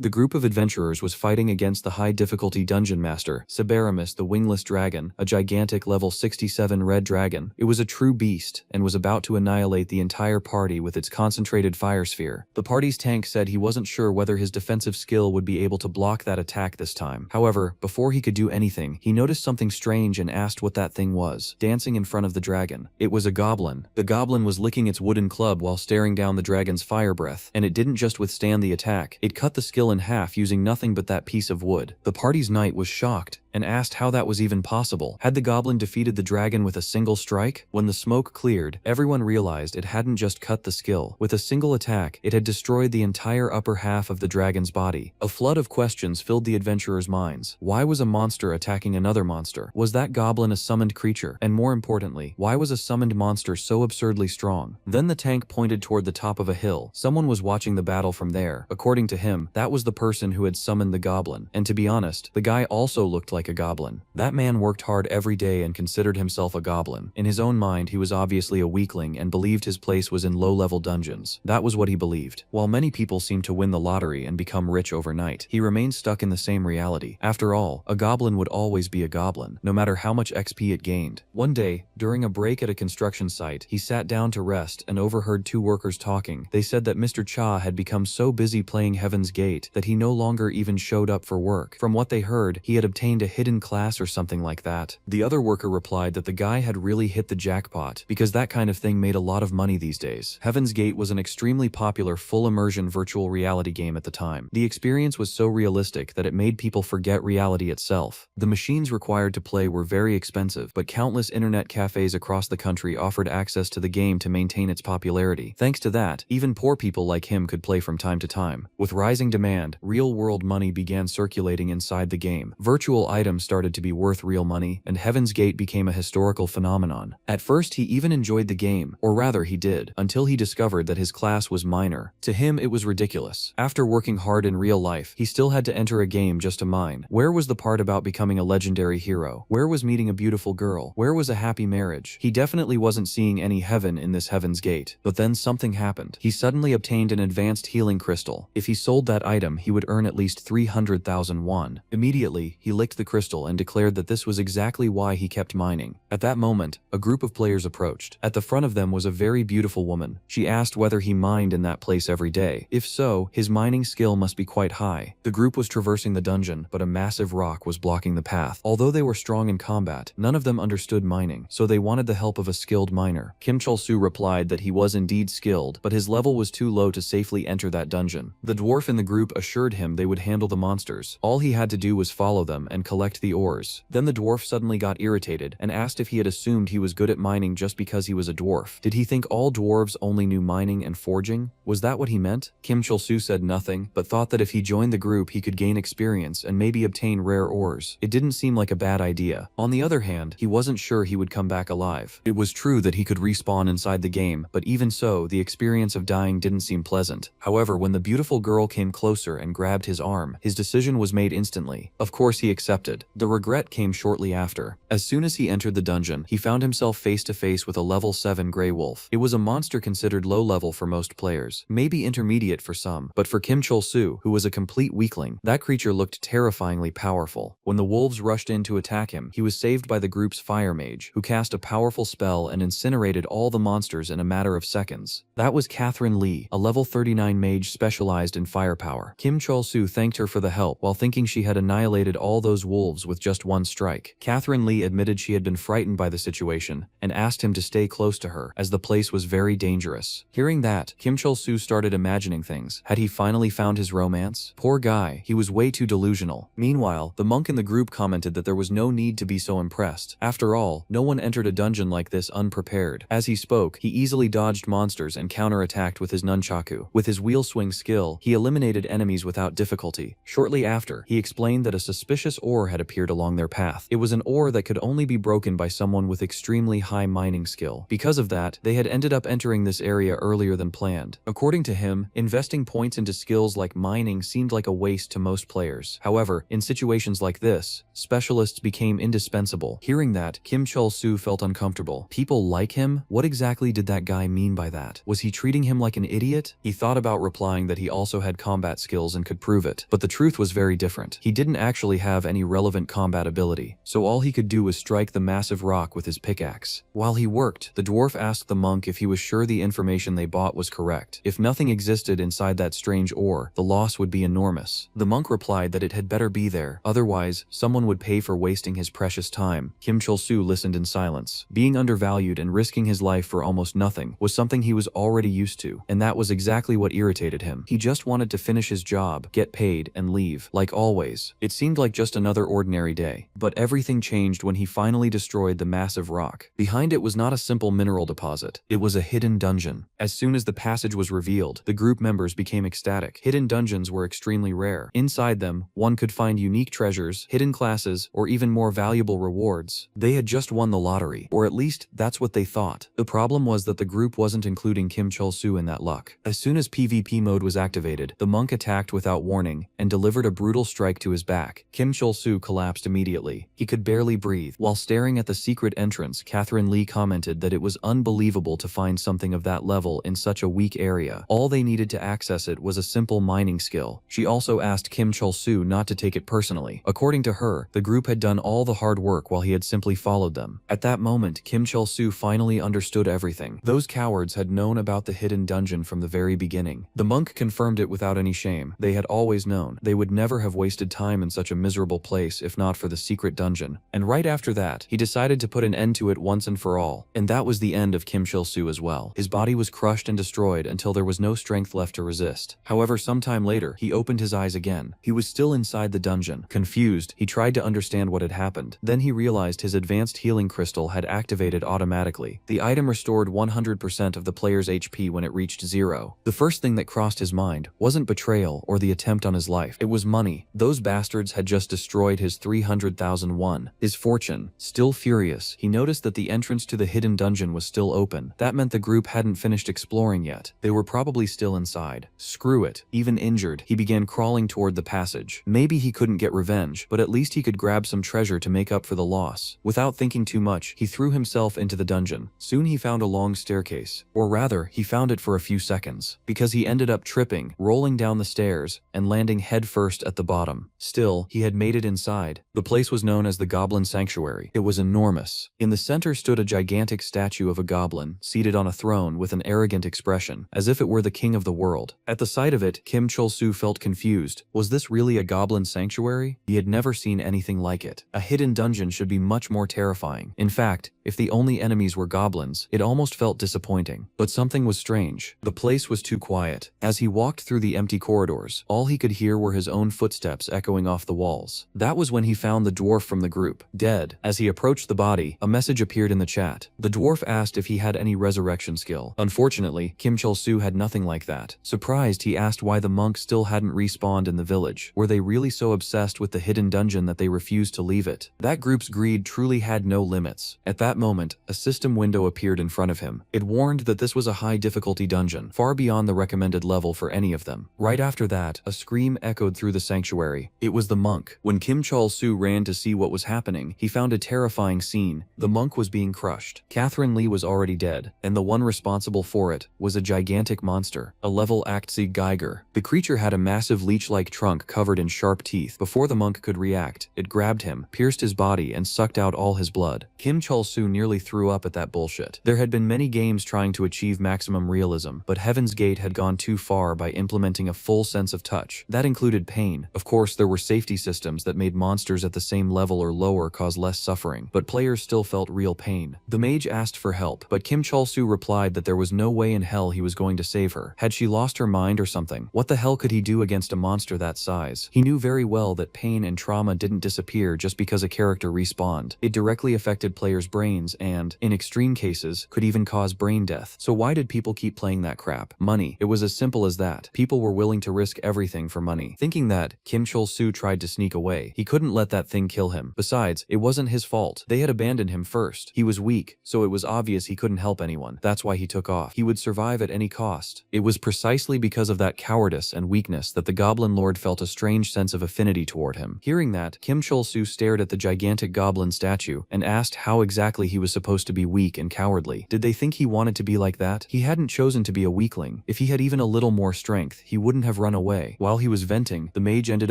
The group of adventurers was fighting against the high-difficulty dungeon master, Saberamus the Wingless Dragon, a gigantic level 67 red dragon. It was a true beast, and was about to annihilate the entire party with its concentrated fire sphere. The party's tank said he wasn't sure whether his defensive skill would be able to block that attack this time. However, before he could do anything, he noticed something strange and asked what that thing was, dancing in front of the dragon. It was a goblin. The goblin was licking its wooden club while staring down the dragon's fire breath, and it didn't just withstand the attack, it cut the skill in half using nothing but that piece of wood. The party's knight was shocked and asked how that was even possible. Had the goblin defeated the dragon with a single strike? When the smoke cleared, everyone realized it hadn't just cut the skill. With a single attack, it had destroyed the entire upper half of the dragon's body. A flood of questions filled the adventurers' minds. Why was a monster attacking another monster? Was that goblin a summoned creature? And more importantly, why was a summoned monster so absurdly strong? Then the tank pointed toward the top of a hill. Someone was watching the battle from there. According to him, that was the person who had summoned the goblin. And to be honest, the guy also looked like a goblin. That man worked hard every day and considered himself a goblin. In his own mind, he was obviously a weakling and believed his place was in low-level dungeons. That was what he believed. While many people seem to win the lottery and become rich overnight, he remained stuck in the same reality. After all, a goblin would always be a goblin, no matter how much XP it gained. One day, during a break at a construction site, he sat down to rest and overheard two workers talking. They said that Mr. Cha had become so busy playing Heaven's Gate that he no longer even showed up for work. From what they heard, he had obtained a hidden class or something like that. The other worker replied that the guy had really hit the jackpot, because that kind of thing made a lot of money these days. Heaven's Gate was an extremely popular full-immersion virtual reality game at the time. The experience was so realistic that it made people forget reality itself. The machines required to play were very expensive, but countless internet cafes across the country offered access to the game to maintain its popularity. Thanks to that, even poor people like him could play from time to time. With rising demand, real-world money began circulating inside the game. Virtual items started to be worth real money, and Heaven's Gate became a historical phenomenon. At first, he even enjoyed the game, or rather he did, until he discovered that his class was minor. To him, it was ridiculous. After working hard in real life, he still had to enter a game just to mine. Where was the part about becoming a legendary hero? Where was meeting a beautiful girl? Where was a happy marriage? He definitely wasn't seeing any heaven in this Heaven's Gate. But then something happened. He suddenly obtained an advanced healing crystal. If he sold that item, he would earn at least 300,000 won. Immediately, he licked the crystal and declared that this was exactly why he kept mining. At that moment, a group of players approached. At the front of them was a very beautiful woman. She asked whether he mined in that place every day. If so, his mining skill must be quite high. The group was traversing the dungeon, but a massive rock was blocking the path. Although they were strong in combat, none of them understood mining, so they wanted the help of a skilled miner. Kim Chol-soo replied that he was indeed skilled, but his level was too low to safely enter that dungeon. The dwarf in the group assured him they would handle the monsters. All he had to do was follow them and collect the ores. Then the dwarf suddenly got irritated and asked if he had assumed he was good at mining just because he was a dwarf. Did he think all dwarves only knew mining and forging? Was that what he meant? Kim Chol-soo said nothing, but thought that if he joined the group he could gain experience and maybe obtain rare ores. It didn't seem like a bad idea. On the other hand, he wasn't sure he would come back alive. It was true that he could respawn inside the game, but even so, the experience of dying didn't seem pleasant. However, when the beautiful girl came closer and grabbed his arm, his decision was made instantly. Of course he accepted. The regret came shortly after. As soon as he entered the dungeon, he found himself face to face with a level 7 Grey Wolf. It was a monster considered low level for most players, maybe intermediate for some, but for Kim Chol-soo, who was a complete weakling, that creature looked terrifyingly powerful. When the wolves rushed in to attack him, he was saved by the group's fire mage, who cast a powerful spell and incinerated all the monsters in a matter of seconds. That was Catherine Lee, a level 39 mage specialized in firepower. Kim Chol-soo thanked her for the help while thinking she had annihilated all those wolves with just one strike. Catherine Lee admitted she had been frightened by the situation and asked him to stay close to her, as the place was very dangerous. Hearing that, Kim Chol-soo started imagining things. Had he finally found his romance? Poor guy, he was way too delusional. Meanwhile, the monk in the group commented that there was no need to be so impressed. After all, no one entered a dungeon like this unprepared. As he spoke, he easily dodged monsters and counterattacked with his nunchaku. With his wheel swing skill, he eliminated enemies without difficulty. Shortly after, he explained that a suspicious ore ore had appeared along their path. It was an ore that could only be broken by someone with extremely high mining skill. Because of that, they had ended up entering this area earlier than planned. According to him, investing points into skills like mining seemed like a waste to most players. However, in situations like this, specialists became indispensable. Hearing that, Kim Chul-soo felt uncomfortable. People like him? What exactly did that guy mean by that? Was he treating him like an idiot? He thought about replying that he also had combat skills and could prove it, but the truth was very different. He didn't actually have any relevant combat ability, so all he could do was strike the massive rock with his pickaxe. While he worked, the dwarf asked the monk if he was sure the information they bought was correct. If nothing existed inside that strange ore, the loss would be enormous. The monk replied that it had better be there, otherwise, someone would pay for wasting his precious time. Kim Chul-soo listened in silence. Being undervalued and risking his life for almost nothing was something he was already used to, and that was exactly what irritated him. He just wanted to finish his job, get paid, and leave. Like always, it seemed like just another ordinary day. But everything changed when he finally destroyed the massive rock. Behind it was not a simple mineral deposit. It was a hidden dungeon. As soon as the passage was revealed, the group members became ecstatic. Hidden dungeons were extremely rare. Inside them, one could find unique treasures, hidden classes, or even more valuable rewards. They had just won the lottery, or at least that's what they thought. The problem was that the group wasn't including Kim Chul-soo in that luck. As soon as PvP mode was activated, the monk attacked without warning and delivered a brutal strike to his back. Kim Chul-soo collapsed immediately. He could barely breathe. While staring at the secret entrance, Catherine Lee commented that it was unbelievable to find something of that level in such a weak area. All they needed to access it was a simple mining skill. She also asked Kim Chul-soo not to take it personally. According to her, the group had done all the hard work while he had simply followed them. At that moment, Kim Chul-soo finally understood everything. Those cowards had known about the hidden dungeon from the very beginning. The monk confirmed it without any shame. They had always known. They would never have wasted time in such a miserable place if not for the secret dungeon. And right after that, he decided to put an end to it once and for all. And that was the end of Kim Chul-soo as well. His body was crushed and destroyed until there was no strength left to resist. However, sometime later, he opened his eyes again. He was still inside the dungeon. Confused, he tried to understand what had happened. Then he realized his advanced healing crystal had activated automatically. The item restored 100% of the player's HP when it reached 0. The first thing that crossed his mind wasn't betrayal or the attempt on his life. It was money. Those bastards had just destroyed his 300,000 won, his fortune. Still furious, he noticed that the entrance to the hidden dungeon was still open. That meant the group hadn't finished exploring yet. They were probably still inside. Screw it. Even injured, he began crawling toward the passage. Maybe he couldn't get revenge, but at least he could grab some treasure to make up for the loss. Without thinking too much, he threw himself into the dungeon. Soon he found a long staircase. Or rather, he found it for a few seconds, because he ended up tripping, rolling down the stairs, and landing headfirst at the bottom. Still, he had made it inside. The place was known as the Goblin Sanctuary. It was enormous. In the center stood a gigantic statue of a goblin, seated on a throne with an arrogant expression, as if it were the king of the world. At the sight of it, Kim Chul-soo felt confused. Was this really a goblin sanctuary? He had never seen anything like it. A hidden dungeon should be much more terrifying. In fact, if the only enemies were goblins, it almost felt disappointing. But something was strange. The place was too quiet. As he walked through the empty corridors, all he could hear were his own footsteps echoing off the walls. That was when he found the dwarf from the group, dead. As he approached the body, a message appeared in the chat. The dwarf asked if he had any resurrection skill. Unfortunately, Kim Chul-soo had nothing like that. Surprised, he asked why the monk still hadn't respawned in the village. Were they really so obsessed with the hidden dungeon that they refused to leave it? That group's greed truly had no limits. At that moment, a system window appeared in front of him. It warned that this was a high difficulty dungeon, far beyond the recommended level for any of them. Right after that, a scream echoed through the sanctuary. It was the monk. When Kim Chul-soo ran to see what was happening, he found a terrifying scene. The monk was being crushed. Catherine Lee was already dead, and the one responsible for it was a gigantic monster, a level Aktsi Geiger. The creature had a massive leech-like trunk covered in sharp teeth. Before the monk could react, it grabbed him, pierced his body, and sucked out all his blood. Kim Chul-soo nearly threw up at that bullshit. There had been many games trying to achieve maximum realism, but Heaven's Gate had gone too far by implementing a full sense of touch. That included pain. Of course, there were safety systems that made monsters at the same level or lower cause less suffering, but players still felt real pain. The mage asked for help, but Kim Chul-soo replied that there was no way in hell he was going to save her. Had she lost her mind or something? What the hell could he do against a monster that size? He knew very well that pain and trauma didn't disappear just because a character respawned. It directly affected players' brains and, in extreme cases, could even cause brain death. So why did people keep playing that crap? Money. It was as simple as that. People were willing to risk everything for money. Thinking that, Kim Chul-soo tried to sneak away. He couldn't let that thing kill him. Besides, it wasn't his fault. They had abandoned him first. He was weak, so it was obvious he couldn't help anyone. That's why he took off. He would survive at any cost. It was precisely because of that cowardice and weakness that the Goblin Lord felt a strange sense of affinity toward him. Hearing that, Kim Chol-soo stared at the gigantic goblin statue and asked how exactly he was supposed to be weak and cowardly. Did they think he wanted to be like that? He hadn't chosen to be a weakling. If he had even a little more strength, he wouldn't have run away. While he was venting, the mage ended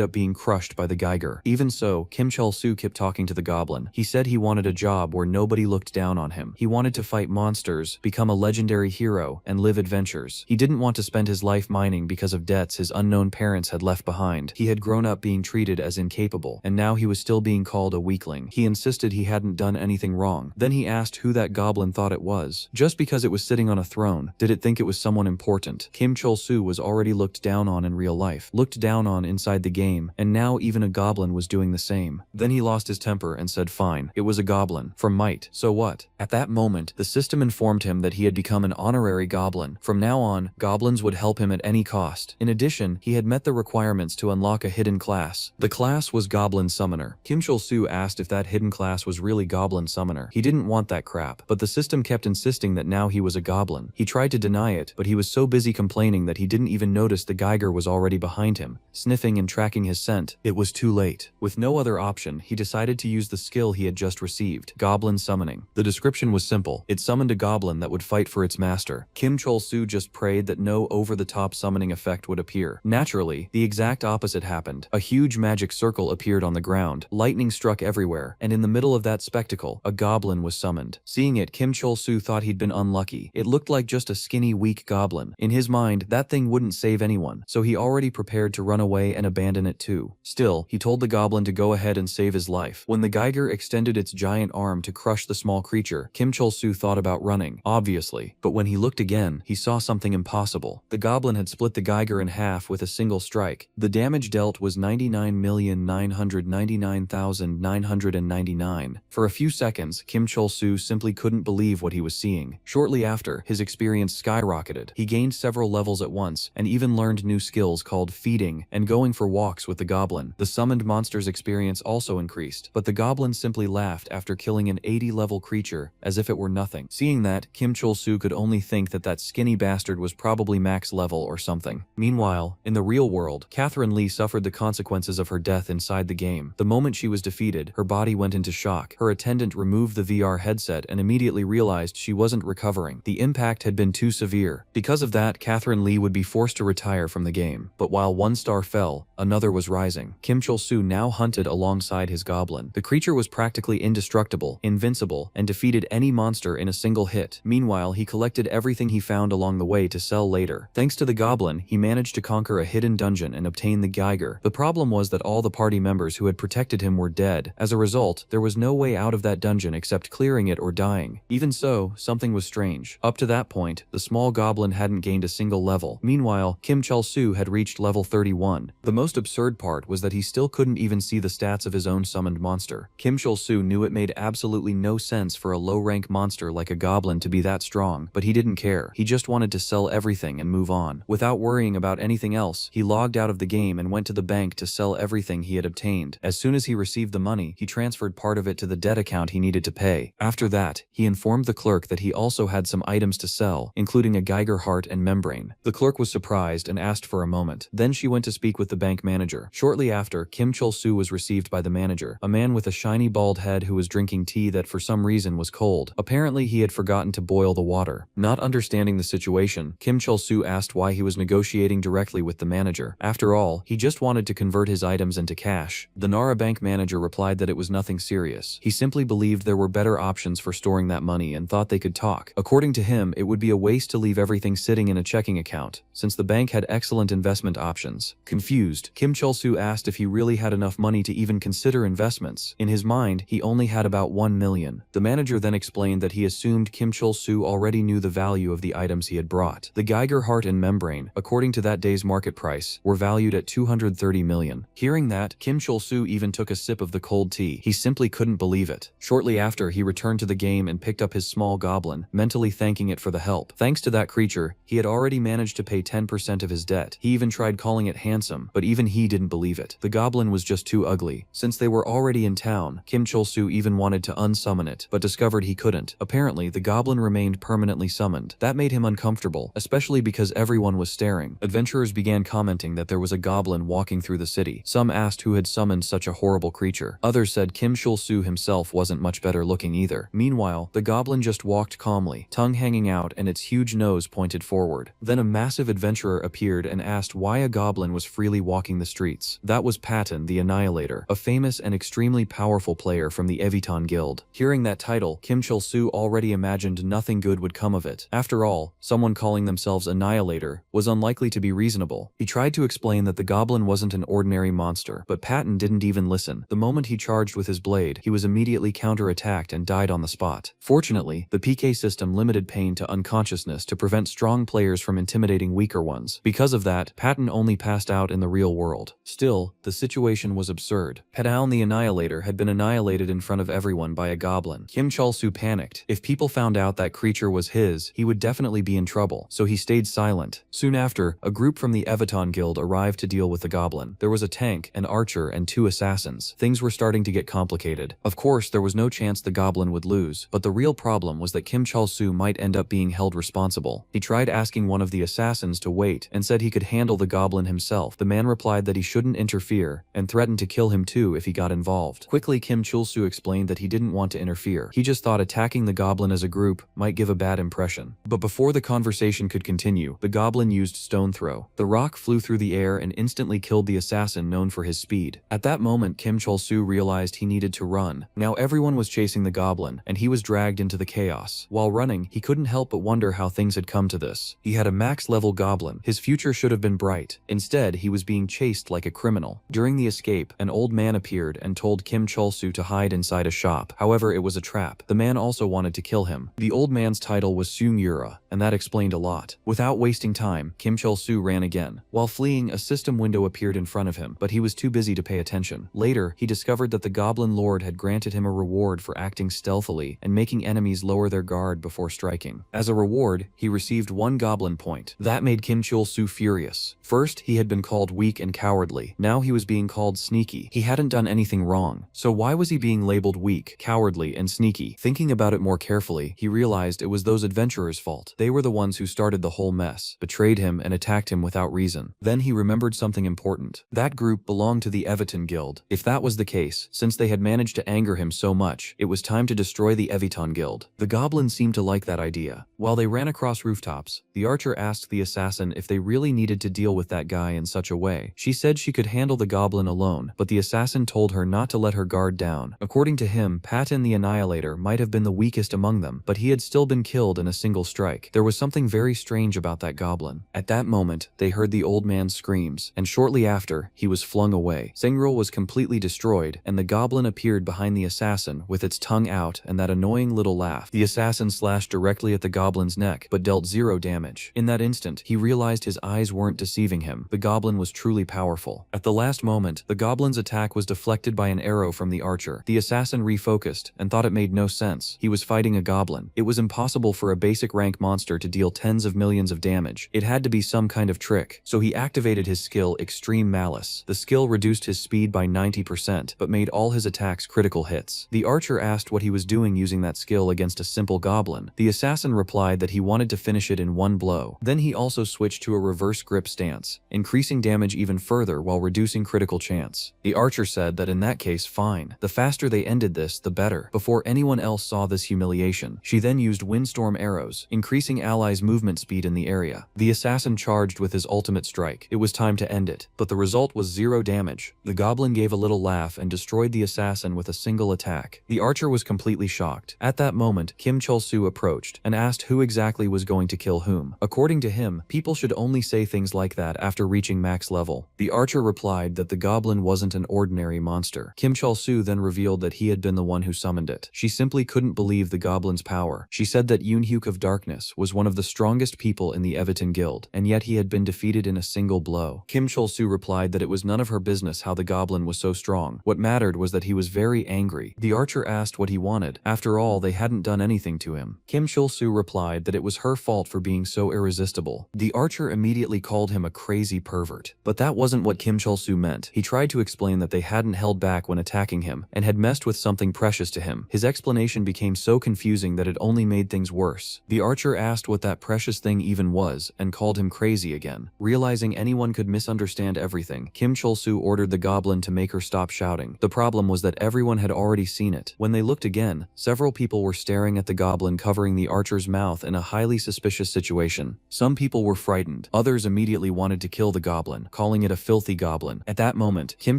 up being crushed by the Geiger. Even so, Kim Chol-soo kept talking to the goblin. He said he wanted a job where nobody looked down on him. He wanted to fight monsters, become a legendary hero, and live adventures. He didn't want to spend his life mining because of debts his unknown parents had left behind. He had grown up being treated as incapable, and now he was still being called a weakling. He insisted he hadn't done anything wrong. Then he asked who that goblin thought it was. Just because it was sitting on a throne, did it think it was someone important? Kim Chol-soo was already looked down on in real life, looked down on inside the game, and now even a goblin was doing the same. Then he lost his temper and said fine, it was a goblin. From might, so what? At that moment, the system informed him that he had become an honorary goblin. From now on, goblins would help him at any cost. In addition, he had met the requirements to unlock a hidden class. The class was Goblin Summoner. Kim Chol-soo asked if that hidden class was really Goblin Summoner. He didn't want that crap, but the system kept insisting that now he was a goblin. He tried to deny it, but he was so busy complaining that he didn't even notice the Geiger was already behind him, sniffing and tracking his scent. It was too late. With no other option, he decided to use the skill he had just received, Goblin Summoning. The description was simple. It summoned a goblin that would fight for its master. Kim Chol-soo just prayed that no over-the-top summoning effect would appear. Naturally, the exact opposite happened. A huge magic circle appeared on the ground, lightning struck everywhere, and in the middle of that spectacle, a goblin was summoned. Seeing it, Kim Chol-soo thought he'd been unlucky. It looked like just a skinny, weak goblin. In his mind, that thing wouldn't save anyone, so he already prepared to run away and abandon it too. Still, he told the goblin to go ahead and save his life. When the Geiger extended its giant arm to crush the small creature, Kim Chol-soo thought about running, obviously, but when he looked again, he saw something impossible. The goblin had split the Geiger in half with a single strike. The damage dealt was 99,999,999. For a few seconds, Kim Chol-soo simply couldn't believe what he was seeing. Shortly after, his experience skyrocketed. He gained several levels at once, and even learned new skills called feeding and going for walks with the goblin. The summoned monster's experience also increased, but the goblin simply laughed after killing an 80-level creature as if it were nothing. Seeing that, Kim Chol-soo could only think that that skinny bastard was probably max level or something. Meanwhile, in the real world, Catherine Lee suffered the consequences of her death inside the game. The moment she was defeated, her body went into shock. Her attendant removed the VR headset and immediately realized she wasn't recovering. The impact had been too severe. Because of that, Catherine Lee would be forced to retire from the game. But while one star fell, another was rising. Kim Chol-soo now hunted alongside his goblin. The creature was practically indestructible, invincible, and defeated any monster in a single hit. Meanwhile, he collected everything he found along the way to sell later. Thanks to the goblin, he managed to conquer a hidden dungeon and obtain the Geiger. The problem was that all the party members who had protected him were dead. As a result, there was no way out of that dungeon except clearing it or dying. Even so, something was strange. Up to that point, the small goblin hadn't gained a single level. Meanwhile, Kim Chol-soo had reached level 31. The most absurd part was that he still couldn't even see the stats of his own summoned monster. Kim Chol-soo knew it made absolutely no sense for a low-rank monster like a goblin to be that strong, but he didn't care. He just wanted to sell everything and move on. Without worrying about anything else, he logged out of the game and went to the bank to sell everything he had obtained. As soon as he received the money, he transferred part of it to the debt account he needed to pay. After that, he informed the clerk that he also had some items to sell, including a Geiger heart and membrane. The clerk was surprised and asked for a moment. Then she went to speak with the bank manager. Shortly after, Kim Chol-soo was received by the manager, a man with a shiny bald head who was drinking tea that for some reason was cold. Apparently, he had forgotten to boil the water. Not understanding the situation, Kim Chol-soo asked why he was negotiating directly with the manager. After all, he just wanted to convert his items into cash. The Nara bank manager replied that it was nothing serious. He simply believed there were better options for storing that money and thought they could talk. According to him, it would be a waste to leave everything sitting in a checking account, since the bank had excellent investment options. Confused, Kim Chol-soo asked if he really had enough money to even consider investments. In his mind, he only had about 1 million. The manager then explained that he assumed Kim Chol-soo already knew the value of the items he had brought. The Geiger heart and membrane, according to that day's market price, were valued at 230 million. Hearing that, Kim Chol-soo even took a sip of the cold tea. He simply couldn't believe it. Shortly after, he returned to the game and picked up his small goblin, mentally thanking it for the help. Thanks to that creature, he had already managed to pay 10% of his debt. He even tried calling it handsome, but even he didn't believe it. The goblin was just just too ugly. Since they were already in town, Kim Chol-soo even wanted to unsummon it, but discovered he couldn't. Apparently, the goblin remained permanently summoned. That made him uncomfortable, especially because everyone was staring. Adventurers began commenting that there was a goblin walking through the city. Some asked who had summoned such a horrible creature. Others said Kim Chol-soo himself wasn't much better looking either. Meanwhile, the goblin just walked calmly, tongue hanging out and its huge nose pointed forward. Then a massive adventurer appeared and asked why a goblin was freely walking the streets. That was Patton the Annihilator, a famous and extremely powerful player from the Evitan Guild. Hearing that title, Kim Chol-soo already imagined nothing good would come of it. After all, someone calling themselves Annihilator was unlikely to be reasonable. He tried to explain that the goblin wasn't an ordinary monster, but Patton didn't even listen. The moment he charged with his blade, he was immediately counterattacked and died on the spot. Fortunately, the PK system limited pain to unconsciousness to prevent strong players from intimidating weaker ones. Because of that, Patton only passed out in the real world. Still, the situation was absurd. Patton the Annihilator had been annihilated in front of everyone by a goblin. Kim Chol-soo panicked. If people found out that creature was his, he would definitely be in trouble, so he stayed silent. Soon after, a group from the Evitan Guild arrived to deal with the goblin. There was a tank, an archer, and 2 assassins. Things were starting to get complicated. Of course, there was no chance the goblin would lose, but the real problem was that Kim Chol-soo might end up being held responsible. He tried asking one of the assassins to wait and said he could handle the goblin himself. The man replied that he shouldn't interfere and threatened to kill him too if he got involved. Quickly, Kim Chol-soo explained that he didn't want to interfere. He just thought attacking the goblin as a group might give a bad impression. But before the conversation could continue, the goblin used stone throw. The rock flew through the air and instantly killed the assassin known for his speed. At that moment, Kim Chol-soo realized he needed to run. Now everyone was chasing the goblin, and he was dragged into the chaos. While running, he couldn't help but wonder how things had come to this. He had a max-level goblin. His future should have been bright. Instead, he was being chased like a criminal. During the escape, an old man appeared and told Kim Chol-soo to hide inside a shop. However, it was a trap. The man also wanted to kill him. The old man's title was Seung-yura, and that explained a lot. Without wasting time, Kim Chol-soo ran again. While fleeing, a system window appeared in front of him, but he was too busy to pay attention. Later, he discovered that the Goblin Lord had granted him a reward for acting stealthily and making enemies lower their guard before striking. As a reward, he received 1 Goblin point. That made Kim Chol-soo furious. First, he had been called weak and cowardly. Now he was being called sneaky. He hadn't done anything wrong. So why was he being labeled weak, cowardly, and sneaky? Thinking about it more carefully, he realized it was those adventurers' fault. They were the ones who started the whole mess, betrayed him, and attacked him without reason. Then he remembered something important. That group belonged to the Evitan Guild. If that was the case, since they had managed to anger him so much, it was time to destroy the Evitan Guild. The goblin seemed to like that idea. While they ran across rooftops, the archer asked the assassin if they really needed to deal with that guy in such a way. She said she could handle the goblin alone, but the assassin told her not to let her guard down. According to him, Patton the Annihilator might have been the weakest among them, but he had still been killed in a single strike. There was something very strange about that goblin. At that moment, they heard the old man's screams, and shortly after, he was flung away. Enro was completely destroyed, and the goblin appeared behind the assassin with its tongue out and that annoying little laugh. The assassin slashed directly at the goblin's neck, but dealt 0 damage. In that instant, he realized his eyes weren't deceiving him. The goblin was truly powerful. At the last moment, the goblin's attack was deflected by an arrow from the archer. The assassin refocused and thought it made no sense. He was fighting a goblin. It was impossible for a basic rank monster to deal tens of millions of damage. It had to be some kind of trick. So he activated his skill Extreme Malice. The skill reduced his speed by 90%, but made all his attacks critical hits. The archer asked what he was doing using that skill against a simple goblin. The assassin replied that he wanted to finish it in 1 blow. Then he also switched to a reverse grip stance, increasing damage even further while reducing critical chance. The archer said that in that case, fine. The faster they ended this, the better. Before anyone else saw this humiliation, she then used windstorm arrows, increasing allies' movement speed in the area. The assassin charged with his ultimate strike. It was time to end it, but the result was 0 damage. The goblin gave a little laugh and destroyed the assassin with a single attack. The archer was completely shocked. At that moment, Kim Chol-soo approached and asked who exactly was going to kill whom. According to him, people should only say things like that after reaching max level. The archer replied that the goblin wasn't an ordinary monster. Kim Chol-soo then revealed that he had been the one who summoned it. She simply couldn't believe the goblin's power. She said that Yoonhyuk of Darkness was one of the strongest people in the Evitan Guild, and yet he had been defeated in a single blow. Kim Chol-soo replied that it was none of her business how the goblin was so strong. What mattered was that he was very angry. The archer asked what he wanted. After all, they hadn't done anything to him. Kim Chol-soo replied that it was her fault for being so irresistible. The archer immediately called him a crazy pervert. But that wasn't what Kim Chol-soo meant. He tried to explain that they hadn't held back when attacking him, and had messed with something precious to him. His explanation became so confusing that it only made things worse. The archer asked what that precious thing even was, and called him crazy again. Realizing anyone could misunderstand everything, Kim Chol-soo ordered the goblin to make her stop shouting. The problem was that everyone had already seen it. When they looked again, several people were staring at the goblin covering the archer's mouth in a highly suspicious situation. Some people were frightened. Others immediately wanted to kill the goblin, calling it a filthy goblin. At that moment, Kim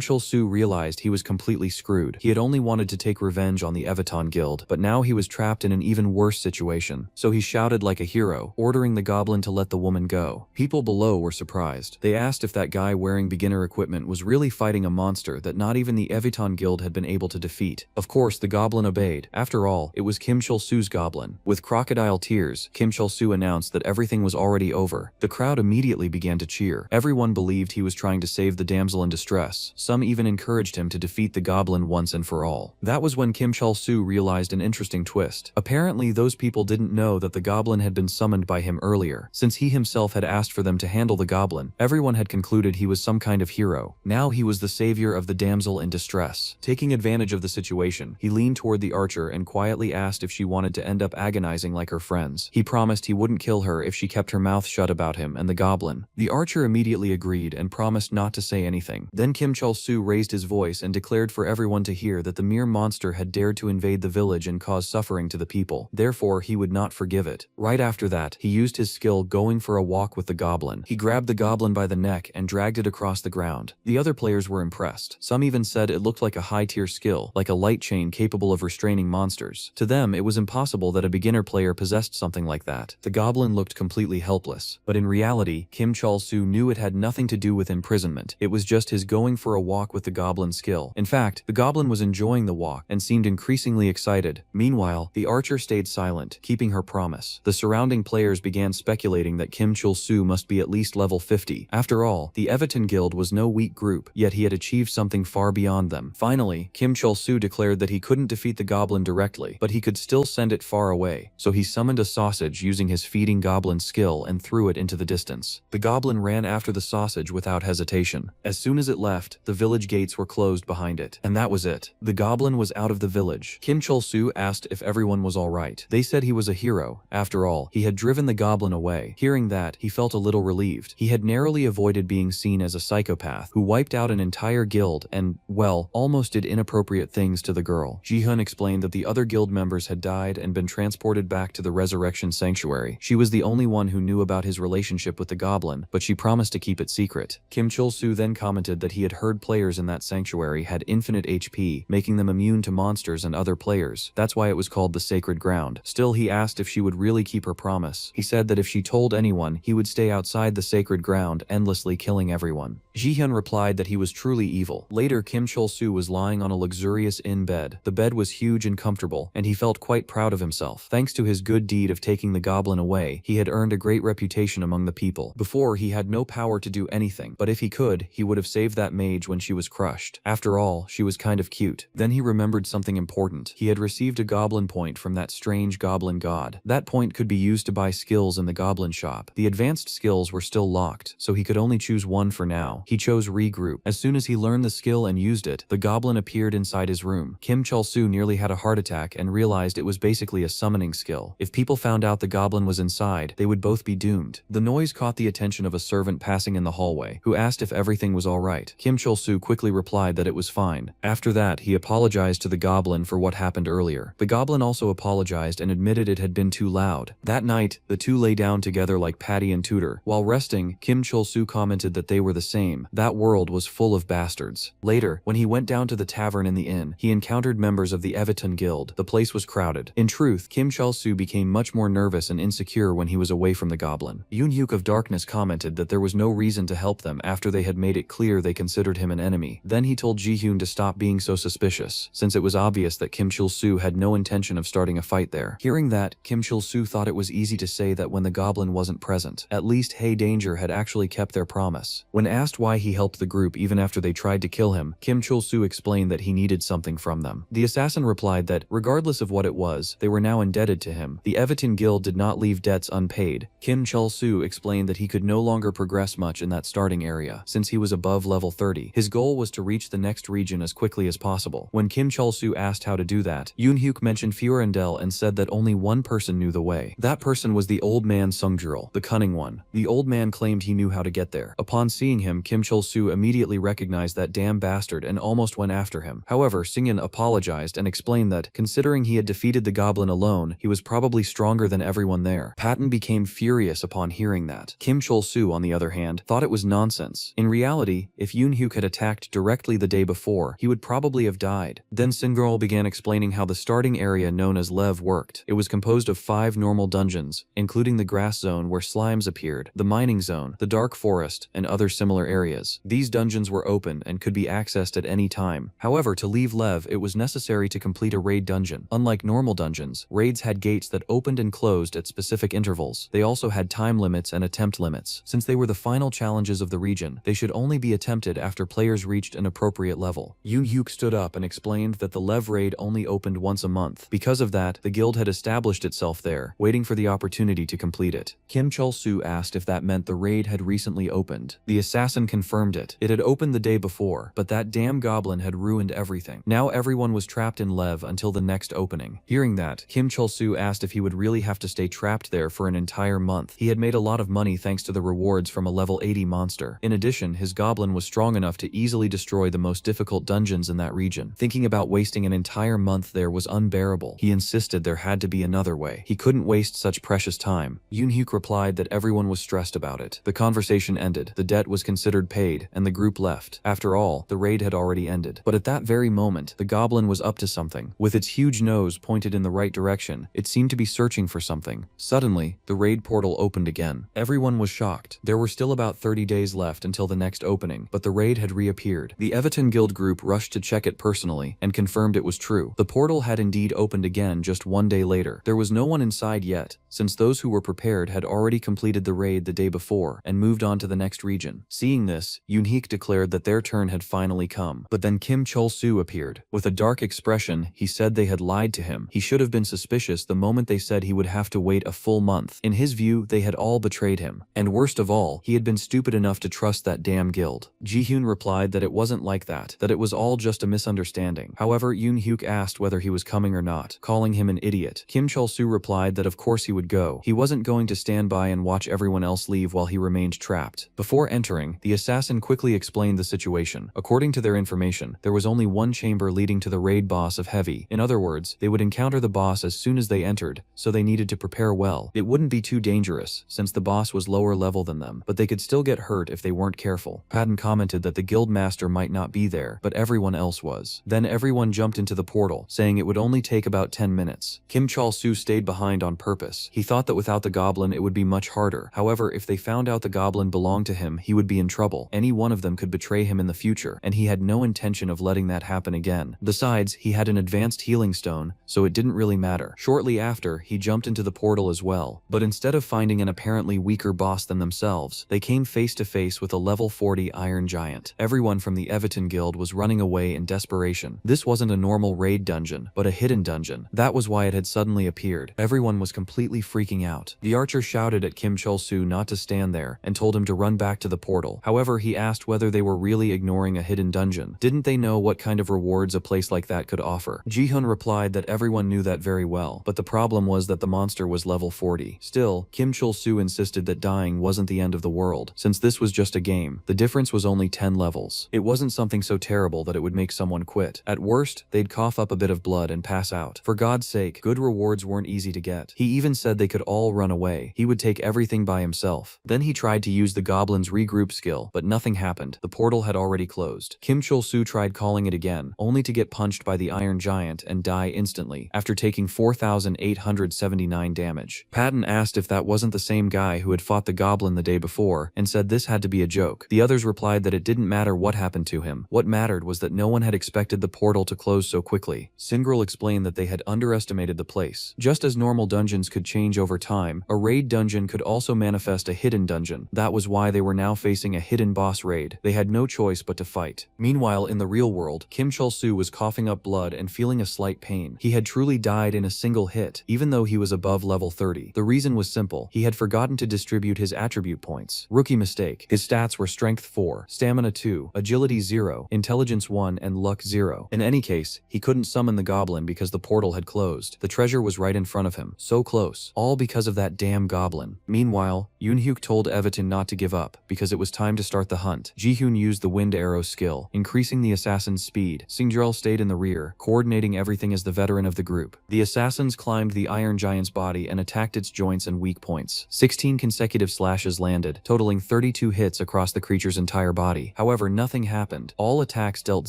Chol-soo realized he was completely screwed. He had only wanted to take revenge on the Evitan Guild, but now he was trapped in an even worse situation. So he shouted like a hero, ordering the goblin to let the woman go. People below were surprised. They asked if that guy wearing beginner equipment was really fighting a monster that not even the Evitan Guild had been able to defeat. Of course, the goblin obeyed. After all, it was Kim Chol-soo's goblin. With crocodile tears, Kim Chol-soo announced that everything was already over. The crowd immediately began to cheer. Everyone believed he was trying to save the damsel in distress. Some even encouraged him to defeat the goblin once and for all. That was when Kim Chol-soo realized an interesting twist. Apparently, those people didn't know that the goblin had been summoned by him earlier. Since he himself had asked for them to handle the goblin, everyone had concluded he was some kind of hero. Now he was the savior of the damsel in distress. Taking advantage of the situation, he leaned toward the archer and quietly asked if she wanted to end up agonizing like her friends. He promised he wouldn't kill her if she kept her mouth shut about him and the goblin. The archer immediately agreed and promised not to say anything. Then Kim Chol-soo raised his voice and declared for everyone to hear that the mere monster had dared to invade the village and cause suffering to the people. Therefore, he would not forgive it. Right after that, he used his skill going for a walk with the goblin. He grabbed the goblin by the neck and dragged it across the ground. The other players were impressed. Some even said it looked like a high-tier skill, like a light chain capable of restraining monsters. To them, it was impossible that a beginner player possessed something like that. The goblin looked completely helpless. But in reality, Kim Chol-soo knew it had nothing to do with imprisonment. It was just his going for a walk with the goblin skill. In fact, the goblin was enjoying the walk and seemed increasingly excited. Meanwhile, the archer stayed silent, keeping her promise. The surrounding players began speculating that Kim Chol-soo must be at least level 50. After all, the Evitan Guild was no weak group, yet he had achieved something far beyond them. Finally, Kim Chol-soo declared that he couldn't defeat the goblin directly, but he could still send it far away. So he summoned a sausage using his feeding goblin skill and threw it into the distance. The goblin ran after the sausage without hesitation. As soon as it left, the village gates were closed behind it. And that was it. The goblin was out of the village. Kim Chol-soo asked if everyone was alright. They said he was a hero. After all, he had driven the goblin away. Hearing that, he felt a little relieved. He had narrowly avoided being seen as a psychopath who wiped out an entire guild and, well, almost did inappropriate things to the girl. Ji-hun explained that the other guild members had died and been transported back to the Resurrection Sanctuary. She was the only one who knew about his relationship with the goblin, but she promised to keep it secret. Kim Chol-soo then commented that he had heard players in that sanctuary had infinite HP, making them immune to monsters and other players. That's why it was called the Sacred Ground. Still, he asked if she would really keep her promise. He said that if she told anyone, he would stay outside the Sacred Ground, endlessly killing everyone. Ji-hun replied that he was truly evil. Later, Kim Chol-soo was lying on a luxurious inn bed. The bed was huge and comfortable, and he felt quite proud of himself. Thanks to his good deed of taking the goblin away, he had earned a great reputation among the people. Before, he had no power to do anything, but if he could, he would have saved that mage when she was crushed. After all, she was kind of cute. Then he remembered something important. He had received a goblin point from that strange goblin god. That point could be used to buy skills in the goblin shop. The advanced skills were still locked, so he could only choose one for now. He chose regroup. As soon as he learned the skill and used it, the goblin appeared inside his room. Kim Chol-soo nearly had a heart attack and realized it was basically a summoning skill. If people found out the goblin was inside, they would both be doomed. The noise caught the attention of a servant passing in the hallway, who asked if everything was alright. Kim Chol-soo quickly replied that it was fine. After that, he apologized to the goblin for what happened earlier. The goblin also apologized and admitted it had been too loud. That night, the two lay down together like Patty and Tudor. While resting, Kim Chol-soo commented that they were the same. That world was full of bastards. Later, when he went down to the tavern in the inn, he encountered members of the Evitan Guild. The place was crowded. In truth, Kim Chol-soo became much more nervous and insecure when he was away from the goblin. Yoon-hyuk of Darkness commented that there was no reason to help them after they had made it clear they considered him an enemy. Then he told Ji-hyun to stop being so suspicious, since it was obvious that Kim Chol-soo had no intention of starting a fight there. Hearing that, Kim Chol-soo thought it it was easy to say that when the goblin wasn't present, at least Hey Danger had actually kept their promise. When asked why he helped the group even after they tried to kill him, Kim Chul-soo explained that he needed something from them. The assassin replied that, regardless of what it was, they were now indebted to him. The Everton Guild did not leave debts unpaid. Kim Chul-soo explained that he could no longer progress much in that starting area, since he was above level 30. His goal was to reach the next region as quickly as possible. When Kim Chul-soo asked how to do that, Yoon-hyuk mentioned Furandel and said that only one person knew the way. That person was the old man Sungjul, the cunning one. The old man claimed he knew how to get there. Upon seeing him, Kim Chul-soo immediately recognized that damn bastard and almost went after him. However, Singyeon apologized and explained that, considering he had defeated the goblin alone, he was probably stronger than everyone there. Patton became furious upon hearing that. Kim Chul-soo, on the other hand, thought it was nonsense. In reality, if Yoon-hyuk had attacked directly the day before, he would probably have died. Then Sungjul began explaining how the starting area known as Lev worked. It was composed of 5 normal dungeons, including the grass zone where slimes appeared, the mining zone, the dark forest, and other similar areas. These dungeons were open and could be accessed at any time. However, to leave Lev, it was necessary to complete a raid dungeon. Unlike normal dungeons, raids had gates that opened and closed at specific intervals. They also had time limits and attempt limits. Since they were the final challenges of the region, they should only be attempted after players reached an appropriate level. Yoon-hyuk stood up and explained that the Lev raid only opened once a month. Because of that, the guild had established itself there, waiting for the opportunity to complete it. Kim Chul-soo asked if that meant the raid had recently opened. The assassin confirmed it. It had opened the day before, but that damn goblin had ruined everything. Now everyone was trapped in Lev until the next opening. Hearing that, Kim Chul-soo asked if he would really have to stay trapped there for an entire month. He had made a lot of money thanks to the rewards from a level 80 monster. In addition, his goblin was strong enough to easily destroy the most difficult dungeons in that region. Thinking about wasting an entire month there was unbearable. He insisted there had to be another way. He couldn't waste such precious time. Yoon-hyuk replied that everyone was stressed about it. The conversation ended. The debt was considered paid, and the group left. After all, the raid had already ended. But at that very moment, the goblin was up to something. With its huge nose pointed in the right direction, it seemed to be searching for something. Suddenly, the raid portal opened again. Everyone was shocked. There were still about 30 days left until the next opening, but the raid had reappeared. The Everton Guild group rushed to check it personally and confirmed it was true. The portal had indeed opened again just one day later. There was no one inside yet, since those who were prepared had already completed the raid the day before and moved on to the next region. Seeing this, Yoon-hyuk declared that their turn had finally come. But then Kim Chul-soo appeared. With a dark expression, he said they had lied to him. He should have been suspicious the moment they said he would have to wait a full month. In his view, they had all betrayed him. And worst of all, he had been stupid enough to trust that damn guild. Ji-hyun replied that it wasn't like that it was all just a misunderstanding. However, Yoon-hyuk asked whether he was coming or not, calling him an idiot. Kim Chul-soo replied that of course he would go. He wasn't going to stand by and watch everyone else leave while he remained trapped. Before entering, the assassin quickly explained the situation. According to their information, there was only one chamber leading to the raid boss of Heavy. In other words, they would encounter the boss as soon as they entered, so they needed to prepare well. It wouldn't be too dangerous, since the boss was lower level than them, but they could still get hurt if they weren't careful. Patton commented that the guild master might not be there, but everyone else was. Then everyone jumped into the portal, saying it would only take about 10 minutes. Kim Chul-soo stayed behind on purpose. He thought that without the goblin it would be much harder. However, if they found out the goblin belonged to him, he would be in trouble. Any one of them could betray him in the future, and he had no intention of letting that happen again. Besides, he had an advanced healing stone, so it didn't really matter. Shortly after, he jumped into the portal as well. But instead of finding an apparently weaker boss than themselves, they came face to face with a level 40 iron giant. Everyone from the Everton Guild was running away in desperation. This wasn't a normal raid dungeon, but a hidden dungeon. That was why it had suddenly appeared. Everyone was completely freaking out. The archer shouted at Kim Chul-soo not to stand there and told him to run back to the portal. However, he asked whether they were really ignoring a hidden dungeon. Didn't they know what kind of rewards a place like that could offer? Ji-hyun replied that everyone knew that very well, but the problem was that the monster was level 40. Still, Kim Chul-soo insisted that dying wasn't the end of the world. Since this was just a game, the difference was only 10 levels. It wasn't something so terrible that it would make someone quit. At worst, they'd cough up a bit of blood and pass out. For God's sake, good rewards weren't easy to get. He even said they could all run away. He would take everything by himself. Then he tried to use the goblin's regroup skill, but nothing happened. The portal had already closed. Kim Chul-soo tried calling it again, only to get punched by the iron giant and die instantly, after taking 4,879 damage. Patton asked if that wasn't the same guy who had fought the goblin the day before, and said this had to be a joke. The others replied that it didn't matter what happened to him. What mattered was that no one had expected the portal to close so quickly. Sungjul explained that they had underestimated the place. Just as normal dungeons dungeons could change over time, a raid dungeon could also manifest a hidden dungeon. That was why they were now facing a hidden boss raid. They had no choice but to fight. Meanwhile, in the real world, Kim Chul-soo was coughing up blood and feeling a slight pain. He had truly died in a single hit, even though he was above level 30. The reason was simple. He had forgotten to distribute his attribute points. Rookie mistake. His stats were Strength 4, Stamina 2, Agility 0, Intelligence 1, and Luck 0. In any case, he couldn't summon the goblin because the portal had closed. The treasure was right in front of him. So close. All because of that damn goblin. Meanwhile, Yoonhyuk told Eviton not to give up, because it was time to start the hunt. Jihoon used the wind arrow skill, increasing the assassin's speed. Singjul stayed in the rear, coordinating everything as the veteran of the group. The assassins climbed the Iron Giant's body and attacked its joints and weak points. 16 consecutive slashes landed, totaling 32 hits across the creature's entire body. However, nothing happened. All attacks dealt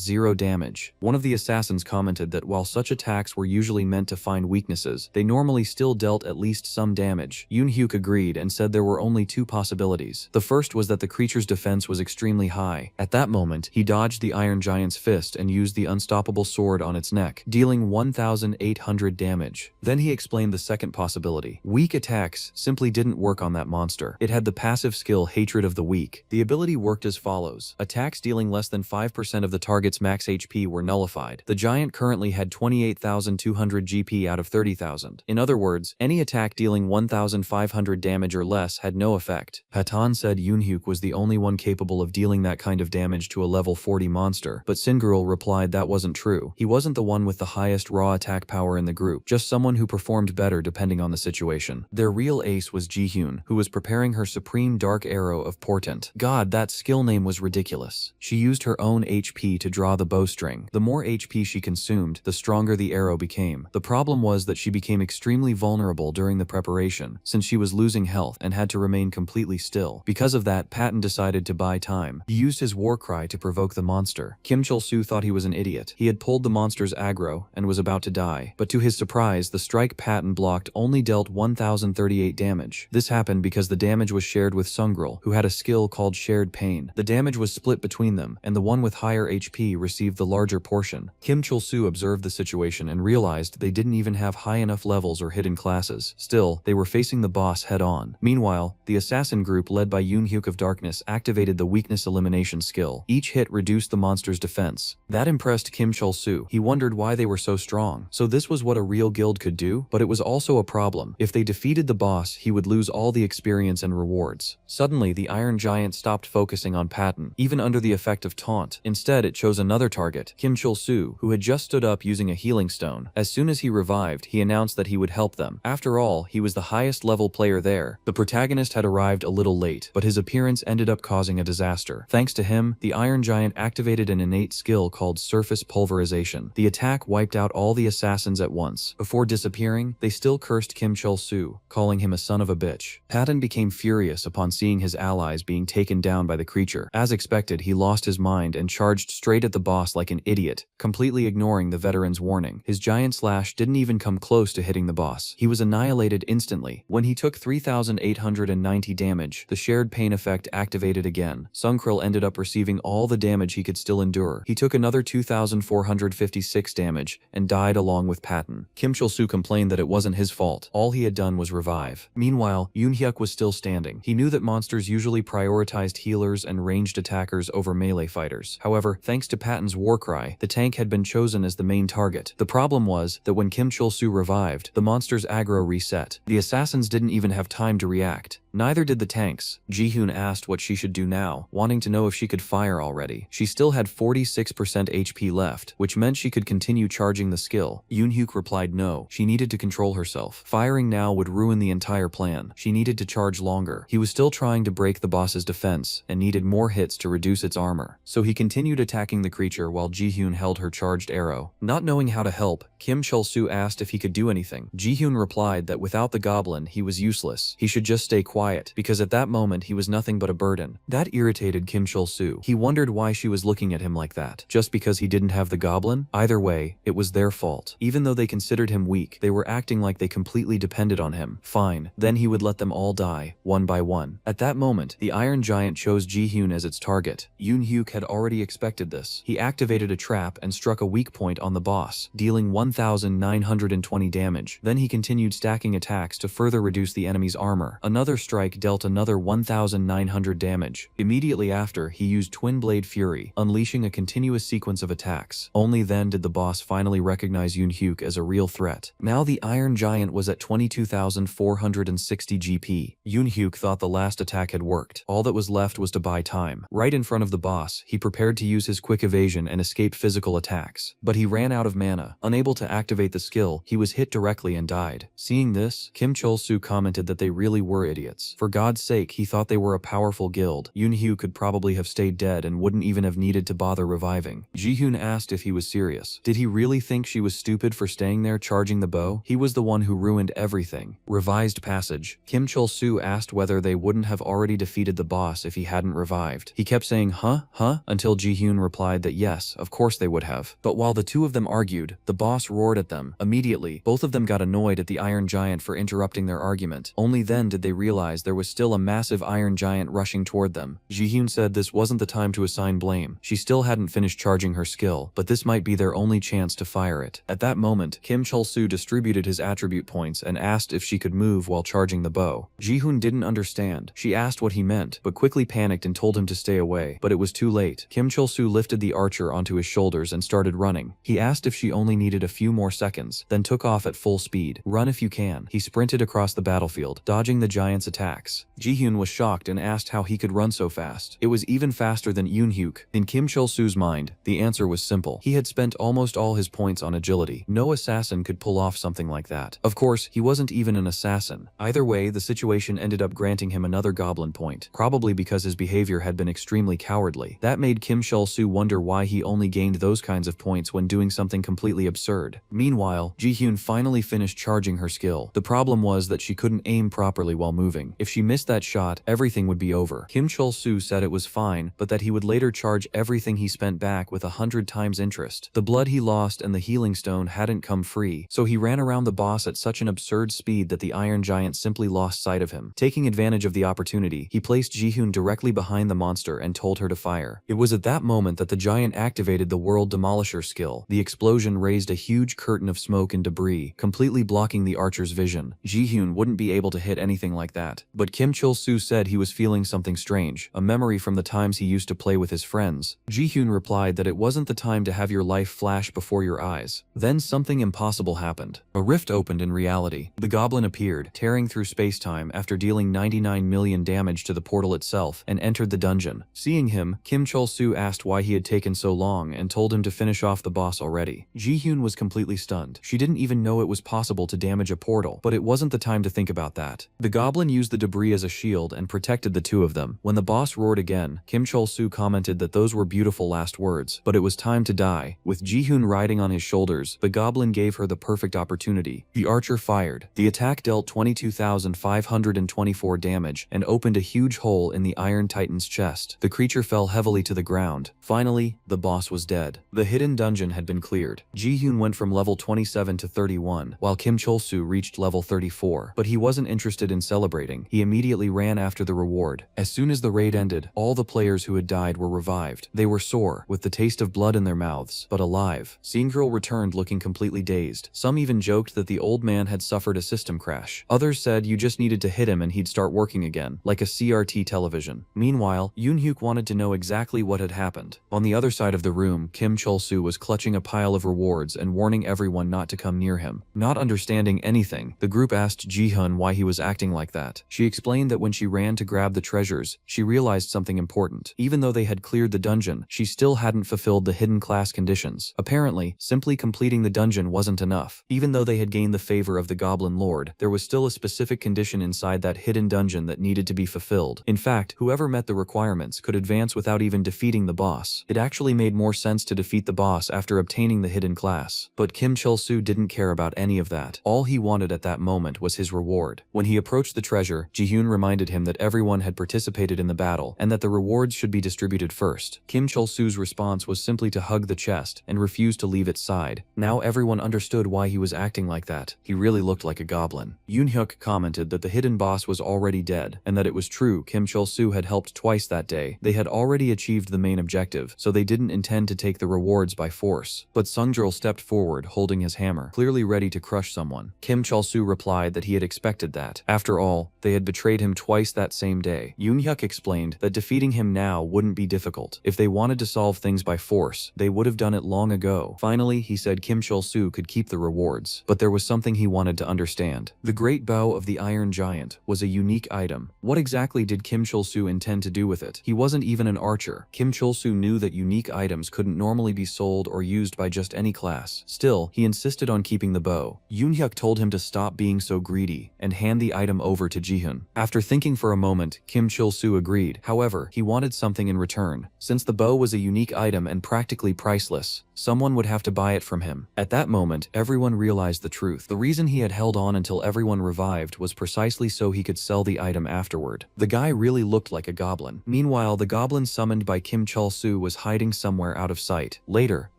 0 damage. One of the assassins commented that while such attacks were usually meant to find weaknesses, they normally still dealt at least some damage. Yoonhyuk agreed and said there were only 2 possibilities. The first was that the creature's defense was extremely high. At that moment, he dodged the Iron Giant's fist and used the unstoppable sword on its neck, dealing 1,800 damage. Then he explained the second possibility. Weak attacks simply didn't work on that monster. It had the passive skill Hatred of the Weak. The ability worked as follows. Attacks dealing less than 5% of the target's max HP were nullified. The giant currently had 28,200 GP out of 30,000. In other words, any attack dealing 1,500 damage or less had no effect. Patan said Yoonhyuk was the only one capable of dealing that kind of damage to a level 40 monster, but Singirl replied that wasn't true. He wasn't the one with the highest raw attack power in the group, just someone who performed better depending on the situation. Their real ace was Jihoon, who was preparing her supreme dark arrow of portent. God, that skill name was ridiculous. She used her own HP to draw the bowstring. The more HP she consumed, the stronger the arrow became. The problem was that she became extremely vulnerable during the preparation, since she was losing health and had to remain completely still. Because of that, Patton decided to buy time. He used his war cry to provoke the monster. Kim Chul-soo thought he was an idiot. He had pulled the monster's aggro and was about to die, but to his surprise, the strike Patton blocked only dealt 1,038 damage. This happened because the damage was shared with Sungral, who had a skill called Shared Pain. The damage was split between them, and the one with higher HP received the larger portion. Kim Chul-soo observed the situation and realized they didn't even have high enough levels or hidden classes. Still, they were facing the boss head-on. Meanwhile, the assassin group led by Yoonhyuk of Darkness activated the weakness elimination skill. Each hit reduced the monster's defense. That impressed Kim Chul-soo. He wondered why they were so strong. So this was what a real guild could do, but it was also a problem. If they defeated the boss, he would lose all the experience and rewards. Suddenly, the Iron Giant stopped focusing on Patton, even under the effect of taunt. Instead, it chose another target, Kim Chul-soo, who had just stood up using a healing stone. As soon as he revived, he announced that he would help them. After all, he was the highest level player there. The protagonist had arrived a little late, but his appearance ended up causing a disaster. Thanks to him, the Iron Giant activated an innate skill called Surface Pulverization. The attack wiped out all the assassins at once. Before disappearing, they still cursed Kim Chul-soo, calling him a son of a bitch. Patton became furious upon seeing his allies being taken down by the creature. As expected, he lost his mind and charged straight at the boss like an idiot, completely ignoring the veteran's warning. His giant slash didn't even come close to hitting the boss. He was annihilated instantly. When he took 3,890 damage, the shared pain effect activated again. Sungkrill ended up receiving all the damage he could still endure. He took another 2,456 damage and died along with Patton. Kim Chul-soo complained that it wasn't his fault. All he had done was revive. Meanwhile, Yoonhyuk was still standing. He knew that monsters usually prioritized healers and ranged attackers over melee fighters. However, thanks to Patton's war cry, the tank had been chosen as the main target. The problem was that when Kim Chul-soo revived, the monster's aggro reset. The assassins didn't even have time to react. Neither did the tanks. Jihoon asked what she should do now, wanting to know if she could fire already. She still had 46% HP left, which meant she could continue charging the skill. Yoonhyuk replied no, she needed to control herself. Firing now would ruin the entire plan. She needed to charge longer. He was still trying to break the boss's defense, and needed more hits to reduce its armor. So he continued attacking the creature while Jihoon held her charged arrow. Not knowing how to help, Kim Chul-soo asked if he could do anything. Jihoon replied that without the goblin, he was useless. He should just stay quiet quiet, because at that moment he was nothing but a burden. That irritated Kim Chul-soo. He wondered why she was looking at him like that. Just because he didn't have the goblin? Either way, it was their fault. Even though they considered him weak, they were acting like they completely depended on him. Fine, then he would let them all die, one by one. At that moment, the Iron Giant chose Ji-hyun as its target. Yoon-hyuk had already expected this. He activated a trap and struck a weak point on the boss, dealing 1,920 damage. Then he continued stacking attacks to further reduce the enemy's armor. Another strike dealt another 1,900 damage. Immediately after, he used Twin Blade Fury, unleashing a continuous sequence of attacks. Only then did the boss finally recognize Yoon-hyuk as a real threat. Now the Iron Giant was at 22,460 GP. Yoon-hyuk thought the last attack had worked. All that was left was to buy time. Right in front of the boss, he prepared to use his quick evasion and escape physical attacks. But he ran out of mana. Unable to activate the skill, he was hit directly and died. Seeing this, Kim Chul-soo commented that they really were idiots. For God's sake, he thought they were a powerful guild. Yoon-hyuk could probably have stayed dead and wouldn't even have needed to bother reviving. Ji-hyun asked if he was serious. Did he really think she was stupid for staying there charging the bow? He was the one who ruined everything. Revised passage. Kim Chul-soo asked whether they wouldn't have already defeated the boss if he hadn't revived. He kept saying, huh, until Ji-hyun replied that yes, of course they would have. But while the two of them argued, the boss roared at them. Immediately, both of them got annoyed at the Iron Giant for interrupting their argument. Only then did they realize there was still a massive Iron Giant rushing toward them. Ji-hyun said this wasn't the time to assign blame. She still hadn't finished charging her skill, but this might be their only chance to fire it. At that moment, Kim Chul-soo distributed his attribute points and asked if she could move while charging the bow. Ji-hyun didn't understand. She asked what he meant, but quickly panicked and told him to stay away. But it was too late. Kim Chul-soo lifted the archer onto his shoulders and started running. He asked if she only needed a few more seconds, then took off at full speed. Run if you can. He sprinted across the battlefield, dodging the giant's attacks. Ji-hyun was shocked and asked how he could run so fast. It was even faster than Yoon-hyuk. In Kim Chul-soo's mind, the answer was simple. He had spent almost all his points on agility. No assassin could pull off something like that. Of course, he wasn't even an assassin. Either way, the situation ended up granting him another goblin point, probably because his behavior had been extremely cowardly. That made Kim Chul-soo wonder why he only gained those kinds of points when doing something completely absurd. Meanwhile, Ji-hyun finally finished charging her skill. The problem was that she couldn't aim properly while moving. If she missed that shot, everything would be over. Kim Chul-soo said it was fine, but that he would later charge everything he spent back with 100 times interest. The blood he lost and the healing stone hadn't come free, so he ran around the boss at such an absurd speed that the Iron Giant simply lost sight of him. Taking advantage of the opportunity, he placed Ji-hyun directly behind the monster and told her to fire. It was at that moment that the giant activated the World Demolisher skill. The explosion raised a huge curtain of smoke and debris, completely blocking the archer's vision. Ji-hyun wouldn't be able to hit anything like that. But Kim Chul-soo said he was feeling something strange, a memory from the times he used to play with his friends. Ji-hyun replied that it wasn't the time to have your life flash before your eyes. Then something impossible happened. A rift opened in reality. The goblin appeared, tearing through space-time after dealing 99 million damage to the portal itself, and entered the dungeon. Seeing him, Kim Chul-soo asked why he had taken so long and told him to finish off the boss already. Ji-hyun was completely stunned. She didn't even know it was possible to damage a portal, but it wasn't the time to think about that. The goblin used the debris as a shield and protected the two of them. When the boss roared again, Kim Chul-soo commented that those were beautiful last words, but it was time to die. With Ji-hyun riding on his shoulders, the goblin gave her the perfect opportunity. The archer fired. The attack dealt 22,524 damage and opened a huge hole in the Iron Titan's chest. The creature fell heavily to the ground. Finally, the boss was dead. The hidden dungeon had been cleared. Ji-hyun went from level 27 to 31, while Kim Chul-soo reached level 34. But he wasn't interested in celebrating. He immediately ran after the reward. As soon as the raid ended, all the players who had died were revived. They were sore, with the taste of blood in their mouths, but alive. Scene Girl returned looking completely dazed. Some even joked that the old man had suffered a system crash. Others said you just needed to hit him and he'd start working again, like a CRT television. Meanwhile, Yoon-hyuk wanted to know exactly what had happened. On the other side of the room, Kim Chul-soo was clutching a pile of rewards and warning everyone not to come near him. Not understanding anything, the group asked Ji-hyun why he was acting like that. She explained that when she ran to grab the treasures, she realized something important. Even though they had cleared the dungeon, she still hadn't fulfilled the hidden class conditions. Apparently, simply completing the dungeon wasn't enough. Even though they had gained the favor of the Goblin Lord, there was still a specific condition inside that hidden dungeon that needed to be fulfilled. In fact, whoever met the requirements could advance without even defeating the boss. It actually made more sense to defeat the boss after obtaining the hidden class. But Kim Chul-soo didn't care about any of that. All he wanted at that moment was his reward. When he approached the treasure, pleasure, Ji-hyun reminded him that everyone had participated in the battle and that the rewards should be distributed first. Kim Chol-soo's response was simply to hug the chest and refuse to leave its side. Now everyone understood why he was acting like that. He really looked like a goblin. Yoon-hyuk commented that the hidden boss was already dead, and that it was true Kim Chol-soo had helped twice that day. They had already achieved the main objective, so they didn't intend to take the rewards by force. But Sungjul stepped forward, holding his hammer, clearly ready to crush someone. Kim Chol-soo replied that he had expected that. After all, they had betrayed him twice that same day. Yoon-hyuk explained that defeating him now wouldn't be difficult. If they wanted to solve things by force, they would have done it long ago. Finally, he said Kim Chol-soo could keep the rewards, but there was something he wanted to understand. The Great Bow of the Iron Giant was a unique item. What exactly did Kim Chol-soo intend to do with it? He wasn't even an archer. Kim Chol-soo knew that unique items couldn't normally be sold or used by just any class. Still, he insisted on keeping the bow. Yoon-hyuk told him to stop being so greedy and hand the item over to Ji-hyun. After thinking for a moment, Kim Chol-soo agreed. However, he wanted something in return. Since the bow was a unique item and practically priceless, someone would have to buy it from him. At that moment, everyone realized the truth. The reason he had held on until everyone revived was precisely so he could sell the item afterward. The guy really looked like a goblin. Meanwhile, the goblin summoned by Kim Chol-soo was hiding somewhere out of sight. Later,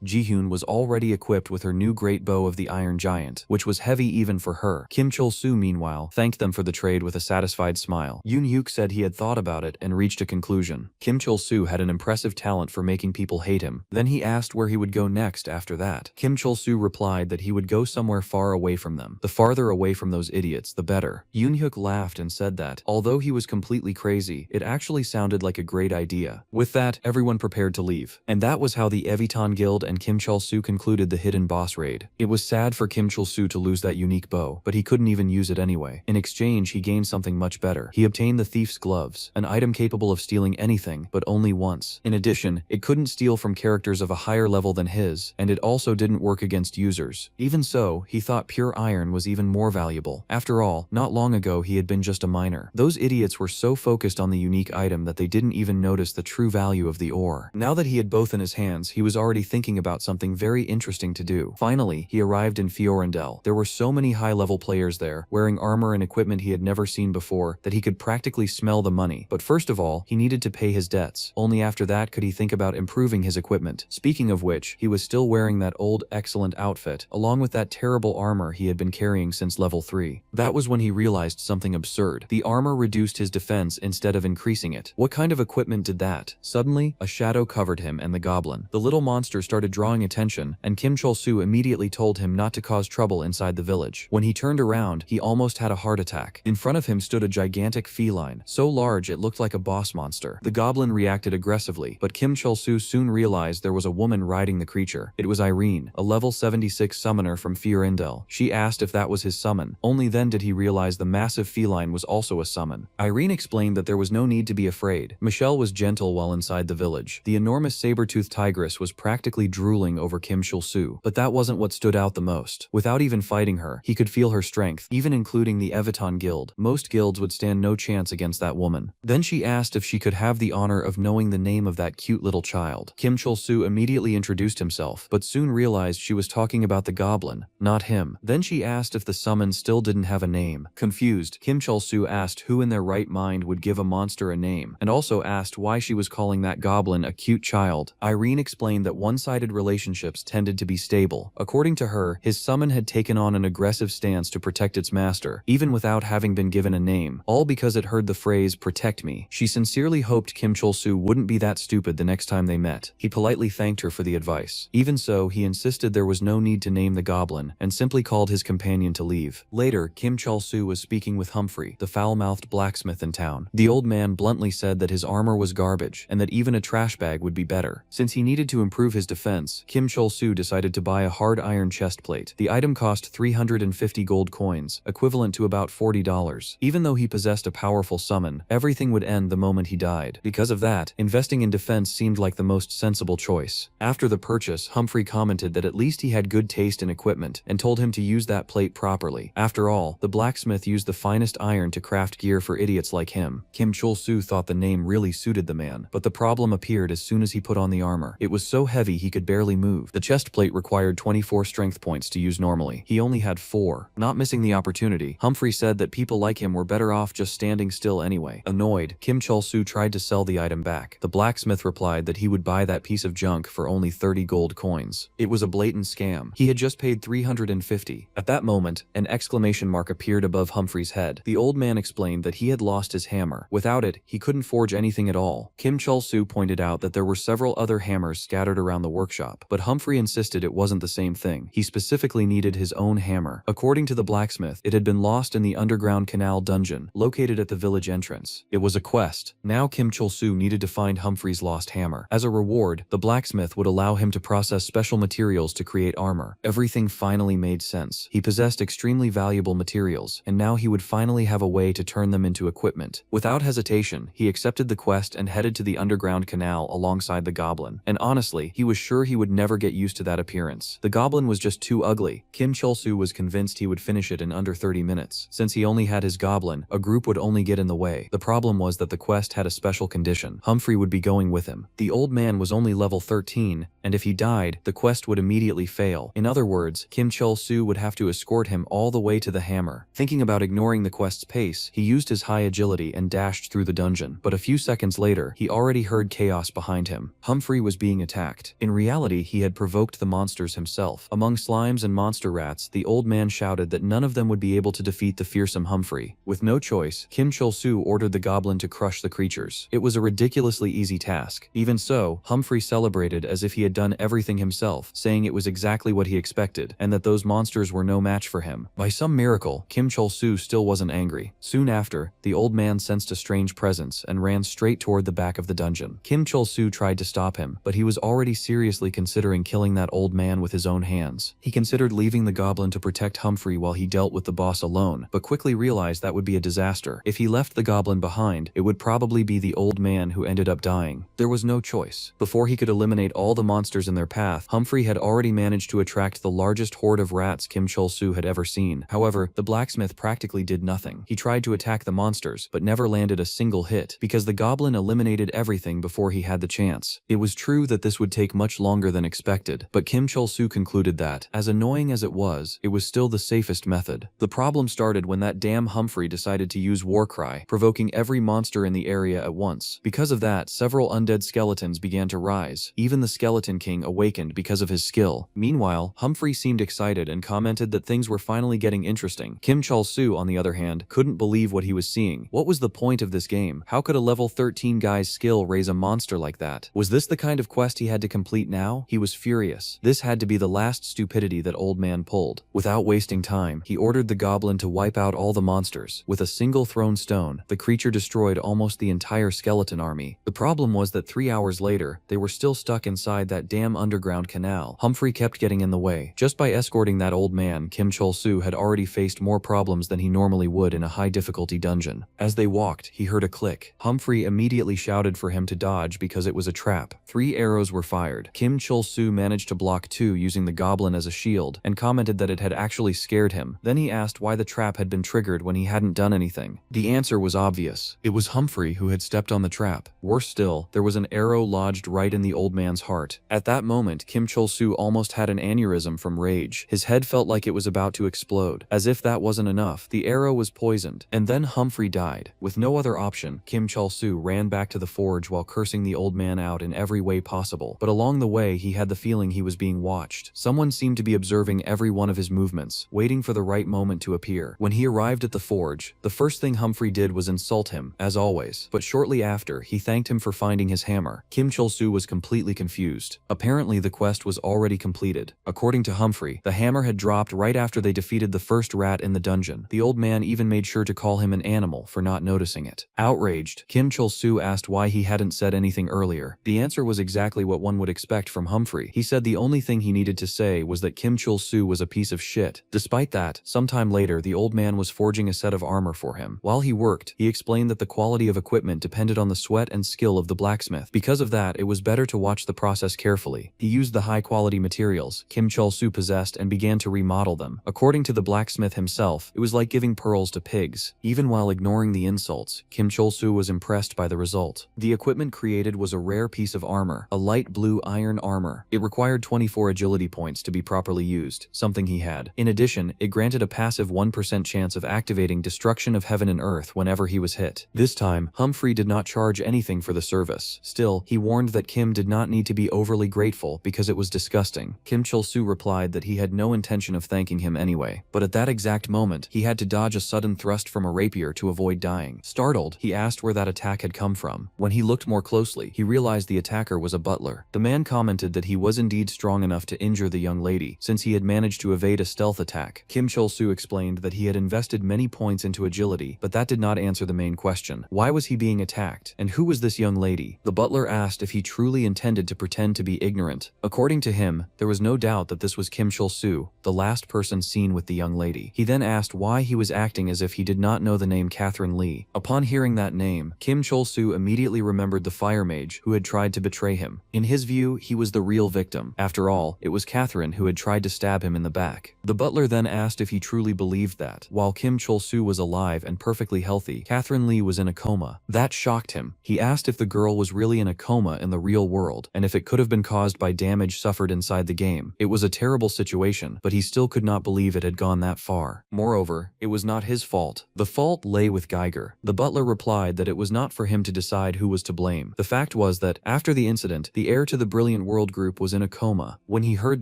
Ji-hyun was already equipped with her new great bow of the Iron Giant, which was heavy even for her. Kim Chol-soo, meanwhile, thanked them for the trade with a satisfied smile. Yoon-hyuk said he had thought about it and reached a conclusion. Kim Chol-soo had an impressive talent for making people hate him. Then he asked where he would go next after that. Kim Chol-soo replied that he would go somewhere far away from them. The farther away from those idiots, the better. Yoon-hyuk laughed and said that, although he was completely crazy, it actually sounded like a great idea. With that, everyone prepared to leave. And that was how the Evitan Guild and Kim Chol-soo concluded the hidden boss raid. It was sad for Kim Chol-soo to lose that unique bow, but he couldn't even use it anyway. In exchange, he gained something much better. He obtained the thief's gloves, an item capable of stealing anything, but only once. In addition, it couldn't steal from characters of a higher level than his, and it also didn't work against users. Even so, he thought pure iron was even more valuable. After all, not long ago he had been just a miner. Those idiots were so focused on the unique item that they didn't even notice the true value of the ore. Now that he had both in his hands, he was already thinking about something very interesting to do. Finally, he arrived in Fiorendel. There were so many high-level players there, wearing armor and equipment he had never seen before, that he could practically smell the money. But first of all, he needed to pay his debts. Only after that could he think about improving his equipment. Speaking of which, he was still wearing that old excellent outfit, along with that terrible armor he had been carrying since level 3. That was when he realized something absurd. The armor reduced his defense instead of increasing it. What kind of equipment did that? Suddenly, a shadow covered him and the goblin. The little monster started drawing attention, and Kim Chol-soo immediately told him not to cause trouble inside the village. When he turned around, he almost had a heart attack. In front of him stood a gigantic feline, so large it looked like a boss monster. The goblin reacted aggressively, but Kim Chol-soo soon realized there was a woman riding the creature. It was Irene, a level 76 summoner from Fiorendel. She asked if that was his summon. Only then did he realize the massive feline was also a summon. Irene explained that there was no need to be afraid. Michelle was gentle while inside the village. The enormous saber-toothed tigress was practically drooling over Kim Chol-soo, but that wasn't what stood out the most. Without even fighting her, he could feel her strength, even including the Evitan Guild. Most guilds would stand no chance against that woman. Then she asked if she could have the honor of knowing the name of that cute little child. Kim Chol-soo immediately introduced himself, but soon realized she was talking about the goblin, not him. Then she asked if the summon still didn't have a name. Confused, Kim Chol-soo asked who in their right mind would give a monster a name, and also asked why she was calling that goblin a cute child. Irene explained that one-sided relationships tended to be stable. According to her, his summon had taken on an aggressive stance to protect its master, even without having been given a name, all because it heard the phrase, "protect me." She sincerely hoped Kim Chol-soo wouldn't be that stupid the next time they met. He politely thanked her for the advice. Even so, he insisted there was no need to name the goblin, and simply called his companion to leave. Later, Kim Chol-soo was speaking with Humphrey, the foul-mouthed blacksmith in town. The old man bluntly said that his armor was garbage, and that even a trash bag would be better. Since he needed to improve his defense, Kim Chol-soo decided to buy a hard iron chest plate. The item cost 350 gold coins, equivalent to about $40. Even though he possessed a powerful summon, everything would end the moment he died. Because of that, investing in defense seemed like the most sensible choice. After the purchase, purchase, Humphrey commented that at least he had good taste in equipment and told him to use that plate properly. After all, the blacksmith used the finest iron to craft gear for idiots like him. Kim Chol-soo thought the name really suited the man, but the problem appeared as soon as he put on the armor. It was so heavy he could barely move. The chest plate required 24 strength points to use normally. He only had 4. Not missing the opportunity, Humphrey said that people like him were better off just standing still anyway. Annoyed, Kim Chol-soo tried to sell the item back. The blacksmith replied that he would buy that piece of junk for only 30 gold coins. It was a blatant scam. He had just paid 350. At that moment, an exclamation mark appeared above Humphrey's head. The old man explained that he had lost his hammer. Without it, he couldn't forge anything at all. Kim Chol-soo pointed out that there were several other hammers scattered around the workshop, but Humphrey insisted it wasn't the same thing. He specifically needed his own hammer. According to the blacksmith, it had been lost in the underground canal dungeon, located at the village entrance. It was a quest. Now Kim Chol-soo needed to find Humphrey's lost hammer. As a reward, the blacksmith would allow him to process special materials to create armor. Everything finally made sense. He possessed extremely valuable materials, and now he would finally have a way to turn them into equipment. Without hesitation, he accepted the quest and headed to the underground canal alongside the goblin. And honestly, he was sure he would never get used to that appearance. The goblin was just too ugly. Kim Chol-soo was convinced he would finish it in under 30 minutes. Since he only had his goblin, a group would only get in the way. The problem was that the quest had a special condition. Humphrey would be going with him. The old man was only level 13, and if he died, the quest would immediately fail. In other words, Kim Chol-soo would have to escort him all the way to the hammer. Thinking about ignoring the quest's pace, he used his high agility and dashed through the dungeon. But a few seconds later, he already heard chaos behind him. Humphrey was being attacked. In reality, he had provoked the monsters himself. Among slimes and monster rats, the old man shouted that none of them would be able to defeat the fearsome Humphrey. With no choice, Kim Chol-soo ordered the goblin to crush the creatures. It was a ridiculously easy task. Even so, Humphrey celebrated as if he had done everything himself, saying it was exactly what he expected, and that those monsters were no match for him. By some miracle, Kim Chol-soo still wasn't angry. Soon after, the old man sensed a strange presence and ran straight toward the back of the dungeon. Kim Chol-soo tried to stop him, but he was already seriously considering killing that old man with his own hands. He considered leaving the goblin to protect Humphrey while he dealt with the boss alone, but quickly realized that would be a disaster. If he left the goblin behind, it would probably be the old man who ended up dying. There was no choice. Before he could eliminate all the monsters in their path, Humphrey had already managed to attract the largest horde of rats Kim Chol-soo had ever seen. However, the blacksmith practically did nothing. He tried to attack the monsters, but never landed a single hit, because the goblin eliminated everything before he had the chance. It was true that this would take much longer than expected, but Kim Chol-soo concluded that, as annoying as it was still the safest method. The problem started when that damn Humphrey decided to use Warcry, provoking every monster in the area at once. Because of that, several undead skeletons began to rise. Even the Skeleton King awakened because of his skill. Meanwhile, Humphrey seemed excited and commented that things were finally getting interesting. Kim Chol-soo, on the other hand, couldn't believe what he was seeing. What was the point of this game? How could a level 13 guy's skill raise a monster like that? Was this the kind of quest he had to complete now? He was furious. This had to be the last stupidity that old man pulled. Without wasting time, he ordered the goblin to wipe out all the monsters. With a single thrown stone, the creature destroyed almost the entire skeleton army. The problem was that 3 hours later, they were still stuck inside that damn underground canal. Humphrey kept getting in the way. Just by escorting that old man, Kim Chol-soo had already faced more problems than he normally would in a high-difficulty dungeon. As they walked, he heard a click. Humphrey immediately shouted for him to dodge because it was a trap. 3 arrows were fired. Kim Chol-soo managed to block 2 using the goblin as a shield, and commented that it had actually scared him. Then he asked why the trap had been triggered when he hadn't done anything. The answer was obvious. It was Humphrey who had stepped on the trap. Worse still, there was an arrow lodged right in the old man's heart. At that moment, Kim Chol-soo almost had an aneurysm from rage. His head felt like it was about to explode. As if that wasn't enough, the arrow was poisoned. And then Humphrey died. With no other option, Kim Chol-soo ran back to the forge while cursing the old man out in every way possible. But along the way, he had the feeling he was being watched. Someone seemed to be observing every one of his movements, waiting for the right moment to appear. When he arrived at the forge, the first thing Humphrey did was insult him, as always. But shortly after, he thanked him for finding his hammer. Kim Chol-soo was completely confused. Apparently, the quest was already completed. According to Humphrey, the hammer had dropped right after they defeated the first rat in the dungeon. The old man even made sure to call him an animal for not noticing it. Outraged, Kim Chol-soo asked why he hadn't said anything earlier. The answer was exactly what one would expect from Humphrey. He said the only thing he needed to say was that Kim Chol-soo was a piece of shit. Despite that, sometime later, the old man was forging a set of armor for him. While he worked, he explained that the quality of equipment depended on the sweat and skill of the blacksmith. Because of that, it was better to watch the process carefully. carefully. He used the high-quality materials Kim Chul-soo possessed and began to remodel them. According to the blacksmith himself, it was like giving pearls to pigs. Even while ignoring the insults, Kim Chul-soo was impressed by the result. The equipment created was a rare piece of armor, a light blue iron armor. It required 24 agility points to be properly used, something he had. In addition, it granted a passive 1% chance of activating destruction of heaven and earth whenever he was hit. This time, Humphrey did not charge anything for the service. Still, he warned that Kim did not need to be overly grateful because it was disgusting. Kim Chul-soo replied that he had no intention of thanking him anyway, but at that exact moment, he had to dodge a sudden thrust from a rapier to avoid dying. Startled, he asked where that attack had come from. When he looked more closely, he realized the attacker was a butler. The man commented that he was indeed strong enough to injure the young lady, since he had managed to evade a stealth attack. Kim Chul-soo explained that he had invested many points into agility, but that did not answer the main question. Why was he being attacked, and who was this young lady? The butler asked if he truly intended to pretend to be ignorant. According to him, there was no doubt that this was Kim Chul-soo, the last person seen with the young lady. He then asked why he was acting as if he did not know the name Catherine Lee. Upon hearing that name, Kim Chul-soo immediately remembered the fire mage who had tried to betray him. In his view, he was the real victim. After all, it was Catherine who had tried to stab him in the back. The butler then asked if he truly believed that, while Kim Chul-soo was alive and perfectly healthy, Catherine Lee was in a coma. That shocked him. He asked if the girl was really in a coma in the real world, and if it could have been caused by damage suffered inside the game. It was a terrible situation, but he still could not believe it had gone that far. Moreover, it was not his fault. The fault lay with Geiger. The butler replied that it was not for him to decide who was to blame. The fact was that, after the incident, the heir to the Brilliant World Group was in a coma. When he heard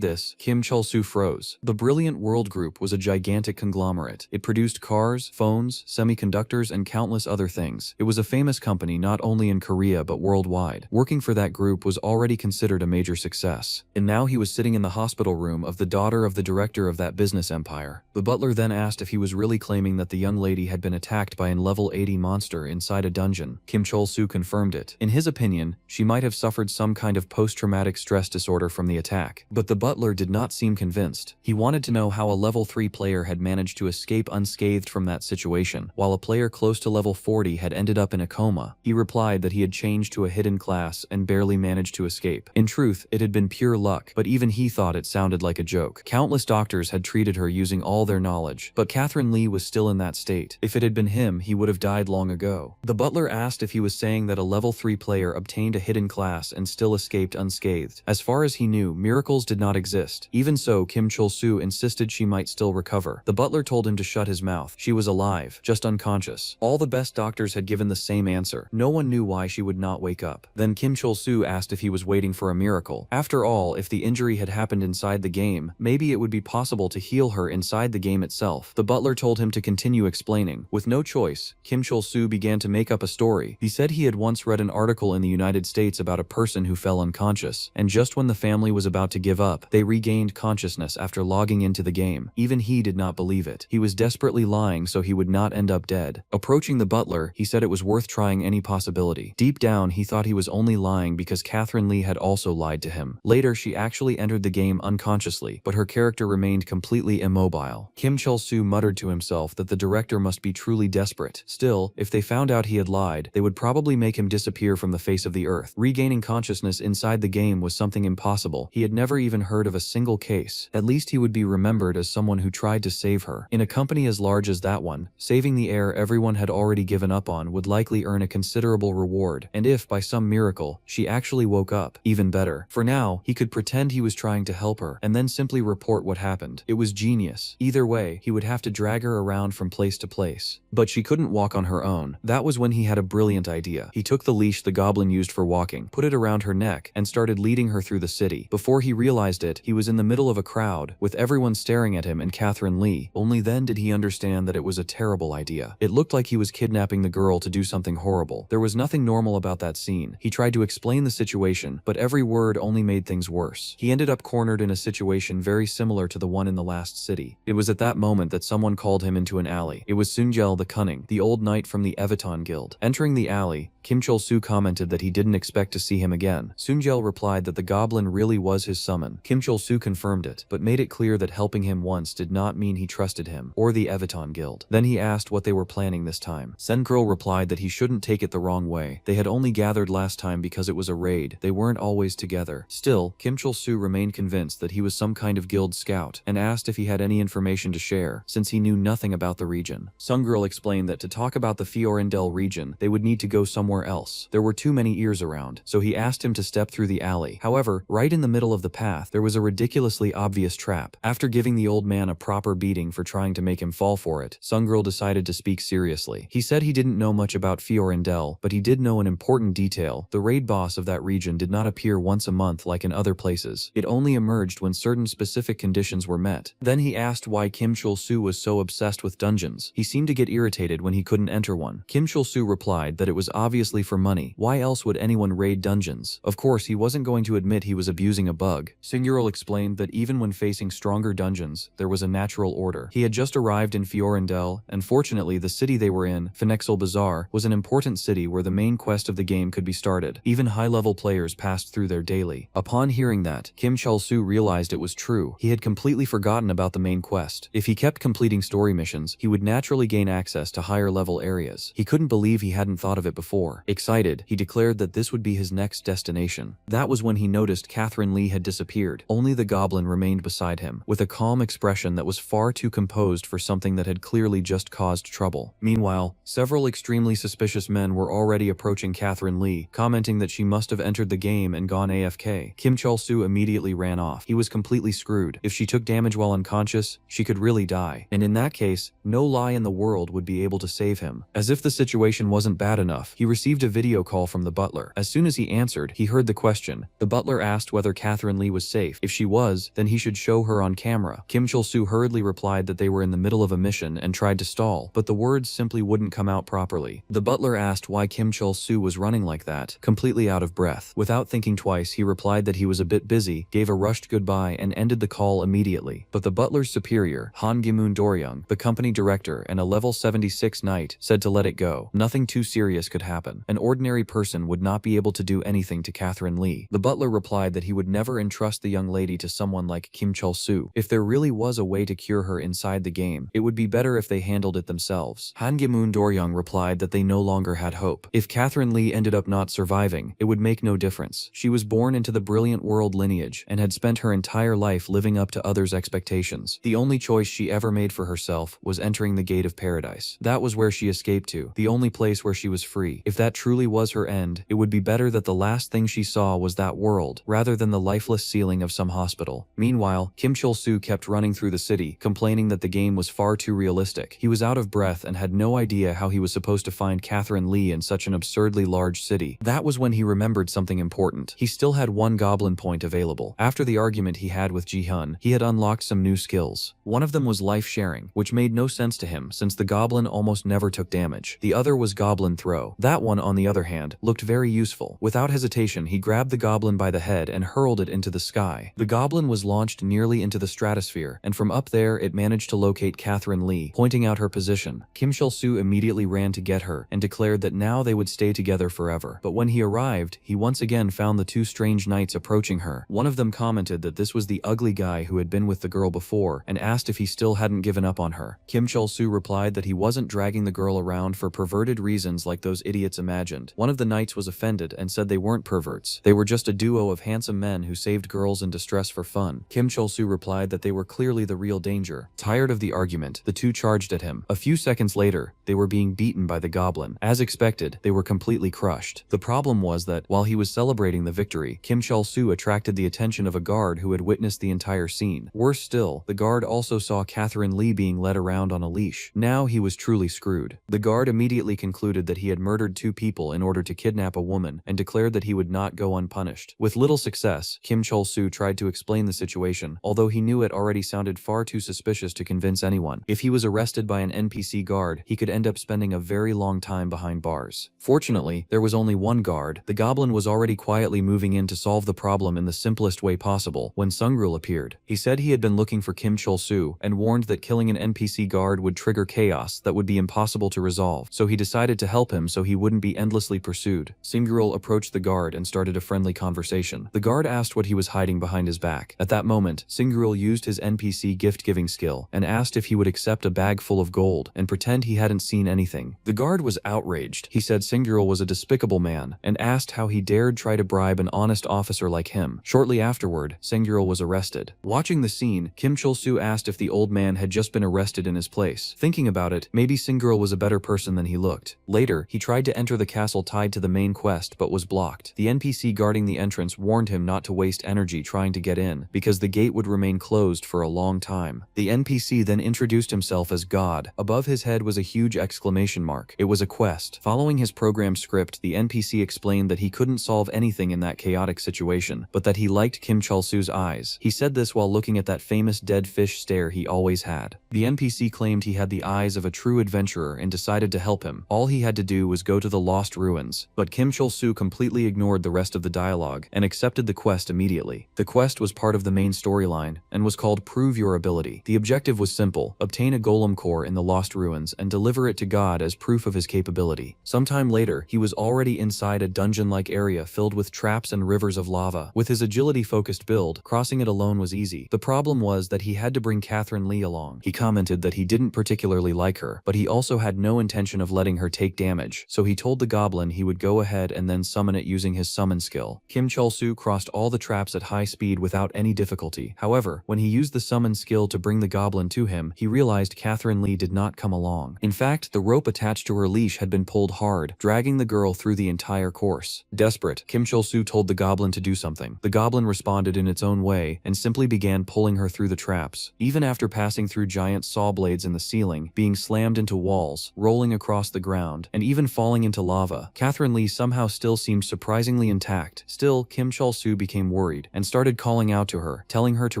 this, Kim Chul-soo froze. The Brilliant World Group was a gigantic conglomerate. It produced cars, phones, semiconductors, and countless other things. It was a famous company not only in Korea but worldwide. Working for that group was already considered a major success. And now he was sitting in the hospital room of the daughter of the director of that business empire. The butler then asked if he was really claiming that the young lady had been attacked by an level 80 monster inside a dungeon. Kim Chul-soo confirmed it. In his opinion, she might have suffered some kind of post-traumatic stress disorder from the attack. But the butler did not seem convinced. He wanted to know how a level 3 player had managed to escape unscathed from that situation, while a player close to level 40 had ended up in a coma. He replied that he had changed to a hidden class and barely managed to escape. In truth, it had been pure luck, but even he thought it sounded like a joke. Countless doctors had treated her using all their knowledge, but Catherine Lee was still in that state. If it had been him, he would have died long ago. The butler asked if he was saying that a level 3 player obtained a hidden class and still escaped unscathed. As far as he knew, miracles did not exist. Even so, Kim Chul-soo insisted she might still recover. The butler told him to shut his mouth. She was alive, just unconscious. All the best doctors had given the same answer. No one knew why she would not wake up. Then Kim Chul-soo asked if he was waiting for a miracle. After all, if the injury had happened inside the game, maybe it would be possible to heal her inside the game itself. The butler told him to continue explaining. With no choice, Kim Chul-soo began to make up a story. He said he had once read an article in the United States about a person who fell unconscious, and just when the family was about to give up, they regained consciousness after logging into the game. Even he did not believe it. He was desperately lying so he would not end up dead. Approaching the butler, he said it was worth trying any possibility. Deep down, he thought he was only lying because Catherine Lee had also lied to him. Later, she actually entered the game unconsciously, but her character remained completely immobile. Kim Chul-soo muttered to himself that the director must be truly desperate. Still, if they found out he had lied, they would probably make him disappear from the face of the earth. Regaining consciousness inside the game was something impossible. He had never even heard of a single case. At least he would be remembered as someone who tried to save her. In a company as large as that one, saving the heir everyone had already given up on would likely earn a considerable reward, and if, by some miracle, she actually woke up, even better. For now, he could pretend he was trying to help her, and then simply report what happened. It was genius. Either way, he would have to drag her around from place to place. But she couldn't walk on her own. That was when he had a brilliant idea. He took the leash the goblin used for walking, put it around her neck, and started leading her through the city. Before he realized it, he was in the middle of a crowd, with everyone staring at him and Catherine Lee. Only then did he understand that it was a terrible idea. It looked like he was kidnapping the girl to do something horrible. There was nothing normal about that scene. He tried to explain the situation, but every word only made things worse. He ended up cornered in a situation very similar to the one in the last city. It was at that moment that someone called him into an alley. It was Sunjel the Cunning, the old knight from the Eviton Guild. Entering the alley, Kim Chul-soo commented that he didn't expect to see him again. Sunjel replied that the goblin really was his summon. Kim Chul-soo confirmed it, but made it clear that helping him once did not mean he trusted him, or the Eviton Guild. Then he asked what they were planning this time. Sen-girl replied that he shouldn't take it the wrong way. They had only gathered last time because it was a raid. They weren't always together. together. Still, Kim Chul-soo remained convinced that he was some kind of guild scout and asked if he had any information to share, since he knew nothing about the region. Sungirl explained that to talk about the Fiorindel region, they would need to go somewhere else. There were too many ears around, so he asked him to step through the alley. However, right in the middle of the path, there was a ridiculously obvious trap. After giving the old man a proper beating for trying to make him fall for it, Sungirl decided to speak seriously. He said he didn't know much about Fiorindel, but he did know an important detail. The raid boss of that region did not appear once a month like in other places. It only emerged when certain specific conditions were met. Then he asked why Kim Chul-soo was so obsessed with dungeons. He seemed to get irritated when he couldn't enter one. Kim Chul-soo replied that it was obviously for money. Why else would anyone raid dungeons? Of course, he wasn't going to admit he was abusing a bug. Sungirl explained that even when facing stronger dungeons, there was a natural order. He had just arrived in Fiorindel, and fortunately the city they were in, Phoenixel Bazaar, was an important city where the main quest of the game could be started. Even high-level players passed through there daily. Upon hearing that, Kim Chul-soo realized it was true. He had completely forgotten about the main quest. If he kept completing story missions, he would naturally gain access to higher-level areas. He couldn't believe he hadn't thought of it before. Excited, he declared that this would be his next destination. That was when he noticed Catherine Lee had disappeared. Only the goblin remained beside him, with a calm expression that was far too composed for something that had clearly just caused trouble. Meanwhile, several extremely suspicious men were already approaching Catherine Lee, commenting that she must have entered the game and gone AFK. Kim Chul-soo immediately ran off. He was completely screwed. If she took damage while unconscious, she could really die. And in that case, no lie in the world would be able to save him. As if the situation wasn't bad enough, he received a video call from the butler. As soon as he answered, he heard the question. The butler asked whether Catherine Lee was safe. If she was, then he should show her on camera. Kim Chul-soo hurriedly replied that they were in the middle of a mission and tried to stall, but the words simply wouldn't come out properly. The butler asked why Kim Chul-soo was running like that, completely out of breath. Without thinking twice, he replied that he was a bit busy, gave a rushed goodbye, and ended the call immediately. But the butler's superior, Han Gi-moon Doryung, the company director and a level 76 knight, said to let it go. Nothing too serious could happen. An ordinary person would not be able to do anything to Catherine Lee. The butler replied that he would never entrust the young lady to someone like Kim Chul-soo. If there really was a way to cure her inside the game, it would be better if they handled it themselves. Han Gi-moon Doryung replied that they no longer had hope. If Catherine Lee ended up not surviving, it would make no difference. She was born into the brilliant world lineage and had spent her entire life living up to others' expectations. The only choice she ever made for herself was entering the gate of paradise. That was where she escaped to, the only place where she was free. If that truly was her end, it would be better that the last thing she saw was that world, rather than the lifeless ceiling of some hospital. Meanwhile, Kim Chul-soo kept running through the city, complaining that the game was far too realistic. He was out of breath and had no idea how he was supposed to find Catherine Lee in such an absurdly large city. That was when he remembered something important. He still had one goblin point available. After the argument he had with Ji-hun, he had unlocked some new skills. One of them was life sharing, which made no sense to him since the goblin almost never took damage. The other was goblin throw. That one, on the other hand, looked very useful. Without hesitation, he grabbed the goblin by the head and hurled it into the sky. The goblin was launched nearly into the stratosphere, and from up there it managed to locate Catherine Lee, pointing out her position. Kim Chul-soo immediately ran to get her and declared that now they would stay together forever. But when he arrived, he once again found the two strange knights approaching her. One of them commented that this was the ugly guy who had been with the girl before and asked if he still hadn't given up on her. Kim Chul-soo replied that he wasn't dragging the girl around for perverted reasons like those idiots imagined. One of the knights was offended and said they weren't perverts. They were just a duo of handsome men who saved girls in distress for fun. Kim Chul-soo replied that they were clearly the real danger. Tired of the argument, the two charged at him. A few seconds later, they were being beaten by the goblin. As expected, they were completely crushed. The problem was that, while he was celebrating the victory, Kim Chul-soo attracted the attention of a guard who had witnessed the entire scene. Worse still, the guard also saw Catherine Lee being led around on a leash. Now he was truly screwed. The guard immediately concluded that he had murdered two people in order to kidnap a woman and declared that he would not go unpunished. With little success, Kim Chul-soo tried to explain the situation, although he knew it already sounded far too suspicious to convince anyone. If he was arrested by an NPC guard, he could end up spending a very long time behind bars. Fortunately, there was only one guard. The goblin was already quietly moving in to solve the problem in the simplest way possible when Sungirl appeared. He said he had been looking for Kim Chul-soo and warned that killing an NPC guard would trigger chaos that would be impossible to resolve, so he decided to help him so he wouldn't be endlessly pursued. Sungirl approached the guard and started a friendly conversation. The guard asked what he was hiding behind his back. At that moment, Sungirl used his NPC gift-giving skill and asked if he would accept a bag full of gold and pretend he hadn't seen anything. The guard was outraged. He said Sungirl was a despicable man and asked how he dared try to bribe an honest honest officer like him. Shortly afterward, Sengirl was arrested. Watching the scene, Kim Chul-soo asked if the old man had just been arrested in his place. Thinking about it, maybe Sengirl was a better person than he looked. Later, he tried to enter the castle tied to the main quest but was blocked. The NPC guarding the entrance warned him not to waste energy trying to get in, because the gate would remain closed for a long time. The NPC then introduced himself as God. Above his head was a huge exclamation mark. It was a quest. Following his program script, the NPC explained that he couldn't solve anything in that chaotic situation, but that he liked Kim Chul-soo's eyes. He said this while looking at that famous dead fish stare he always had. The NPC claimed he had the eyes of a true adventurer and decided to help him. All he had to do was go to the lost ruins, but Kim Chul-soo completely ignored the rest of the dialogue and accepted the quest immediately. The quest was part of the main storyline and was called Prove Your Ability. The objective was simple: obtain a golem core in the lost ruins and deliver it to God as proof of his capability. Sometime later, he was already inside a dungeon-like area filled with traps and rivers of lava. With his agility-focused build, crossing it alone was easy. The problem was that he had to bring Catherine Lee along. He commented that he didn't particularly like her, but he also had no intention of letting her take damage, so he told the goblin he would go ahead and then summon it using his summon skill. Kim Chul-soo crossed all the traps at high speed without any difficulty. However, when he used the summon skill to bring the goblin to him, he realized Catherine Lee did not come along. In fact, the rope attached to her leash had been pulled hard, dragging the girl through the entire course. Desperate, Kim Chul-soo told the goblin to do something. The goblin responded in its own way and simply began pulling her through the traps. Even after passing through giant saw blades in the ceiling, being slammed into walls, rolling across the ground, and even falling into lava, Catherine Lee somehow still seemed surprisingly intact. Still, Kim Chul-soo became worried and started calling out to her, telling her to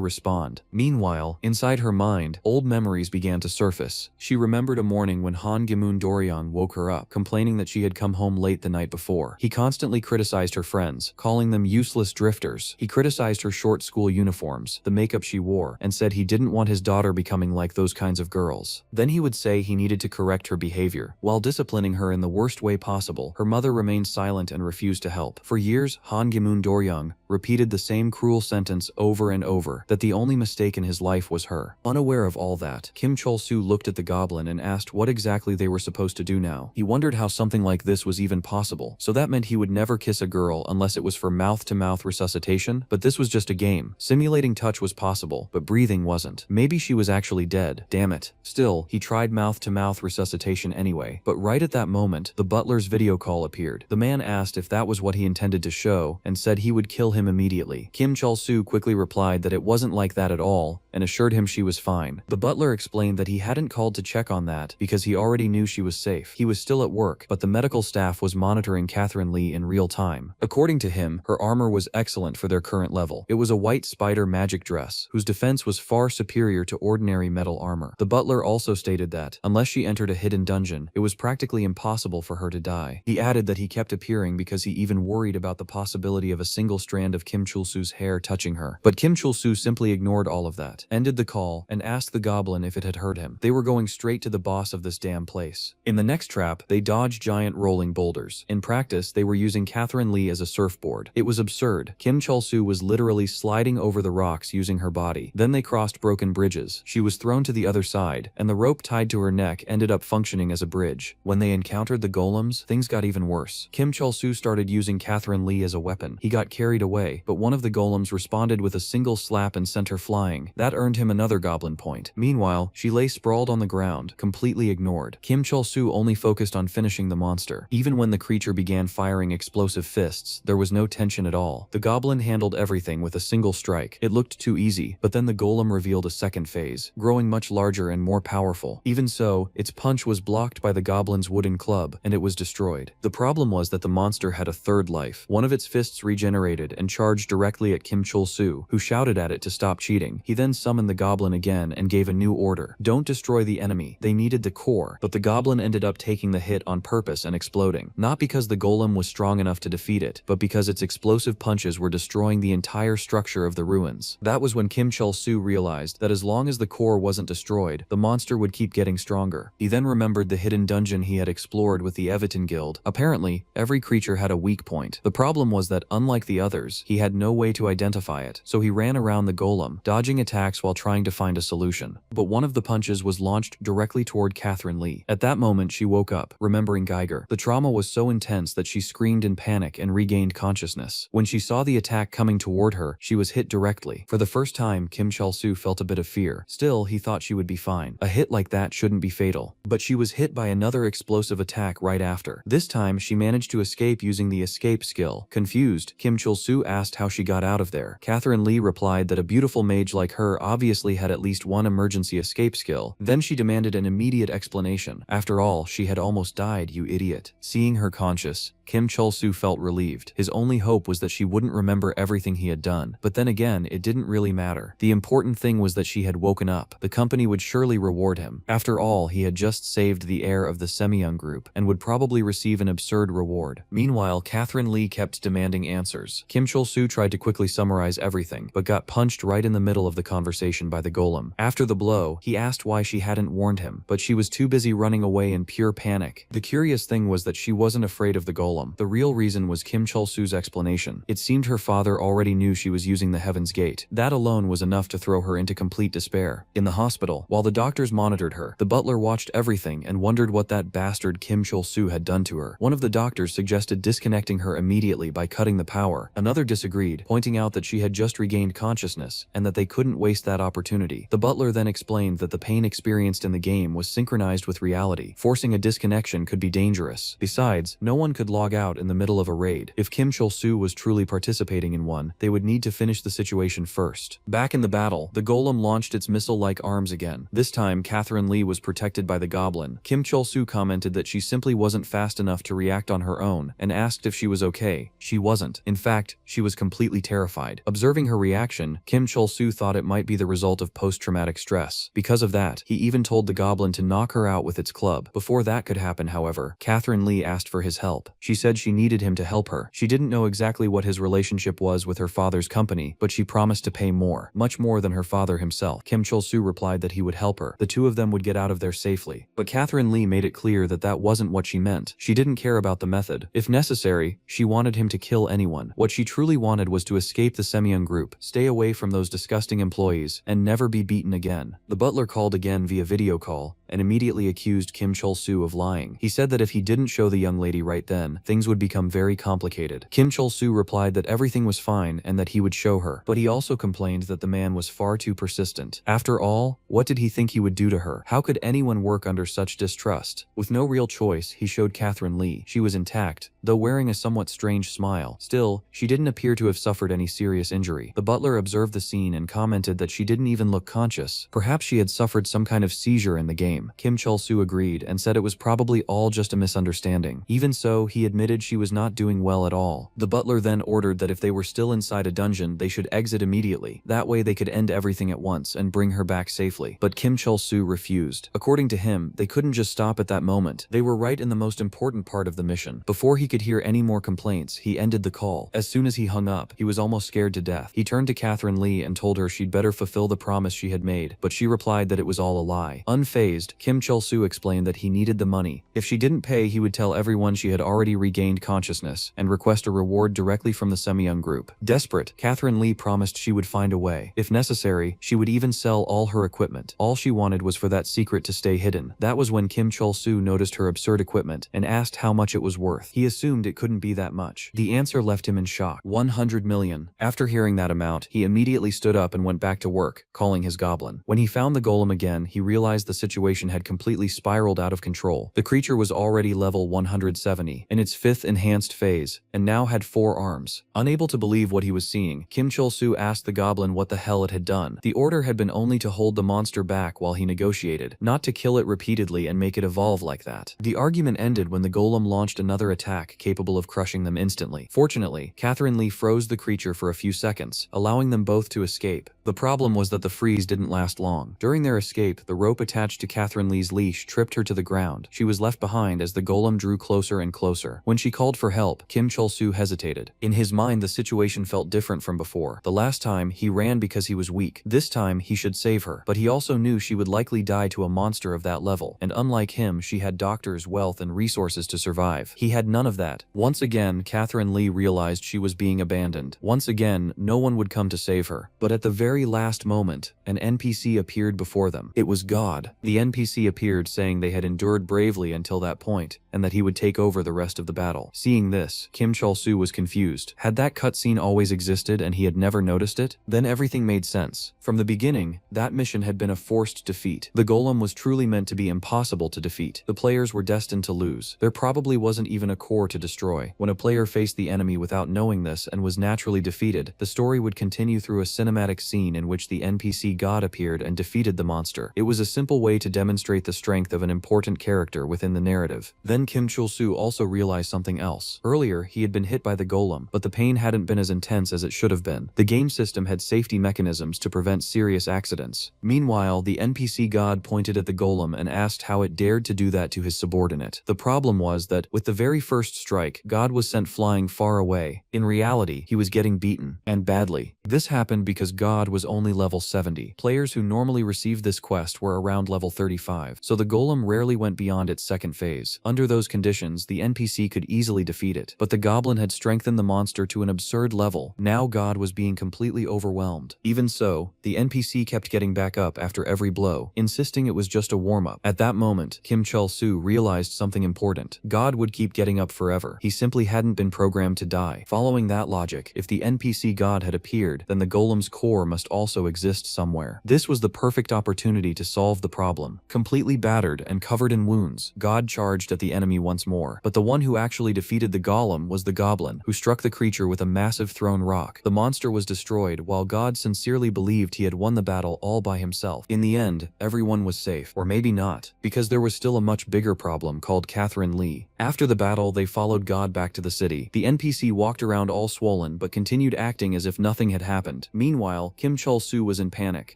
respond. Meanwhile, inside her mind, old memories began to surface. She remembered a morning when Han Gimun Doryong woke her up, complaining that she had come home late the night before. He constantly criticized her friends, calling them useless drifters. He criticized her short school uniforms, the makeup she wore, and said he didn't want his daughter becoming like those kinds of girls. Then he would say he needed to correct her behavior. While disciplining her in the worst way possible, her mother remained silent and refused to help. For years, Han Gimun Doryong repeated the same cruel sentence over and over, that the only mistake in his life was her. Unaware of all that, Kim Chul-soo looked at the goblin and asked what exactly they were supposed to do now. He wondered how something like this was even possible. So that meant he would never kiss a girl unless it was for mouth-to-mouth resuscitation? But this was just a game. Simulating touch was possible, but breathing wasn't. Maybe she was actually dead. Damn it. Still, he tried mouth-to-mouth resuscitation anyway. But right at that moment, the butler's video call appeared. The man asked if that was what he intended to show, and said he would kill him immediately. Kim Chul-soo quickly replied that it wasn't like that at all, and assured him she was fine. The butler explained that he hadn't called to check on that because he already knew she was safe. He was still at work, but the medical staff was monitoring Catherine Lee in real time. According to him, her armor was excellent for their current level. It was a white spider magic dress, whose defense was far superior to ordinary metal armor. The butler also stated that, unless she entered a hidden dungeon, it was practically impossible for her to die. He added that he kept appearing because he even worried about the possibility of a single strand of Kim Chul-soo's hair touching her. But Kim Chul-soo simply ignored all of that, ended the call, and asked the goblin if it had hurt him. They were going straight to the boss of this damn place. In the next trap, they dodged giant rolling boulders. In practice, they were using Catherine Lee as a surfboard. It was absurd. Kim Chul-soo was literally sliding over the rocks using her body. Then they crossed broken bridges. She was thrown to the other side, and the rope tied to her neck ended up functioning as a bridge. When they encountered the golems, things got even worse. Kim Chul-soo started using Catherine Lee as a weapon. He got carried away, but one of the golems responded with a single slap and sent her flying. That earned him another goblin point. Meanwhile, she lay sprawled on the ground, completely ignored. Kim Chul-soo only focused on finishing the monster. Even when the creature began firing explosive fists, there was no tension at all. The goblin handled everything with a single strike. It looked too easy, but then the golem revealed a second phase, growing much larger and more powerful. Even so, its punch was blocked by the goblin's wooden club, and it was destroyed. The problem was that the monster had a third life. One of its fists regenerated and charged directly at Kim Chul-soo, who shouted at it to stop cheating. He then summoned the goblin again and gave a new order. Don't destroy the enemy. They needed the core, but the goblin ended up taking the hit on purpose and exploding. Not because the golem was strong enough to defeat it, but because its explosive punches were destroying the entire structure of the ruins. That was when Kim Chul-soo realized that as long as the core wasn't destroyed, the monster would keep getting stronger. He then remembered the hidden dungeon he had explored with the Everton Guild. Apparently, every creature had a weak point. The problem was that, unlike the others, he had no way to identify it, so he ran around the golem, dodging attacks while trying to find a solution. But one of the punches was launched directly toward Catherine Lee. At that moment, she woke up, remembering Geiger. The trauma was so intense that she screamed in panic and regained consciousness. When she saw the attack coming toward her, she was hit directly. For the first time, Kim Chol-soo felt a bit of fear. Still, he thought she would be fine. A hit like that shouldn't be fatal. But she was hit by another explosive attack right after. This time, she managed to escape using the escape skill. Confused, Kim Chol-soo asked how she got out of there. Catherine Lee replied that a beautiful mage like her obviously had at least one emergency escape skill. Then she demanded an immediate explanation. After all, she had almost died, you idiot. Seeing her conscious, Kim Chol-soo felt relieved. His only hope was that she wouldn't remember everything he had done. But then again, it didn't really matter. The important thing was that she had woken up. The company would surely reward him. After all, he had just saved the heir of the Semyoung group and would probably receive an absurd reward. Meanwhile, Catherine Lee kept demanding answers. Kim Chol-soo tried to quickly summarize everything, but got punched right in the middle of the conversation by the golem. After the blow, he asked why she hadn't warned him, but she was too busy running away in pure panic. The curious thing was that she wasn't afraid of the golem. The real reason was Kim Chol-soo's explanation. It seemed her father already knew she was using the Heaven's Gate. That alone was enough to throw her into complete despair. In the hospital, while the doctors monitored her, the butler watched everything and wondered what that bastard Kim Chol-soo had done to her. One of the doctors suggested disconnecting her immediately by cutting the power. Another disagreed, pointing out that she had just regained consciousness and that they couldn't waste that opportunity. The butler then explained that the pain experienced in the game was synchronized with reality. Forcing a disconnection could be dangerous. Besides, no one could log out in the middle of a raid. If Kim Chol-soo was truly participating in one, they would need to finish the situation first. Back in the battle, the golem launched its missile-like arms again. This time, Catherine Lee was protected by the goblin. Kim Chol-soo commented that she simply wasn't fast enough to react on her own and asked if she was okay. She wasn't. In fact, she was completely terrified. Observing her reaction, Kim Chol-soo thought it might be the result of post-traumatic stress. Because of that, he even told the goblin to knock her out with its club. Before that could happen, however, Catherine Lee asked for his help. She said she needed him to help her. She didn't know exactly what his relationship was with her father's company, but she promised to pay more, much more than her father himself. Kim Chol-soo replied that he would help her. The two of them would get out of there safely. But Catherine Lee made it clear that that wasn't what she meant. She didn't care about the method. If necessary, she wanted him to kill anyone. What she truly wanted was to escape the Semyoung group, stay away from those disgusting employees, and never be beaten again. The butler called again via video call and immediately accused Kim Chol-soo of lying. He said that if he didn't show the young lady right then, things would become very complicated. Kim Chol-soo replied that everything was fine and that he would show her, but he also complained that the man was far too persistent. After all, what did he think he would do to her? How could anyone work under such distrust? With no real choice, he showed Catherine Lee. She was intact, though wearing a somewhat strange smile. Still, she didn't appear to have suffered any serious injury. The butler observed the scene and commented that she didn't even look conscious. Perhaps she had suffered some kind of seizure in the game. Kim Chol-soo agreed and said it was probably all just a misunderstanding. Even so, he admitted she was not doing well at all. The butler then ordered that if they were still inside a dungeon, they should exit immediately. That way they could end everything at once and bring her back safely. But Kim Chol-soo refused. According to him, they couldn't just stop at that moment. They were right in the most important part of the mission. Before he could hear any more complaints, he ended the call. As soon as he hung up, he was almost scared to death. He turned to Catherine Lee and told her she'd better fulfill the promise she had made, but she replied that it was all a lie. Unfazed, Kim Chol-soo explained that he needed the money. If she didn't pay, he would tell everyone she had already regained consciousness and request a reward directly from the Semyoung group. Desperate, Catherine Lee promised she would find a way. If necessary, she would even sell all her equipment. All she wanted was for that secret to stay hidden. That was when Kim Chol-soo noticed her absurd equipment and asked how much it was worth. He assumed it couldn't be that much. The answer left him in shock. 100 million. After hearing that amount, he immediately stood up and went back to work, calling his goblin. When he found the golem again, he realized the situation had completely spiraled out of control. The creature was already level 170, in its 5th enhanced phase, and now had 4 arms. Unable to believe what he was seeing, Kim Chol-soo asked the goblin what the hell it had done. The order had been only to hold the monster back while he negotiated, not to kill it repeatedly and make it evolve like that. The argument ended when the golem launched another attack capable of crushing them instantly. Fortunately, Catherine Lee froze the creature for a few seconds, allowing them both to escape. The problem was that the freeze didn't last long. During their escape, the rope attached to Catherine Lee's leash tripped her to the ground. She was left behind as the golem drew closer and closer. her. When she called for help, Kim Chol-soo hesitated. In his mind, the situation felt different from before. The last time, he ran because he was weak. This time, he should save her. But he also knew she would likely die to a monster of that level. And unlike him, she had doctors, wealth, and resources to survive. He had none of that. Once again, Catherine Lee realized she was being abandoned. Once again, no one would come to save her. But at the very last moment, an NPC appeared before them. It was God. The NPC appeared saying they had endured bravely until that point, and that he would take over the rest of the battle. Seeing this, Kim Chol-soo was confused. Had that cutscene always existed and he had never noticed it? Then everything made sense. From the beginning, that mission had been a forced defeat. The golem was truly meant to be impossible to defeat. The players were destined to lose. There probably wasn't even a core to destroy. When a player faced the enemy without knowing this and was naturally defeated, the story would continue through a cinematic scene in which the NPC God appeared and defeated the monster. It was a simple way to demonstrate the strength of an important character within the narrative. Then Kim Chol-soo also realized something else. Earlier, he had been hit by the golem, but the pain hadn't been as intense as it should have been. The game system had safety mechanisms to prevent serious accidents. Meanwhile, the NPC God pointed at the golem and asked how it dared to do that to his subordinate. The problem was that, with the very first strike, God was sent flying far away. In reality, he was getting beaten, and badly. This happened because God was only level 70. Players who normally received this quest were around level 35, so the golem rarely went beyond its second phase. Under those conditions, the NPC could easily defeat it, but the goblin had strengthened the monster to an absurd level. Now God was being completely overwhelmed. Even so, the NPC kept getting back up after every blow, insisting it was just a warm-up. At that moment, Kim Chol-soo realized something important. God would keep getting up forever. He simply hadn't been programmed to die. Following that logic, if the NPC God had appeared, then the golem's core must also exist somewhere. This was the perfect opportunity to solve the problem. Completely battered and covered in wounds, God charged at the enemy once more. But the one who actually defeated the golem was the goblin, who struck the creature with a massive thrown rock. The monster was destroyed, while God sincerely believed he had won the battle all by himself. In the end, everyone was safe. Or maybe not, because there was still a much bigger problem called Catherine Lee. After the battle, they followed God back to the city. The NPC walked around all swollen but continued acting as if nothing had happened. Meanwhile, Kim Chol-soo was in panic.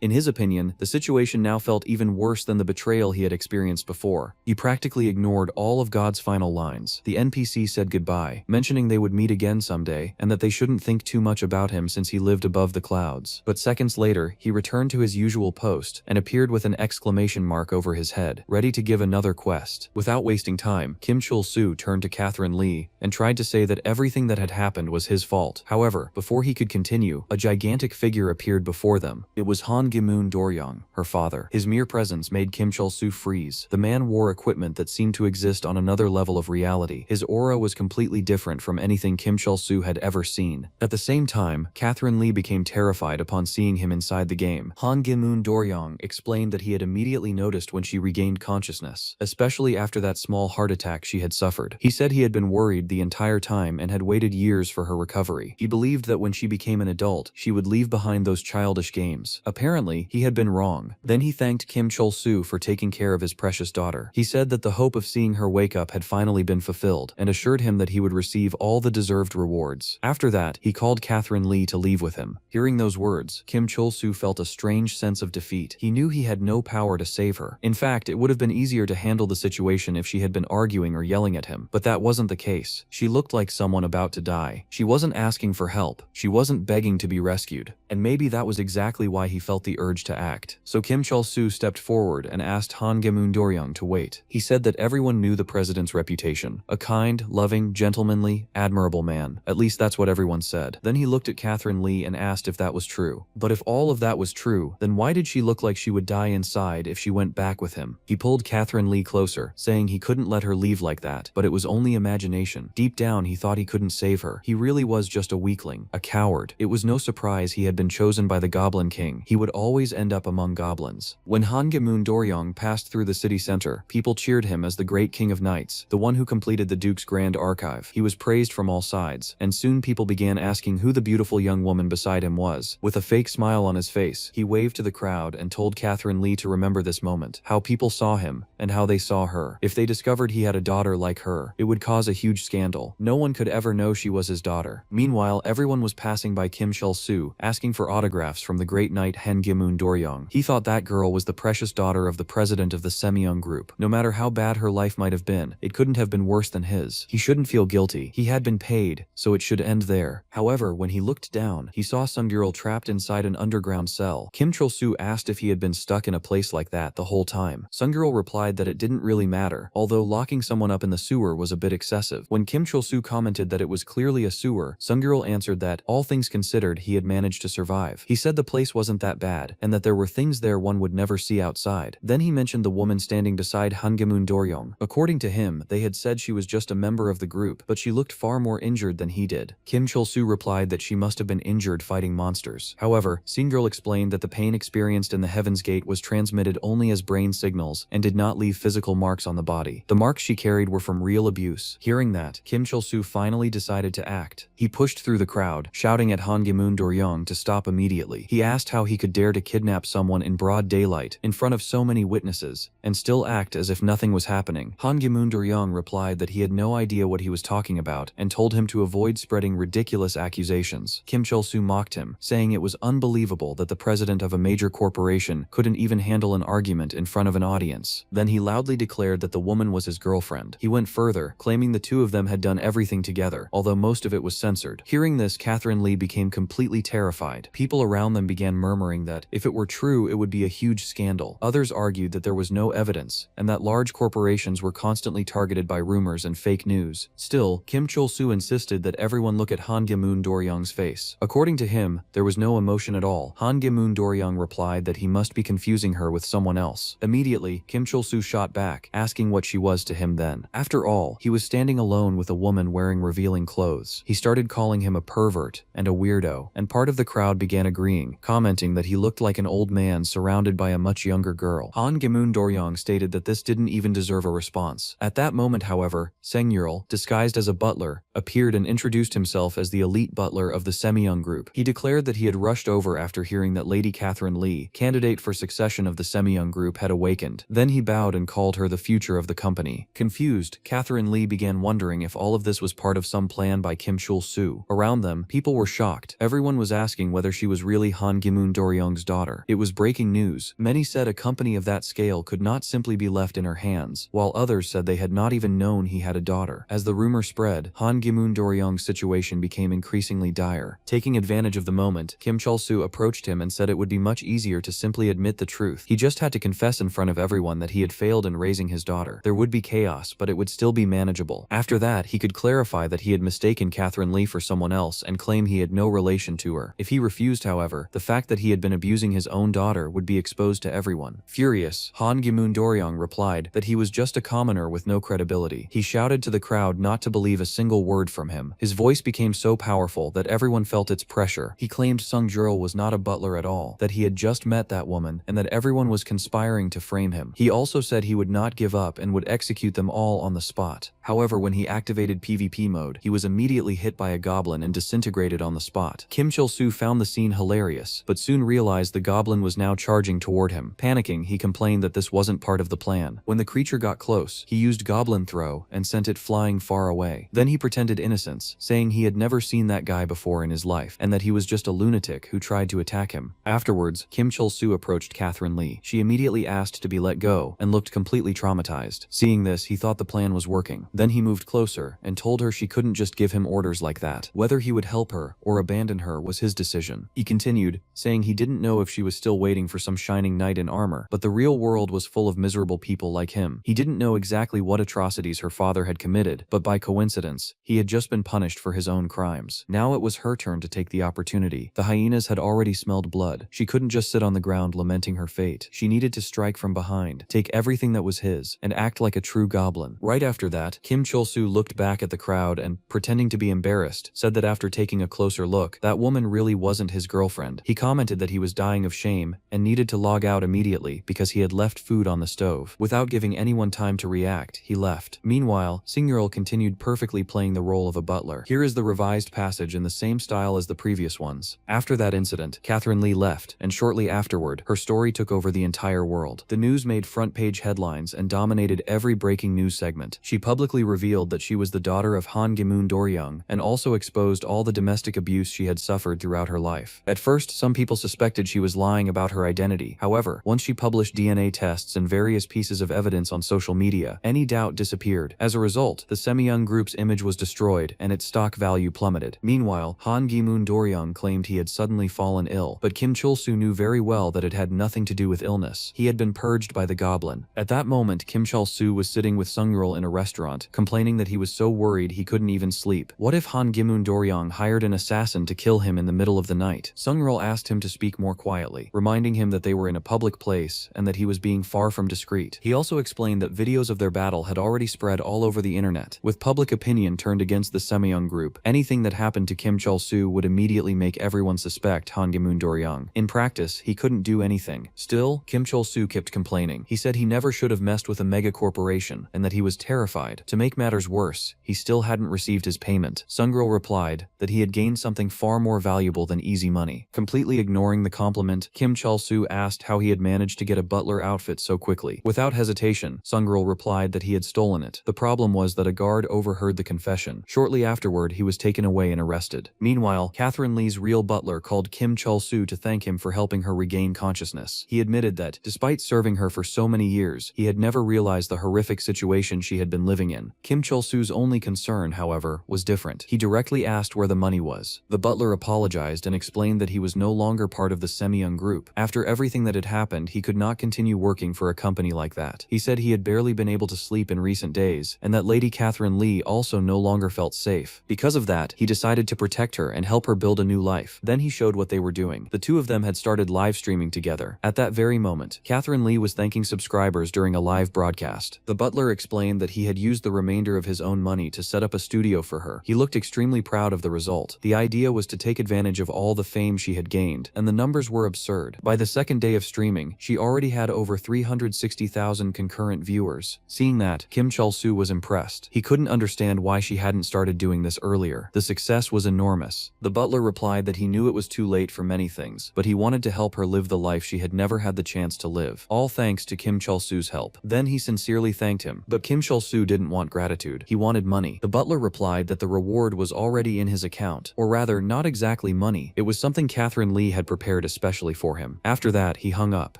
In his opinion, the situation now felt even worse than the betrayal he had experienced before. He practically ignored all of God's final lines. The NPC said goodbye, mentioning they would meet again someday, and that they shouldn't think too much about him since he lived above the clouds. But seconds later, he returned to his usual post, and appeared with an exclamation mark over his head, ready to give another quest. Without wasting time, Kim Chol-soo turned to Catherine Lee, and tried to say that everything that had happened was his fault. However, before he could continue, a gigantic figure appeared before them. It was Han Gi-moon Doryong, her father. His mere presence made Kim Chol-soo freeze. The man wore equipment that seemed to exist on another level of reality. His aura was completely different from anything Kim Chol-soo had ever seen. At the same time, Catherine Lee became terrified upon seeing him inside the game. Han Gi-moon Doryong explained that he had immediately noticed when she regained consciousness, especially after that small heart attack she had suffered. He said he had been worried the entire time and had waited years for her recovery. He believed that when she became an adult, she would leave behind those childish games. Apparently, he had been wrong. Then he thanked Kim Chol-soo for taking care of his precious daughter. He said that the hope of seeing her wake up had finally been fulfilled, and assured him that he would receive all the deserved rewards. After that, he called Catherine Lee to leave with him. Hearing those words, Kim Chol-soo felt a strange sense of defeat. He knew he had no power to save her. In fact, it would have been easier to handle the situation if she had been arguing or yelling at him. But that wasn't the case. She looked like someone about to die. She wasn't asking for help. She wasn't begging to be rescued. And maybe that was exactly why he felt the urge to act. So Kim Chol-soo stepped forward and asked Han Gi-moon Doryong to wait. He said that everyone knew the president's reputation. A kind, loving, gentlemanly, admirable man. At least that's what everyone said. Then he looked at Catherine Lee and asked if that was true. But if all of that was true, then why did she look like she would die inside if she went back with him? He pulled Catherine Lee closer, saying he couldn't let her leave like that, but it was only imagination. Deep down, he thought he couldn't save her. He really was just a weakling, a coward. It was no surprise he had been chosen by the Goblin King. He would always end up among goblins. When Han Gi-moon Doryong passed through the city center, people cheered him as the great king of knights, the one who completed the Duke's Grand Archive. He was praised from all sides, and soon people began asking who the beautiful young woman beside him was. With a fake smile on his face, he waved to the crowd and told Catherine Lee to remember this moment, how people saw him, and how they saw her. If they discovered he had a daughter like her, it would cause a huge scandal. No one could ever know she was his daughter. Meanwhile, everyone was passing by Kim Chol-soo, asking for autographs from the great knight Han Gi-moon Doryong. He thought that girl was the precious daughter of the president of the Semyeon group. No matter how bad her life might have been, it couldn't have been worse than his. He shouldn't feel guilty. He had been paid, so it should end there. However, when he looked down, he saw Sunggirl trapped inside an underground cell. Kim Chol-soo asked if he had been stuck in a place like that the whole time. Sunggirl replied that it didn't really matter, although locking someone up in the sewer was a bit excessive. When Kim Chol-soo commented that it was clearly a sewer, Sunggirl answered that, all things considered, he had managed to survive. He said the place wasn't that bad, and that there were things there one would never see outside. Then he mentioned the woman standing beside Hangemun Doryong. According to him, they had said she was just a member of the group, but she looked far more injured than he did. Kim Chol-soo replied that she must have been injured fighting monsters. However, Sunggirl explained that the pain experienced in the Heaven's Gate was transmitted only as brain signals and did not leave physical marks on the body. The marks she carried were from real abuse. Hearing that, Kim Chol-soo finally decided to act. He pushed through the crowd, shouting at Hangemun Doryong to stop immediately. He asked how he could dare to kidnap someone in broad daylight, in front of so many witnesses, and still act as if nothing was happening. Hangemun Doryong replied that he had no idea what he was talking about and told him to avoid spreading ridiculous accusations. Kim Chol-soo mocked him, saying it was unbelievable that the president of a major corporation couldn't even handle an argument in front of an audience. Then he loudly declared that the woman was his girlfriend. He went further, claiming the two of them had done everything together, although most of it was censored. Hearing this, Catherine Lee became completely terrified. People around them began murmuring that, if it were true, it would be a huge scandal. Others argued that there was no evidence, and that large corporations were constantly targeted by rumors and fake news. Still, Kim Chol-soo insisted that everyone look at Hangemun Doryong's face. According to him, there was no emotion at all. Hangemun Doryong replied that he must be confusing her with someone else. Immediately, Kim Chol-soo shot back, asking what she was to him then. After all, he was standing alone with a woman wearing revealing clothes. He started calling him a pervert and a weirdo, and part of the crowd began agreeing, commenting that he looked like an old man surrounded by a much younger girl. Hangemun Doryong stated that this didn't even deserve a response. At that moment, however, Sunggirl, disguised as a butler, appeared and introduced himself as the elite butler of the Semyeon group. He declared that he had rushed over after hearing that Lady Catherine Lee, candidate for succession of the Semyeon group, had awakened. Then he bowed and called her the future of the company. Confused, Catherine Lee began wondering if all of this was part of some plan by Kim Chol-soo. Around them, people were shocked. Everyone was asking whether she was really Hangemun Doryong's daughter. It was breaking news. Many said a company of that scale could not simply be left in her hands, while others said they had not even known he had a daughter. As the rumor spread, Hangemun Doryong's situation became increasingly dire. Taking advantage of the moment, Kim Chol-soo approached him and said it would be much easier to simply admit the truth. He just had to confess in front of everyone that he had failed in raising his daughter. There would be chaos, but it would still be manageable. After that, he could clarify that he had mistaken Catherine Lee for someone else and claim he had no relation to her. If he refused, however, the fact that he had been abusing his own daughter would be exposed to everyone. Furious, Hangemun Doryong replied that he was just a commoner with no credibility. He shouted to the crowd not to believe a single word from him. His voice became so powerful that everyone felt its pressure. He claimed Sunggirl was not a butler at all, that he had just met that woman, and that everyone was conspiring to frame him. He also said he would not give up and would execute them all on the spot. However, when he activated PvP mode, he was immediately hit by a goblin and disintegrated on the spot. Kim Chol-soo found the scene hilarious, but soon realized the goblin was now charging toward him. Panicking, he complained that this wasn't part of the plan. When the creature got close, he used Goblin Throw and sent it flying far away. Then he pretended innocence, saying he had never seen that guy before in his life, and that he was just a lunatic who tried to attack him. Afterwards, Kim Chol-soo approached Catherine Lee. She immediately asked to be let go and looked completely traumatized. Seeing this, he thought the plan was working. Then he moved closer and told her she couldn't just give him orders like that. Whether he would help her or abandon her was his decision. He continued, saying he didn't know if she was still waiting for some shining knight in armor, but the real world was full of miserable people like him. He didn't know exactly what atrocities her father had committed, but by coincidence, he had just been punished for his own crimes. Now it was her turn to take the opportunity. The hyenas had already smelled blood. She couldn't just sit on the ground lamenting her fate. She needed to strike from behind, take everything that was his, and act like a true goblin. Right after that, Kim Chol-soo looked back at the crowd and, pretending to be embarrassed, said that after taking a closer look, that woman really wasn't his girlfriend. He commented that he was dying of shame and needed to log out immediately because he had left food on the stove. Without giving anyone time to react, he left. Meanwhile, Sunggirl continued perfectly playing the role of a butler. Here is the revised passage in the same style as the previous ones. After that incident, Catherine Lee left, and shortly afterward, her story took over the entire world. The news made front-page headlines and dominated every breaking news segment. She publicly revealed that she was the daughter of Hangemun Doryong, and also exposed all the domestic abuse she had suffered throughout her life. At first, some people suspected she was lying about her identity. However, once she published DNA tests and various pieces of evidence on social media, any doubt disappeared. As a result, the Semyoung group's image was destroyed and its stock value plummeted. Meanwhile, Han Gi-moon Doryung claimed he had suddenly fallen ill, but Kim Chul-soo knew very well that it had nothing to do with illness. He had been purged by the goblin. At that moment, Kim Chul-soo was sitting with Sung-ryul in a restaurant, complaining that he was so worried he couldn't even sleep. What if Han Gi-moon Doryung hired an assassin to kill him in the middle of the night? Sung-ryul asked him to speak more quietly, reminding him that they were in a public place and that he was being far from discreet. He also explained that videos of their battle had already spread all over the internet. With public opinion turned against the Semyoung group, anything that happened to Kim Chul-soo would immediately make everyone suspect Han Gi-moon Doryung. In practice, he couldn't do anything. Still, Kim Chul-soo kept complaining. He said he never should have messed with a mega corporation and that he was terrified. To make matters worse, he still hadn't received his payment. Sung-ryul replied that he had gained something far more valuable than easy money. Completely ignoring the compliment, Kim Chul-soo asked how he had managed to get a butler outfit so quickly. Without hesitation, Sung-ryul replied that he had stolen it. The problem was that a guard overheard the confession. Shortly afterward, he was taken away and arrested. Meanwhile, Catherine Lee's real butler called Kim Chul-soo to thank him for helping her regain consciousness. He admitted that, despite serving her for so many years, he had never realized the horrific situation she had been living in. Kim Chul-soo's only concern, however, was different. He directly asked where the money was. The butler apologized and explained that he was no longer part of the Semyoung group. After everything that had happened, he could not continue working for a company like that. He said he had barely been able to sleep in recent days, and that Lady Catherine Lee also no longer felt safe. Because of that, he decided to protect her and help her build a new life. Then he showed what they were doing. The two of them had started live streaming together. At that very moment, Catherine Lee was thanking subscribers during a live broadcast. The butler explained that he had used the remainder of his own money to set up a studio for her. He looked extremely proud of the result. The idea was to take advantage of all the fame she had gained, and the numbers were absurd. By the second day of streaming, she already had over 360,000 concurrent viewers. Seeing that, Kim Chul-soo was impressed. He couldn't understand why she hadn't started doing this earlier. The success was enormous. The butler replied that he knew it was too late for many things, but he wanted to help her live the life she had never had the chance to live. All thanks to Kim Chul-soo's help. Then he sincerely thanked him. But Kim Chul-soo didn't want gratitude. He wanted money. The butler replied that the reward was already in his account. Or rather, not exactly money. It was something Catherine Lee had prepared especially for him. After that, he hung up.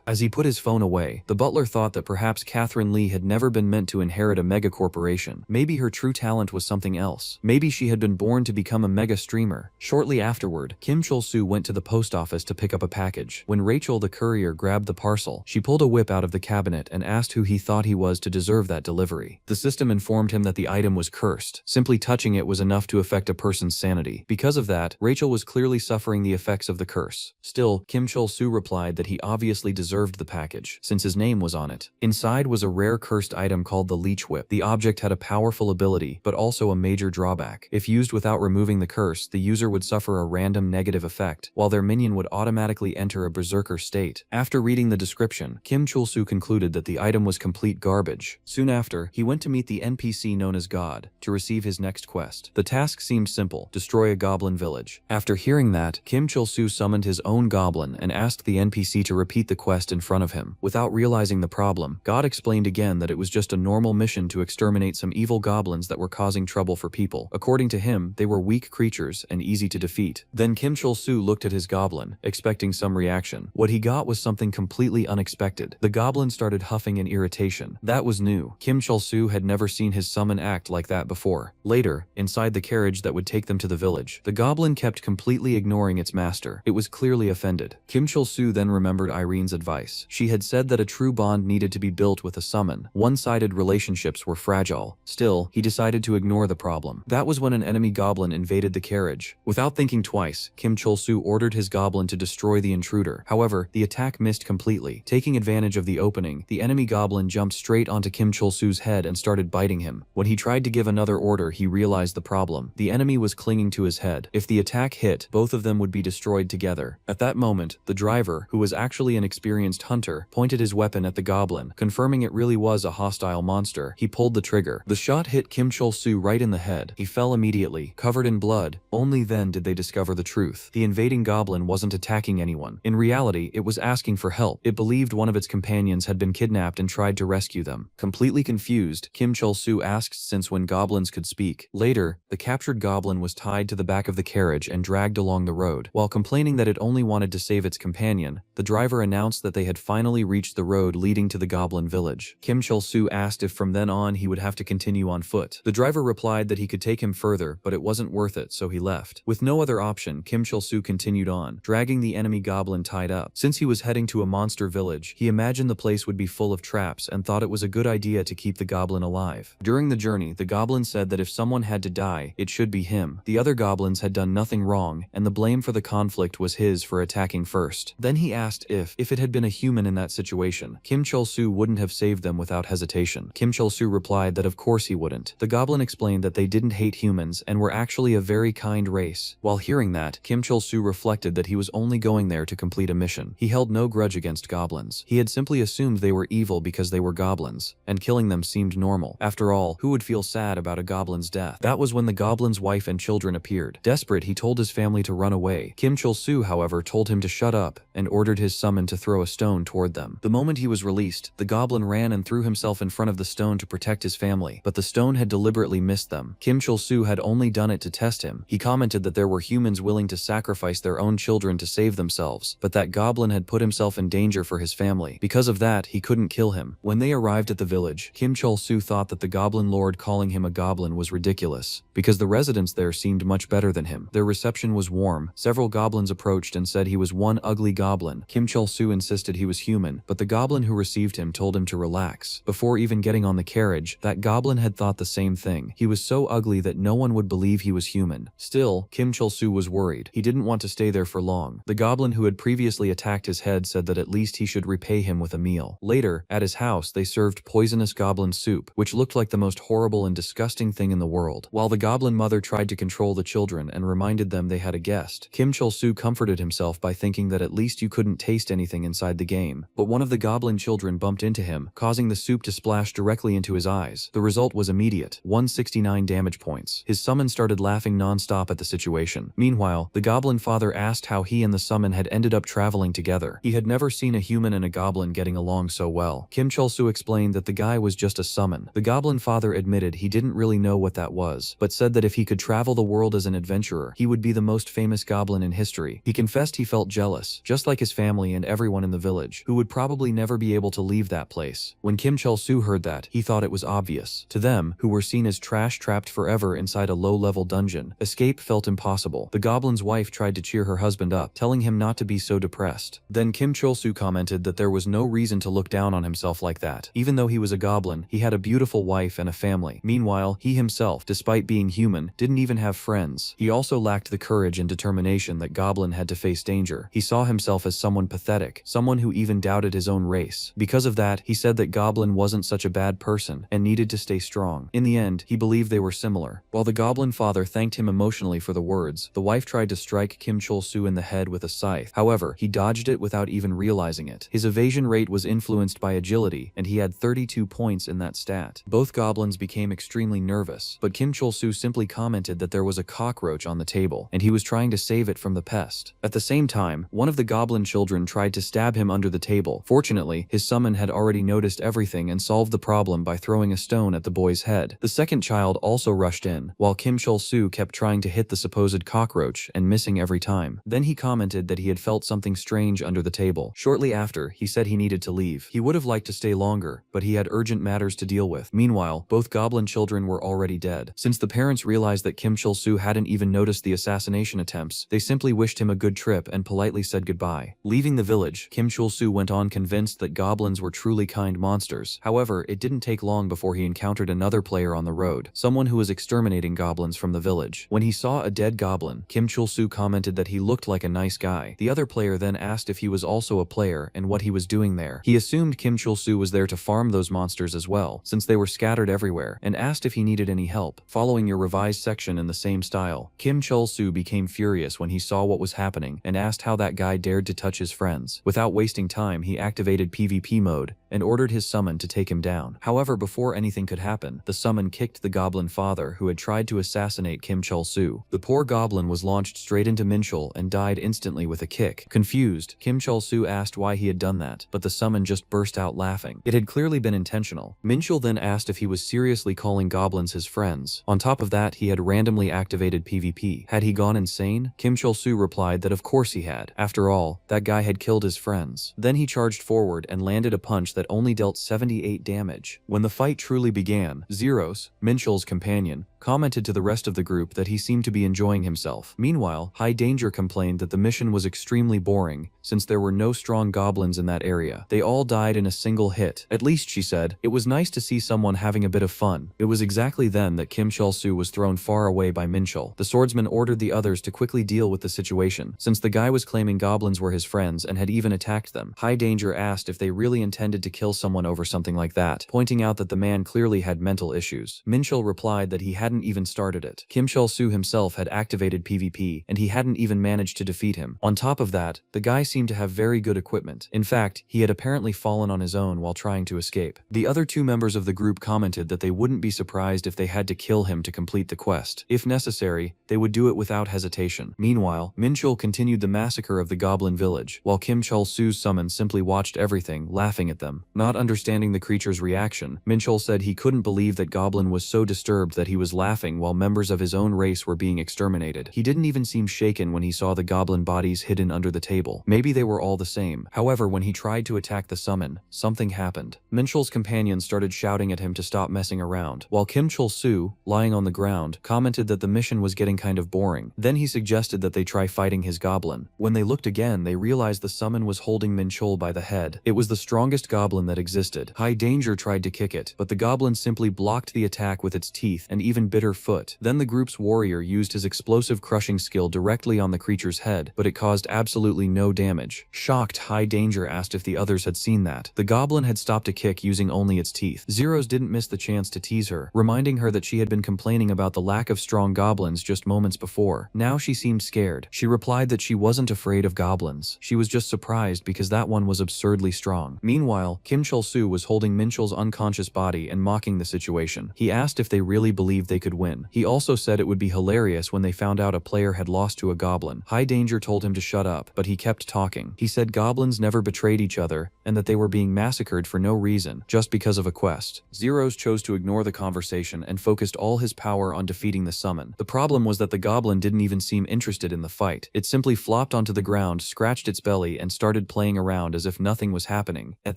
As he put his phone away, the butler thought that perhaps Catherine Lee had never been meant to inherit a mega corporation. Maybe her true talent was something else. Maybe she had been born to become a mega streamer. Shortly afterward, Kim Chul-soo went to the post office to pick up a package. When Rachel the courier grabbed the parcel, she pulled a whip out of the cabinet and asked who he thought he was to deserve that delivery. The system informed him that the item was cursed. Simply touching it was enough to affect a person's sanity. Because of that, Rachel was clearly suffering the effects of the curse. Still, Kim Chul-soo replied that he obviously deserved the package, since his name was on it. Inside was a rare cursed item called the Leech Whip. The object had a powerful ability, but also a major drawback. If used without removing the curse, the user would suffer a random negative effect, while their minion would automatically enter a berserker state. After reading the description, Kim Chul-soo concluded that the item was complete garbage. Soon after, he went to meet the NPC known as God to receive his next quest. The task seemed simple: destroy a goblin village. After hearing that, Kim Chul-soo summoned his own goblin and asked the NPC to repeat the quest in front of him. Without realizing the problem, God explained again that it was just a normal mission to exterminate some evil goblins that were causing trouble for people. According to him, they were weak creatures and easy to defeat. Then Kim Chul-soo looked at his goblin, expecting some reaction. What he got was something completely unexpected. The goblin started huffing in irritation. That was new. Kim Chul-soo had never seen his summon act like that before. Later, inside the carriage that would take them to the village, the goblin kept completely ignoring its master. It was clearly offended. Kim Chul-soo then remembered Irene's advice. She had said that a true bond needed to be built with a summon. One-sided relationships were fragile. Still, he decided to ignore the problem. That was when an enemy goblin invaded the carriage. Without thinking twice, Kim Chul-soo ordered his goblin to destroy the intruder. However, the attack missed completely. Taking advantage of the opening, the enemy goblin jumped straight onto Kim Chul-soo's head and started biting him. When he tried to give another order, he realized the problem. The enemy was clinging to his head. If the attack hit, both of them would be destroyed together. At that moment, the driver, who was actually an experienced hunter, pointed his weapon at the goblin, confirming it really was a hostile monster. He pulled the trigger. The shot hit Kim Chul-soo right in the head. He fell immediately, covered in blood. Only then did they discover the truth. The invading goblin wasn't attacking anyone. In reality, it was asking for help. It believed one of its companions had been kidnapped and tried to rescue them. Completely confused, Kim Chul-soo asked since when goblins could speak. Later, the captured goblin was tied to the back of the carriage and dragged along the road. While complaining that it only wanted to save its companion, the driver announced that they had finally reached the road leading to the goblin village. Kim Chul-soo asked if from then on he would have have to continue on foot. The driver replied that he could take him further, but it wasn't worth it, so he left. With no other option, Kim Chul-soo continued on, dragging the enemy goblin tied up. Since he was heading to a monster village, he imagined the place would be full of traps and thought it was a good idea to keep the goblin alive. During the journey, the goblin said that if someone had to die, it should be him. The other goblins had done nothing wrong, and the blame for the conflict was his for attacking first. Then he asked if it had been a human in that situation, Kim Chul-soo wouldn't have saved them without hesitation. Kim Chul-soo replied that of course he wouldn't. The goblin explained that they didn't hate humans and were actually a very kind race. While hearing that, Kim Chul-soo reflected that he was only going there to complete a mission. He held no grudge against goblins. He had simply assumed they were evil because they were goblins, and killing them seemed normal. After all, who would feel sad about a goblin's death? That was when the goblin's wife and children appeared. Desperate, he told his family to run away. Kim Chul-soo, however, told him to shut up and ordered his summon to throw a stone toward them. The moment he was released, the goblin ran and threw himself in front of the stone to protect his family, but the stone had deliberately missed them. Kim Chul-soo had only done it to test him. He commented that there were humans willing to sacrifice their own children to save themselves, but that goblin had put himself in danger for his family. Because of that, he couldn't kill him. When they arrived at the village, Kim Chul-soo thought that the goblin lord calling him a goblin was ridiculous, because the residents there seemed much better than him. Their reception was warm. Several goblins approached and said he was one ugly goblin. Kim Chul-soo insisted he was human, but the goblin who received him told him to relax. Before even getting on the carriage, that goblin had thought the same thing. He was so ugly that no one would believe he was human. Still, Kim Chul-soo was worried. He didn't want to stay there for long. The goblin who had previously attacked his head said that at least he should repay him with a meal. Later, at his house, they served poisonous goblin soup, which looked like the most horrible and disgusting thing in the world. While the goblin mother tried to control the children and reminded them they had a guest, Kim Chul-soo comforted himself by thinking that at least you couldn't taste anything inside the game. But one of the goblin children bumped into him, causing the soup to splash directly into his eyes. The result was immediate, 169 damage points. His summon started laughing non-stop at the situation. Meanwhile, the goblin father asked how he and the summon had ended up traveling together. He had never seen a human and a goblin getting along so well. Kim Chul-soo explained that the guy was just a summon. The goblin father admitted he didn't really know what that was, but said that if he could travel the world as an adventurer, he would be the most famous goblin in history. He confessed he felt jealous, just like his family and everyone in the village, who would probably never be able to leave that place. When Kim Chul-soo heard that, he thought it was obvious. To them, who were seen as trash trapped forever inside a low-level dungeon, escape felt impossible. The goblin's wife tried to cheer her husband up, telling him not to be so depressed. Then Kim Chul-soo commented that there was no reason to look down on himself like that. Even though he was a goblin, he had a beautiful wife and a family. Meanwhile, he himself, despite being human, didn't even have friends. He also lacked the courage and determination that goblin had to face danger. He saw himself as someone pathetic, someone who even doubted his own race. Because of that, he said that goblin wasn't such a bad person and needed to stay strong. In the end, he believed they were similar. While the goblin father thanked him emotionally for the words, the wife tried to strike Kim Chul-soo in the head with a scythe. However, he dodged it without even realizing it. His evasion rate was influenced by agility, and he had 32 points in that stat. Both goblins became extremely nervous, but Kim Chul-soo simply commented that there was a cockroach on the table, and he was trying to save it from the pest. At the same time, one of the goblin children tried to stab him under the table. Fortunately, his summon had already noticed everything and solved the problem by throwing a stone at the boy's head. The second child also rushed in, while Kim Chul-soo kept trying to hit the supposed cockroach and missing every time. Then he commented that he had felt something strange under the table. Shortly after, he said he needed to leave. He would have liked to stay longer, but he had urgent matters to deal with. Meanwhile, both goblin children were already dead. Since the parents realized that Kim Chul-soo hadn't even noticed the assassination attempts, they simply wished him a good trip and politely said goodbye. Leaving the village, Kim Chul-soo went on convinced that goblins were truly kind monsters. However, it didn't take long before he encountered another player on the road, someone who was exterminating goblins from the village. When he saw a dead goblin, Kim Chul-soo commented that he looked like a nice guy. The other player then asked if he was also a player and what he was doing there. He assumed Kim Chul-soo was there to farm those monsters as well, since they were scattered everywhere, and asked if he needed any help. Following your revised section in the same style, Kim Chul-soo became furious when he saw what was happening and asked how that guy dared to touch his friends. Without wasting time, he activated PvP mode and ordered his summon to take him down. However, before anything could happen, the summon kicked the goblin father who had tried to assassinate Kim Chul-soo. The poor goblin was launched straight into Minchul and died instantly with a kick. Confused, Kim Chul-soo asked why he had done that, but the summon just burst out laughing. It had clearly been intentional. Minchul then asked if he was seriously calling goblins his friends. On top of that, he had randomly activated PvP. Had he gone insane? Kim Chul-soo replied that of course he had. After all, that guy had killed his friends. Then he charged forward and landed a punch that only dealt 78 damage. When the fight truly truly began. Zeros, Minchell's companion, commented to the rest of the group that he seemed to be enjoying himself. Meanwhile, High Danger complained that the mission was extremely boring, since there were no strong goblins in that area. They all died in a single hit. At least, she said, it was nice to see someone having a bit of fun. It was exactly then that Kim Chul-soo was thrown far away by Minchell. The swordsman ordered the others to quickly deal with the situation, since the guy was claiming goblins were his friends and had even attacked them. High Danger asked if they really intended to kill someone over something like that, pointing out that the man clearly had mental issues. Minchell replied that he hadn't even started it. Kim Chul-soo himself had activated PvP, and he hadn't even managed to defeat him. On top of that, the guy seemed to have very good equipment. In fact, he had apparently fallen on his own while trying to escape. The other two members of the group commented that they wouldn't be surprised if they had to kill him to complete the quest. If necessary, they would do it without hesitation. Meanwhile, Minchell continued the massacre of the goblin village, while Kim Chul-soo's summon simply watched everything, laughing at them. Not understanding the creature's reaction, Minchell said he couldn't believe that Goblin was so disturbed that he was laughing while members of his own race were being exterminated. He didn't even seem shaken when he saw the goblin bodies hidden under the table. Maybe they were all the same. However, when he tried to attack the summon, something happened. Minchell's companions started shouting at him to stop messing around, while Kim Chul-soo, lying on the ground, commented that the mission was getting kind of boring. Then he suggested that they try fighting his goblin. When they looked again, they realized the summon was holding Minchell by the head. It was the strongest goblin that existed. High Danger tried to kick it, but the goblin simply blocked the attack with its teeth and even bit her foot. Then the group's warrior used his explosive crushing skill directly on the creature's head, but it caused absolutely no damage. Shocked, High Danger asked if the others had seen that. The goblin had stopped a kick using only its teeth. Zeros didn't miss the chance to tease her, reminding her that she had been complaining about the lack of strong goblins just moments before. Now she seemed scared. She replied that she wasn't afraid of goblins. She was just surprised because that one was absurdly strong. Meanwhile, Kim Chul-soo was holding Minchell's unconscious body and mocking the situation. He asked if they really believed they could win. He also said it would be hilarious when they found out a player had lost to a goblin. High Danger told him to shut up, but he kept talking. He said goblins never betrayed each other and that they were being massacred for no reason, just because of a quest. Zeros chose to ignore the conversation and focused all his power on defeating the summon. The problem was that the goblin didn't even seem interested in the fight. It simply flopped onto the ground, scratched its belly, and started playing around as if nothing was happening. At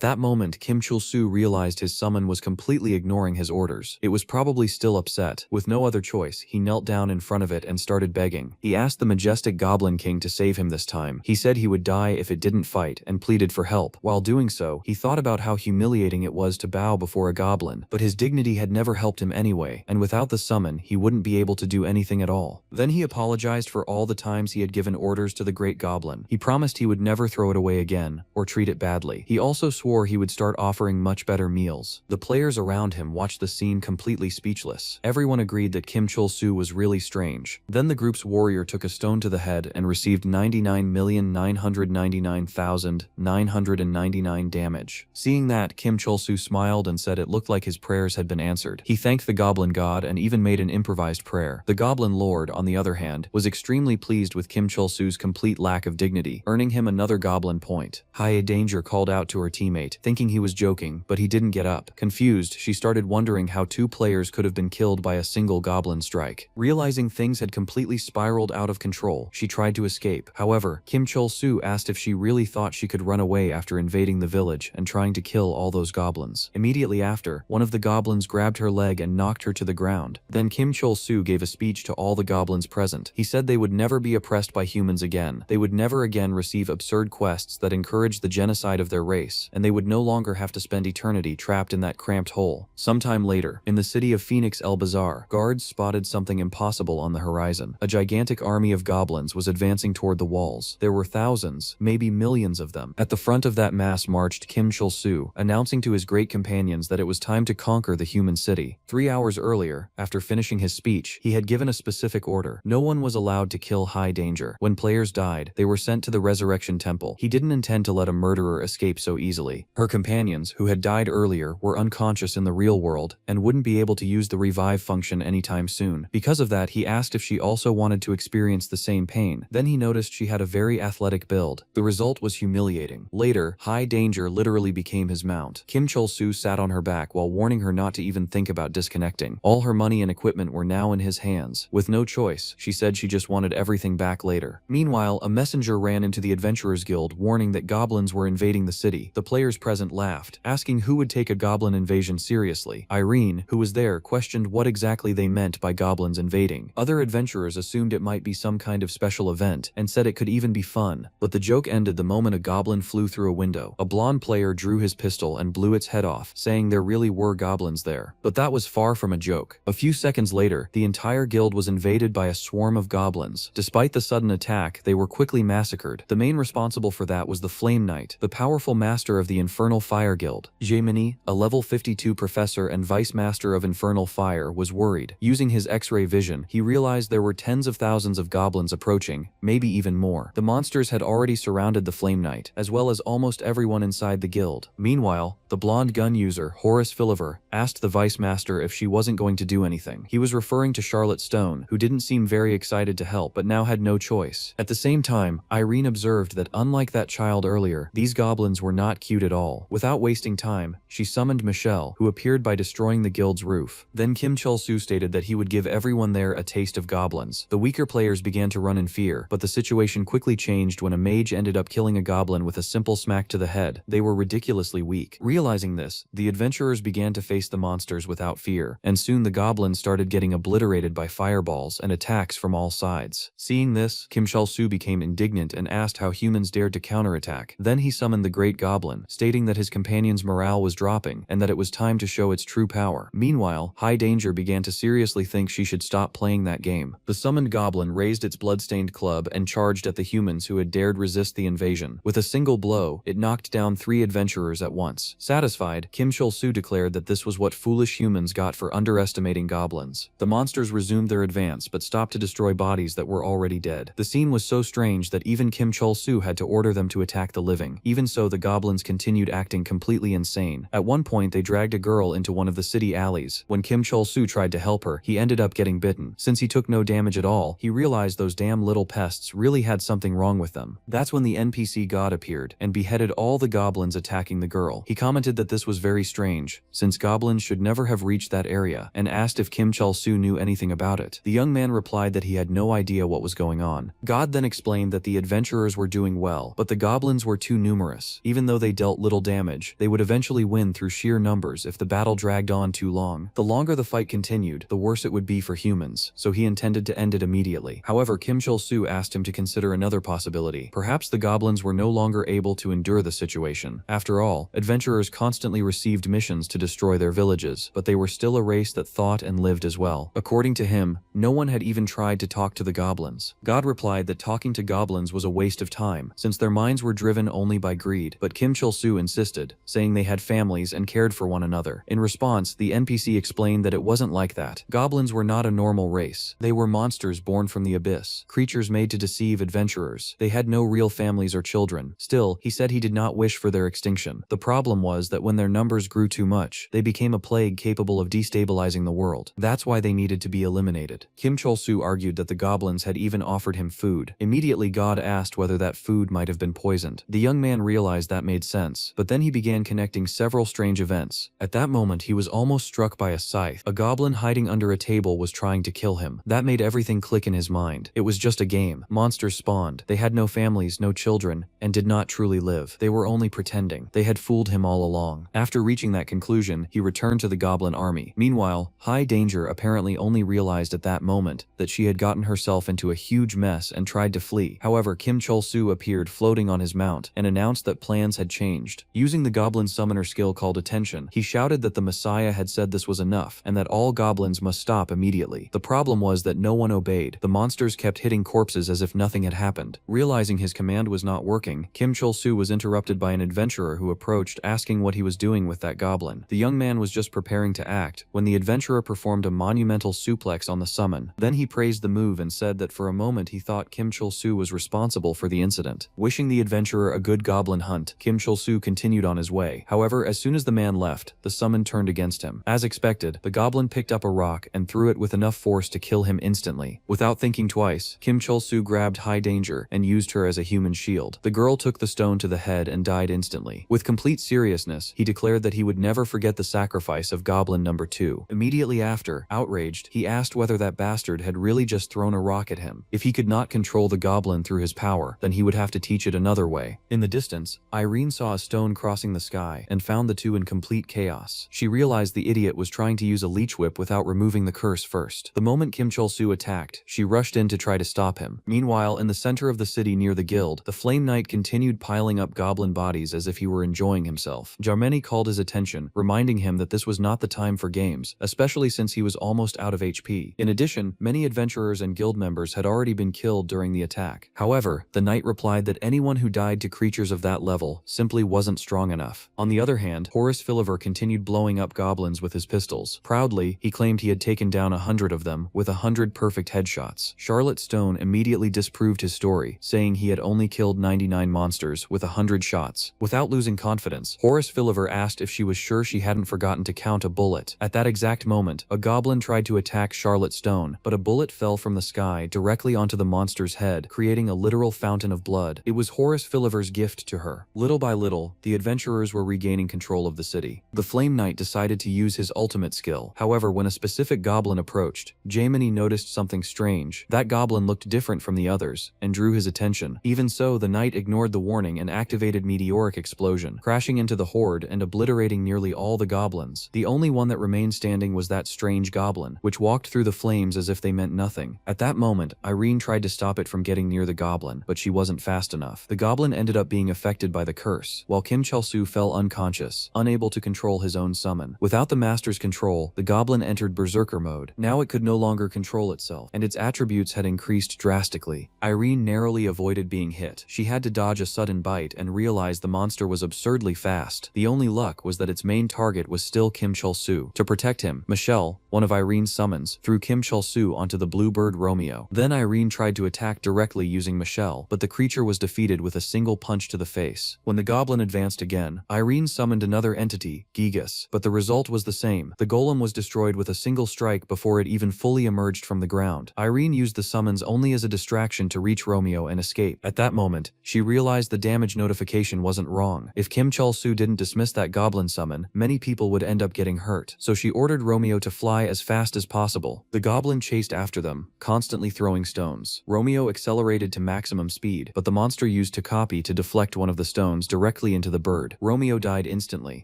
that moment, Kim Chul-soo realized his summon was completely ignoring his orders. It was probably still upset. With no other choice, he knelt down in front of it and started begging. He asked the majestic Goblin King to save him this time. He said he would die if it didn't fight and pleaded for help. While doing so, he thought about how humiliating it was to bow before a goblin, but his dignity had never helped him anyway, and without the summon, he wouldn't be able to do anything at all. Then he apologized for all the times he had given orders to the great goblin. He promised he would never throw it away again, or treat it badly. He also swore he would start offering much better meals. The players around him watched the scene completely speechless. Everyone agreed that Kim Chul-soo was really strange. Then the group's warrior took a stone to the head and received 99,999,999 damage. Seeing that, Kim Chul-soo smiled and said it looked like his prayers had been answered. He thanked the goblin god and even made an improvised prayer. The goblin lord, on the other hand, was extremely pleased with Kim Chul-soo's complete lack of dignity, earning him another goblin point. High Danger called out to her teammate, thinking he was joking, but he didn't get up. Confused, she started wondering how two players could have been killed by a single goblin strike. Realizing things had completely spiraled out of control, she tried to escape. However, Kim Chul-soo asked if she really thought she could run away after invading the village and trying to kill all those goblins. Immediately after, one of the goblins grabbed her leg and knocked her to the ground. Then Kim Chul-soo gave a speech to all the goblins present. He said they would never be oppressed by humans again. They would never again receive absurd quests that encouraged the genocide of their race, and they would no longer have to spend eternity trapped in that cramped hole. Sometime later, in the city of Phoenix El Bazaar, guards spotted something impossible on the horizon. A gigantic army of goblins was advancing toward the walls. There were thousands, maybe millions of them. At the front of that mass marched Kim Chul-soo, announcing to his great companions that it was time to conquer the human city. 3 hours earlier, after finishing his speech, he had given a specific order. No one was allowed to kill High Danger. When players died, they were sent to the Resurrection Temple. He didn't intend to let a murderer escape so easily. Her companions, who had died earlier, were unconscious in the real world and wouldn't be able to use the revive function anytime soon. Because of that, he asked if she also wanted to experience the same pain. Then he noticed she had a very athletic build. The result was humiliating. Later, High Danger literally became his mount. Kim Chul-soo sat on her back while warning her not to even think about disconnecting. All her money and equipment were now in his hands. With no choice, she said she just wanted everything back later. Meanwhile, a messenger ran into the Adventurers Guild warning that goblins were invading the city. The players present laughed, asking who would take a goblin invasion seriously. Irene, who was there, questioned what exactly they meant by goblins invading. Other adventurers assumed it might be some kind of special event and said it could even be fun, but the joke ended the moment a goblin flew through a window. A blonde player drew his pistol and blew its head off, saying there really were goblins there. But that was far from a joke. A few seconds later, the entire guild was invaded by a swarm of goblins. Despite the sudden attack, they were quickly massacred. The main responsible for that was the Flame Knight, the powerful master of the Infernal Fire Guild. Jaimini, a level 52 professor and vice master of Infernal Fire, was worried. Using his X-ray vision, he realized there were tens of thousands of goblins approaching, maybe even more. The monsters had already surrounded the Flame Knight, as well as almost everyone inside the guild. Meanwhile, the blonde gun user, Horace Philliver, asked the vice master if she wasn't going to do anything. He was referring to Charlotte Stone, who didn't seem very excited to help but now had no choice. At the same time, Irene observed that unlike that child earlier, these goblins were not cute at all. Without wasting time, she summoned Michelle, who appeared by destroying the guild's roof. Then Kim Chul-soo stated that he would give everyone there a taste of goblins. The weaker players began to run in fear, but the situation quickly changed when a mage ended up killing a goblin with a simple smack to the head. They were ridiculously weak. Realizing this, the adventurers began to face the monsters without fear, and soon the goblins started getting obliterated by fireballs and attacks from all sides. Seeing this, Kim Chul-soo became indignant and asked how humans dared to counterattack. Then he summoned the Great Goblin, stating that his companion's morale was dropping and that it was time to show its true power. Meanwhile, High Danger began to seriously think she should stop playing that game. The summoned goblin raised its bloodstained club and charged at the humans who had dared resist the invasion. With a single blow, it knocked down 3 adventurers at once. Satisfied, Kim Chul-soo declared that this was what foolish humans got for underestimating goblins. The monsters resumed their advance but stopped to destroy bodies that were already dead. The scene was so strange that even Kim Chul-soo had to order them to attack the living. Even so, the goblins continued acting completely insane. At one point, they dragged a girl into one of the city alleys. When Kim Chul-soo tried to help her, he ended up getting bitten. Since he took no damage at all, he realized those damn little pests really had something wrong with them. That's when the NPC god appeared and beheaded all the goblins attacking the girl. He commented that this was very strange, since goblins should never have reached that area, and asked if Kim Chul-soo knew anything about it. The young man replied that he had no idea what was going on. God then explained that the adventurers were doing well, but the goblins were too numerous. Even though they dealt little damage, they would eventually win through sheer numbers if the battle dragged on too long. The longer the fight continued, the worse it would be for humans, so he intended to end it immediately. However, Kim Chul-soo asked him to consider another possibility. Perhaps the goblins were no longer able to endure the situation. After all, adventurers constantly received missions to destroy their villages, but they were still a race that thought and lived as well. According to him, no one had even tried to talk to the goblins. God replied that talking to goblins was a waste of time, since their minds were driven only by greed, but Kim Chul-soo insisted, saying they had families and cared for one another. In response, the NPC explained that it wasn't like that. Goblins were not a normal race. They were monsters born from the abyss, creatures made to deceive adventurers. They had no real families or children. Still, he said he did not wish for their extinction. The problem was that when their numbers grew too much, they became a plague capable of destabilizing the world. That's why they needed to be eliminated. Kim Chul-soo argued that the goblins had even offered him food. Immediately, God asked whether that food might have been poisoned. The young man realized that made sense, but then he began connecting several strange events. At that moment, he was almost struck by a scythe. A goblin hiding under a table was trying to kill him. That made everything click in his mind. It was just a game. Monsters spawned. They had no families, no children, and did not truly live. They were only pretending. They had fooled him all along. After reaching that conclusion, he returned to the goblin army. Meanwhile, High Danger apparently only realized at that moment that she had gotten herself into a huge mess and tried to flee. However, Kim Chul-soo appeared floating on his mount and announced that plans had changed. Using the goblin summoner skill called Attention, he shouted that the Messiah had said this was enough and that all goblins must stop immediately. The problem was that no one obeyed. The monsters kept hitting corpses as if nothing had happened. Realizing his command was not working, Kim Chul-soo was interrupted by an adventurer who approached, asking what he was doing with that goblin. The young man was just preparing to act when the adventurer performed a monumental suplex on the summon. Then he praised the move and said that for a moment he thought Kim Chul-soo was responsible for the incident. Wishing the adventurer a good goblin hunt, Kim Chul-soo continued on his way. However, as soon as the man left, the summon turned against him. As expected, the goblin picked up a rock and threw it with enough force to kill him instantly. Without thinking twice, Kim Chul-soo grabbed High Danger and used her as a human shield. The girl took the stone to the head and died instantly. With complete seriousness, he declared that he would never forget the sacrifice of Goblin number 2. Immediately after, outraged, he asked whether that bastard had really just thrown a rock at him. If he could not control the goblin through his power, then he would have to teach it another way. In the distance, Irene saw a stone crossing the sky and found the two in complete chaos. chaos. She realized the idiot was trying to use a leech whip without removing the curse first. The moment Kim Chol-soo attacked, she rushed in to try to stop him. Meanwhile, in the center of the city near the guild, the Flame Knight continued piling up goblin bodies as if he were enjoying himself. Jarmeni called his attention, reminding him that this was not the time for games, especially since he was almost out of HP. In addition, many adventurers and guild members had already been killed during the attack. However, the knight replied that anyone who died to creatures of that level simply wasn't strong enough. On the other hand, Horace Philliver continued blowing up goblins with his pistols. Proudly, he claimed he had taken down 100 of them with 100 perfect headshots. Charlotte Stone immediately disproved his story, saying he had only killed 99 monsters with 100 shots. Without losing confidence, Horace Philliver asked if she was sure she hadn't forgotten to count a bullet. At that exact moment, a goblin tried to attack Charlotte Stone, but a bullet fell from the sky directly onto the monster's head, creating a literal fountain of blood. It was Horace Philliver's gift to her. Little by little, the adventurers were regaining control of the city. The Flame Knight decided to use his ultimate skill. However, when a specific goblin approached, Jaimini noticed something strange. That goblin looked different from the others, and drew his attention. Even so, the knight ignored the warning and activated Meteoric Explosion, crashing into the horde and obliterating nearly all the goblins. The only one that remained standing was that strange goblin, which walked through the flames as if they meant nothing. At that moment, Irene tried to stop it from getting near the goblin, but she wasn't fast enough. The goblin ended up being affected by the curse, while Kim Chol-soo fell unconscious, unable to control his own summon. Without the master's control, the goblin entered berserker mode. Now it could no longer control itself, and its attributes had increased drastically. Irene narrowly avoided being hit. She had to dodge a sudden bite and realized the monster was absurdly fast. The only luck was that its main target was still Kim Chol-soo. To protect him, Michelle, one of Irene's summons, threw Kim Chol-soo onto the bluebird Romeo. Then Irene tried to attack directly using Michelle, but the creature was defeated with a single punch to the face. When the goblin advanced again, Irene summoned another entity, Gigas, but the result was the same. The golem was destroyed with a single strike before it even fully emerged from the ground. Irene used the summons only as a distraction to reach Romeo and escape. At that moment, she realized the damage notification wasn't wrong. If Kim Chol-soo didn't dismiss that goblin summon, many people would end up getting hurt. So she ordered Romeo to fly as fast as possible. The goblin chased after them, constantly throwing stones. Romeo accelerated to maximum speed, but the monster used Takapi to deflect one of the stones directly into the bird. Romeo died instantly,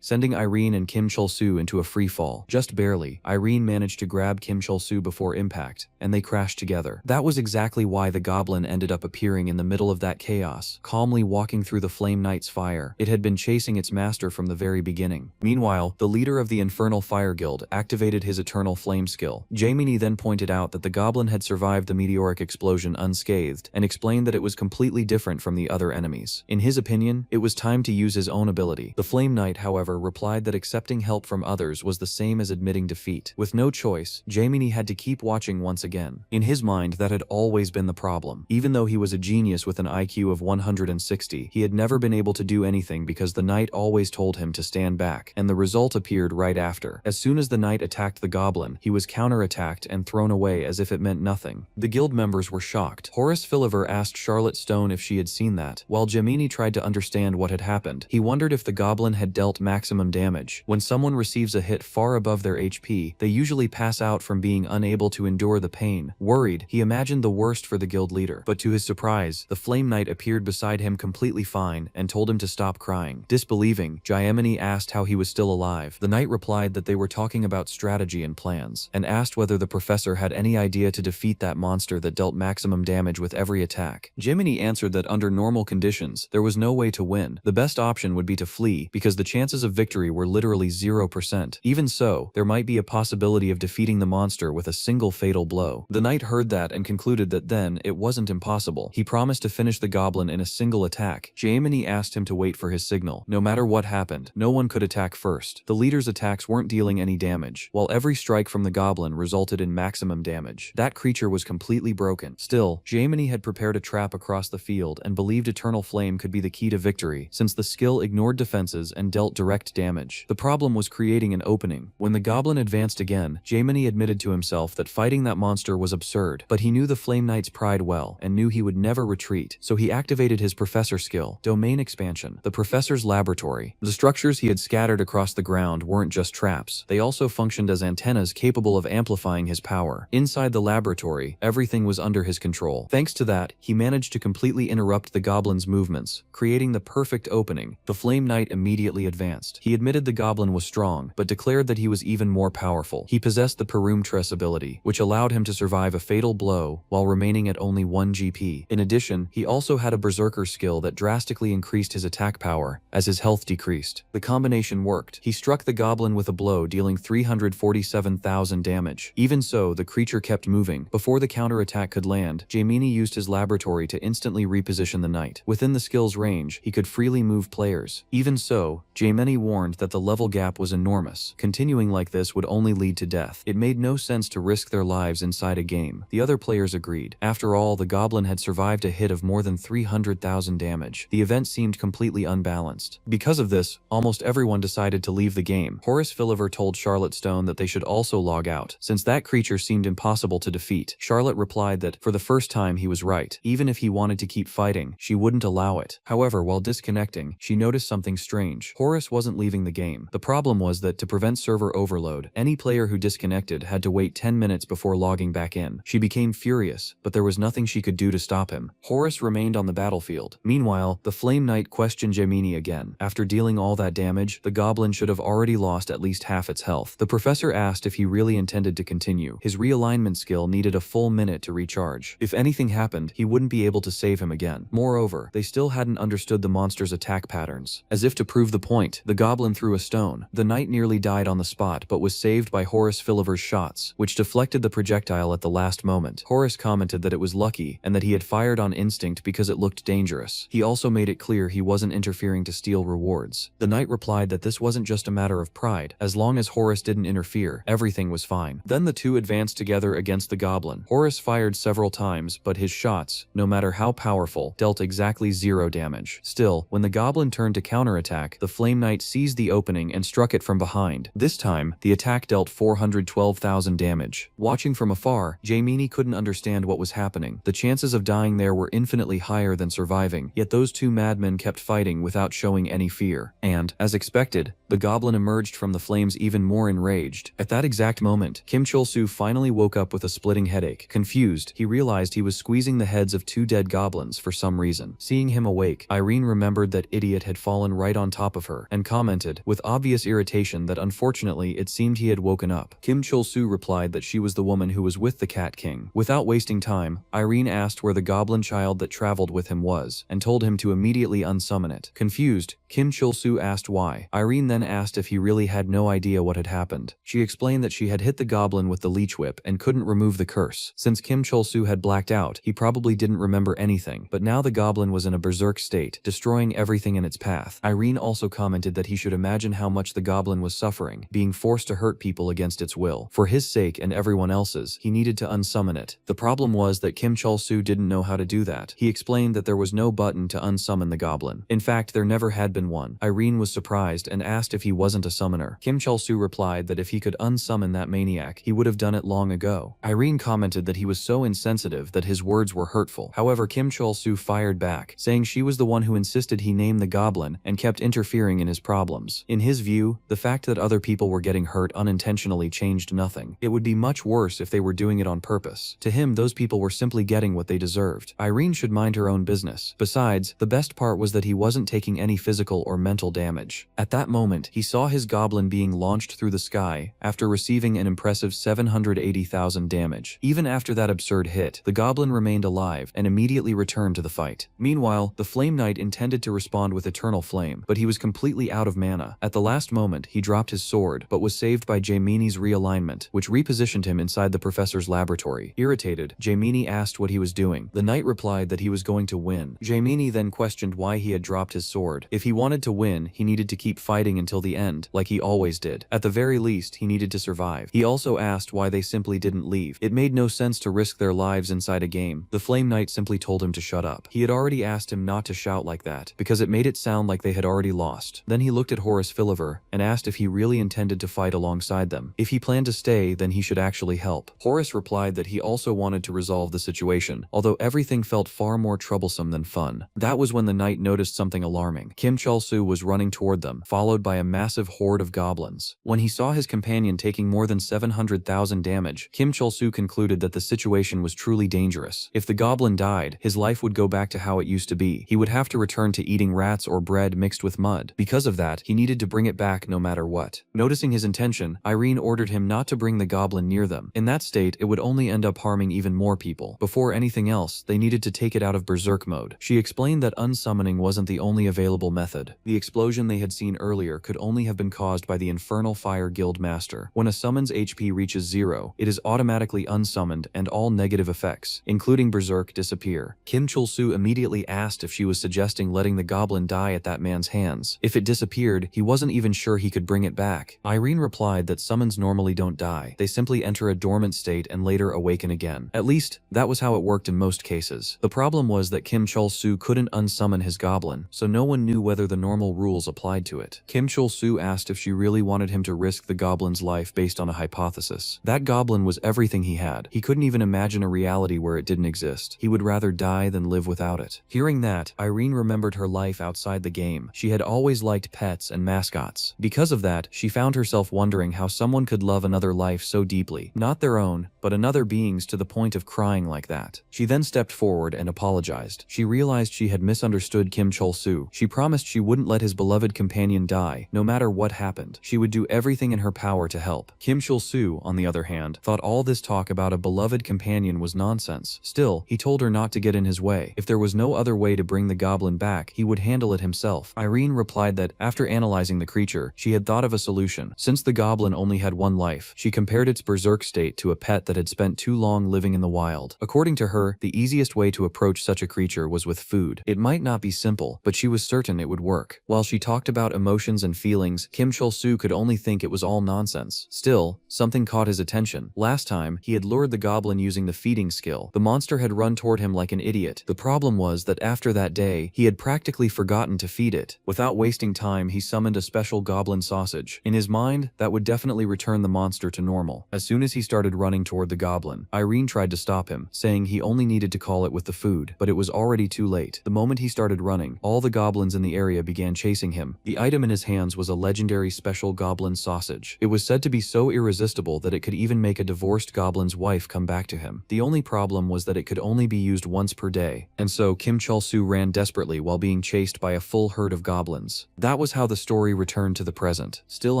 sending Irene and Kim Chol-soo into a free fall. Just barely, Irene managed to grab Kim Chol-soo before impact, and they crashed together. That was exactly why the goblin ended up appearing in the middle of that chaos, calmly walking through the Flame Knight's fire. It had been chasing its master from the very beginning. Meanwhile, the leader of the Infernal Fire Guild activated his Eternal Flame skill. Jaimini then pointed out that the goblin had survived the meteoric explosion unscathed, and explained that it was completely different from the other enemies. In his opinion, it was time to use his own ability. The Flame Knight, however, replied that accepting help from others was the same as admitting defeat. With no choice, Jaimini had to keep watching once again. In his mind, that had always been the problem. Even though he was a genius with an IQ of 160, he had never been able to do anything because the knight always told him to stand back, and the result appeared right after. As soon as the knight attacked the goblin, he was counterattacked and thrown away as if it meant nothing. The guild members were shocked. Horace Philliver asked Charlotte Stone if she had seen that. While Jaimini tried to understand what had happened, he wondered if the goblin had dealt maximum damage. When someone receives a hit far above their HP, they usually pass out from being unable to endure the pain. Worried, he imagined the worst for the guild leader. But to his surprise, the Flame Knight appeared beside him completely fine and told him to stop crying. Disbelieving, Jaimini asked how he was still alive. The knight replied that they were talking about strategy and plans, and asked whether the professor had any idea to defeat that monster that dealt maximum damage with every attack. Jaimini answered that under normal conditions, there was no way to win. The best option would be to flee, because the chances of victory were literally 0%. Even so, there might be a possibility of defeating the monster with a single fatal blow. The knight heard that and concluded that then, it wasn't impossible. He promised to finish the goblin in a single attack. Jaimini asked him to wait for his signal. No matter what happened, no one could attack first. The leader's attacks weren't dealing any damage, while every strike from the goblin resulted in maximum damage. That creature was completely broken. Still, Jaimini had prepared a trap across the field and believed Eternal Flame could be the key to victory, since the skill ignored defenses and dealt direct damage. The problem was creating an opening. When the goblin advanced again, Jaimini admitted to himself that fighting that monster was absurd, but he knew the Flame Knight's pride well and knew he would never retreat, so he activated his professor skill, Domain Expansion, the professor's laboratory. The structures he had scattered across the ground weren't just traps, they also functioned as antennas katanas capable of amplifying his power. Inside the laboratory, everything was under his control. Thanks to that, he managed to completely interrupt the goblin's movements, creating the perfect opening. The Flame Knight immediately advanced. He admitted the goblin was strong, but declared that he was even more powerful. He possessed the Perumtress ability, which allowed him to survive a fatal blow while remaining at only 1 GP. In addition, he also had a berserker skill that drastically increased his attack power as his health decreased. The combination worked. He struck the goblin with a blow, dealing 347,000 damage. Even so, the creature kept moving. Before the counterattack could land, Jaimini used his laboratory to instantly reposition the knight. Within the skill's range, he could freely move players. Even so, Jaimini warned that the level gap was enormous. Continuing like this would only lead to death. It made no sense to risk their lives inside a game. The other players agreed. After all, the goblin had survived a hit of more than 300,000 damage. The event seemed completely unbalanced. Because of this, almost everyone decided to leave the game. Horace Filliver told Charlotte Stone that they should also log out, since that creature seemed impossible to defeat. Charlotte replied that, for the first time, he was right. Even if he wanted to keep fighting, she wouldn't allow it. However, while disconnecting, she noticed something strange. Horace wasn't leaving the game. The problem was that to prevent server overload, any player who disconnected had to wait 10 minutes before logging back in. She became furious, but there was nothing she could do to stop him. Horace remained on the battlefield. Meanwhile, the Flame Knight questioned Jaimini again. After dealing all that damage, the goblin should have already lost at least half its health. The professor asked if he really intended to continue. His realignment skill needed a full minute to recharge. If anything happened, he wouldn't be able to save him again. Moreover, they still hadn't understood the monster's attack patterns. As if to prove the point, the goblin threw a stone. The knight nearly died on the spot, but was saved by Horace Filliver's shots, which deflected the projectile at the last moment. Horace commented that it was lucky, and that he had fired on instinct because it looked dangerous. He also made it clear he wasn't interfering to steal rewards. The knight replied that this wasn't just a matter of pride. As long as Horace didn't interfere, everything was fine. Then the two advanced together against the goblin. Horace fired several times, but his shots, no matter how powerful, dealt exactly 0 damage. Still, when the goblin turned to counterattack, the Flame Knight seized the opening and struck it from behind. This time, the attack dealt 412,000 damage. Watching from afar, Jaimini couldn't understand what was happening. The chances of dying there were infinitely higher than surviving, yet those two madmen kept fighting without showing any fear. And, as expected, the goblin emerged from the flames even more enraged. At that exact moment, Kim Chul-soo finally woke up with a splitting headache. Confused, he realized he was squeezing the heads of 2 dead goblins for some reason. Seeing him awake, Irene remembered that idiot had fallen right on top of her, and commented, with obvious irritation, that unfortunately it seemed he had woken up. Kim Chul-soo replied that she was the woman who was with the Cat King. Without wasting time, Irene asked where the goblin child that traveled with him was, and told him to immediately unsummon it. Confused, Kim Chul-soo asked why. Irene then asked if he really had no idea what had happened. She explained that she had hit the goblin with the leech whip and couldn't remove the curse. Since Kim Chul-soo had blacked out, he probably didn't remember anything, but now the goblin was in a berserk state, destroying everything in its path. Irene also commented that he should imagine how much the goblin was suffering, being forced to hurt people against its will. For his sake and everyone else's, he needed to unsummon it. The problem was that Kim Chul-soo didn't know how to do that. He explained that there was no button to unsummon the goblin. In fact, there never had been one. Irene was surprised and asked if he wasn't a summoner. Kim Chul-soo replied that if he could unsummon that maniac, he would have done it long ago. Irene commented that he was so insensitive that his words were hurtful. However, Kim Chul-soo fired back, saying she was the one who insisted he name the goblin and kept interfering in his problems. In his view, the fact that other people were getting hurt unintentionally changed nothing. It would be much worse if they were doing it on purpose. To him, those people were simply getting what they deserved. Irene should mind her own business. Besides, the best part was that he wasn't taking any physical or mental damage. At that moment, he saw his goblin being launched through the sky after receiving an impressive 780,000 damage. Even after that absurd hit, the goblin remained alive and immediately returned to the fight. Meanwhile, the Flame Knight intended to respond with Eternal Flame, but he was completely out of mana. At the last moment, he dropped his sword, but was saved by Jaimini's realignment, which repositioned him inside the professor's laboratory. Irritated, Jaimini asked what he was doing. The knight replied that he was going to win. Jaimini then questioned why he had dropped his sword. If he wanted to win, he needed to keep fighting until the end, like he always did. At the very least, he needed to survive. He also asked why they simply didn't leave. It made no sense to risk their lives inside a game. The Flame Knight simply told him to shut up. He had already asked him not to shout like that, because it made it sound like they had already lost. Then he looked at Horace Filliver and asked if he really intended to fight alongside them. If he planned to stay, then he should actually help. Horace replied that he also wanted to resolve the situation, although everything felt far more troublesome than fun. That was when the knight noticed something alarming. Kim Chul-soo was running toward them, followed by a massive horde of goblins. When he saw his companion taking taking more than 700,000 damage, Kim Chul-soo concluded that the situation was truly dangerous. If the goblin died, his life would go back to how it used to be. He would have to return to eating rats or bread mixed with mud. Because of that, he needed to bring it back no matter what. Noticing his intention, Irene ordered him not to bring the goblin near them. In that state, it would only end up harming even more people. Before anything else, they needed to take it out of berserk mode. She explained that unsummoning wasn't the only available method. The explosion they had seen earlier could only have been caused by the Infernal Fire Guild Master. When a summon's HP reaches 0, it is automatically unsummoned and all negative effects, including berserk, disappear. Kim Chul-soo immediately asked if she was suggesting letting the goblin die at that man's hands. If it disappeared, he wasn't even sure he could bring it back. Irene replied that summons normally don't die. They simply enter a dormant state and later awaken again. At least, that was how it worked in most cases. The problem was that Kim Chul-soo couldn't unsummon his goblin, so no one knew whether the normal rules applied to it. Kim Chul-soo asked if she really wanted him to risk the goblin's life based on a hypothesis. That goblin was everything he had. He couldn't even imagine a reality where it didn't exist. He would rather die than live without it. Hearing that, Irene remembered her life outside the game. She had always liked pets and mascots. Because of that, she found herself wondering how someone could love another life so deeply. Not their own, but another being's, to the point of crying like that. She then stepped forward and apologized. She realized she had misunderstood Kim Chul-soo. She promised she wouldn't let his beloved companion die, no matter what happened. She would do everything in her power to help. Kim Chul-soo, on the other hand, thought all this talk about a beloved companion was nonsense. Still, he told her not to get in his way. If there was no other way to bring the goblin back, he would handle it himself. Irene replied that, after analyzing the creature, she had thought of a solution. Since the goblin only had one life, she compared its berserk state to a pet that had spent too long living in the wild. According to her, the easiest way to approach such a creature was with food. It might not be simple, but she was certain it would work. While she talked about emotions and feelings, Kim Chul-soo could only think it was all nonsense. Still, something caught his attention. Last time, he had lured the goblin using the feeding skill. The monster had run toward him like an idiot. The problem was that after that day, he had practically forgotten to feed it. Without wasting time, he summoned a special goblin sausage. In his mind, that would definitely return the monster to normal. As soon as he started running toward the goblin, Irene tried to stop him, saying he only needed to call it with the food, but it was already too late. The moment he started running, all the goblins in the area began chasing him. The item in his hands was a legendary special goblin sausage. It was said to be so irresistible that it could even make a divorced goblin's wife come back to him. The only problem was that it could only be used once per day, and so Kim Chul-soo ran desperately while being chased by a full herd of goblins. That was how the story returned to the present. Still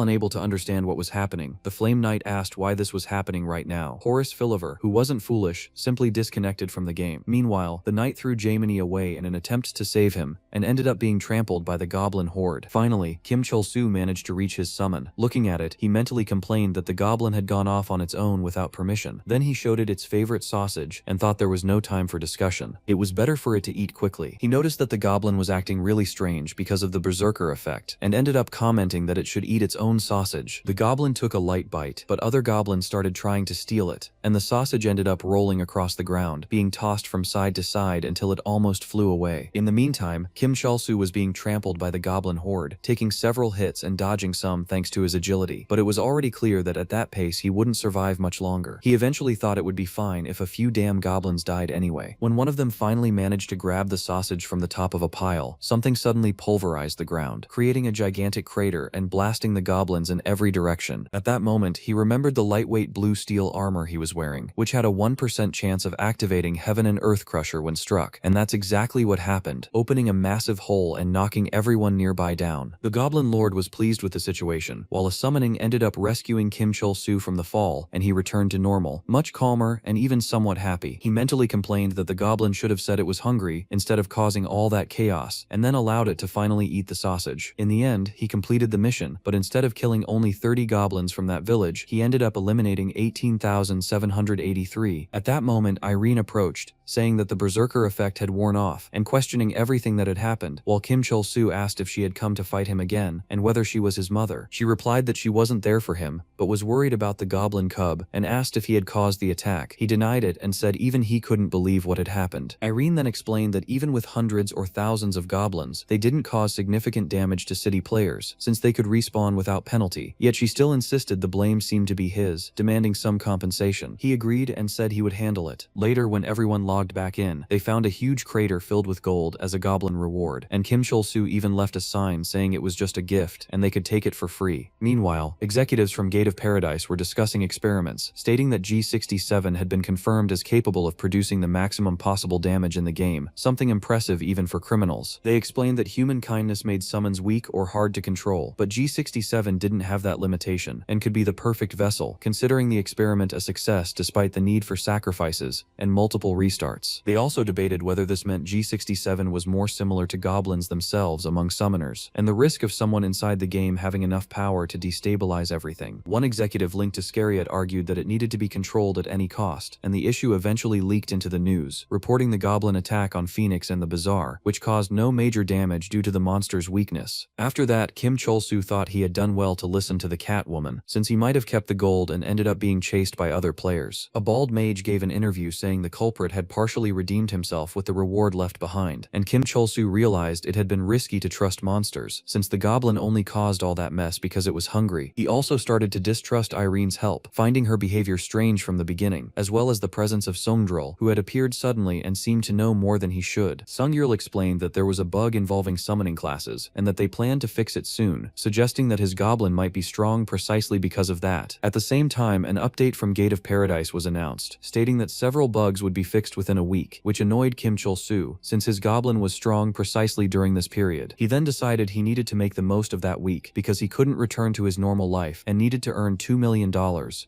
unable to understand what was happening, the Flame Knight asked why this was happening right now. Horace Philliver, who wasn't foolish, simply disconnected from the game. Meanwhile, the knight threw Jaimini away in an attempt to save him, and ended up being trampled by the goblin horde. Finally, Kim Chul-soo managed to reach his summon. Looking at it, he mentally complained that the goblin had gone off on its own without permission. Then he showed it its favorite sausage, and thought there was no time for discussion. It was better for it to eat quickly. He noticed that the goblin was acting really strange because of the berserker effect, and ended up commenting that it should eat its own sausage. The goblin took a light bite, but other goblins started trying to steal it, and the sausage ended up rolling across the ground, being tossed from side to side until it almost flew away. In the meantime, Kim Chul-soo was being trampled by the goblin horde, taking several hits and dodging some thanks to his agility, but it was already clear that at that pace he wouldn't survive much longer. He eventually thought it would be fine if a few damn goblins died anyway. When one of them finally managed to grab the sausage from the top of a pile, something suddenly pulverized the ground, creating a gigantic crater and blasting the goblins in every direction. At that moment, he remembered the lightweight blue steel armor he was wearing, which had a 1% chance of activating Heaven and Earth Crusher when struck, and that's exactly what happened, opening a massive hole and knocking everyone nearby down. The Goblin Lord was pleased with the situation, while a summoning ended up rescuing Kim Chul-soo from the fall, and he returned to normal, much calmer and even somewhat happy. He mentally complained that the goblin should have said it was hungry instead of causing all that chaos, and then allowed it to finally eat the sausage. In the end, he completed the mission, but instead of killing only 30 goblins from that village, he ended up eliminating 18,783. At that moment, Irene approached, saying that the berserker effect had worn off, and questioning everything that had happened, while Kim Chul-soo asked if she had come to fight him again, and whether she was his mother. She replied that she wasn't there for him, but was worried about the goblin cub, and asked if he had caused the attack. He denied it and said even he couldn't believe what had happened. Irene then explained that even with hundreds or thousands of goblins, they didn't cause significant damage to city players, since they could respawn without penalty. Yet she still insisted the blame seemed to be his, demanding some compensation. He agreed and said he would handle it. Later, when everyone logged back in, they found a huge crater filled with gold as a goblin reward, and Kim Chol-soo even left a sign saying it was just a gift and they could take it for free. Meanwhile, executives from Gate of Paradise were discussing experiments, stating that G67 had been confirmed as capable of producing the maximum possible damage in the game, something impressive even for criminals. They explained that human kindness made summons weak or hard to control, but G67 didn't have that limitation and could be the perfect vessel, considering the experiment a success despite the need for sacrifices and multiple restarts. They also debated whether this meant G67 was more similar to goblins themselves among summoners, and the risk of someone inside the game having enough power to destabilize everything. One executive linked to Scariot argued that it needed to be controlled at any cost, and the issue eventually leaked into the news, reporting the goblin attack on Phoenix and the Bazaar, which caused no major damage due to the monster's weakness. After that, Kim Chol-soo thought he had done well to listen to the Catwoman, since he might have kept the gold and ended up being chased by other players. A bald mage gave an interview saying the culprit had partially redeemed himself with the reward left behind, and Kim Chol-soo realized it had been risky to trust monsters, since the goblin only caused all that mess because it was hungry. He also started to distrust Irene's help, finding her behavior strange from the beginning, as well as the presence of Sungdrul, who had appeared suddenly and seemed to know more than he should. Sungyul explained that there was a bug involving summoning classes, and that they planned to fix it soon, suggesting that his goblin might be strong precisely because of that. At the same time, an update from Gate of Paradise was announced, stating that several bugs would be fixed within a week, which annoyed Kim Chol-soo, since his goblin was strong precisely during this period. He then decided he needed to make the most of that week, because he couldn't return to his normal life and needed to earn $2 million,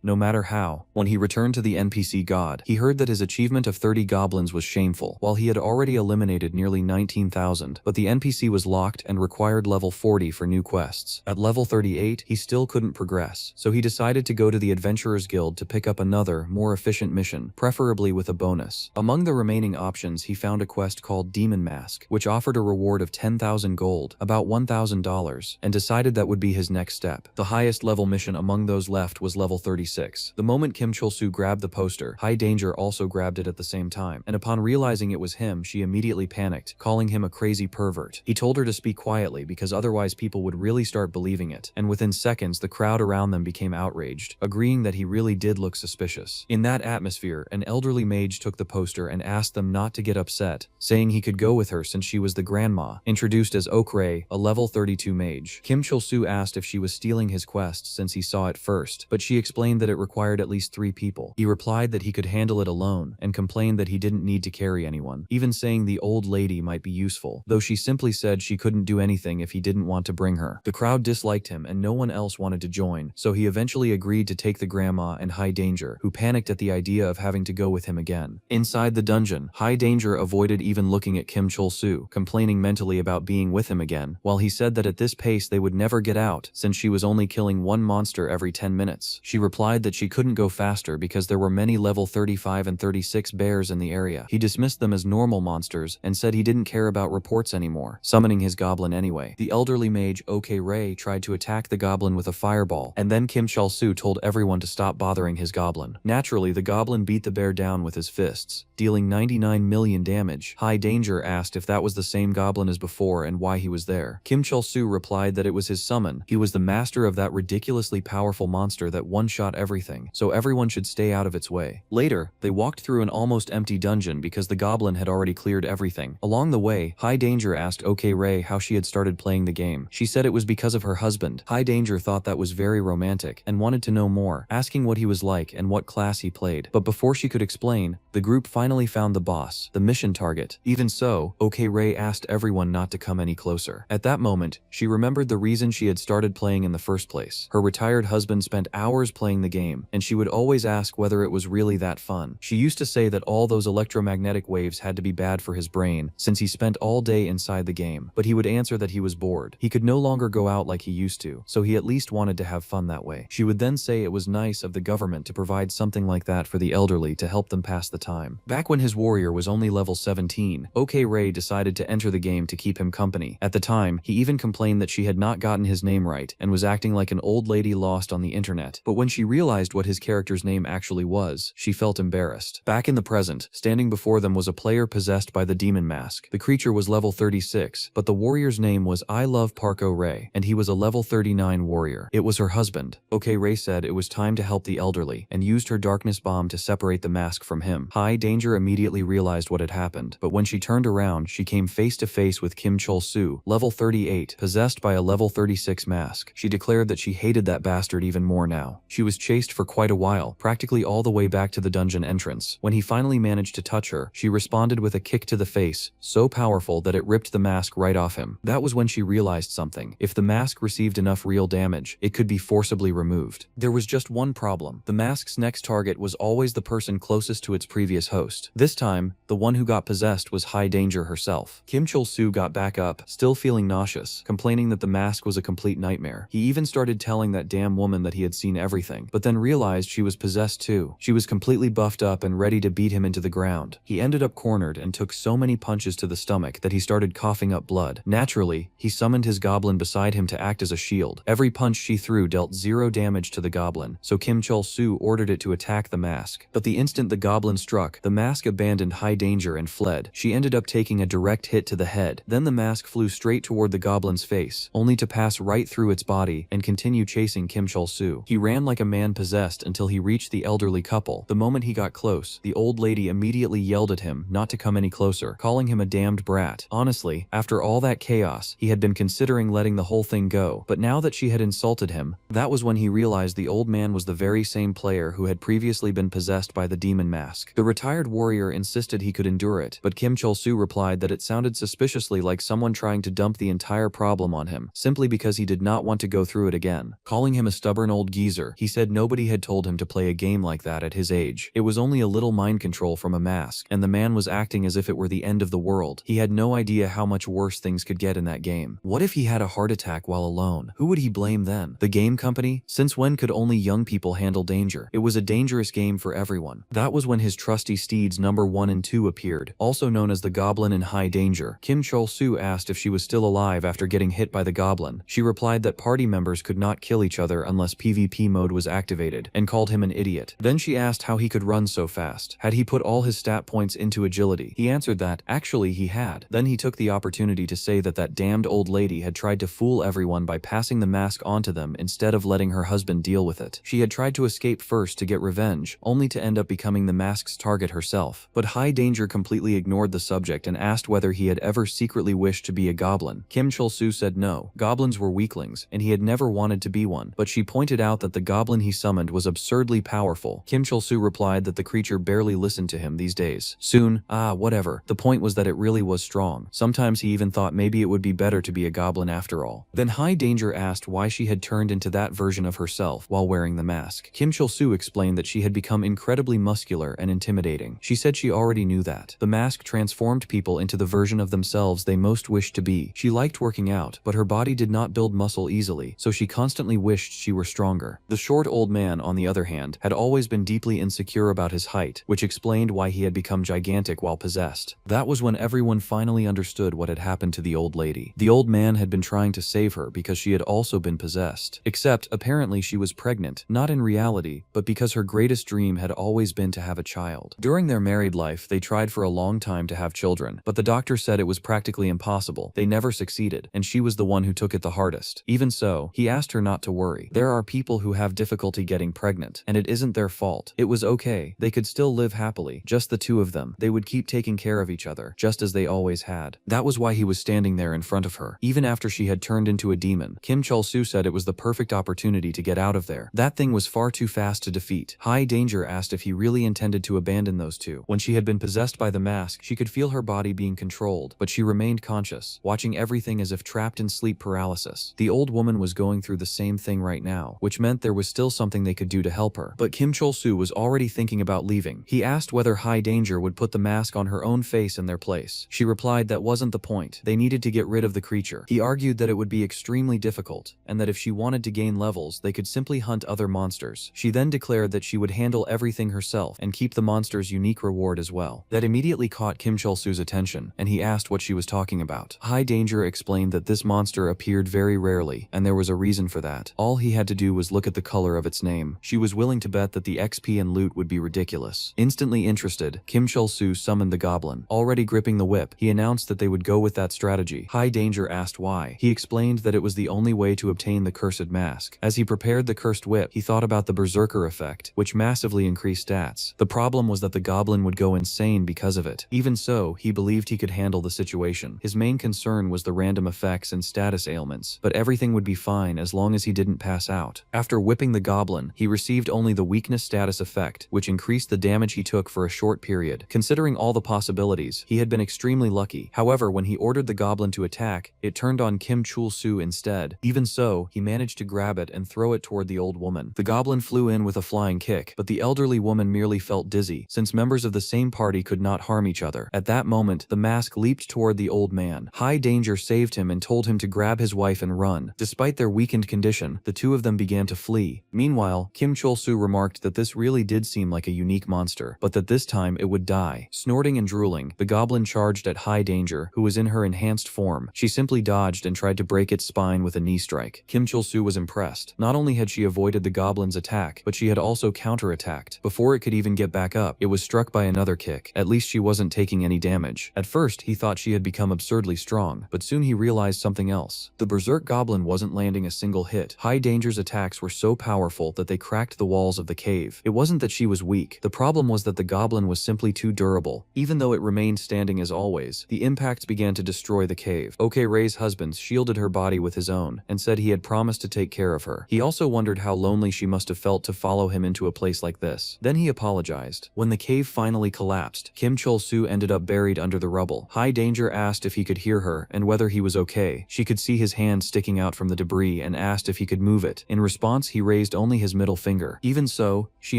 no matter how. When he returned to the NPC god, he heard that his achievement of 30 goblins was shameful, while he had already eliminated nearly 19,000, but the NPC was locked and required level 40 for new quests. At level 38, he still couldn't progress, so he decided to go to the Adventurers Guild to pick up another, more efficient mission, preferably with a bonus. Among the remaining options, he found a quest called Demon Mask, which offered a reward of 10,000 gold, about $1,000, and decided that would be his next step. The highest level mission among those left was level 36. The moment Kim Chol-soo grabbed the poster, High Danger also grabbed it at the same time, and upon realizing it was him, she immediately panicked, calling him a crazy pervert. He told her to speak quietly because otherwise people would really start believing it, and within seconds the crowd around them became outraged, agreeing that he really did look suspicious. In that atmosphere, an elderly mage took the poster and asked them not to get upset, saying he could go with her since she was the grandma, introduced as Okray, a level 32 mage. Kim Chol-soo asked if she was stealing his quest since he saw it first, but she explained that it required at least 3 people. He replied that he could handle it alone, and complained that he didn't need to carry anyone, even saying the old lady might be useful, though she simply said she couldn't do anything if he didn't want to bring her. The crowd disliked him and no one else wanted to join, so he eventually agreed to take the grandma and High Danger, who panicked at the idea of having to go with him again. Inside the dungeon, High Danger avoided even looking at Kim Chol-soo, complaining mentally about being with him again, while he said that at this pace they would never get out, since she was only killing one monster every 10 minutes. She replied that she couldn't go faster because there were many level 35 and 36 bears in the area. He dismissed them as normal monsters and said he didn't care about reports anymore, summoning his goblin anyway. The elderly mage OK-Ray tried to attack the goblin with a fireball, and then Kim Chol-soo told everyone to stop bothering his goblin. Naturally, the goblin beat the bear down with his fists, dealing 99 million damage. High Danger asked if that was the same goblin as before and why he was there. Kim Chol-soo replied that it was his summon. He was the master of that ridiculously powerful monster that one-shot everything, so everyone should stay out of its way. Later, they walked through an almost empty dungeon because the goblin had already cleared everything. Along the way, High Danger asked OK-Ray how she had started playing the game. She said it was because of her husband. High Danger thought that was very romantic and wanted to know more, asking what he was like and what class he played. But before she could explain, the group finally found the boss, the mission target. Even so, OK-Ray asked everyone not to come any closer. At that moment, she remembered the reason she had started playing in the first place. Her retired husband spent hours playing the game, and she would always ask whether it was really that fun. She used to say that all those electromagnetic waves had to be bad for his brain, since he spent all day inside the game, but he would answer that he was bored. He could no longer go out like he used to, so he at least wanted to have fun that way. She would then say it was nice of the government to provide something like that for the elderly to help them pass the time. Back when his warrior was only level 17, OK-Ray decided to enter the game to keep him company. At the time, he even complained that she had not gotten his name right and was acting like an old lady lost on the internet. But when she realized what his character's name actually was, she felt embarrassed. Back in the present, standing before them was a player possessed by the demon mask. The creature was level 36, but the warrior's name was I Love Parko Ray, and he was a level 39 warrior. It was her husband. OK-Ray said it was time to help the elderly, and used her darkness bomb to separate the mask from him. High Danger immediately realized what had happened, but when she turned around, she came face to face with Kim Chol-soo, level 38, possessed by a level 36 mask. She declared that she hated that bastard even more now. She was chased for quite a while, practically all the way back to the dungeon entrance. When he finally managed to touch her, she responded with a kick to the face, so powerful that it ripped the mask right off him. That was when she realized something. If the mask received enough real damage, it could be forcibly removed. There was just one problem. The mask's next target was always the person closest to its previous host. This time, the one who got possessed was High Danger herself. Kim Chol-soo got back up, still feeling nauseous, complaining that the mask was a complete nightmare. He even started telling that damn woman that he had seen everything, but then realized she was possessed too. She was completely buffed up and ready to beat him into the ground. He ended up cornered and took so many punches to the stomach that he started coughing up blood. Naturally, he summoned his goblin beside him to act as a shield. Every punch she threw dealt 0 damage to the goblin, so Kim Chol-soo ordered it to attack the mask. But the instant the goblin struck, the mask abandoned High Danger and fled. She ended up taking a direct hit to the head. Then the mask flew straight toward the goblin's face, only to pass right through its body and continue chasing Kim Chol-soo. He ran like a man possessed until he reached the elderly couple. The moment he got close, the old lady immediately yelled at him not to come any closer, calling him a damned brat. Honestly, after all that chaos, he had been considering letting the whole thing go, but now that she had insulted him, that was when he realized the old man was the very same player who had previously been possessed by the demon mask. The retired warrior insisted he could endure it, but Kim Chol-soo replied that it sounded suspiciously like someone trying to dump the entire problem on him, simply because he did not want to go through it again. Calling him a stubborn old geezer, he said nobody had told him to play a game like that at his age. It was only a little mind control from a mask, and the man was acting as if it were the end of the world. He had no idea how much worse things could get in that game. What if he had a heart attack while alone? Who would he blame then? The game company? Since when could only young people handle danger? It was a dangerous game for everyone. That was when his trusty steeds number 1 and 2 appeared, also known as the Goblin and High Danger. Kim Chol-soo asked if she was still alive after getting hit by the goblin. She replied that party members could not kill each other unless PvP mode was activated, and called him an idiot. Then she asked how he could run so fast. Had he put all his stat points into agility? He answered that, actually he had. Then he took the opportunity to say that that damned old lady had tried to fool everyone by passing the mask onto them instead of letting her husband deal with it. She had tried to escape first to get revenge, only to end up becoming the mask's target herself. But High Danger completely ignored the subject and asked whether he had ever secretly wished to be a goblin. Kim Chol-soo said no, goblins were weaklings, and he had never wanted to be one, but she pointed out that the goblin he summoned was absurdly powerful. Kim Chol-soo replied that the creature barely listened to him these days. Soon, whatever. The point was that it really was strong. Sometimes he even thought maybe it would be better to be a goblin after all. Then High Danger asked why she had turned into that version of herself while wearing the mask. Kim Chol-soo explained that she had become incredibly muscular and intimidating. She said she already knew that. The mask transformed people into the version of themselves they most wished to be. She liked working out, but her body did not build muscle easily, so she constantly wished she were stronger. The short old man, on the other hand, had always been deeply insecure about his height, which explained why he had become gigantic while possessed. That was when everyone finally understood what had happened to the old lady. The old man had been trying to save her because she had also been possessed. Except, apparently she was pregnant, not in reality, but because her greatest dream had always been to have a child. During their married life, they tried for a long time to have children, but the doctor said it was practically impossible. They never succeeded, and she was the one who took it the hardest. Even so, he asked her not to worry. There are people who have difficulty getting pregnant, and it isn't their fault. It was okay. They could still live happily, just the two of them. They would keep taking care of each other, just as they always had. That was why he was standing there in front of her. Even after she had turned into a demon, Kim Chol-soo said it was the perfect opportunity to get out of there. That thing was far too fast to defeat. High Danger asked if he really intended to abandon those two. When she had been possessed by the mask, she could feel her body being controlled, but she remained conscious, watching everything as if trapped in sleep paralysis. The old woman was going through the same thing right now, which meant there was still something they could do to help her. But Kim Chol-soo was already thinking about leaving. He asked whether High Danger would put the mask on her own face in their place. She replied that wasn't the point. They needed to get rid of the creature. He argued that it would be extremely difficult, and that if she wanted to gain levels, they could simply hunt other monsters. She then declared that she would handle everything herself and keep the monster's unique reward as well. That immediately caught Kim Chol-soo's attention, and he asked what she was talking about. High Danger explained that this monster appeared very rarely, and there was a reason for that. All he had to do was look at the color of its name. She was willing to bet that the XP and loot would be ridiculous. Instantly interested, Kim Chol-soo summoned the goblin. Already gripping the whip, he announced that they would go with that strategy. High Danger asked why. He explained that it was the only way to obtain the cursed mask. As he prepared the cursed whip, he thought about the berserker effect, which massively increased stats. The problem problem was that the goblin would go insane because of it. Even so, he believed he could handle the situation. His main concern was the random effects and status ailments, but everything would be fine as long as he didn't pass out. After whipping the goblin, he received only the weakness status effect, which increased the damage he took for a short period. Considering all the possibilities, he had been extremely lucky. However, when he ordered the goblin to attack, it turned on Kim Chul-soo instead. Even so, he managed to grab it and throw it toward the old woman. The goblin flew in with a flying kick, but the elderly woman merely felt dizzy, since members of the same party could not harm each other. At that moment, the mask leaped toward the old man. High Danger saved him and told him to grab his wife and run. Despite their weakened condition, the two of them began to flee. Meanwhile, Kim Chul-soo remarked that this really did seem like a unique monster, but that this time it would die. Snorting and drooling, the goblin charged at High Danger, who was in her enhanced form. She simply dodged and tried to break its spine with a knee strike. Kim Chul-soo was impressed. Not only had she avoided the goblin's attack, but she had also counterattacked. Before it could even get back up, it was struck by another kick. At least she wasn't taking any damage. At first, he thought she had become absurdly strong, but soon he realized something else. The berserk goblin wasn't landing a single hit. High Danger's attacks were so powerful that they cracked the walls of the cave. It wasn't that she was weak. The problem was that the goblin was simply too durable. Even though it remained standing as always, the impacts began to destroy the cave. OK Ray's husband shielded her body with his own, and said he had promised to take care of her. He also wondered how lonely she must have felt to follow him into a place like this. Then he apologized. When the cave finally collapsed, Kim Chul-soo ended up buried under the rubble. High Danger asked if he could hear her and whether he was okay. She could see his hand sticking out from the debris and asked if he could move it. In response, he raised only his middle finger. Even so, she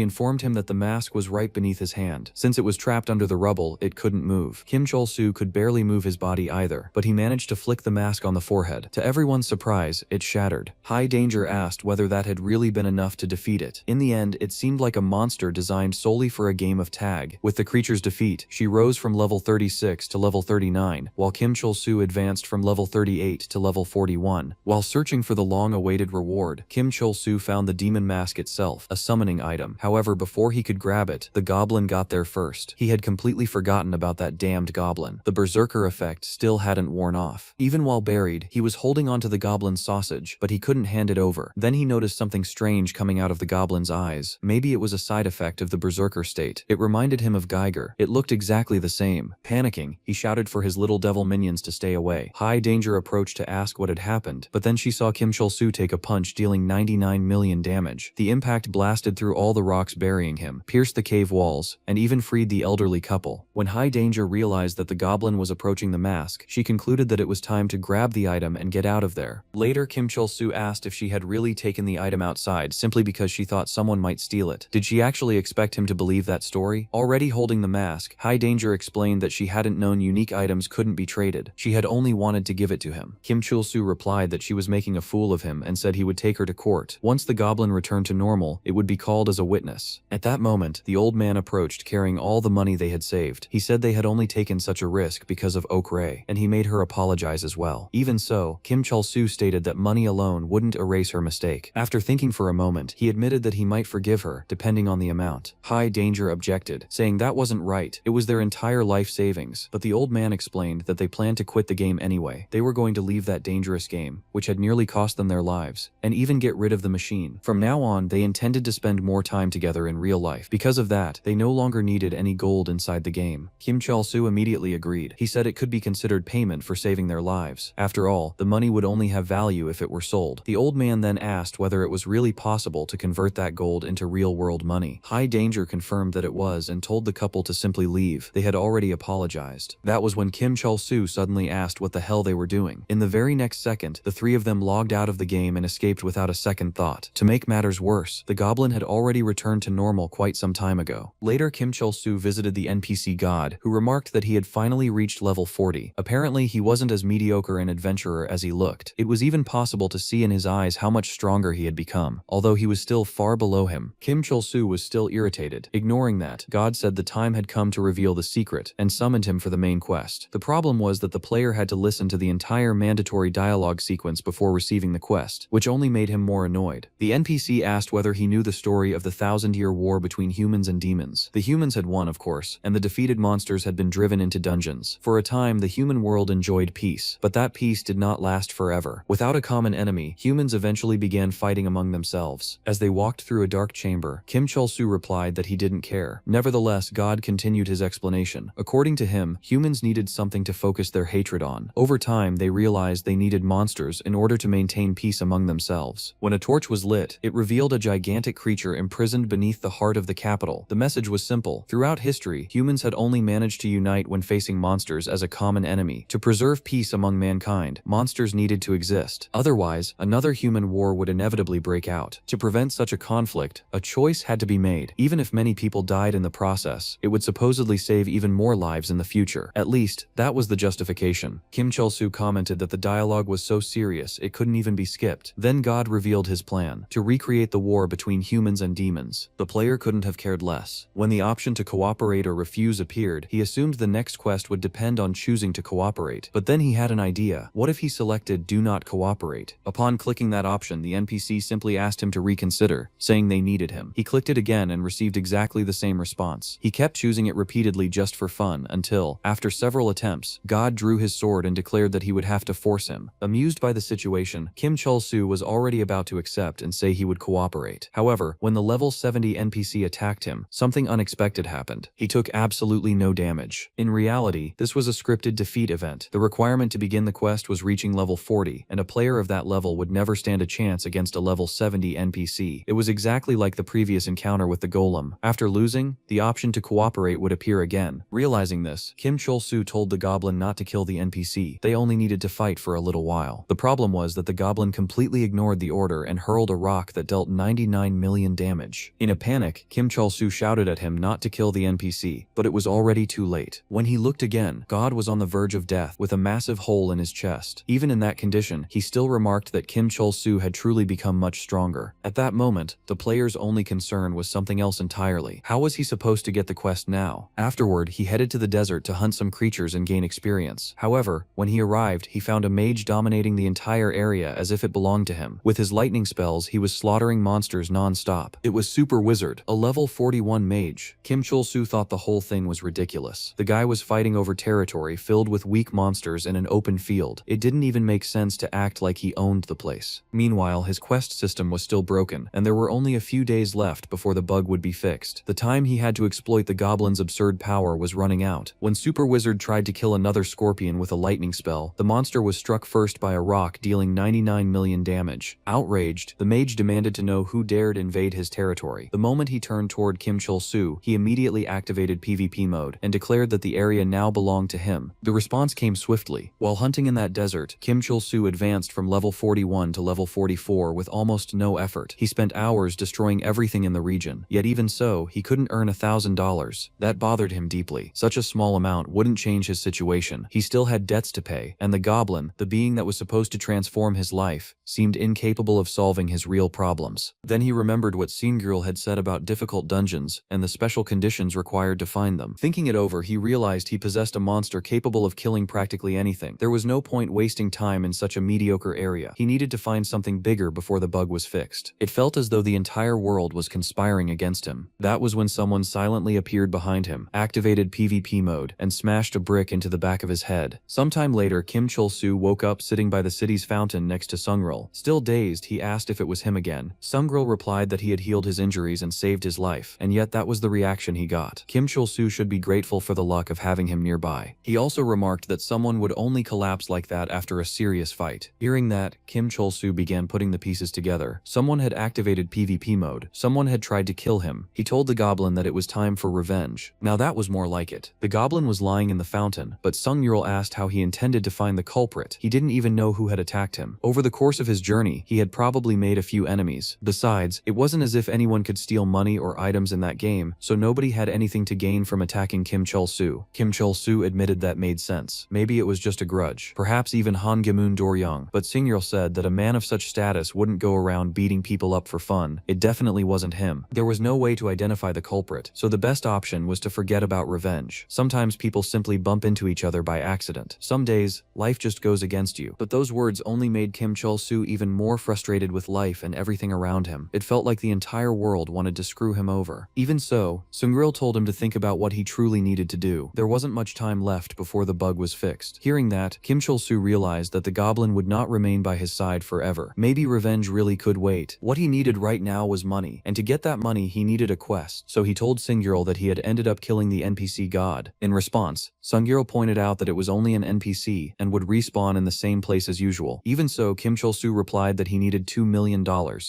informed him that the mask was right beneath his hand. Since it was trapped under the rubble, it couldn't move. Kim Chul-soo could barely move his body either, but he managed to flick the mask on the forehead. To everyone's surprise, it shattered. High Danger asked whether that had really been enough to defeat it. In the end, it seemed like a monster designed solely for a game of tag. With the creature's defeat, she rose from level 36 to level 39, while Kim Chul-soo advanced from level 38 to level 41. While searching for the long-awaited reward, Kim Chul-soo found the demon mask itself, a summoning item. However, before he could grab it, the goblin got there first. He had completely forgotten about that damned goblin. The berserker effect still hadn't worn off. Even while buried, he was holding onto the goblin's sausage, but he couldn't hand it over. Then he noticed something strange coming out of the goblin's eyes. Maybe it was a side effect of the berserker state. It reminded him of Geiger. It looked exactly the same. Panicking, he shouted for his little devil minions to stay away. High Danger approached to ask what had happened, but then she saw Kim Chul-soo take a punch, dealing 99 million damage. The impact blasted through all the rocks burying him, pierced the cave walls, and even freed the elderly couple. When High Danger realized that the goblin was approaching the mask, she concluded that it was time to grab the item and get out of there. Later, Kim Chul-soo asked if she had really taken the item outside simply because she thought someone might steal it. Did she actually expect him to believe that story? Already holding the mask, High Danger explained that she hadn't known unique items couldn't be traded. She had only wanted to give it to him. Kim Chul-soo replied that she was making a fool of him and said he would take her to court. Once the goblin returned to normal, it would be called as a witness. At that moment, the old man approached carrying all the money they had saved. He said they had only taken such a risk because of Ok Ray, and he made her apologize as well. Even so, Kim Chul-soo stated that money alone wouldn't erase her mistake. After thinking for a moment, he admitted that he might forgive her, depending on the amount. High Danger objected, saying that wasn't right. It was their entire life savings. But the old man explained that they planned to quit the game anyway. They were going to leave that dangerous game, which had nearly cost them their lives, and even get rid of the machine. From now on, they intended to spend more time together in real life. Because of that, they no longer needed any gold inside the game. Kim Chul-soo immediately agreed. He said it could be considered payment for saving their lives. After all, the money would only have value if it were sold. The old man then asked whether it was really possible to convert that gold into real-world money. High Danger confirmed that it was and told the couple to simply leave. They had already apologized. That was when Kim Chul-soo suddenly asked what the hell they were doing. In the very next second, the three of them logged out of the game and escaped without a second thought. To make matters worse, the goblin had already returned to normal quite some time ago. Later, Kim Chul-soo visited the NPC god, who remarked that he had finally reached level 40. Apparently, he wasn't as mediocre an adventurer as he looked. It was even possible to see in his eyes how much stronger he had become. Although he was still far below him, Kim Chul-soo was still irritated. Ignoring that, God said the time had come to reveal the secret and summoned him for the main quest. The problem was that the player had to listen to the entire mandatory dialogue sequence before receiving the quest, which only made him more annoyed. The NPC asked whether he knew the story of the 1,000-year war between humans and demons. The humans had won, of course, and the defeated monsters had been driven into dungeons. For a time, the human world enjoyed peace, but that peace did not last forever. Without a common enemy, humans eventually began fighting among themselves. As they walked through a dark chamber, Kim Chol-soo replied that he didn't care. Nevertheless, God continued his explanation. According to him, humans needed something to focus their hatred on. Over time, they realized they needed monsters in order to maintain peace among themselves. When a torch was lit, it revealed a gigantic creature imprisoned beneath the heart of the capital. The message was simple. Throughout history, humans had only managed to unite when facing monsters as a common enemy. To preserve peace among mankind, monsters needed to exist. Otherwise, another human war would inevitably break out. To prevent such a conflict, a choice had to be made. Even if many people died in the process, it would supposedly save even more lives in the future. At least, that was the justification. Kim Chol-soo commented that the dialogue was so serious it couldn't even be skipped. Then God revealed his plan, to recreate the war between humans and demons. The player couldn't have cared less. When the option to cooperate or refuse appeared, he assumed the next quest would depend on choosing to cooperate. But then he had an idea. What if he selected do not cooperate? Upon clicking that option, the NPC simply asked him to reconsider, saying they needed him. He clicked it again and received exactly the same response. He kept choosing it repeatedly just for fun until, after several attempts, God drew his sword and declared that he would have to force him. Amused by the situation, Kim Chol-soo was already about to accept and say he would cooperate. However, when the level 70 NPC attacked him, something unexpected happened. He took absolutely no damage. In reality, this was a scripted defeat event. The requirement to begin the quest was reaching level 40, and a player of that level would never stand a chance against a level 70 NPC. It was exactly like the previous encounter with the golem. After losing, the option to cooperate would appear again. Realizing this, Kim Chol-soo told the goblin not to kill the NPC. They only needed to fight for a little while. The problem was that the goblin completely ignored the order and hurled a rock that dealt 99 million damage. In a panic, Kim Chol-soo shouted at him not to kill the NPC, but it was already too late. When he looked again, God was on the verge of death with a massive hole in his chest. Even in that condition, he still remarked that Kim Chol-soo had truly become much stronger. At that moment, the player's only concern was something else entirely. How was he supposed to get the quest now? Afterward, he headed to the desert to hunt some creatures and gain experience. However, when he arrived, he found a mage dominating the entire area as if it belonged to him. With his lightning spells, he was slaughtering monsters non-stop. It was Super Wizard, a level 41 mage. Kim Chol-soo thought the whole thing was ridiculous. The guy was fighting over territory filled with weak monsters in an open field. It didn't even make sense to act like he owned the place. Meanwhile, his quest system was still broken, and there were only a few days left before the bug would be fixed. The time he had to exploit the goblin's absurd power was running out. When Super Wizard tried to kill another scorpion with a lightning spell, the monster was struck first by a rock dealing 99 million damage. Outraged, the mage demanded to know who dared invade his territory. The moment he turned toward Kim Chol-soo, he immediately activated PvP mode and declared that the area now belonged to him. The response came swiftly. While hunting in that desert, Kim Chol-soo advanced from level 41 to level 44 with almost no effort. He spent hours destroying everything in the region, yet even so, he couldn't earn $1,000. That bothered him deeply. Such a small amount wouldn't change his situation. He still had debts to pay, and the goblin, the being that was supposed to transform his life, seemed incapable of solving his real problems. Then he remembered what Seungirl had said about difficult dungeons and the special conditions required to find them. Thinking it over, he realized he possessed a monster capable of killing practically anything. There was no point wasting time in such a mediocre area. He needed to find something bigger before the bug was fixed. It felt as though the entire world was conspiring against him. That was when someone silently appeared behind him, activated PvP mode, and smashed a brick into the back of his head. Sometime later, Kim Chol-soo woke up sitting by the city's fountain next to Seungirl. Still dazed, he asked if it was him again. Seungirl replied that he had healed his injuries and saved his life, and yet that was the reaction he got. Kim Chol-soo should be grateful for the luck of having him nearby. He also remarked that someone would only collapse like that after a serious fight. Hearing that, Kim Chol-soo began putting the pieces together. Someone had activated PvP mode. Someone had tried to kill him. He told the goblin that it was time for revenge. Now that was more like it. The goblin was lying in the fountain, but Seungirl asked how he intended to find the culprit. He didn't even know who had attacked him. Over the course of his journey, he had probably made a few enemies. Besides, it wasn't as if anyone could steal money or items in that game, so nobody had anything to gain from attacking Kim Chol-soo. Kim Chol-soo admitted that made sense. Maybe it was just a grudge. Perhaps even Han Gemun Dor-young. But Seungirl said that a man of such status wouldn't go around beating people up for fun. It definitely wasn't him. There was no way to identify the culprit, so the best option was to forget about revenge. Sometimes people simply bump into each other by accident. Some days, life just goes against you. But those words only made Kim Chol-soo even more frustrated with life and everything around him. It felt like the entire entire world wanted to screw him over. Even so, Seungryul told him to think about what he truly needed to do. There wasn't much time left before the bug was fixed. Hearing that, Kim Chol-soo realized that the goblin would not remain by his side forever. Maybe revenge really could wait. What he needed right now was money, and to get that money he needed a quest, so he told Seungryul that he had ended up killing the NPC god. In response, Seungryul pointed out that it was only an NPC and would respawn in the same place as usual. Even so, Kim Chol-soo replied that he needed $2 million.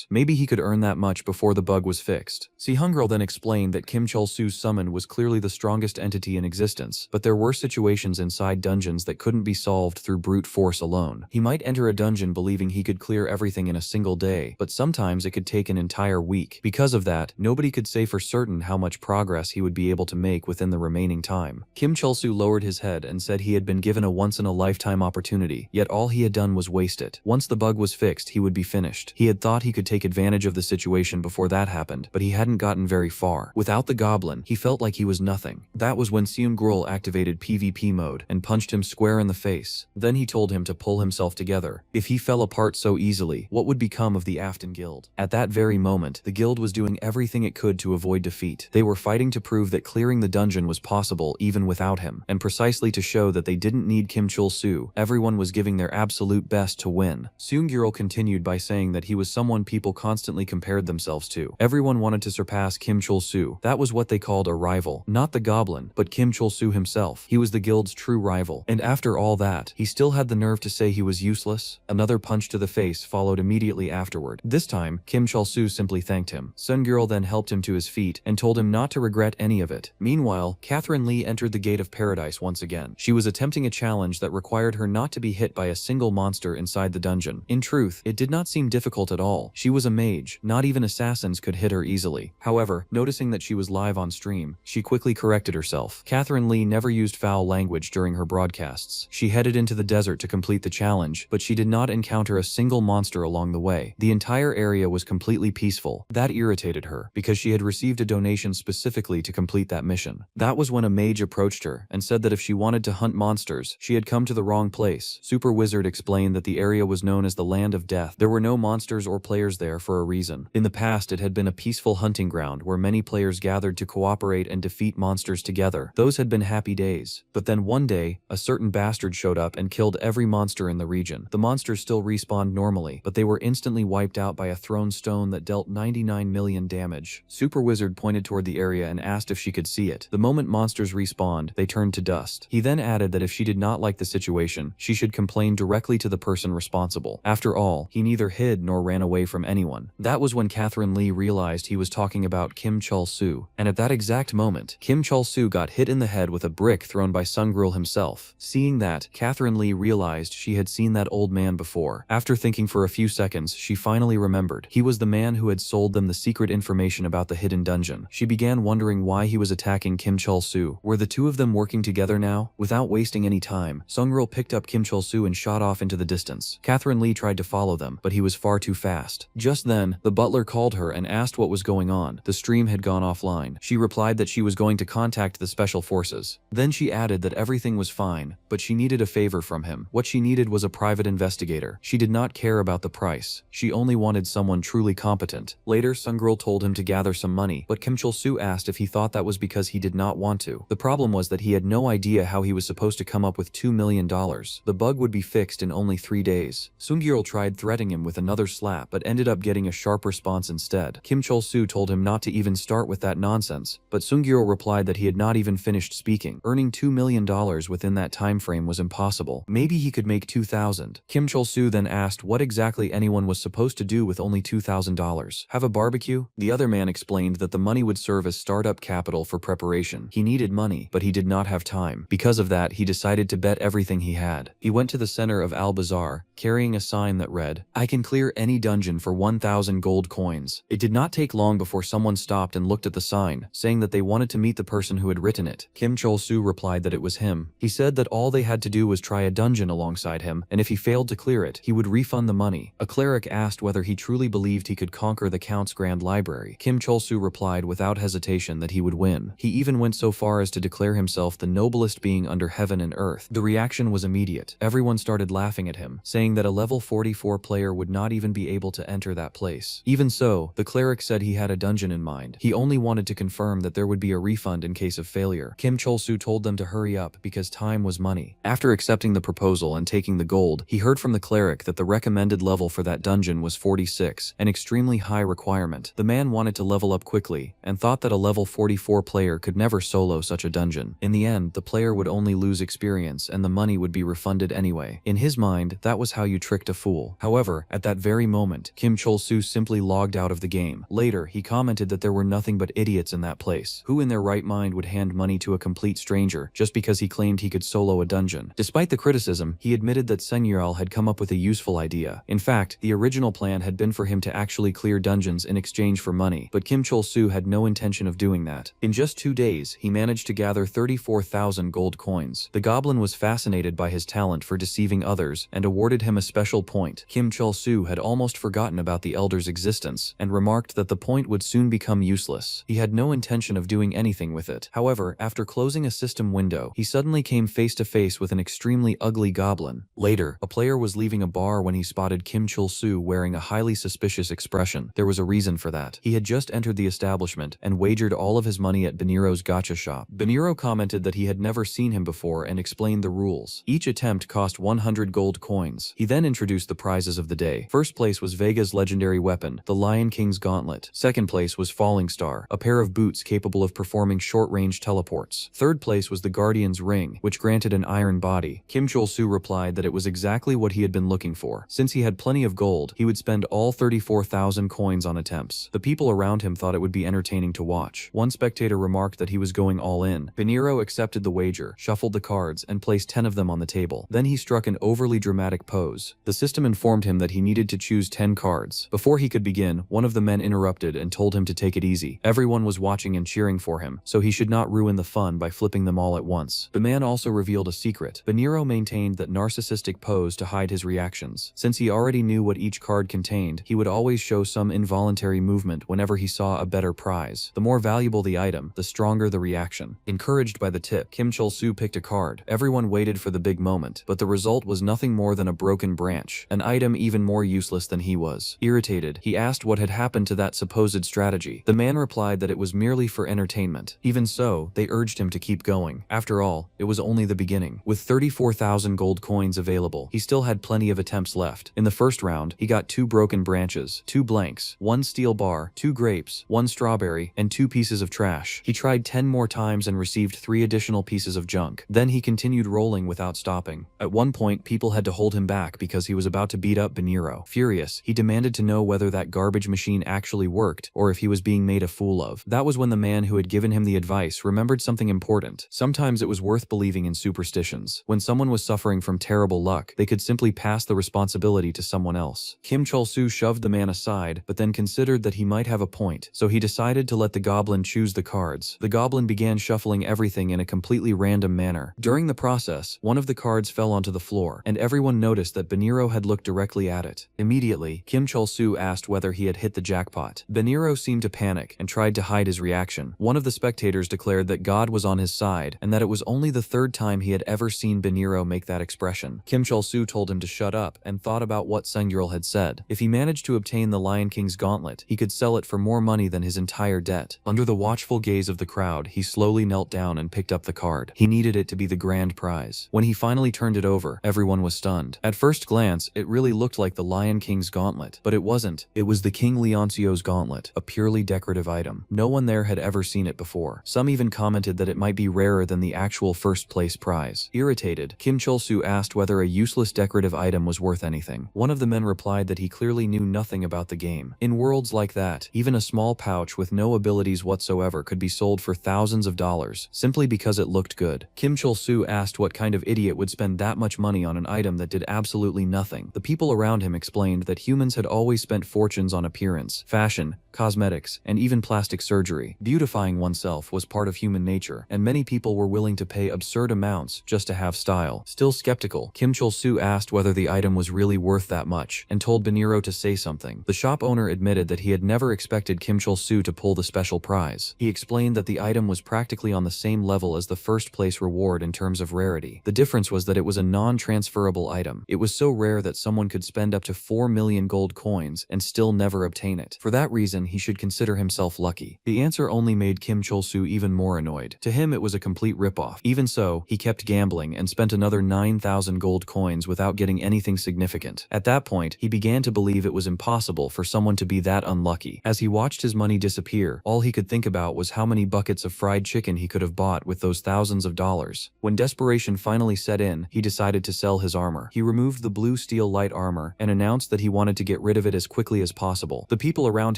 Maybe he could earn that much before the bug was fixed. Seungryul then explained that Kim Chol-soo's summon was clearly the strongest entity in existence, but there were situations inside dungeons that couldn't be solved through brute force alone. He might enter a dungeon believing he could clear everything in a single day, but sometimes it could take an entire week. Because of that, nobody could say for certain how much progress he would be able to make within the remaining time. Kim Chol-soo lowered his head and said he had been given a once-in-a-lifetime opportunity, yet all he had done was waste it. Once the bug was fixed, he would be finished. He had thought he could take advantage of the situation before that happened, but he hadn't gotten very far. Without the goblin, he felt like he was nothing. That was when Seungryul activated PvP mode and punched him square in the face. Then he told him to pull himself together. If he fell apart so easily, what would become of the Afton Guild? At that very moment, the guild was doing everything it could to avoid defeat. They were fighting to prove that clearing the dungeon was possible even without him, and precisely to show that they didn't need Kim Chol-soo, everyone was giving their absolute best to win. Seungryul continued by saying that he was someone people constantly compared themselves to. Everyone wanted to surpass Kim Chol-soo. That was what they called a rival. Not the goblin, but Kim Chol-soo himself. He was the guild's true rival. And after all that, he still had the nerve to say he was useless? Another punch to the face followed immediately afterward. This time, Kim Chol-soo simply thanked him. Seungryul then helped him to his feet and told him not to regret any of it. Meanwhile, Catherine Lee entered the Gate of Paradise once again. She was attempting a challenge that required her not to be hit by a single monster inside the dungeon. In truth, it did not seem difficult at all. She was a mage. Not even assassins could hit her easily. However, noticing that she was live on stream, she quickly corrected herself. Catherine Lee never used foul language during her broadcasts. She headed into the desert to complete the challenge, but she did not encounter a single monster along the way. The entire area was completely peaceful. That irritated her, because she had received a donation specifically to complete that mission. That was when a mage approached her and said that if she wanted to hunt monsters, she had come to the wrong place. Super Wizard explained that the area was known as the Land of Death. There were no monsters or players there for a reason. In the past, it had been a peaceful hunting ground where many players gathered to cooperate and defeat monsters together. Those had been happy days. But then one day, a certain bastard showed up and killed every monster in the region. The monsters still respawned normally, but they were instantly wiped out by a thrown stone that dealt 99 million damage. Super Wizard pointed toward the area and asked if she could see it. The moment monsters respawned, they turned to dust. He then added that if she did not like the situation, she should complain directly to the person responsible. After all, he neither hid nor ran away from anyone. That was when Catherine Lee realized he was talking about Kim Chol-soo, and at that exact moment, Kim Chol-soo got hit in the head with a brick thrown by Seungryul himself. Seeing that, Catherine Lee realized she had seen that old man before. After thinking for a few seconds, she finally remembered. He was the man who had sold them the secret information about the hidden dungeon. She began wondering why he was attacking Kim Chol-soo. Were the two of them working together now? Without wasting any time, Seungryul picked up Kim Chol-soo and shot off into the distance. Catherine Lee tried to follow them, but he was far too fast. Just then, the butler called her and asked what was going on. The stream had gone offline. She replied that she was going to contact the special forces. Then she added that everything was fine, but she needed a favor from him. What she needed was a private investigator. She did not care about the price. She only wanted someone truly competent. Later, Seungryul told him to gather some money, but Kim Chol-soo asked if he thought that was because he did not want to. The problem was that he had no idea how he was supposed to come up with $2 million. The bug would be fixed in only 3 days. Seungryul tried threatening him with another slap, but ended up getting a sharp response instead. Kim Chol-soo told him not to even start with that nonsense, but Seungryul replied that he had not even finished speaking. Earning $2 million within that time frame was impossible. Maybe he could make $2,000. Kim Chol-soo then asked what exactly anyone was supposed to do with only $2,000. Have a barbecue? The other man explained that the money would serve as startup capital for preparation. He needed money, but he did not have time. Because of that, he decided to bet everything he had. He went to the center of Al Bazaar, carrying a sign that read, "I can clear any dungeon for 1,000 gold coins." It did not take long before someone stopped and looked at the sign, saying that they wanted to meet the person who had written it. Kim Chol-soo replied that it was him. He said that all they had to do was try a dungeon alongside him, and if he failed to clear it, he would refund the money. A cleric asked whether he truly believed he could conquer the Count's Grand Library. Kim Chol-soo replied without hesitation that he would win. He even went so far as to declare himself the noblest being under heaven and earth. The reaction was immediate. Everyone started laughing at him, saying that a level 44 player would not even be able to enter that place. Even so, the cleric said he had a dungeon in mind. He only wanted to confirm that there would be a refund in case of failure. Kim Chol-soo told them to hurry up because time was money. After accepting the proposal and taking the gold, he heard from the cleric that the recommended level for that dungeon was 46, an extremely high requirement. The man wanted to level up quickly and thought that a level 44 player could never solo such a dungeon. In the end, the player would only lose experience and the money would be refunded anyway. In his mind, that was how you tricked a fool. However, at that very moment, Kim Chol-soo simply logged out of the game. Later, he commented that there were nothing but idiots in that place. Who in their right mind would hand money to a complete stranger just because he claimed he could solo a dungeon? Despite the criticism, he admitted that Senjural had come up with a useful idea. In fact, the original plan had been for him to actually clear dungeons in exchange for money, but Kim Chol-soo had no intention of doing that. In just 2 days, he managed to gather 34,000 gold coins. The goblin was fascinated by his talent for deceiving others and awarded him a special point. Kim Chol-soo had almost forgotten about the elder's existence and remarked that the point would soon become useless. He had no intention of doing anything with it. However, after closing a system window, he suddenly came face to face with an extremely ugly goblin. Later, a player was leaving a bar when he spotted Kim Chol-soo wearing a highly suspicious expression. There was a reason for that. He had just entered the establishment and wagered all of his money at Beniro's gacha shop. Beniro commented that he had never seen him before and explained the rules. Each attempt cost 100 gold coins. He then introduced the prizes of the day. First place was Vega's legendary weapon, the Lion King's Gauntlet. Second place was Falling Star, a pair of boots capable of performing short-range teleports. Third place was the Guardian's Ring, which granted an iron body. Kim Chol-soo replied that it was exactly what he had been looking for. Since he had plenty of gold, he would spend all 34,000 coins on attempts. The people around him thought it would be entertaining to watch. One spectator remarked that he was going all in. Beniro accepted the wager, shuffled the cards, and placed 10 of them on the table. Then he struck an overly dramatic pose. The system informed him that he needed to choose 10 cards. Before he could begin, one of the men interrupted and told him to take it easy. Everyone was watching and cheering for him, so he should not ruin the fun by flipping them all at once. The man also revealed a secret. Beniro maintained that narcissistic pose to hide his reactions. Since he already knew what each card contained, he would always show some involuntary movement whenever he saw a better prize. The more valuable the item, the stronger the reaction. Encouraged by the tip, Kim Chol-soo picked a card. Everyone waited for the big moment, but the result was nothing more than a broken branch, an item even more useless than he was. Irritated, he asked what had happened to that supposed strategy. The man replied that it was merely for entertainment. Even so, they urged him to keep going. After all, it was only the beginning. With 34,000 gold coins available, he still had plenty of attempts left. In the first round, he got 2 broken branches, 2 blanks, 1 steel bar, 2 grapes, 1 strawberry, and 2 pieces of trash. He tried 10 more times and received 3 additional pieces of junk. Then he continued rolling without stopping. At one point, people had to hold him back because he was about to beat up Beniro. Furious, he demanded to know whether that garbage machine actually worked or if he was being made a fool of. That was when the man who had given him the advice remembered something important. Sometimes it was worth believing in superstitions. When someone was suffering from terrible luck, they could simply pass the responsibility to someone else. Kim Chol-soo shoved the man aside, but then considered that he might have a point, so he decided to let the goblin choose the cards. The goblin began shuffling everything in a completely random manner. During the process, one of the cards fell onto the floor, and everyone noticed that Beniro had looked directly at it. Immediately, Kim Chol-soo asked whether he had hit the jackpot. Beniro seemed to panic and tried to hide his reaction. One of the spectators declared that God was on his side and that it was only the 3rd time he had ever seen Beniro make that expression. Kim Chol-soo told him to shut up and thought about what Senjural had said. If he managed to obtain the Lion King's Gauntlet, he could sell it for more money than his entire debt. Under the watchful gaze of the crowd, he slowly knelt down and picked up the card. He needed it to be the grand prize. When he finally turned it over, everyone was stunned. At first glance, it really looked like the Lion King's Gauntlet, but it wasn't. It was the King Leoncio's Gauntlet, a purely decorative item. No one there had ever seen it before. Some even commented that it might be rarer than the actual first place prize. Irritated, Kim Chol-soo asked whether a useless decorative item was worth anything. One of the men replied that he clearly knew nothing about the game. In worlds like that, even a small pouch with no abilities whatsoever could be sold for thousands of dollars, simply because it looked good. Kim Chol-soo asked what kind of idiot would spend that much money on an item that did absolutely nothing. The people around him explained that humans had always spent fortunes on appearance, fashion, cosmetics, and even plastic surgery. Beautifying oneself was part of human nature, and many people were willing to pay absurd amounts just to have style. Still skeptical, Kim Chol-soo asked whether the item was really worth that much, and told Beniro to say something. The shop owner admitted that he had never expected Kim Chol-soo to pull the special prize. He explained that the item was practically on the same level as the first place reward in terms of rarity. The difference was that it was a non-transferable item. It was so rare that someone could spend up to 4 million gold coins and still never obtain obtain it. For that reason, he should consider himself lucky. The answer only made Kim Chol-soo even more annoyed. To him, it was a complete ripoff. Even so, he kept gambling and spent another 9,000 gold coins without getting anything significant. At that point, he began to believe it was impossible for someone to be that unlucky. As he watched his money disappear, all he could think about was how many buckets of fried chicken he could have bought with those thousands of dollars. When desperation finally set in, he decided to sell his armor. He removed the blue steel light armor and announced that he wanted to get rid of it as quickly as possible. The people around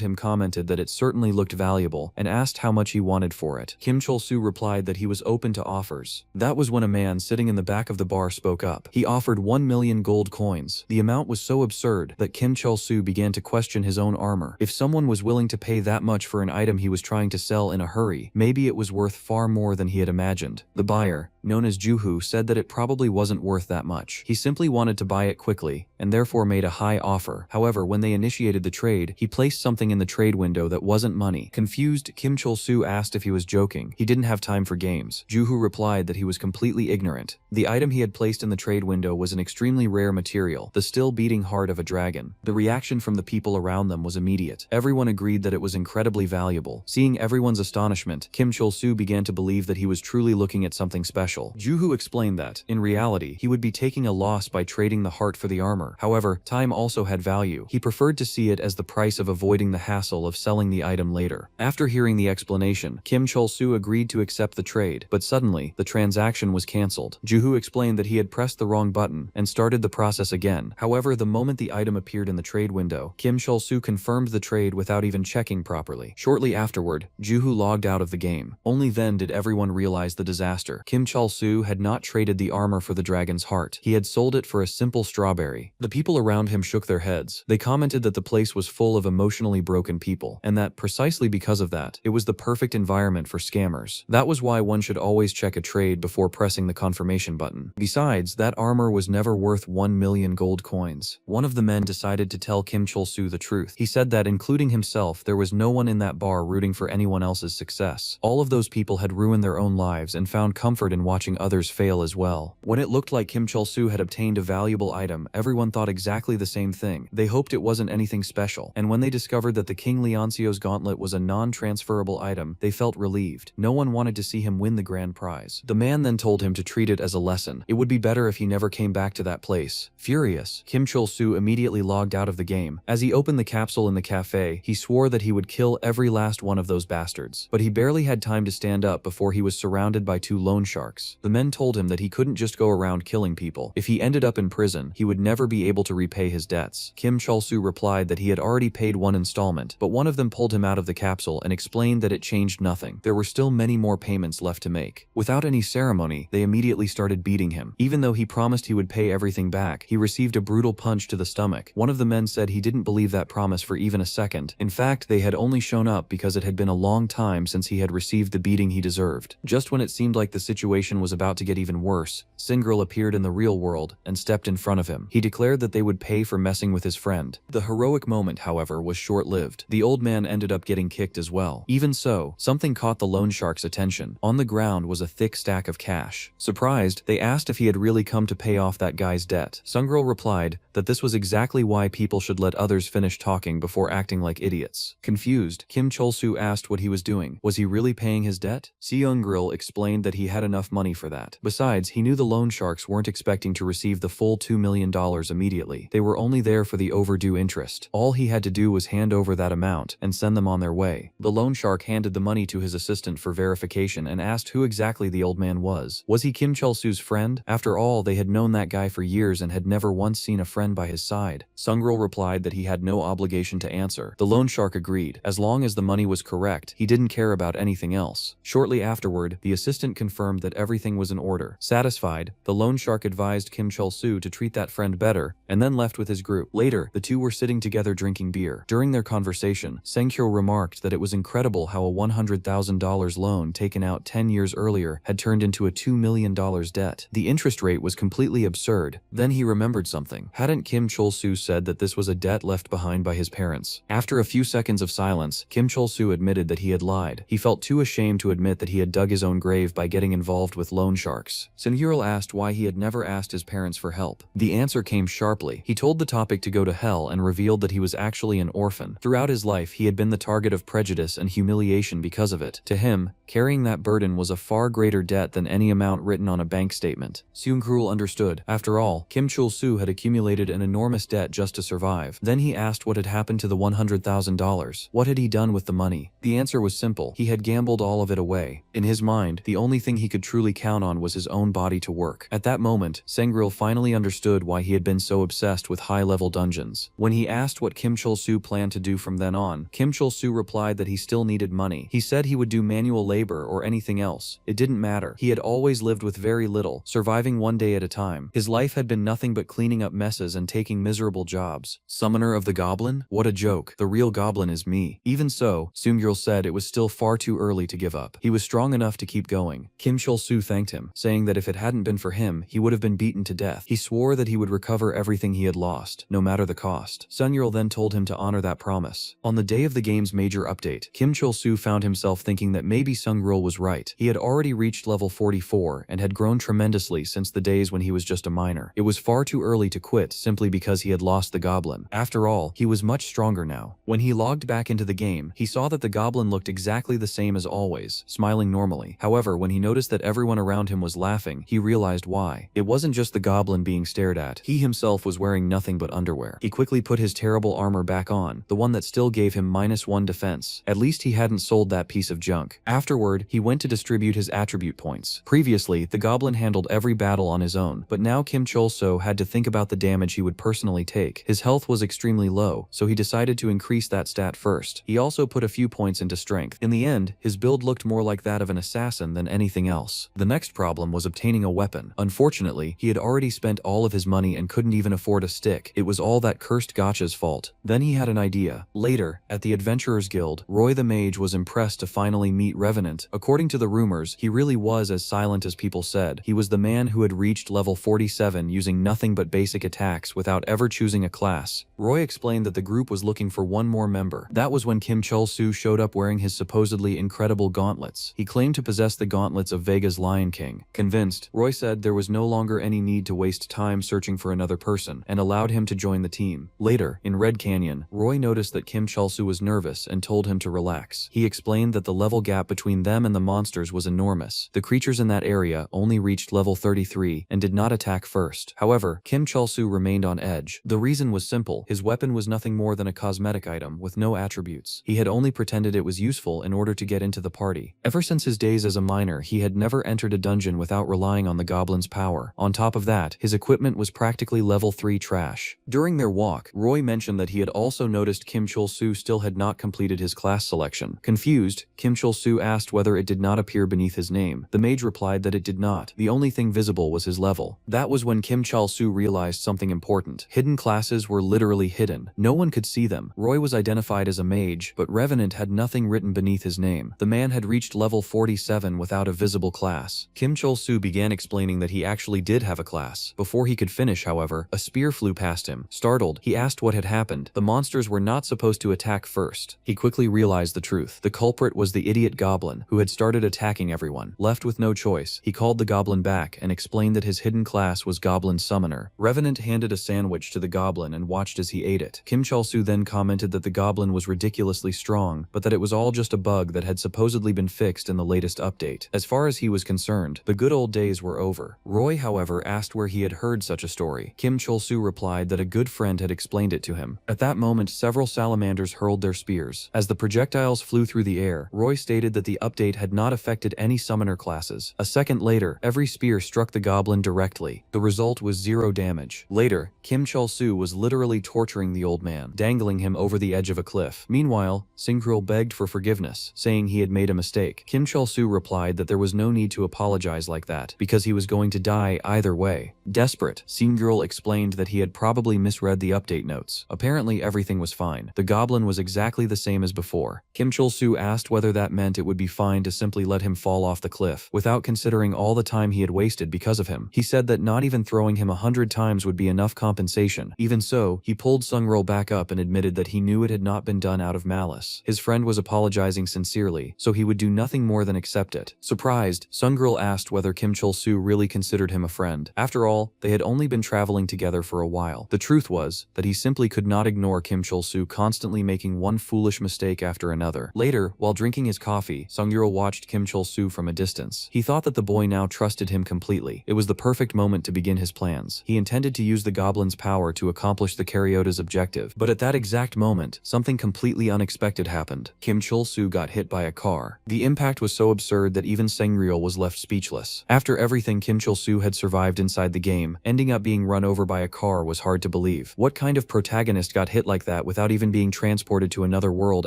him commented that it certainly looked valuable and asked how much he wanted for it. Kim Chol-soo replied that he was open to offers. That was when a man sitting in the back of the bar spoke up. He offered 1 million gold coins. The amount was so absurd that Kim Chol-soo began to question his own armor. If someone was willing to pay that much for an item he was trying to sell in a hurry, maybe it was worth far more than he had imagined. The buyer, known as Juhu, said that it probably wasn't worth that much. He simply wanted to buy it quickly, and therefore made a high offer. However, when they initiated the trade, he placed something in the trade window that wasn't money. Confused, Kim Chol-soo asked if he was joking. He didn't have time for games. Juhu replied that he was completely ignorant. The item he had placed in the trade window was an extremely rare material, the still beating heart of a dragon. The reaction from the people around them was immediate. Everyone agreed that it was incredibly valuable. Seeing everyone's astonishment, Kim Chol-soo began to believe that he was truly looking at something special. Juhu explained that, in reality, he would be taking a loss by trading the heart for the armor. However, time also had value. He preferred to see it as the price of avoiding the hassle of selling the item later. After hearing the explanation, Kim Chol-soo agreed to accept the trade, but suddenly, the transaction was cancelled. Juhu explained that he had pressed the wrong button and started the process again. However, the moment the item appeared in the trade window, Kim Chol-soo confirmed the trade without even checking properly. Shortly afterward, Juhu logged out of the game. Only then did everyone realize the disaster. Kim Chol-soo had not traded the armor for the dragon's heart. He had sold it for a simple strawberry. The people around him shook their heads. They commented that the place was full of emotionally broken people, and that, precisely because of that, it was the perfect environment for scammers. That was why one should always check a trade before pressing the confirmation button. Besides, that armor was never worth 1 million gold coins. One of the men decided to tell Kim Chol-soo the truth. He said that, including himself, there was no one in that bar rooting for anyone else's success. All of those people had ruined their own lives and found comfort in watching others fail as well. When it looked like Kim Chol-soo had obtained a valuable item, everyone thought exactly the same thing. They hoped it wasn't anything special, and when they discovered that the King Leoncio's gauntlet was a non-transferable item, they felt relieved. No one wanted to see him win the grand prize. The man then told him to treat it as a lesson. It would be better if he never came back to that place. Furious, Kim Chol-soo immediately logged out of the game. As he opened the capsule in the cafe, he swore that he would kill every last one of those bastards. But he barely had time to stand up before he was surrounded by 2 loan sharks. The men told him that he couldn't just go around killing people. If he ended up in prison, he would never be able to repay his debts. Kim Chol-soo replied that he had already paid one installment, but one of them pulled him out of the capsule and explained that it changed nothing. There were still many more payments left to make. Without any ceremony, they immediately started beating him. Even though he promised he would pay everything back, he received a brutal punch to the stomach. One of the men said he didn't believe that promise for even a second. In fact, they had only shown up because it had been a long time since he had received the beating he deserved. Just when it seemed like the situation was about to get even worse, Singrel appeared in the real world and stepped in front of him. He declared that they would pay for messing with his friend. The heroic moment, however, was short-lived. The old man ended up getting kicked as well. Even so, something caught the loan shark's attention. On the ground was a thick stack of cash. Surprised, they asked if he had really come to pay off that guy's debt. Singrel replied that this was exactly why people should let others finish talking before acting like idiots. Confused, Kim Chol-soo asked what he was doing. Was he really paying his debt? Seunggril explained that he had enough money for that. Besides, he knew the loan sharks weren't expecting to receive the full $2 million immediately. They were only there for the overdue interest. All he had to do was hand over that amount and send them on their way. The loan shark handed the money to his assistant for verification and asked who exactly the old man was. Was he Kim Chol-soo's friend? After all, they had known that guy for years and had never once seen a friend by his side. Seunggril replied that he had no obligation to answer. The loan shark agreed. As long as the money was correct, he didn't care about anything else. Shortly afterward, the assistant confirmed that everything was in order. Satisfied, the loan shark advised Kim Chol-soo to treat that friend better, and then left with his group. Later, the two were sitting together drinking beer. During their conversation, Seungkyo remarked that it was incredible how a $100,000 loan taken out 10 years earlier had turned into a $2 million debt. The interest rate was completely absurd. Then he remembered something. Hadn't Kim Chol-soo said that this was a debt left behind by his parents? After a few seconds of silence, Kim Chol-soo admitted that he had lied. He felt too ashamed to admit that he had dug his own grave by getting involved with with loan sharks. Seung asked why he had never asked his parents for help. The answer came sharply. He told the topic to go to hell and revealed that he was actually an orphan. Throughout his life, he had been the target of prejudice and humiliation because of it. To him, carrying that burden was a far greater debt than any amount written on a bank statement. Seung understood. After all, Kim Chul-soo had accumulated an enormous debt just to survive. Then he asked what had happened to the $100,000. What had he done with the money? The answer was simple. He had gambled all of it away. In his mind, the only thing he could truly count on was his own body to work. At that moment, Seung finally understood why he had been so obsessed with high-level dungeons. When he asked what Kim Chul-soo planned to do from then on, Kim Chul-soo replied that he still needed money. He said he would do manual labor or anything else. It didn't matter. He had always lived with very little, surviving one day at a time. His life had been nothing but cleaning up messes and taking miserable jobs. Summoner of the Goblin? What a joke. The real goblin is me. Even so, Seung said it was still far too early to give up. He was strong enough to keep going. Kim Chul-soo thanked him, saying that if it hadn't been for him, he would have been beaten to death. He swore that he would recover everything he had lost, no matter the cost. Seung then told him to honor that promise. On the day of the game's major update, Kim Chul-soo found himself thinking that maybe Seung was right. He had already reached level 44 and had grown tremendously since the days when he was just a minor. It was far too early to quit simply because he had lost the goblin. After all, he was much stronger now. When he logged back into the game, he saw that the goblin looked exactly the same as always, smiling normally. However, when he noticed that everyone around him was laughing, he realized why. It wasn't just the goblin being stared at. He himself was wearing nothing but underwear. He quickly put his terrible armor back on, the one that still gave him -1 defense. At least he hadn't sold that piece of junk. Afterward, he went to distribute his attribute points. Previously, the goblin handled every battle on his own, but now Kim Chul-soo had to think about the damage he would personally take. His health was extremely low, so he decided to increase that stat first. He also put a few points into strength. In the end, his build looked more like that of an assassin than anything else. The next problem was obtaining a weapon. Unfortunately, he had already spent all of his money and couldn't even afford a stick. It was all that cursed Gotcha's fault. Then he had an idea. Later, at the Adventurers Guild, Roy the Mage was impressed to finally meet Revenant. According to the rumors, he really was as silent as people said. He was the man who had reached level 47 using nothing but basic attacks without ever choosing a class. Roy explained that the group was looking for one more member. That was when Kim Chul-soo showed up wearing his supposedly incredible gauntlets. He claimed to possess the gauntlets of Vega's Lion King. Convinced, Roy said there was no longer any need to waste time searching for another person, and allowed him to join the team. Later, in Red Canyon, Roy noticed that Kim Chul-soo was nervous and told him to relax. He explained that the level gap between them and the monsters was enormous. The creatures in that area only reached level 33 and did not attack first. However, Kim Chul-soo remained on edge. The reason was simple. His weapon was nothing more than a cosmetic item with no attributes. He had only pretended it was useful in order to get into the party. Ever since his days as a minor, he had never entered a dungeon without relying on the goblin's power. On top of that, his equipment was practically level 3 trash. During their walk, Roy mentioned that he had also noticed Kim Chul-soo still had not completed his class selection. Confused, Kim Chul-soo asked whether it did not appear beneath his name. The mage replied that it did not. The only thing visible was his level. That was when Kim Chul-soo realized something important. Hidden classes were literally hidden. No one could see them. Roy was identified as a mage, but Revenant had nothing written beneath his name. The man had reached level 47 without a visible class. Kim Chul-soo began explaining that he actually did have a class. Before he could finish, however, a spear flew past him. Startled, he asked what had happened. The monsters were not supposed to attack first. He quickly realized the truth. The culprit was the idiot goblin, who had started attacking everyone. Left with no choice, he called the goblin back and explained that his hidden class was Goblin Summoner. Revenant handed a sandwich to the goblin and watched as he ate it. Kim Chul-soo then commented that the goblin was ridiculously strong, but that it was all just a bug that had supposedly been fixed in the latest update. As far as he was concerned, the good old days were over. Roy, however, asked where he had heard such a story. Kim Chul-soo replied that a good friend had explained it to him. At that moment, several salamanders hurled their spears. As the projectiles flew through the air, Roy stated that the update had not affected any summoner classes. A second later, every spear struck the goblin directly. The result was 0 damage. Later, Kim Chul-soo was literally torturing the old man, dangling him over the edge of a cliff. Meanwhile, Seung begged for forgiveness, saying he had made a mistake. Kim Chul-soo replied that there was no need to apologize like that, because he was going to die either way. Desperate, Seung explained that he had probably misread the update notes. Apparently everything was fine. The goblin was exactly the same as before. Kim Chul-soo asked whether that meant it would be fine to simply let him fall off the cliff, without considering all the time he had wasted because of him. He said that not even throwing him 100 times would be enough compensation. Even so, he pulled Seung back up and admitted that he knew it had not been done out of malice. His friend was apologizing sincerely, so he would do nothing more than accept it. Surprised, Sungirl asked whether Kim Chol-soo really considered him a friend. After all, they had only been traveling together for a while. The truth was that he simply could not ignore Kim Chol-soo constantly making one foolish mistake after another. Later, while drinking his coffee, Sungirl watched Kim Chol-soo from a distance. He thought that the boy now trusted him completely. It was the perfect moment to begin his plans. He intended to use the goblin's power to accomplish the Karyota's objective. But at that exact moment, something completely unexpected happened. Kim Chol-soo got hit by a car. The impact was so absurd that even Sangreal was left speechless. After everything Kim Chol-soo had survived inside the game, ending up being run over by a car was hard to believe. What kind of protagonist got hit like that without even being transported to another world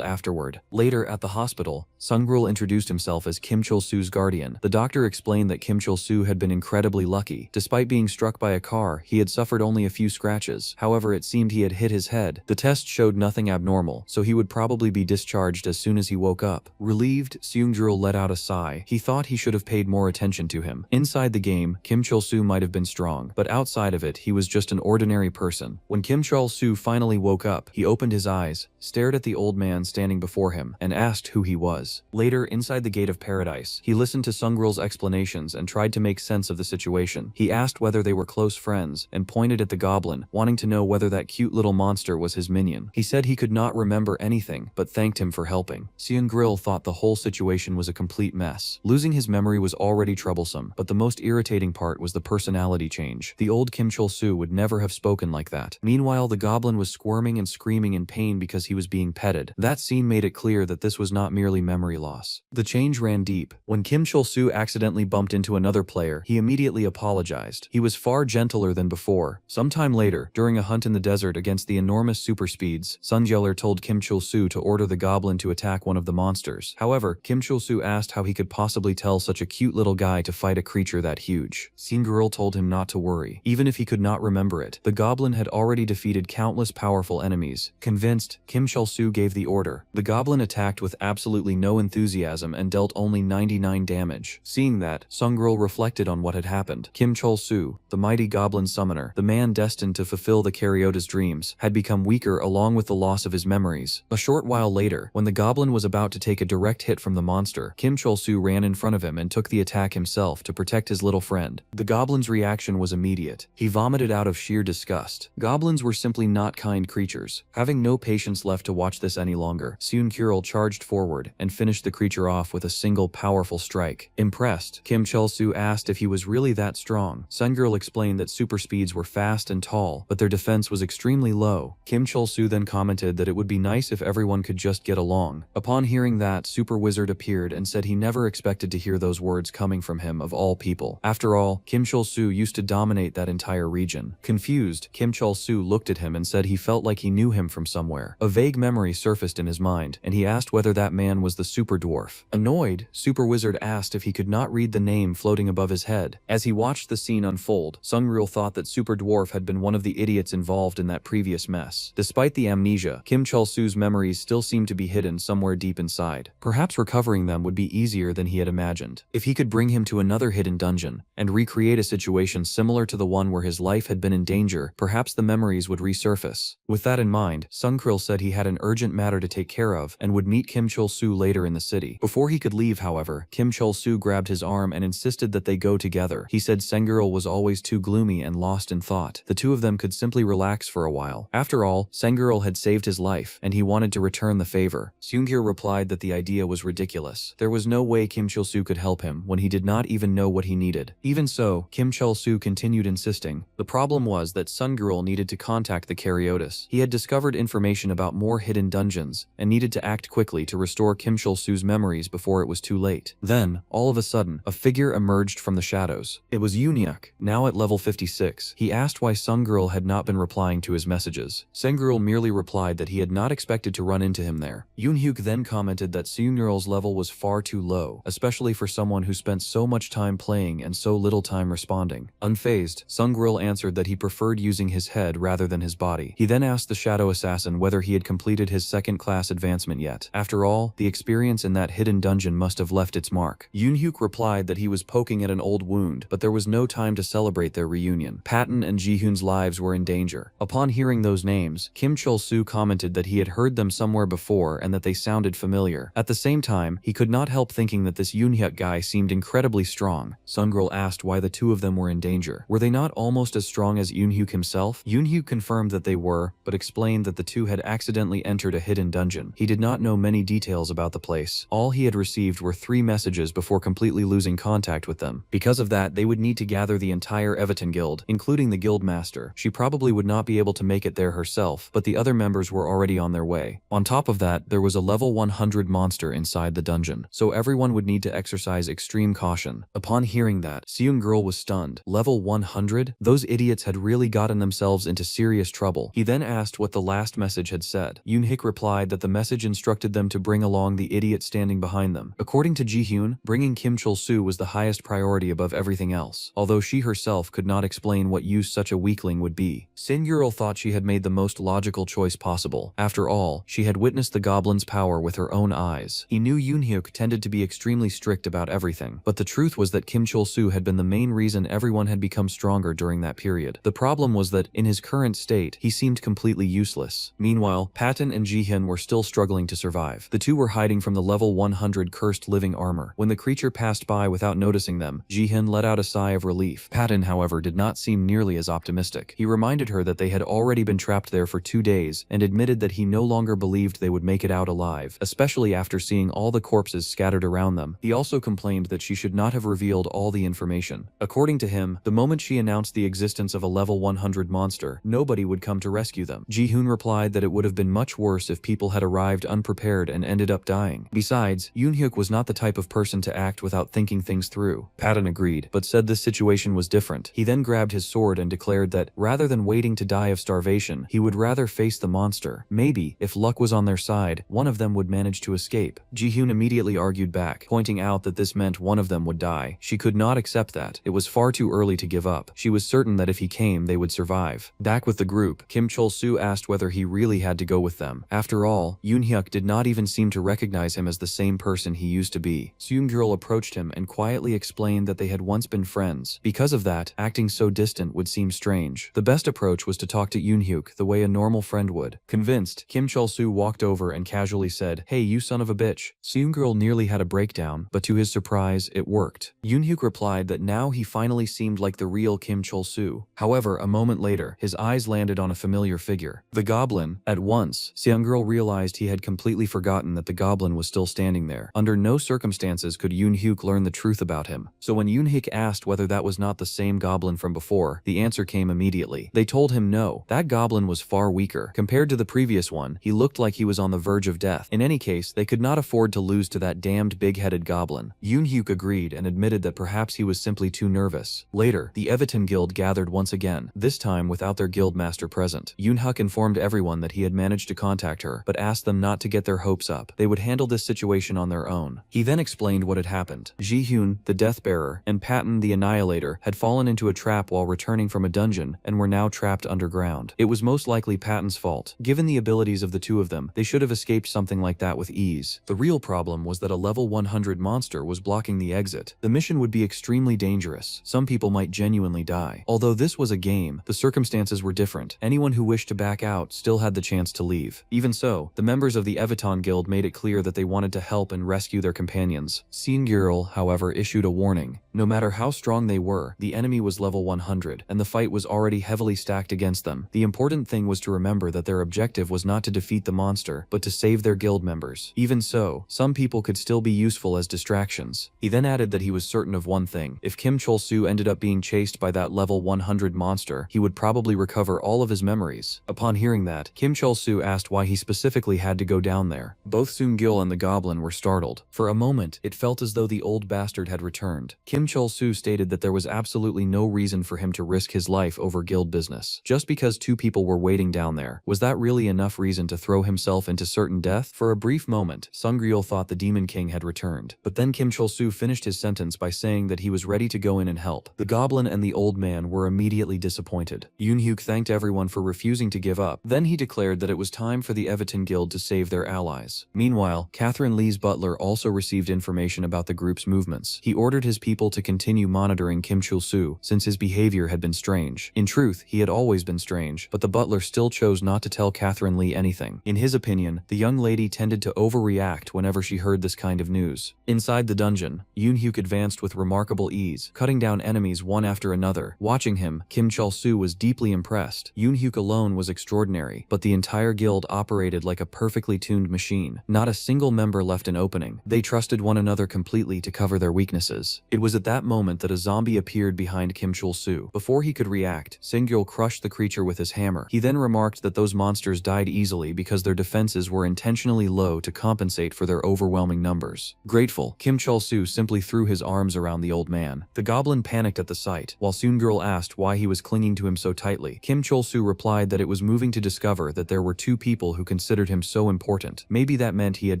afterward? Later, at the hospital, Sungreal introduced himself as Kim Chol-soo's guardian. The doctor explained that Kim Chol-soo had been incredibly lucky. Despite being struck by a car, he had suffered only a few scratches. However, it seemed he had hit his head. The test showed nothing abnormal, so he would probably be discharged as soon as he woke up. Relieved, Seung-jul let out a sigh. He thought he should have paid more attention to him. Inside the game, Kim Chol-soo might have been strong, but outside of it, he was just an ordinary person. When Kim Chol-soo finally woke up, he opened his eyes, stared at the old man standing before him, and asked who he was. Later, inside the Gate of Paradise, he listened to Sungril's explanations and tried to make sense of the situation. He asked whether they were close friends and pointed at the goblin, wanting to know whether that cute little monster was his minion. He said he could not remember anything, but thanked him for helping. Seung-gril thought the whole situation was a complete mess. Losing his memory was already troublesome, but the most irritating part was the personality change. The old Kim Chol-soo would never have spoken like that. Meanwhile, the goblin was squirming and screaming in pain because he was being petted. That scene made it clear that this was not merely memory loss. The change ran deep. When Kim Chol-soo accidentally bumped into another player, he immediately apologized. He was far gentler than before. Sometime later, during a hunt in the desert against the enormous super speeds, Sunjeller told Kim Chol-soo to order the goblin to attack one of the monsters. However, Kim Chol-soo asked how he could possibly tell such a cute little guy to fight a creature that huge. Seung-girl told him not to worry. Even if he could not remember it, the goblin had already defeated countless powerful enemies. Convinced, Kim Chol-soo gave the order. The goblin attacked with absolutely no enthusiasm and dealt only 99 damage. Seeing that, Seung-girl reflected on what had happened. Kim Chol-soo, the mighty goblin summoner, the man destined to fulfill the Karyota's dreams, had become weaker along with the loss of his memories. A short while later, when the goblin was about to take a direct hit from the monster, Kim Chol-soo ran in front of him and took the attack himself to protect his little friend. The goblin's reaction was immediate. He vomited out of sheer disgust. Goblins were simply not kind creatures. Having no patience left to watch this any longer, Seung-kyul charged forward and finished the creature off with a single powerful strike. Impressed, Kim Chol-soo asked if he was really that strong. Seung-girl explained that super speeds were fast and tall, but their defense was extremely low. Kim Chol-soo then commented that it would be nice if everyone could just get along. Upon hearing that, Super Wizard appeared and said he never expected to hear those words coming from him of all people. After all, Kim Chol-soo used to dominate that entire region. Confused, Kim Chol-soo looked at him and said he felt like he knew him from somewhere. A vague memory surfaced in his mind, and he asked whether that man was the Super Dwarf. Annoyed, Super Wizard asked if he could not read the name floating above his head. As he watched the scene unfold, Seung-ryul thought that Super Dwarf had been one of the idiots involved in that previous mess. Despite the amnesia, Kim Chol-soo's memories still seemed to be hidden somewhere deep inside. Perhaps recovering them would be easier than he had imagined. If he could bring him to another hidden dungeon and recreate a situation similar to the one where his life had been in danger, perhaps the memories would resurface. With that in mind, Seung-kyul said he had an urgent matter to take care of and would meet Kim Chol-soo later in the city. Before he could leave, however, Kim Chol-soo grabbed his arm and insisted that they go together. He said Seung-girl was always too gloomy and lost in thought. The two of them could simply relax for a while. After all, Seung-girl had saved his life, and he wanted to return the favor. Seung-kyul replied that the idea was ridiculous. There was no way Kim Chol-soo could help him when he did not even know what he needed. Even so, Kim Chol-soo continued insisting. The problem was that Seung-girl needed to contact the Karyotas. He had discovered information about more hidden dungeons and needed to act quickly to restore Kim Chol-soo's memories before it was too late. Then, all of a sudden, a figure emerged from the shadows. It was Yoon-hyuk, now at level 56. He asked why Seung-girl had not been replying to his messages. Seung-girl merely replied that he had not expected to run into him there. Yoon-hyuk then commented that Seung-girl's level was far too low, especially for someone who spent so much time playing and so little time responding. Unfazed, Seung-girl answered that he preferred using his head rather than his body. He then asked the shadow assassin whether he had had completed his second-class advancement yet. After all, the experience in that hidden dungeon must have left its mark. Yoonhyuk replied that he was poking at an old wound, but there was no time to celebrate their reunion. Patton and Jihoon's lives were in danger. Upon hearing those names, Kim Chol-soo commented that he had heard them somewhere before and that they sounded familiar. At the same time, he could not help thinking that this Yoonhyuk guy seemed incredibly strong. Sungirl asked why the two of them were in danger. Were they not almost as strong as Yoonhyuk himself? Yoonhyuk confirmed that they were, but explained that the two had accidentally entered a hidden dungeon. He did not know many details about the place. All he had received were 3 messages before completely losing contact with them. Because of that, they would need to gather the entire Everton Guild, including the guild master. She probably would not be able to make it there herself, but the other members were already on their way. On top of that, there was a level 100 monster inside the dungeon, so everyone would need to exercise extreme caution. Upon hearing that, Seung-girl was stunned. Level 100? Those idiots had really gotten themselves into serious trouble. He then asked what the last message had said. Yoonhyuk replied that the message instructed them to bring along the idiot standing behind them. According to Jihoon, bringing Kim Chol-soo was the highest priority above everything else, although she herself could not explain what use such a weakling would be. Seung-girl thought she had made the most logical choice possible. After all, she had witnessed the goblin's power with her own eyes. He knew Yoonhyuk tended to be extremely strict about everything, but the truth was that Kim Chol-soo had been the main reason everyone had become stronger during that period. The problem was that, in his current state, he seemed completely useless. Meanwhile, Patton and Jihyun were still struggling to survive. The two were hiding from the level 100 cursed living armor. When the creature passed by without noticing them, Jihyun let out a sigh of relief. Patton, however, did not seem nearly as optimistic. He reminded her that they had already been trapped there for 2 days and admitted that he no longer believed they would make it out alive, especially after seeing all the corpses scattered around them. He also complained that she should not have revealed all the information. According to him, the moment she announced the existence of a level 100 monster, nobody would come to rescue them. Jihoon replied that it would have been much worse if people had arrived unprepared and ended up dying. Besides, Yoonhyuk was not the type of person to act without thinking things through. Patton agreed, but said this situation was different. He then grabbed his sword and declared that, rather than waiting to die of starvation, he would rather face the monster. Maybe, if luck was on their side, one of them would manage to escape. Jihoon immediately argued back, pointing out that this meant one of them would die. She could not accept that. It was far too early to give up. She was certain that if he came, they would survive. Back with the group, Kim Chol-soo asked whether he really had to go with them. After all, Yoonhyuk did not even seem to recognize him as the same person he used to be. Seung-girl approached him and quietly explained that they had once been friends. Because of that, acting so distant would seem strange. The best approach was to talk to Yoonhyuk the way a normal friend would. Convinced, Kim Chol-soo walked over and casually said, "Hey, you son of a bitch." Seung-girl nearly had a breakdown, but to his surprise, it worked. Yoonhyuk replied that now he finally seemed like the real Kim Chol-soo. However, a moment later, his eyes landed on a familiar figure. The goblin. At once, Seung-girl realized he had completely forgotten that the goblin was still standing there. Under no circumstances could Yoonhyuk learn the truth about him. So when Yoonhyuk asked whether that was not the same goblin from before, the answer came immediately. They told him no. That goblin was far weaker. Compared to the previous one, he looked like he was on the verge of death. In any case, they could not afford to lose to that damned big-headed goblin. Yoonhyuk agreed and admitted that perhaps he was simply too nervous. Later, the Everton Guild gathered once again, this time without their guild master present. Yoonhyuk informed everyone that he had managed to contact her, but asked them not to get their hopes up. They would handle this situation on their own. He then explained what had happened. Jihoon, the Deathbearer, and Patton, the Annihilator, had fallen into a trap while returning from a dungeon and were now trapped underground. It was most likely Patton's fault. Given the abilities of the two of them, they should have escaped something like that with ease. The real problem was that a level 100 monster was blocking the exit. The mission would be extremely dangerous. Some people might genuinely die. Although this was a game, the circumstances were different. Anyone who wished to back out still had the chance to leave. Even so, the members of the Everton Guild made it clear that they wanted to help and rescue their companions. Seung-girl, however, issued a warning. No matter how strong they were, the enemy was level 100, and the fight was already heavily stacked against them. The important thing was to remember that their objective was not to defeat the monster, but to save their guild members. Even so, some people could still be useful as distractions. He then added that he was certain of one thing. If Kim Chol-soo ended up being chased by that level 100 monster, he would probably recover all of his memories. Upon hearing that, Kim Chol-soo asked why he specifically had to go down there. Both Seung-gil and the goblin were startled. For a moment, it felt as though the old bastard had returned. Kim Chol-soo stated that there was absolutely no reason for him to risk his life over guild business. Just because 2 people were waiting down there, was that really enough reason to throw himself into certain death? For a brief moment, Seung-gil thought the Demon King had returned. But then Kim Chol-soo finished his sentence by saying that he was ready to go in and help. The goblin and the old man were immediately disappointed. Yoonhyuk thanked everyone for refusing to give up. Then he declared that it it was time for the Everton Guild to save their allies. Meanwhile, Catherine Lee's butler also received information about the group's movements. He ordered his people to continue monitoring Kim Chul-soo, since his behavior had been strange. In truth, he had always been strange, but the butler still chose not to tell Catherine Lee anything. In his opinion, the young lady tended to overreact whenever she heard this kind of news. Inside the dungeon, Yoon-hyuk advanced with remarkable ease, cutting down enemies one after another. Watching him, Kim Chul-soo was deeply impressed. Yoon-hyuk alone was extraordinary, but the entire guild operated like a perfectly tuned machine. Not a single member left an opening. They trusted one another completely to cover their weaknesses. It was at that moment that a zombie appeared behind Kim Chul-soo. Before he could react, Singyul crushed the creature with his hammer. He then remarked that those monsters died easily because their defenses were intentionally low to compensate for their overwhelming numbers. Grateful, Kim Chul-soo simply threw his arms around the old man. The goblin panicked at the sight. While Soongirl asked why he was clinging to him so tightly, Kim Chul-soo replied that it was moving to discover that there were two people who considered him so important. Maybe that meant he had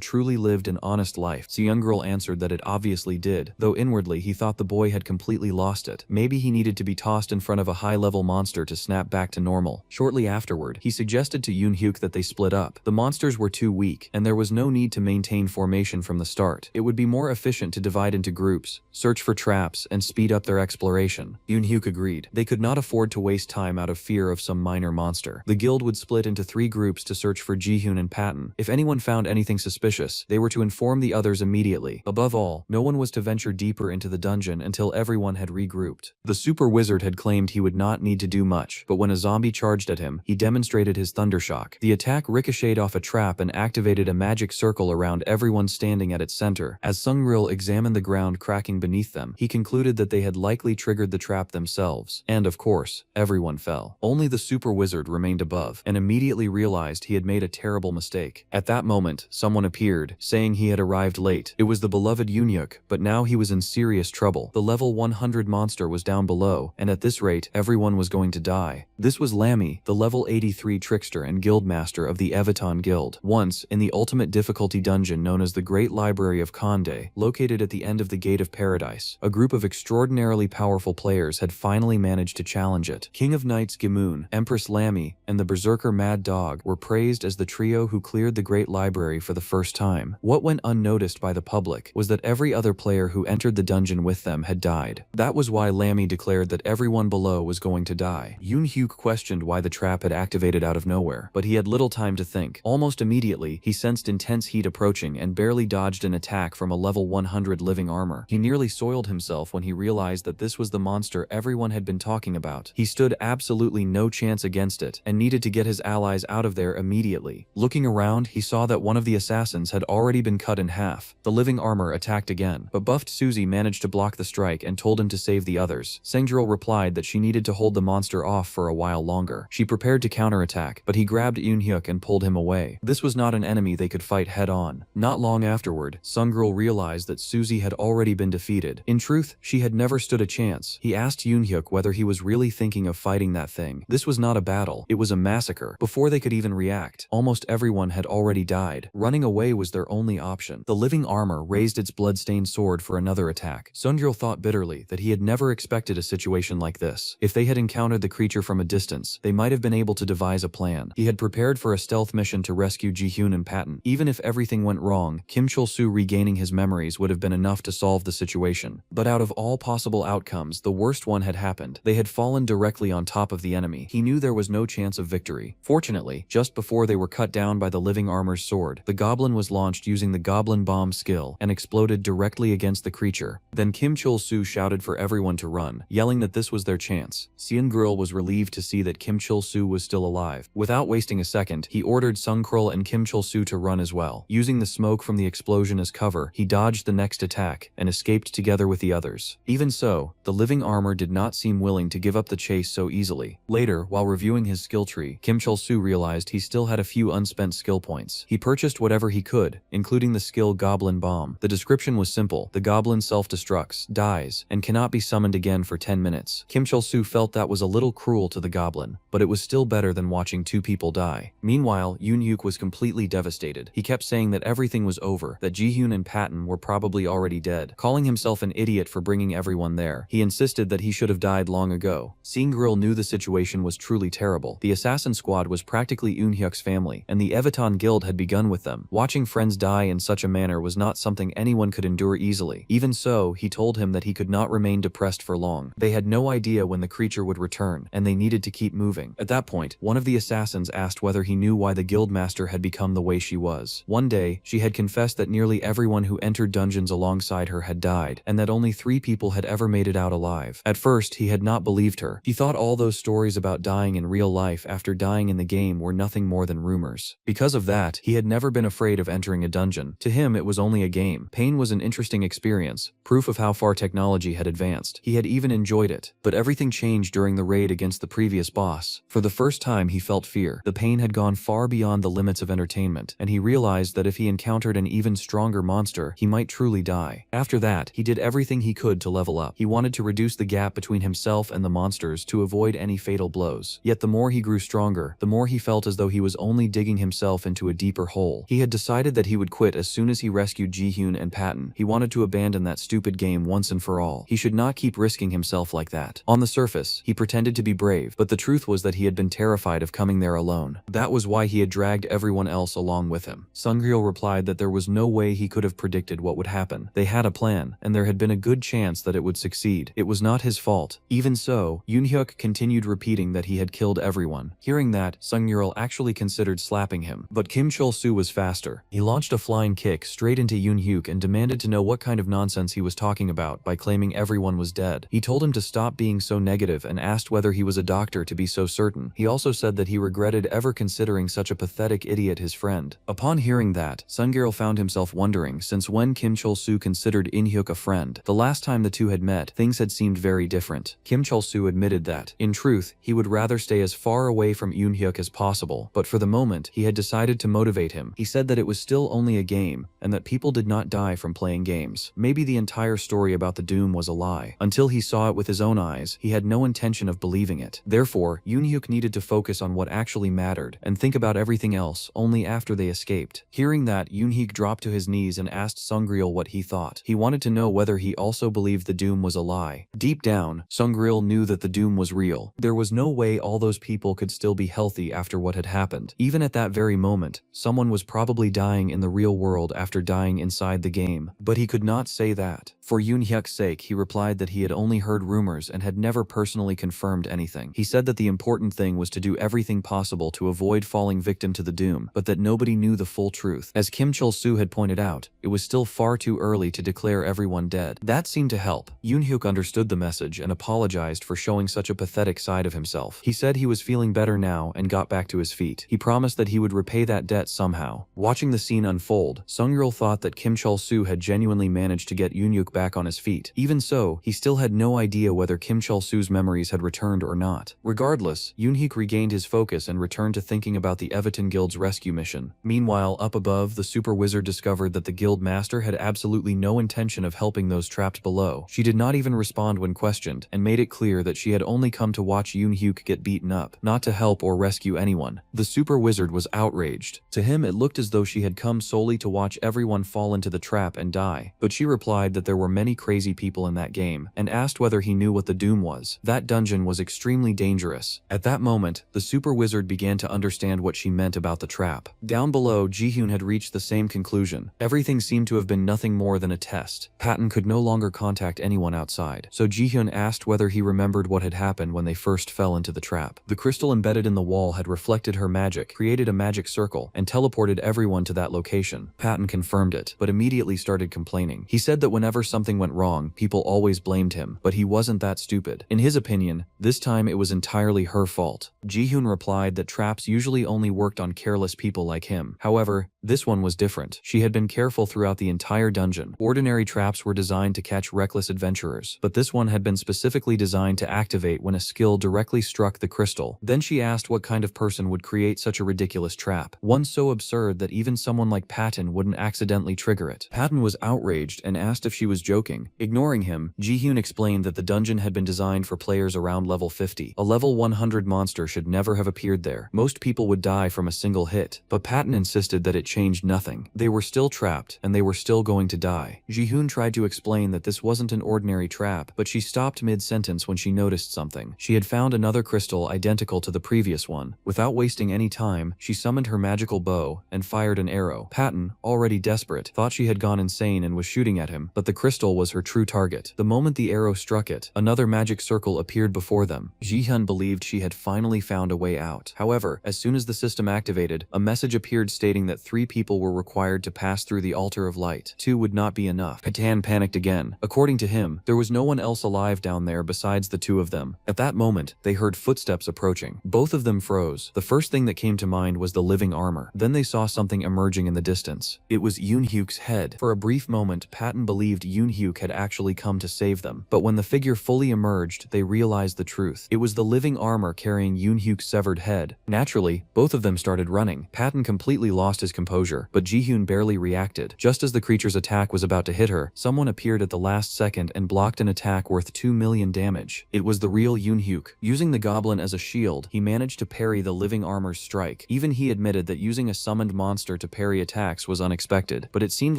truly lived an honest life. Soongirl answered that it obviously did, though inwardly he thought the boy had completely lost it. Maybe he needed to be tossed in front of a high-level monster to snap back to normal. Shortly afterward, he suggested to Yoon-hyuk that they split up. The monsters were too weak, and there was no need to maintain formation from the start. It would be more efficient to divide into groups, search for traps, and speed up their exploration. Yoon-hyuk agreed. They could not afford to waste time out of fear of some minor monster. The guild would split into 3 groups to search for Jihoon and Patton. If anyone found anything suspicious, they were to inform the others immediately. Above all, no one was to venture deeper into the dungeon until everyone had regrouped. The super wizard had claimed he would not need to do much, but when a zombie charged at him, he demonstrated his thundershock. The attack ricocheted off a trap and activated a magic circle around everyone standing at its center. As Sungril examined the ground cracking beneath them, he concluded that they had likely triggered the trap themselves. And of course, everyone fell. Only the super wizard remained above, and immediately realized he had made a terrible mistake. At that moment, someone appeared, saying he had arrived late. It was the beloved Yoon-hyuk, but now he was in serious trouble. The level 100 monster was down below, and at this rate, everyone was going to die. This was Lammy, the level 83 trickster and guildmaster of the Everton Guild. Once, in the ultimate difficulty dungeon known as the Great Library of Conde, located at the end of the Gate of Paradise, a group of extraordinarily powerful players had finally managed to challenge it. King of Knights Gimoon, Empress Lammy, and the Berserker Mad Dog were praised as the trio who cleared the Great Library for the first time. What went unnoticed by the public was that every other player who entered the dungeon with them had died. That was why Lammy declared that everyone below was going to die. Yoon-hyuk questioned why the trap had activated out of nowhere, but he had little time to think. Almost immediately, he sensed intense heat approaching and barely dodged an attack from a level 100 living armor. He nearly soiled himself when he realized that this was the monster everyone had been talking about. He stood absolutely no chance against it and needed to get his allies out of there immediately. Looking around, he saw that one of the assassins had already been cut in half. The living armor attacked again, but buffed Susie managed to block the strike and told him to save the others. Sengjiro replied that she needed to hold the monster off for a while longer. She prepared to counterattack, but he grabbed Yoon-hyuk and pulled him away. This was not an enemy they could fight head-on. Not long afterward, Sungril realized that Susie had already been defeated. In truth, she had never stood a chance. He asked Yoon-hyuk whether he was really thinking of fighting that thing. This was not a battle, it was a massacre. Before they could even react, almost everyone had already died. Running away was their only option. The living armor raised its blood-stained sword for another attack. Sungril thought bitterly that he had never expected a situation like this. If they had encountered the creature from a distance, they might have been able to devise a plan. He had prepared for a stealth mission to rescue Jihoon and Patton. Even if everything went wrong, Kim Chul-soo regaining his memories would have been enough to solve the situation. But out of all possible outcomes, the worst one had happened. They had fallen directly on top of the enemy. He knew there was no chance of victory. Fortunately, just before they were cut down by the living armor's sword, the goblin was launched using the goblin bomb skill and exploded directly against the creature. Then Kim Chul-soo shouted for everyone to run, yelling that this was their chance. Seungirl was relieved to see that Kim Chul-soo was still alive. Without wasting a second, he ordered Sungkrul and Kim Chul-soo to run as well. Using the smoke from the explosion as cover, he dodged the next attack and escaped together with the others. Even so, the living armor did not seem willing to give up the chase so easily. Later, while reviewing his skill tree, Kim Chul-soo realized he still had a few unspent skill points. He purchased whatever he could, including the skill Goblin Bomb. The description was simple: the goblin self-destructs, dies, and cannot be summoned again for 10 minutes. Kim Chul-soo felt that was a little cruel to the goblin, but it was still better than watching 2 people die. Meanwhile, Yoon-hyuk was completely devastated. He kept saying that everything was over, that Jihoon and Patton were probably already dead. Calling himself an idiot for bringing everyone there, he insisted that he should have died long ago. Seungirl knew the situation was truly terrible. The assassin squad was practically likely Eunhyuk's family, and the Evaton Guild had begun with them. Watching friends die in such a manner was not something anyone could endure easily. Even so, he told him that he could not remain depressed for long. They had no idea when the creature would return, and they needed to keep moving. At that point, one of the assassins asked whether he knew why the guildmaster had become the way she was. One day, she had confessed that nearly everyone who entered dungeons alongside her had died, and that only 3 people had ever made it out alive. At first, he had not believed her. He thought all those stories about dying in real life after dying in the game were nothing more than rumors. Because of that, he had never been afraid of entering a dungeon. To him, it was only a game. Pain was an interesting experience, proof of how far technology had advanced. He had even enjoyed it. But everything changed during the raid against the previous boss. For the first time, he felt fear. The pain had gone far beyond the limits of entertainment, and he realized that if he encountered an even stronger monster, he might truly die. After that, he did everything he could to level up. He wanted to reduce the gap between himself and the monsters to avoid any fatal blows. Yet the more he grew stronger, the more he felt as though he was only digging himself into a deeper hole. He had decided that he would quit as soon as he rescued Jihyun and Patton. He wanted to abandon that stupid game once and for all. He should not keep risking himself like that. On the surface, he pretended to be brave, but the truth was that he had been terrified of coming there alone. That was why he had dragged everyone else along with him. Sungryul replied that there was no way he could have predicted what would happen. They had a plan, and there had been a good chance that it would succeed. It was not his fault. Even so, Eunhyuk continued repeating that he had killed everyone. Hearing that, Sungryul actually considered slapping him, but Kim Chol-soo was faster. He launched a flying kick straight into Eunhyuk and demanded to know what kind of nonsense he was talking about by claiming everyone was dead. He told him to stop being so negative and asked whether he was a doctor to be so certain. He also said that he regretted ever considering such a pathetic idiot his friend. Upon hearing that, Sungryul found himself wondering since when Kim Chol-soo considered Eunhyuk a friend. The last time the two had met, things had seemed very different. Kim Chol-soo admitted that, in truth, he would rather stay as far away from Eunhyuk as possible, but for the moment, he had decided to motivate him. He said that it was still only a game, and that people did not die from playing games. Maybe the entire story about the Doom was a lie. Until he saw it with his own eyes, he had no intention of believing it. Therefore, Eunhyuk needed to focus on what actually mattered, and think about everything else only after they escaped. Hearing that, Eunhyuk dropped to his knees and asked Sungryul what he thought. He wanted to know whether he also believed the Doom was a lie. Deep down, Sungryul knew that the Doom was real. There was no way all those people could still be healthy after what had happened. Even at that very moment, someone was probably dying in the real world after dying inside the game. But he could not say that. For Eunhyuk's sake, he replied that he had only heard rumors and had never personally confirmed anything. He said that the important thing was to do everything possible to avoid falling victim to the Doom, but that nobody knew the full truth. As Kim Chol-soo had pointed out, it was still far too early to declare everyone dead. That seemed to help. Eunhyuk understood the message and apologized for showing such a pathetic side of himself. He said he was feeling better now and got back to his feet. He promised that he would repay that debt somehow. Watching the scene unfold, Sungryul thought that Kim Chol-soo had genuinely managed to get Eunhyuk back on his feet. Even so, he still had no idea whether Kim Chol-soo's memories had returned or not. Regardless, Eunhyuk regained his focus and returned to thinking about the Evaton Guild's rescue mission. Meanwhile, up above, the super wizard discovered that the guild master had absolutely no intention of helping those trapped below. She did not even respond when questioned, and made it clear that she had only come to watch Eunhyuk get beaten up, not to help or rescue anyone. The super wizard was outraged. To him, it looked as though she had come solely to watch everyone fall into the trap and die. But she replied that there were many crazy people in that game, and asked whether he knew what the Doom was. That dungeon was extremely dangerous. At that moment, the super wizard began to understand what she meant about the trap. Down below, Jihyun had reached the same conclusion. Everything seemed to have been nothing more than a test. Patton could no longer contact anyone outside, so Jihyun asked whether he remembered what had happened when they first fell into the trap. The crystal embedded in the wall had reflected her magic, created a magic circle, and teleported everyone to that location. Patton confirmed it, but immediately started complaining. He said that whenever something went wrong, people always blamed him, but he wasn't that stupid. In his opinion, this time it was entirely her fault. Jihyun replied that traps usually only worked on careless people like him. However, this one was different. She had been careful throughout the entire dungeon. Ordinary traps were designed to catch reckless adventurers, but this one had been specifically designed to activate when a skill directly struck the crystal. Then she asked what kind of person would create such a ridiculous trap, one so absurd that even someone like Patton wouldn't accidentally trigger it. Patton was outraged and asked if she was joking. Ignoring him, Ji-hyun explained that the dungeon had been designed for players around level 50. A level 100 monster should never have appeared there. Most people would die from a single hit, but Patton insisted that it changed nothing. They were still trapped, and they were still going to die. Ji-hyun tried to explain that this wasn't an ordinary trap, but she stopped mid-sentence when she noticed something. She had found another crystal identical to the previous one. Without wasting any time, she summoned her magical bow and fired an arrow. Patton, already desperate, thought she had gone insane and was shooting at him, but the crystal was her true target. The moment the arrow struck it, another magic circle appeared before them. Ji-hyun believed she had finally found a way out. However, as soon as the system activated, a message appeared stating that 3 people were required to pass through the altar of light. 2 would not be enough. Patton panicked again. According to him, there was no one else alive down there besides the 2 of them. At that moment, they heard footsteps approaching. Both of them froze. The first thing that came to mind was the living armor. Then they saw something emerging in the distance. It was Yoon-hyuk's head. For a brief moment, Patton believed Yoon-hyuk had actually come to save them. But when the figure fully emerged, they realized the truth. It was the living armor carrying Yoon-hyuk's severed head. Naturally, both of them started running. Patton completely lost his composure, but Ji-hyun barely reacted. Just as the creature's attack was about to hit her, someone appeared at the last second and blocked an attack worth 2 million damage. It was the real Yoon-hyuk. Using the goblin as a shield, he managed to parry the living armor's strike. Even he admitted that using a summoned monster to parry attacks was unexpected, but it seemed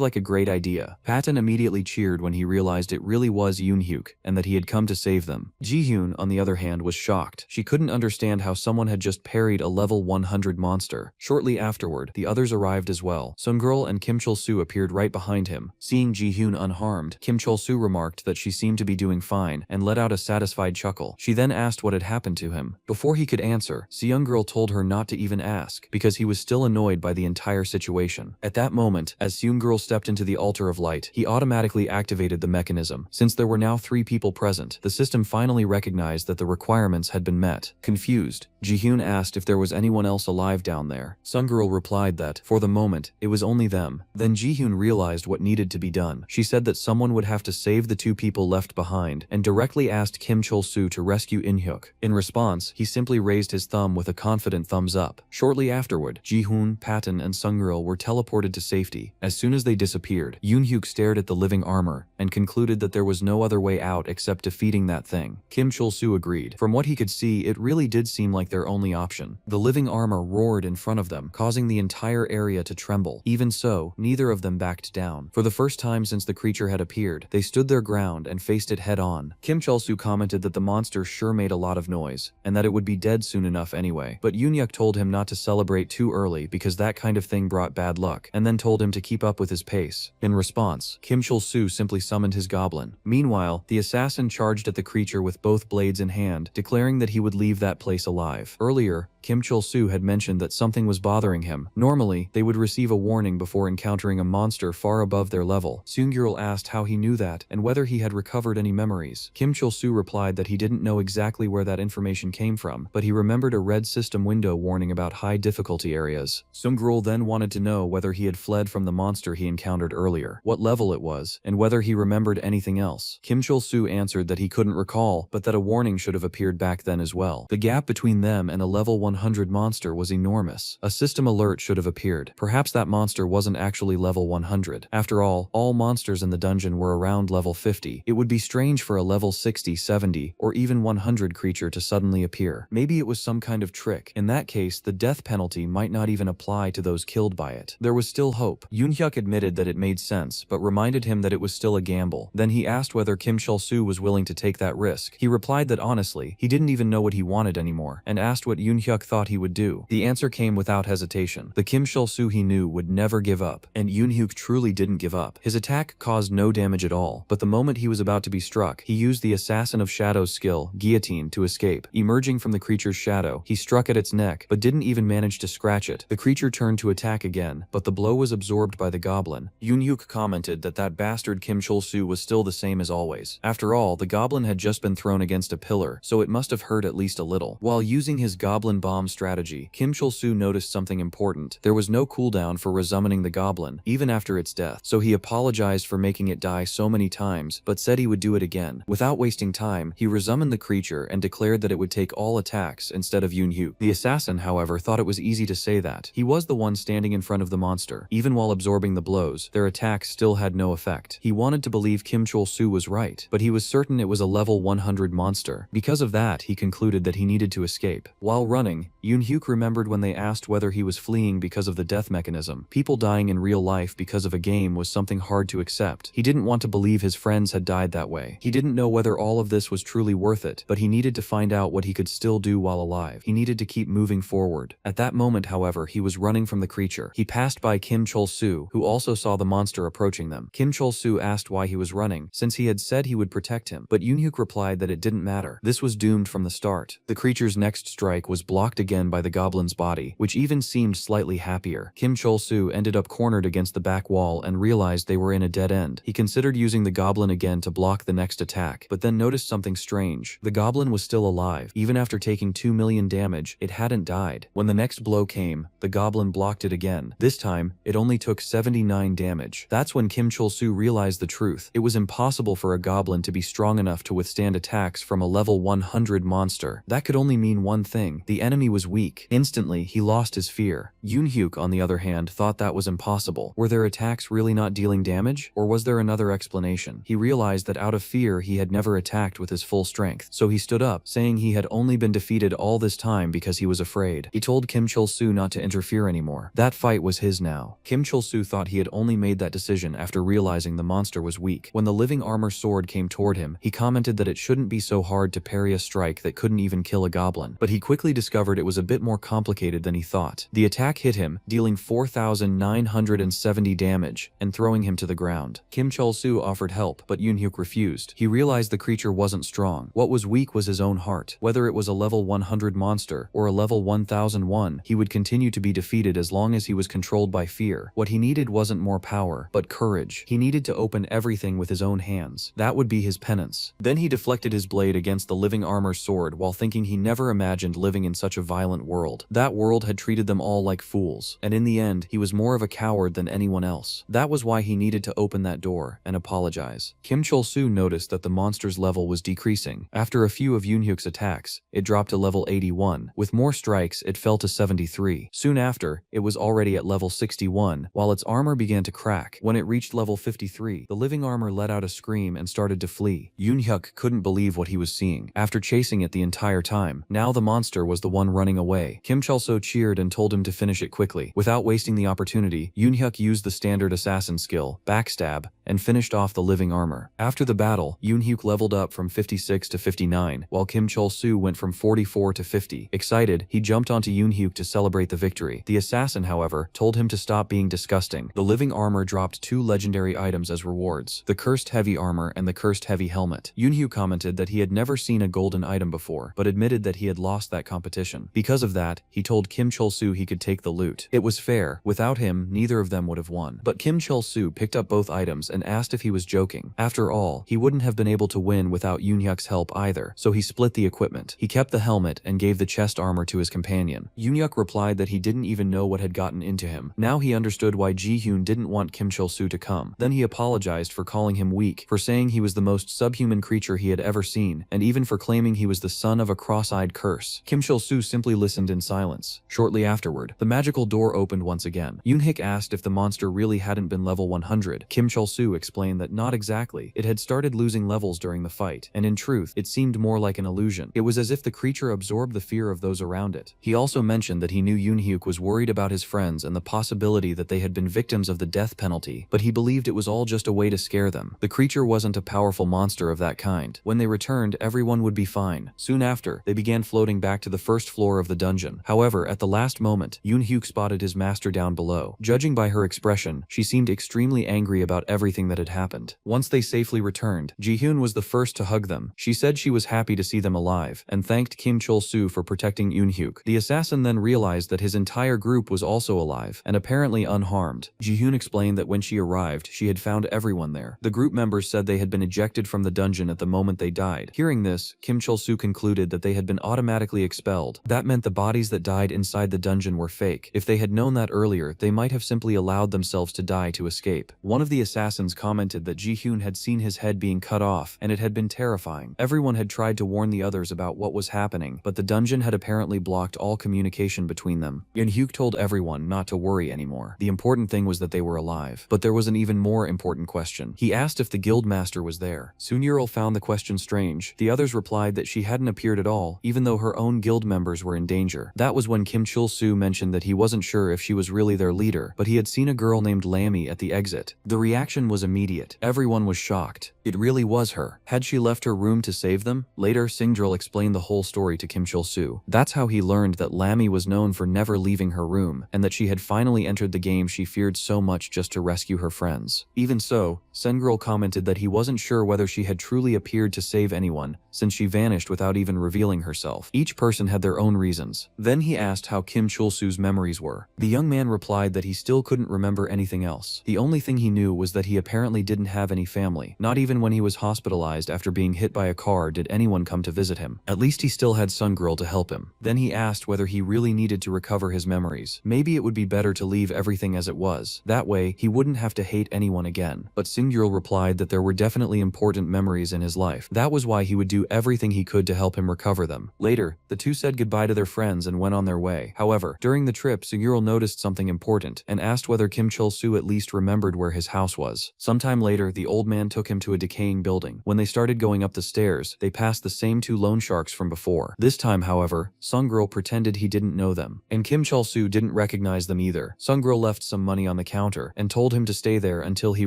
like a great idea. Patton immediately cheered when he realized it really was Yoon-hyuk, and that he had come to save them. Ji-hyun, on the other hand, was shocked. She couldn't understand how someone had just parried a level 100 monster. Shortly afterward, the others arrived as well. Seungirl and Kim Chol-soo appeared right behind him. Seeing Ji-hyun unharmed, Kim Chol-soo remarked that she seemed to be doing fine, and let out a satisfied chuckle. She then asked what had happened to him. Before he could answer, Seungirl told her not to even ask, because he was still annoyed by the entire situation. At that moment, as Seungirl stepped into the altar of light, he automatically activated the mechanism. Since there were now 3 people present, the system finally recognized that the requirements had been met. Confused, Ji-hyun asked if there was anyone else alive down there. Seungirl replied that, for the moment, it was only them. Then Ji-hyun realized what needed to be done. She said that someone would have to save the 2 people left behind, and directly asked Kim Chol-soo to rescue In-hyuk. In response, he simply raised his thumb with a confident thumbs up. Shortly afterward, Ji-hyun, Patton, and Seungirl were teleported to safety. As soon as they disappeared, Yoon-hyuk stared at the living armor, and concluded that there was no other way out except defeating that thing. Kim Chol-soo agreed. From what he could see, it really did seem like their only option. The living armor roared in front of them, causing the entire area to tremble. Even so, neither of them backed down. For the first time since the creature had appeared, they stood their ground and faced it head-on. Kim Chol-soo commented that the monster sure made a lot of noise, and that it would be dead soon enough anyway. But Yoon-hyuk told him not to celebrate too early because that kind of thing brought bad luck, and then told him to keep up with his pace. In response, Kim Chol-soo simply summoned his goblin. Meanwhile, the assassin charged at the creature with both blades in hand, declaring that he would leave that place alive. Earlier, Kim Chol-soo had mentioned that something was bothering him. Normally, they would receive a warning before encountering a monster far above their level. Seungirl asked how he knew that, and whether he had recovered any memories. Kim Chol-soo replied that he didn't know exactly where that information came from, but he remembered a red system window warning about high difficulty areas. Seungirl then wanted to know whether he had fled from the monster he encountered earlier, what level it was, and whether he remembered anything else. Kim Chol-soo answered that he couldn't recall, but that a warning should have appeared back then as well. The gap between them and a level 100 monster was enormous. A system alert should have appeared. Perhaps that monster wasn't actually level 100. After all monsters in the dungeon were around level 50. It would be strange for a level 60, 70, or even 100 creature to suddenly appear. Maybe it was some kind of trick. In that case, the death penalty might not even apply to those killed by it. There was still hope. Yoon-hyuk admitted that it made sense, but reminded him that it was still a gamble. Then he asked whether Kim Chol-soo was willing to take that risk. He replied that honestly, he didn't even know what he wanted anymore, and asked what Yoon-hyuk thought he would do. The answer came without hesitation. The Kim Chol-soo he knew would never give up, and Yoon-hyuk truly didn't give up. His attack caused no damage at all, but the moment he was about to be struck, he used the Assassin of Shadows skill, Guillotine, to escape. Emerging from the creature's shadow, he struck at its neck, but didn't even manage to scratch it. The creature turned to attack again, but the blow was absorbed by the goblin. Yoon-hyuk commented that that bastard Kim Chol-soo was still the same as always. After all, the goblin had just been thrown against a pillar, so it must have hurt at least a little. While using his goblin bomb strategy. Kim Chul-soo noticed something important. There was no cooldown for resummoning the goblin, even after its death, so he apologized for making it die so many times, but said he would do it again. Without wasting time, he resummoned the creature and declared that it would take all attacks instead of Yoon-hyuk. The assassin, however, thought it was easy to say that. He was the one standing in front of the monster. Even while absorbing the blows, their attacks still had no effect. He wanted to believe Kim Chul-soo was right, but he was certain it was a level 100 monster. Because of that, he concluded that he needed to escape. While running, Yoon-hyuk remembered when they asked whether he was fleeing because of the death mechanism. People dying in real life because of a game was something hard to accept. He didn't want to believe his friends had died that way. He didn't know whether all of this was truly worth it, but he needed to find out what he could still do while alive. He needed to keep moving forward. At that moment, however, he was running from the creature. He passed by Kim Chul-soo, who also saw the monster approaching them. Kim Chul-soo asked why he was running, since he had said he would protect him, but Yoon-hyuk replied that it didn't matter. This was doomed from the start. The creature's next strike was blocked again by the goblin's body, which even seemed slightly happier. Kim Chul-soo ended up cornered against the back wall and realized they were in a dead end. He considered using the goblin again to block the next attack, but then noticed something strange. The goblin was still alive. Even after taking 2 million damage, it hadn't died. When the next blow came, the goblin blocked it again. This time, it only took 79 damage. That's when Kim Chul-soo realized the truth. It was impossible for a goblin to be strong enough to withstand attacks from a level 100 monster. That could only mean one thing: the enemy was weak. Instantly, he lost his fear. Yoon-hyuk, on the other hand, thought that was impossible. Were their attacks really not dealing damage, or was there another explanation? He realized that out of fear, he had never attacked with his full strength. So he stood up, saying he had only been defeated all this time because he was afraid. He told Kim Chul-soo not to interfere anymore. That fight was his now. Kim Chul-soo thought he had only made that decision after realizing the monster was weak. When the living armor sword came toward him, he commented that it shouldn't be so hard to parry a strike that couldn't even kill a goblin. But he quickly discovered it was a bit more complicated than he thought. The attack hit him, dealing 4,970 damage and throwing him to the ground. Kim Chul-soo offered help, but Yoon-hyuk refused. He realized the creature wasn't strong. What was weak was his own heart. Whether it was a level 100 monster or a level 1001, he would continue to be defeated as long as he was controlled by fear. What he needed wasn't more power, but courage. He needed to open everything with his own hands. That would be his penance. Then he deflected his blade against the living armor sword while thinking he never imagined living in such a violent world. That world had treated them all like fools, and in the end, he was more of a coward than anyone else. That was why he needed to open that door and apologize. Kim Chul-soo noticed that the monster's level was decreasing. After a few of Yoon-hyuk's attacks, it dropped to level 81. With more strikes, it fell to 73. Soon after, it was already at level 61, while its armor began to crack. When it reached level 53, the living armor let out a scream and started to flee. Yoon-hyuk couldn't believe what he was seeing. After chasing it the entire time, now the monster was the one running away. Kim Chul-soo cheered and told him to finish it quickly. Without wasting the opportunity, Yoon-hyuk used the standard assassin skill, backstab, and finished off the living armor. After the battle, Yoon-hyuk leveled up from 56 to 59, while Kim Chul-soo went from 44 to 50. Excited, he jumped onto Yoon-hyuk to celebrate the victory. The assassin, however, told him to stop being disgusting. The living armor dropped 2 legendary items as rewards: the cursed heavy armor and the cursed heavy helmet. Yoon-hyuk commented that he had never seen a golden item before, but admitted that he had lost that competition. Because of that, he told Kim Chul-soo he could take the loot. It was fair. Without him, neither of them would have won. But Kim Chul-soo picked up both items and asked if he was joking. After all, he wouldn't have been able to win without Yoon-hyuk's help either, so he split the equipment. He kept the helmet and gave the chest armor to his companion. Yoon-hyuk replied that he didn't even know what had gotten into him. Now he understood why Ji-hyun didn't want Kim Chul-soo to come. Then he apologized for calling him weak, for saying he was the most subhuman creature he had ever seen, and even for claiming he was the son of a cross-eyed curse. Kim Chul-soo simply listened in silence. Shortly afterward, the magical door opened once again. Yoon-hyuk asked if the monster really hadn't been level 100. Kim Chul-soo explained that not exactly. It had started losing levels during the fight, and in truth, it seemed more like an illusion. It was as if the creature absorbed the fear of those around it. He also mentioned that he knew Yoon-hyuk was worried about his friends and the possibility that they had been victims of the death penalty, but he believed it was all just a way to scare them. The creature wasn't a powerful monster of that kind. When they returned, everyone would be fine. Soon after, they began floating back to the first floor of the dungeon. However, at the last moment, Yoon-hyuk spotted his master down below. Judging by her expression, she seemed extremely angry about everything that had happened. Once they safely returned, Ji-hyun was the first to hug them. She said she was happy to see them alive, and thanked Kim Chul-soo for protecting Yoon-hyuk. The assassin then realized that his entire group was also alive, and apparently unharmed. Ji-hyun explained that when she arrived, she had found everyone there. The group members said they had been ejected from the dungeon at the moment they died. Hearing this, Kim Chul-soo concluded that they had been automatically expelled, failed. That meant the bodies that died inside the dungeon were fake. If they had known that earlier, they might have simply allowed themselves to die to escape. One of the assassins commented that Ji-hyun had seen his head being cut off, and it had been terrifying. Everyone had tried to warn the others about what was happening, but the dungeon had apparently blocked all communication between them. Yoon-hyuk told everyone not to worry anymore. The important thing was that they were alive. But there was an even more important question. He asked if the guildmaster was there. Soon-yeol found the question strange. The others replied that she hadn't appeared at all, even though her own guild members were in danger. That was when Kim Chul-soo mentioned that he wasn't sure if she was really their leader, but he had seen a girl named Lammy at the exit. The reaction was immediate. Everyone was shocked. It really was her. Had she left her room to save them? Later, Singdril explained the whole story to Kim Chul-soo. That's how he learned that Lammy was known for never leaving her room, and that she had finally entered the game she feared so much just to rescue her friends. Even so, Sengirl commented that he wasn't sure whether she had truly appeared to save anyone, since she vanished without even revealing herself. Each person had their own reasons. Then he asked how Kim Chul-soo's memories were. The young man replied that he still couldn't remember anything else. The only thing he knew was that he apparently didn't have any family. Not even when he was hospitalized after being hit by a car did anyone come to visit him. At least he still had Sungirl to help him. Then he asked whether he really needed to recover his memories. Maybe it would be better to leave everything as it was. That way, he wouldn't have to hate anyone again. But Singirl replied that there were definitely important memories in his life. That was why he would do everything he could to help him recover them. Later, the two said goodbye to their friends and went on their way. However, during the trip, Singirl noticed something important and asked whether Kim Chul-soo at least remembered where his house was. Sometime later, the old man took him to a decaying building. When they started going up the stairs, they passed the same two loan sharks from before. This time, however, Sungirl pretended he didn't know them, and Kim Chul-soo didn't recognize them either. Sungirl left some money on the counter and told him to stay there until he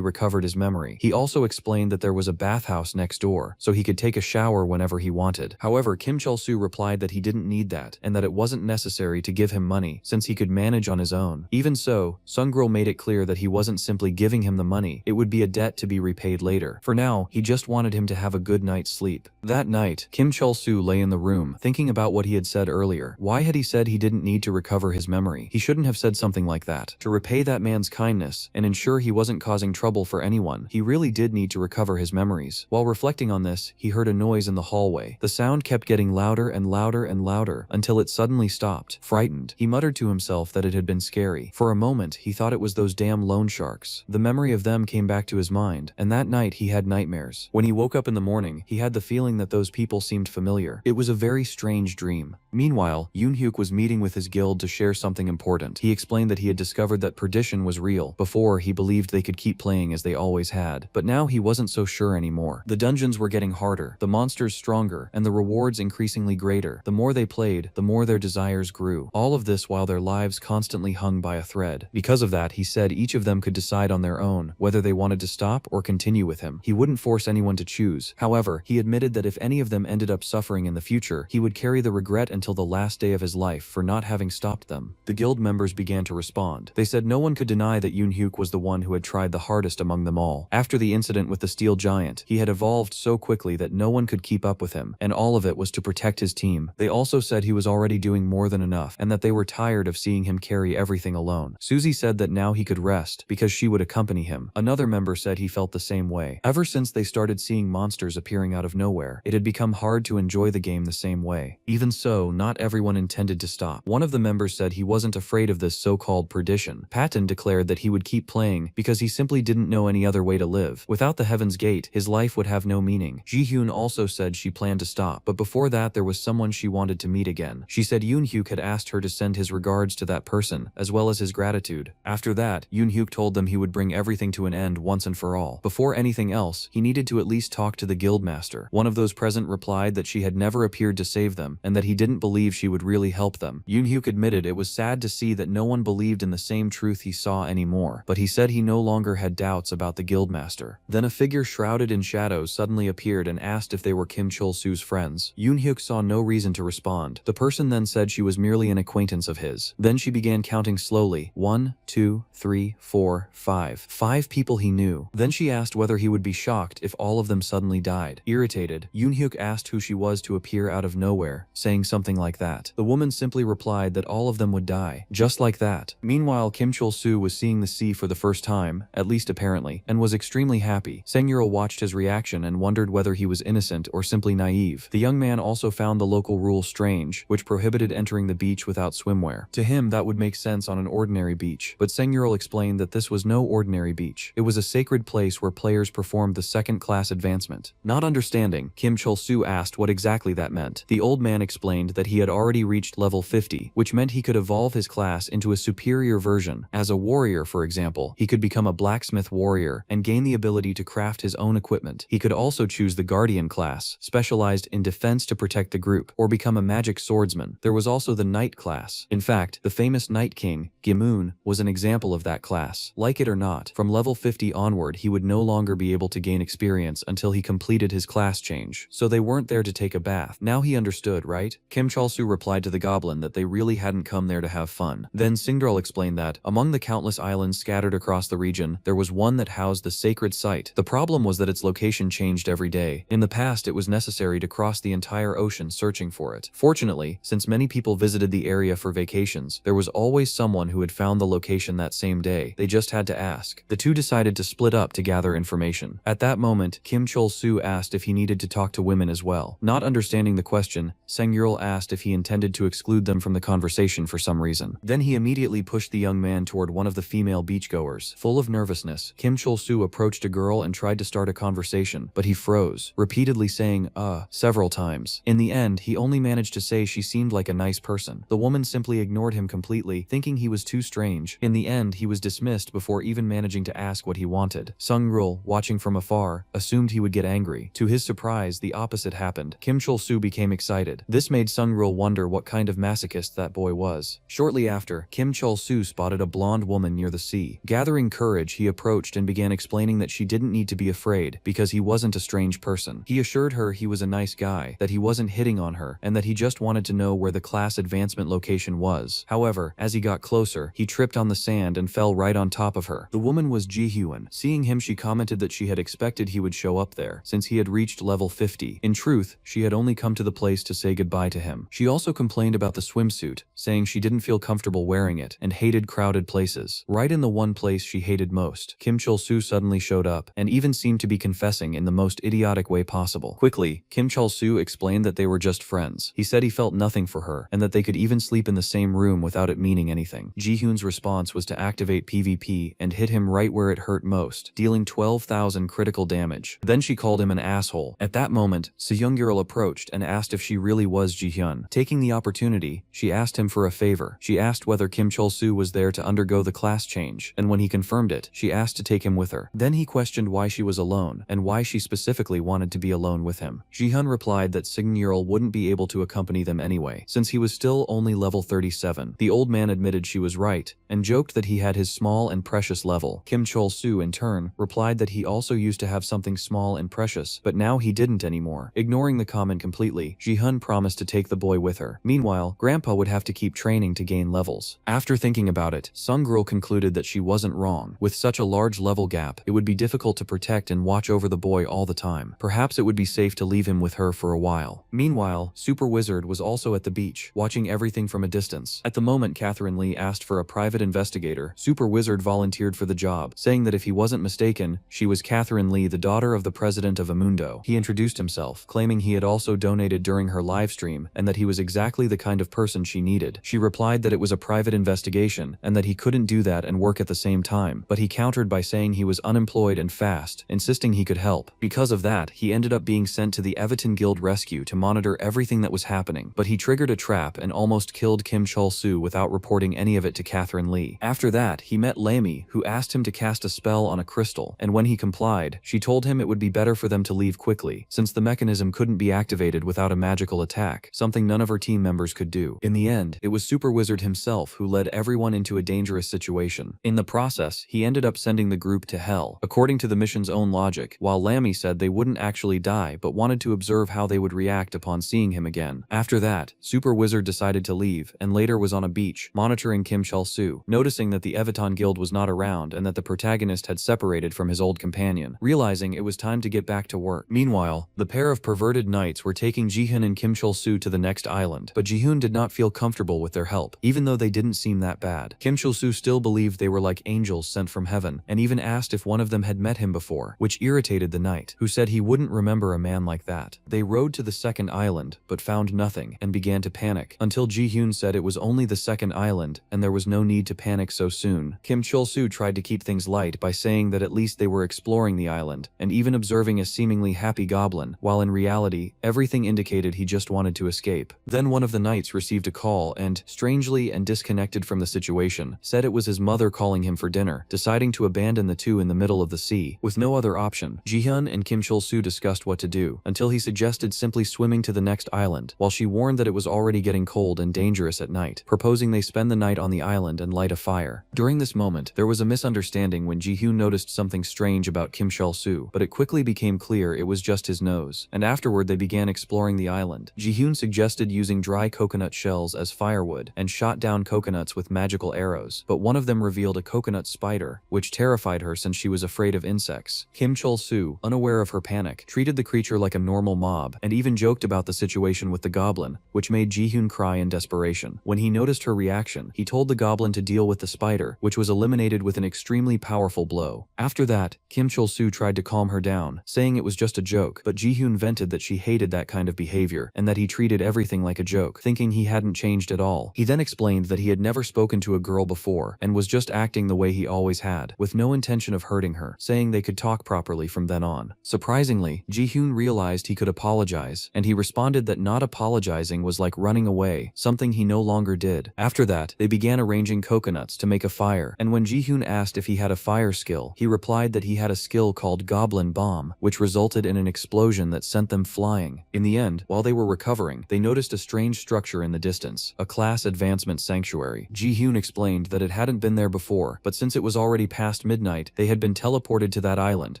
recovered his memory. He also explained that there was a bathhouse next door, so he could take a shower whenever he wanted. However, Kim Chul-soo replied that he didn't need that, and that it wasn't necessary to give him money, since he could manage on his own. Even so, Sungirl made it clear that he wasn't simply giving him the money, it would be a debt to be repaid later. For now, he just wanted him to have a good night's sleep. That night, Kim Chul-soo lay in the room, thinking about what he had said earlier. Why had he said he didn't need to recover his memory? He shouldn't have said something like that. To repay that man's kindness, and ensure he wasn't causing trouble for anyone, he really did need to recover his memories. While reflecting on this, he heard a noise in the hallway. The sound kept getting louder and louder and louder, until it suddenly stopped. Frightened, he muttered to himself that it had been scary. For a moment, he thought it was those damn loan sharks. The memory of them came back to his mind, and that night he had nightmares. When he woke up in the morning, he had the feeling that those people seemed familiar. It was a very strange dream. Meanwhile, Yoon-hyuk was meeting with his guild to share something important. He explained that he had discovered that perdition was real. Before, he believed they could keep playing as they always had, but now he wasn't so sure anymore. The dungeons were getting harder, the monsters stronger, and the rewards increasingly greater. The more they played, the more their desires grew. All of this while their lives constantly hung by a thread. Because of that, he said each of them could decide on their own whether they wanted to stop or continue with him. He wouldn't force anyone to choose. However, he admitted that if any of them ended up suffering in the future, he would carry the regret until the last day of his life for not having stopped them. The guild members began to respond. They said no one could deny that Yoon-hyuk was the one who had tried the hardest among them all. After the incident with the steel giant, he had evolved so quickly that no one could keep up with him, and all of it was to protect his team. They also said he was already doing more than enough, and that they were tired of seeing him carry everything alone. Susie said that now he could rest, because she would accompany him. Another member said he felt the same way. Ever since they started seeing monsters appearing out of nowhere, it had become hard to enjoy the game the same way. Even so, not everyone intended to stop. One of the members said he wasn't afraid of this so-called perdition. Patton declared that he would keep playing because he simply didn't know any other way to live. Without the Heaven's Gate, his life would have no meaning. Ji-hyun also said she planned to stop, but before that there was someone she wanted to meet again. She said Yoon-hyuk had asked her to send his regards to that person, as well as his gratitude. After that, Yoon-hyuk told them he would bring everything to an end once and for all. Before anything else, he needed to at least talk to the guildmaster. One of those present replied that she had never appeared to save them, and that he didn't believe she would really help them. Yoon-hyuk admitted it was sad to see that no one believed in the same truth he saw anymore, but he said he no longer had doubts about the guildmaster. Then a figure shrouded in shadows suddenly appeared and asked if they were Kim Chul-soo's friends. Yoon-hyuk saw no reason to respond. The person then said she was merely an acquaintance of his. Then she began counting slowly. 1, 2, 3, 4, 5. 5 people he knew. Then she asked whether he would be shocked if all of them suddenly died. Irritated, Yoon-hyuk asked who she was to appear out of nowhere, saying something like that. The woman simply replied that all of them would die. Just like that. Meanwhile, Kim Chul-soo was seeing the sea for the first time, at least apparently, and was extremely happy. Sang-yeol watched his reaction and wondered whether he was innocent or simply naive. The young man also found the local rule strange change, which prohibited entering the beach without swimwear. To him, that would make sense on an ordinary beach, but Sengyurl explained that this was no ordinary beach. It was a sacred place where players performed the second-class advancement. Not understanding, Kim Chol-soo asked what exactly that meant. The old man explained that he had already reached level 50, which meant he could evolve his class into a superior version. As a warrior, for example, he could become a blacksmith warrior and gain the ability to craft his own equipment. He could also choose the guardian class, specialized in defense to protect the group, or become a magic swordsman. There was also the knight class. In fact, the famous Night King, Gimun, was an example of that class. Like it or not, from level 50 onward he would no longer be able to gain experience until he completed his class change. So they weren't there to take a bath. Now he understood, right? Kim Chol-soo replied to the goblin that they really hadn't come there to have fun. Then Singdral explained that, among the countless islands scattered across the region, there was one that housed the sacred site. The problem was that its location changed every day. In the past, it was necessary to cross the entire ocean searching for it. Fortunately, since many people visited the area for vacations, there was always someone who had found the location that same day. They just had to ask. The two decided to split up to gather information. At that moment, Kim Chol-soo asked if he needed to talk to women as well. Not understanding the question, Sengyurl asked if he intended to exclude them from the conversation for some reason. Then he immediately pushed the young man toward one of the female beachgoers. Full of nervousness, Kim Chol-soo approached a girl and tried to start a conversation, but he froze, repeatedly saying several times. In the end, he only managed to say she seemed like a nice person. The woman simply ignored him completely, thinking he was too strange. In the end, he was dismissed before even managing to ask what he wanted. Sung-rul, watching from afar, assumed he would get angry. To his surprise, the opposite happened. Kim Chol-soo became excited. This made Sung-rul wonder what kind of masochist that boy was. Shortly after, Kim Chol-soo spotted a blonde woman near the sea. Gathering courage, he approached and began explaining that she didn't need to be afraid because he wasn't a strange person. He assured her he was a nice guy, that he wasn't hitting on her, and that he just wanted to know where the class advancement location was. However, as he got closer, he tripped on the sand and fell right on top of her. The woman was Ji-hyun. Seeing him, she commented that she had expected he would show up there, since he had reached level 50. In truth, she had only come to the place to say goodbye to him. She also complained about the swimsuit, saying she didn't feel comfortable wearing it and hated crowded places. Right in the one place she hated most, Kim Chol-soo suddenly showed up and even seemed to be confessing in the most idiotic way possible. Quickly, Kim Chol-soo explained that they were just friends. He said he felt nothing for her and that they could even sleep in the same room without it meaning anything. Ji-hyun's response was to activate PvP and hit him right where it hurt most, dealing 12,000 critical damage. Then she called him an asshole. At that moment, Seung-girl approached and asked if she really was Ji-hyun. Taking the opportunity, she asked him for a favor. She asked whether Kim Chol-soo was there to undergo the class change, and when he confirmed it, she asked to take him with her. Then he questioned why she was alone, and why she specifically wanted to be alone with him. Ji-hyun replied that Seung-girl wouldn't be able to accompany them anyway, since he was still only level 37. The old man admitted she was right, and joked that he had his small and precious level. Kim Chol-soo, in turn, replied that he also used to have something small and precious, but now he didn't anymore. Ignoring the comment completely, Ji-hyun promised to take the boy with her. Meanwhile, Grandpa would have to keep training to gain levels. After thinking about it, Sung-girl concluded that she wasn't wrong. With such a large level gap, it would be difficult to protect and watch over the boy all the time. Perhaps it would be safe to leave him with her for a while. Meanwhile, Super Wizard was also at the beach, watching everything from a distance. At the moment Catherine Lee asked for a private investigator, Super Wizard volunteered for the job, saying that if he wasn't mistaken, she was Catherine Lee, the daughter of the president of Amundo. He introduced himself, claiming he had also donated during her livestream and that he was exactly the kind of person she needed. She replied that it was a private investigation and that he couldn't do that and work at the same time, but he countered by saying he was unemployed and fast, insisting he could help. Because of that, he ended up being sent to the Everton Guild Rescue to monitor everything that was happening, but he triggered a trap and almost killed Kim Chol-soo without reporting any of it to Catherine Lee. After that, he met Lamy, who asked him to cast a spell on a crystal, and when he complied, she told him it would be better for them to leave quickly, since the mechanism couldn't be activated without a magical attack, something none of her team members could do. In the end, it was Super Wizard himself who led everyone into a dangerous situation. In the process, he ended up sending the group to hell, according to the mission's own logic, while Lamy said they wouldn't actually die but wanted to observe how they would react upon seeing him again. After that, Super Wizard decided to leave, and later was on a beach, monitoring Kim Chol-soo, noticing that the Everton Guild was not around and that the protagonist had separated from his old companion, realizing it was time to get back to work. Meanwhile, the pair of perverted knights were taking Ji-hyun and Kim Chol-soo to the next island, but Ji-hyun did not feel comfortable with their help, even though they didn't seem that bad. Kim Chol-soo still believed they were like angels sent from heaven, and even asked if one of them had met him before, which irritated the knight, who said he wouldn't remember a man like that. They rode to the second island, but found nothing. nothing and began to panic, until Ji-hyun said it was only the second island and there was no need to panic so soon. Kim Chul-soo tried to keep things light by saying that at least they were exploring the island, and even observing a seemingly happy goblin, while in reality, everything indicated he just wanted to escape. Then one of the knights received a call and, strangely and disconnected from the situation, said it was his mother calling him for dinner, deciding to abandon the two in the middle of the sea. With no other option, Ji-hyun and Kim Chul-soo discussed what to do, until he suggested simply swimming to the next island, while she warned that it was already getting cold and dangerous at night, proposing they spend the night on the island and light a fire. During this moment, there was a misunderstanding when Ji-hyun noticed something strange about Kim Chul-soo, but it quickly became clear it was just his nose, and afterward they began exploring the island. Ji-hyun suggested using dry coconut shells as firewood, and shot down coconuts with magical arrows, but one of them revealed a coconut spider, which terrified her since she was afraid of insects. Kim Chul-soo, unaware of her panic, treated the creature like a normal mob, and even joked about the situation with the goblin, which made Ji-hyun cry in desperation. When he noticed her reaction, he told the goblin to deal with the spider, which was eliminated with an extremely powerful blow. After that, Kim Chul-soo tried to calm her down, saying it was just a joke, but Ji-hyun vented that she hated that kind of behavior, and that he treated everything like a joke, thinking he hadn't changed at all. He then explained that he had never spoken to a girl before, and was just acting the way he always had, with no intention of hurting her, saying they could talk properly from then on. Surprisingly, Ji-hyun realized he could apologize, and he responded that not apologizing was like running away, something he no longer did. After that, they began arranging coconuts to make a fire, and when Ji-hyun asked if he had a fire skill, he replied that he had a skill called Goblin Bomb, which resulted in an explosion that sent them flying. In the end, while they were recovering, they noticed a strange structure in the distance, a class advancement sanctuary. Ji-hyun explained that it hadn't been there before, but since it was already past midnight, they had been teleported to that island,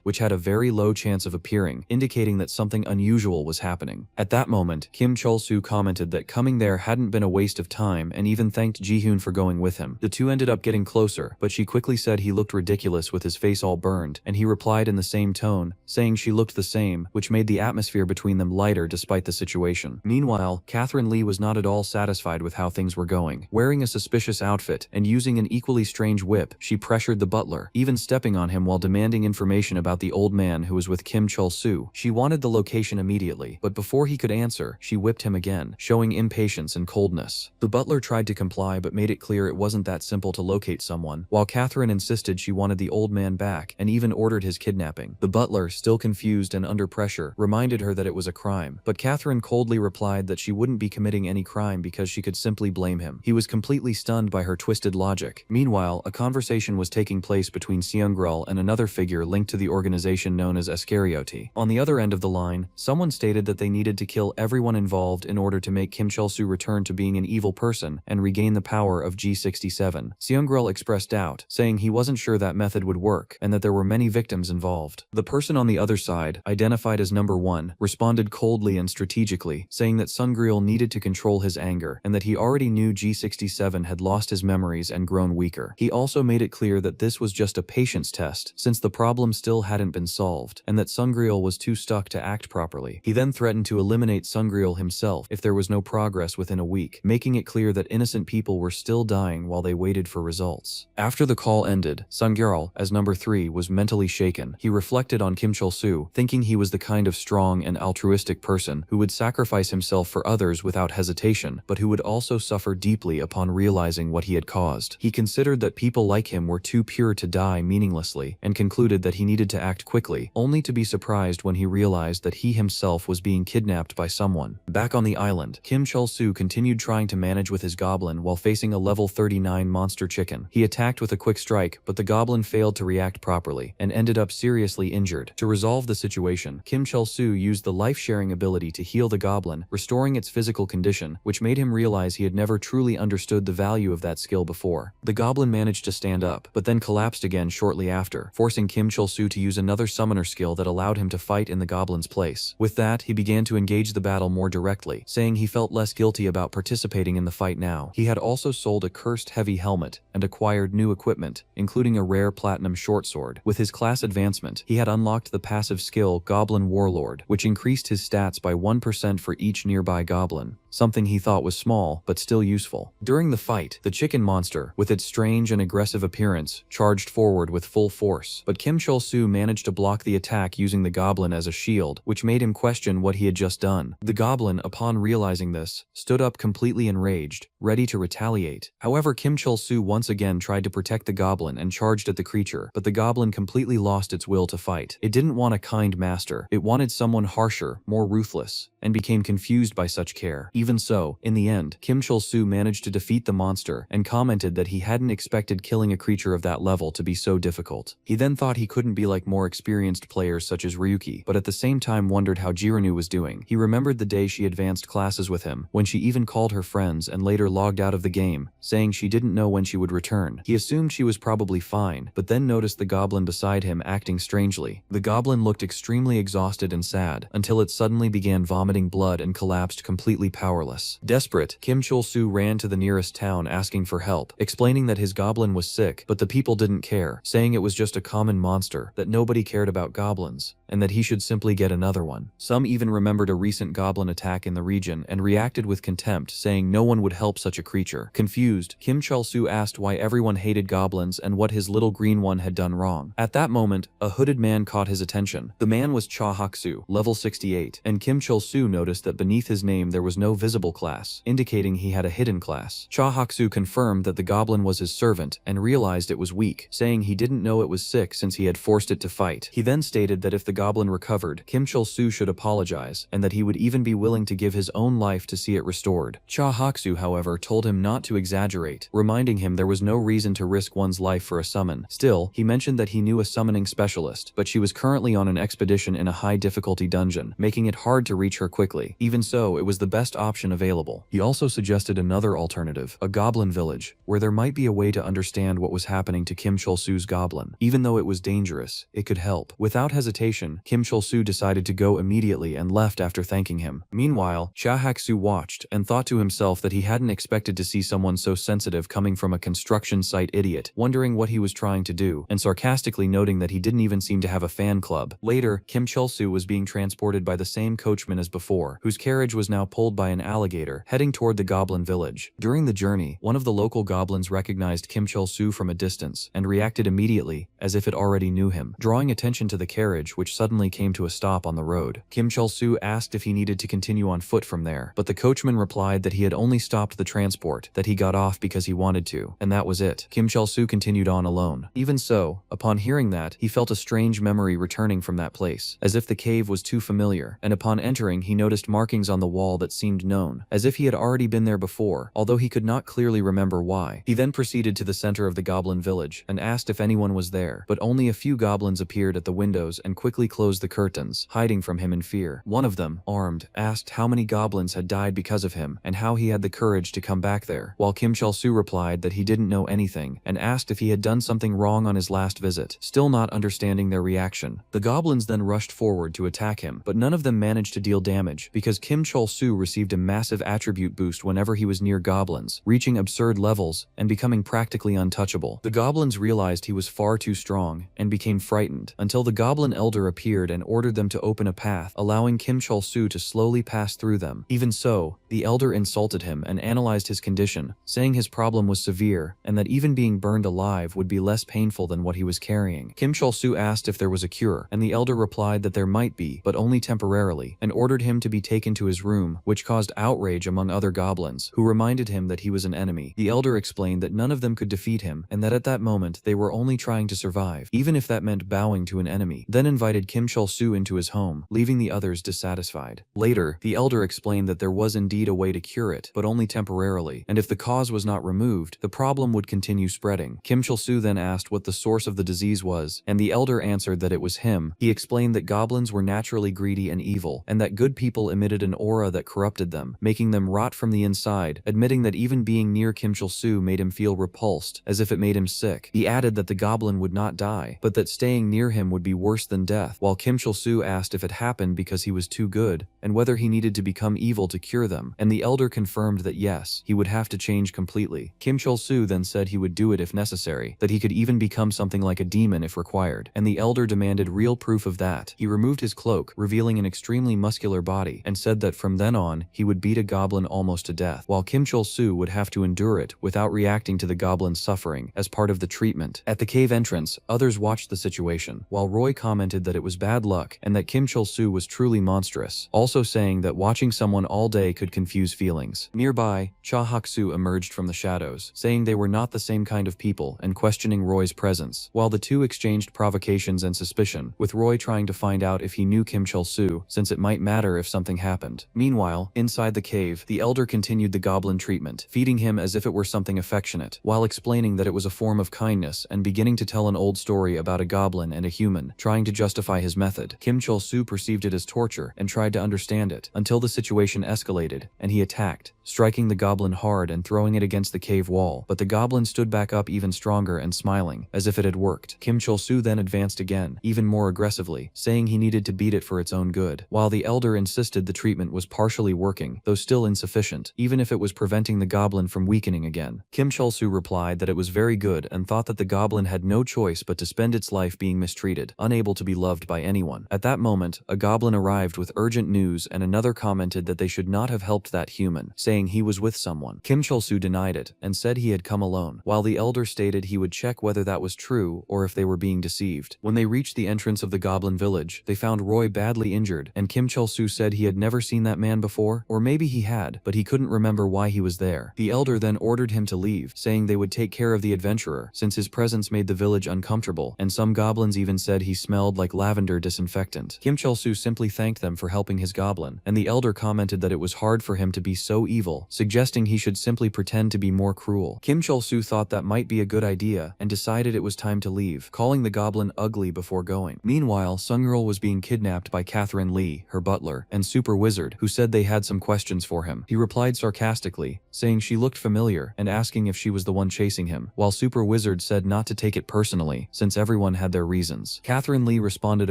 which had a very low chance of appearing, indicating that something unusual was happening. At that moment, Kim Chul-soo commented that coming there hadn't been a waste of time and even thanked Ji-hyun for going with him. The two ended up getting closer, but she quickly said he looked ridiculous with his face all burned, and he replied in the same tone, saying she looked the same, which made the atmosphere between them lighter despite the situation. Meanwhile, Catherine Lee was not at all satisfied with how things were going. Wearing a suspicious outfit and using an equally strange whip, she pressured the butler, even stepping on him while demanding information about the old man who was with Kim Chul-soo. She wanted the location immediately, but before he could answer, she whipped him again, showing impatience and coldness. The butler tried to comply but made it clear it wasn't that simple to locate someone, while Catherine insisted she wanted the old man back and even ordered his kidnapping. The butler, still confused and under pressure, reminded her that it was a crime, but Catherine coldly replied that she wouldn't be committing any crime because she could simply blame him. He was completely stunned by her twisted logic. Meanwhile, a conversation was taking place between Seungryul and another figure linked to the organization known as Iscarioti. On the other end of the line, someone stated that they needed to kill everyone involved in order to make Kim Chul-soo return to being an evil person and regain the power of G67. Seungryul expressed doubt, saying he wasn't sure that method would work and that there were many victims involved. The person on the other side, identified as number 1, responded coldly and strategically, saying that Seungryul needed to control his anger and that he already knew G67 had lost his memories and grown weaker. He also made it clear that this was just a patience test, since the problem still hadn't been solved, and that Seungryul was too stuck to act properly. He then threatened to eliminate Seungryul himself if there was no progress within a week, making it clear that innocent people were still dying while they waited for results. After the call ended, Seungryul, as number 3, was mentally shaken. He reflected on Kim Chul-soo, thinking he was the kind of strong and altruistic person who would sacrifice himself for others without hesitation, but who would also suffer deeply upon realizing what he had caused. He considered that people like him were too pure to die meaninglessly, and concluded that he needed to act quickly, only to be surprised when he realized that he himself was being kidnapped by someone. Back on the island, Kim Chul-soo continued trying to manage with his goblin while facing a level 39 monster chicken. He attacked with a quick strike, but the goblin failed to react properly, and ended up seriously injured. To resolve the situation, Kim Chul-soo used the life-sharing ability to heal the goblin, restoring its physical condition, which made him realize he had never truly understood the value of that skill before. The goblin managed to stand up, but then collapsed again shortly after, forcing Kim Chul-soo to use another summoner skill that allowed him to fight in the goblin's place. With that, he began to engage the battle more directly, saying he felt less guilty about participating in the fight now. He had also sold a cursed heavy helmet and acquired new equipment, including a rare platinum short sword. With his class advancement, he had unlocked the passive skill Goblin Warlord, which increased his stats by 1% for each nearby goblin. something he thought was small but still useful. During the fight, the chicken monster, with its strange and aggressive appearance, charged forward with full force, but Kim Chol-soo managed to block the attack using the goblin as a shield, which made him question what he had just done. The goblin, upon realizing this, stood up completely enraged, ready to retaliate. However, Kim Chol-soo once again tried to protect the goblin and charged at the creature, but the goblin completely lost its will to fight. It didn't want a kind master. It wanted someone harsher, more ruthless, and became confused by such care. Even so, in the end, Kim Chol-soo managed to defeat the monster and commented that he hadn't expected killing a creature of that level to be so difficult. He then thought he couldn't be like more experienced players such as Ryuki, but at the same time wondered how Jiranu was doing. He remembered the day she advanced classes with him, when she even called her friends and later logged out of the game, saying she didn't know when she would return. He assumed she was probably fine, but then noticed the goblin beside him acting strangely. The goblin looked extremely exhausted and sad, until it suddenly began vomiting blood and collapsed completely powerless. Desperate, Kim Chol-soo ran to the nearest town asking for help, explaining that his goblin was sick, but the people didn't care, saying it was just a common monster, that nobody cared about goblins, and that he should simply get another one. Some even remembered a recent goblin attack in the region and reacted with contempt, saying no one would help such a creature. Confused, Kim Chol-soo asked why everyone hated goblins and what his little green one had done wrong. At that moment, a hooded man caught his attention. The man was Cha Hak-soo, level 68, and Kim Chol-soo noticed that beneath his name there was no visible class, indicating he had a hidden class. Cha Hak-soo confirmed that the goblin was his servant and realized it was weak, saying he didn't know it was sick since he had forced it to fight. He then stated that if the goblin recovered, Kim Chol-soo should apologize, and that he would even be willing to give his own life to see it restored. Cha Hak-soo, however, told him not to exaggerate, reminding him there was no reason to risk one's life for a summon. Still, he mentioned that he knew a summoning specialist, but she was currently on an expedition in a high-difficulty dungeon, making it hard to reach her quickly. Even so, it was the best option available. He also suggested another alternative, a goblin village, where there might be a way to understand what was happening to Kim Chol-soo's goblin. Even though it was dangerous, it could help. Without hesitation, Kim Chol-soo decided to go immediately and left after thanking him. Meanwhile, Cha Hak-soo watched and thought to himself that he hadn't expected to see someone so sensitive coming from a construction site idiot, wondering what he was trying to do, and sarcastically noting that he didn't even seem to have a fan club. Later, Kim Chol-soo was being transported by the same coachman as before, whose carriage was now pulled by an alligator, heading toward the goblin village. During the journey, one of the local goblins recognized Kim Chol-soo from a distance, and reacted immediately, as if it already knew him, drawing attention to the carriage which suddenly came to a stop on the road. Kim Chol-soo asked if he needed to continue on foot from there, but the coachman replied that he had only stopped the transport, that he got off because he wanted to, and that was it. Kim Chol-soo continued on alone. Even so, upon hearing that, he felt a strange memory returning from that place, as if the cave was too familiar, and upon entering he noticed markings on the wall that seemed known, as if he had already been there before, although he could not clearly remember why. He then proceeded to the center of the goblin village, and asked if anyone was there, but only a few goblins appeared at the windows and quickly closed the curtains, hiding from him in fear. One of them, armed, asked how many goblins had died because of him, and how he had the courage to come back there, while Kim Chol-soo replied that he didn't know anything, and asked if he had done something wrong on his last visit. Still not understanding their reaction, the goblins then rushed forward to attack him, but none of them managed to deal damage, because Kim Chol-soo received a massive attribute boost whenever he was near goblins, reaching absurd levels and becoming practically untouchable. The goblins realized he was far too strong and became frightened, until the goblin elder appeared and ordered them to open a path, allowing Kim Chol-soo to slowly pass through them. Even so, the elder insulted him and analyzed his condition, saying his problem was severe and that even being burned alive would be less painful than what he was carrying. Kim Chol-soo asked if there was a cure, and the elder replied that there might be, but only temporarily, and ordered him to be taken to his room, which caused outrage among other goblins, who reminded him that he was an enemy. The elder explained that none of them could defeat him, and that at that moment they were only trying to survive, even if that meant bowing to an enemy, then invited Kim Chol-soo into his home, leaving the others dissatisfied. Later, the elder explained that there was indeed a way to cure it, but only temporarily, and if the cause was not removed, the problem would continue spreading. Kim Chol-soo then asked what the source of the disease was, and the elder answered that it was him. He explained that goblins were naturally greedy and evil, and that good people emitted an aura that corrupted them, making them rot from the inside, admitting that even being near Kim Chol-soo made him feel repulsed, as if it made him sick. He added that the goblin would not die, but that staying near him would be worse than death, while Kim Chol-soo asked if it happened because he was too good, and whether he needed to become evil to cure them. him, and the elder confirmed that yes, he would have to change completely. Kim Chol-soo then said he would do it if necessary, that he could even become something like a demon if required, and the elder demanded real proof of that. He removed his cloak, revealing an extremely muscular body, and said that from then on, he would beat a goblin almost to death, while Kim Chol-soo would have to endure it without reacting to the goblin's suffering as part of the treatment. At the cave entrance, others watched the situation, while Roy commented that it was bad luck and that Kim Chol-soo was truly monstrous, also saying that watching someone all day could confuse feelings. Nearby, Cha Hak-soo emerged from the shadows, saying they were not the same kind of people and questioning Roy's presence, while the two exchanged provocations and suspicion, with Roy trying to find out if he knew Kim Chol-soo, since it might matter if something happened. Meanwhile, inside the cave, the elder continued the goblin treatment, feeding him as if it were something affectionate, while explaining that it was a form of kindness and beginning to tell an old story about a goblin and a human, trying to justify his method. Kim Chol-soo perceived it as torture and tried to understand it, until the situation escalated, and he attacked, striking the goblin hard and throwing it against the cave wall, but the goblin stood back up even stronger and smiling, as if it had worked. Kim Chol-soo then advanced again, even more aggressively, saying he needed to beat it for its own good, while the elder insisted the treatment was partially working, though still insufficient, even if it was preventing the goblin from weakening again. Kim Chol-soo replied that it was very good and thought that the goblin had no choice but to spend its life being mistreated, unable to be loved by anyone. At that moment, a goblin arrived with urgent news and another commented that they should not have helped that human, saying he was with someone. Kim Chol-soo denied it and said he had come alone, while the elder stated he would check whether that was true or if they were being deceived. When they reached the entrance of the goblin village, they found Roy badly injured, and Kim Chol-soo said he had never seen that man before, or maybe he had, but he couldn't remember why he was there. The elder then ordered him to leave, saying they would take care of the adventurer, since his presence made the village uncomfortable, and some goblins even said he smelled like lavender disinfectant. Kim Chol-soo simply thanked them for helping his goblin, and the elder commented that it was hard for him to be so evil, suggesting he should simply pretend to be more cruel. Kim Chol-soo thought that might be a good idea, and decided it was time to leave, calling the goblin ugly before going. Meanwhile, Sungirl was being kidnapped by Catherine Lee, her butler, and Super Wizard, who said they had some questions for him. He replied sarcastically, saying she looked familiar, and asking if she was the one chasing him, while Super Wizard said not to take it personally, since everyone had their reasons. Catherine Lee responded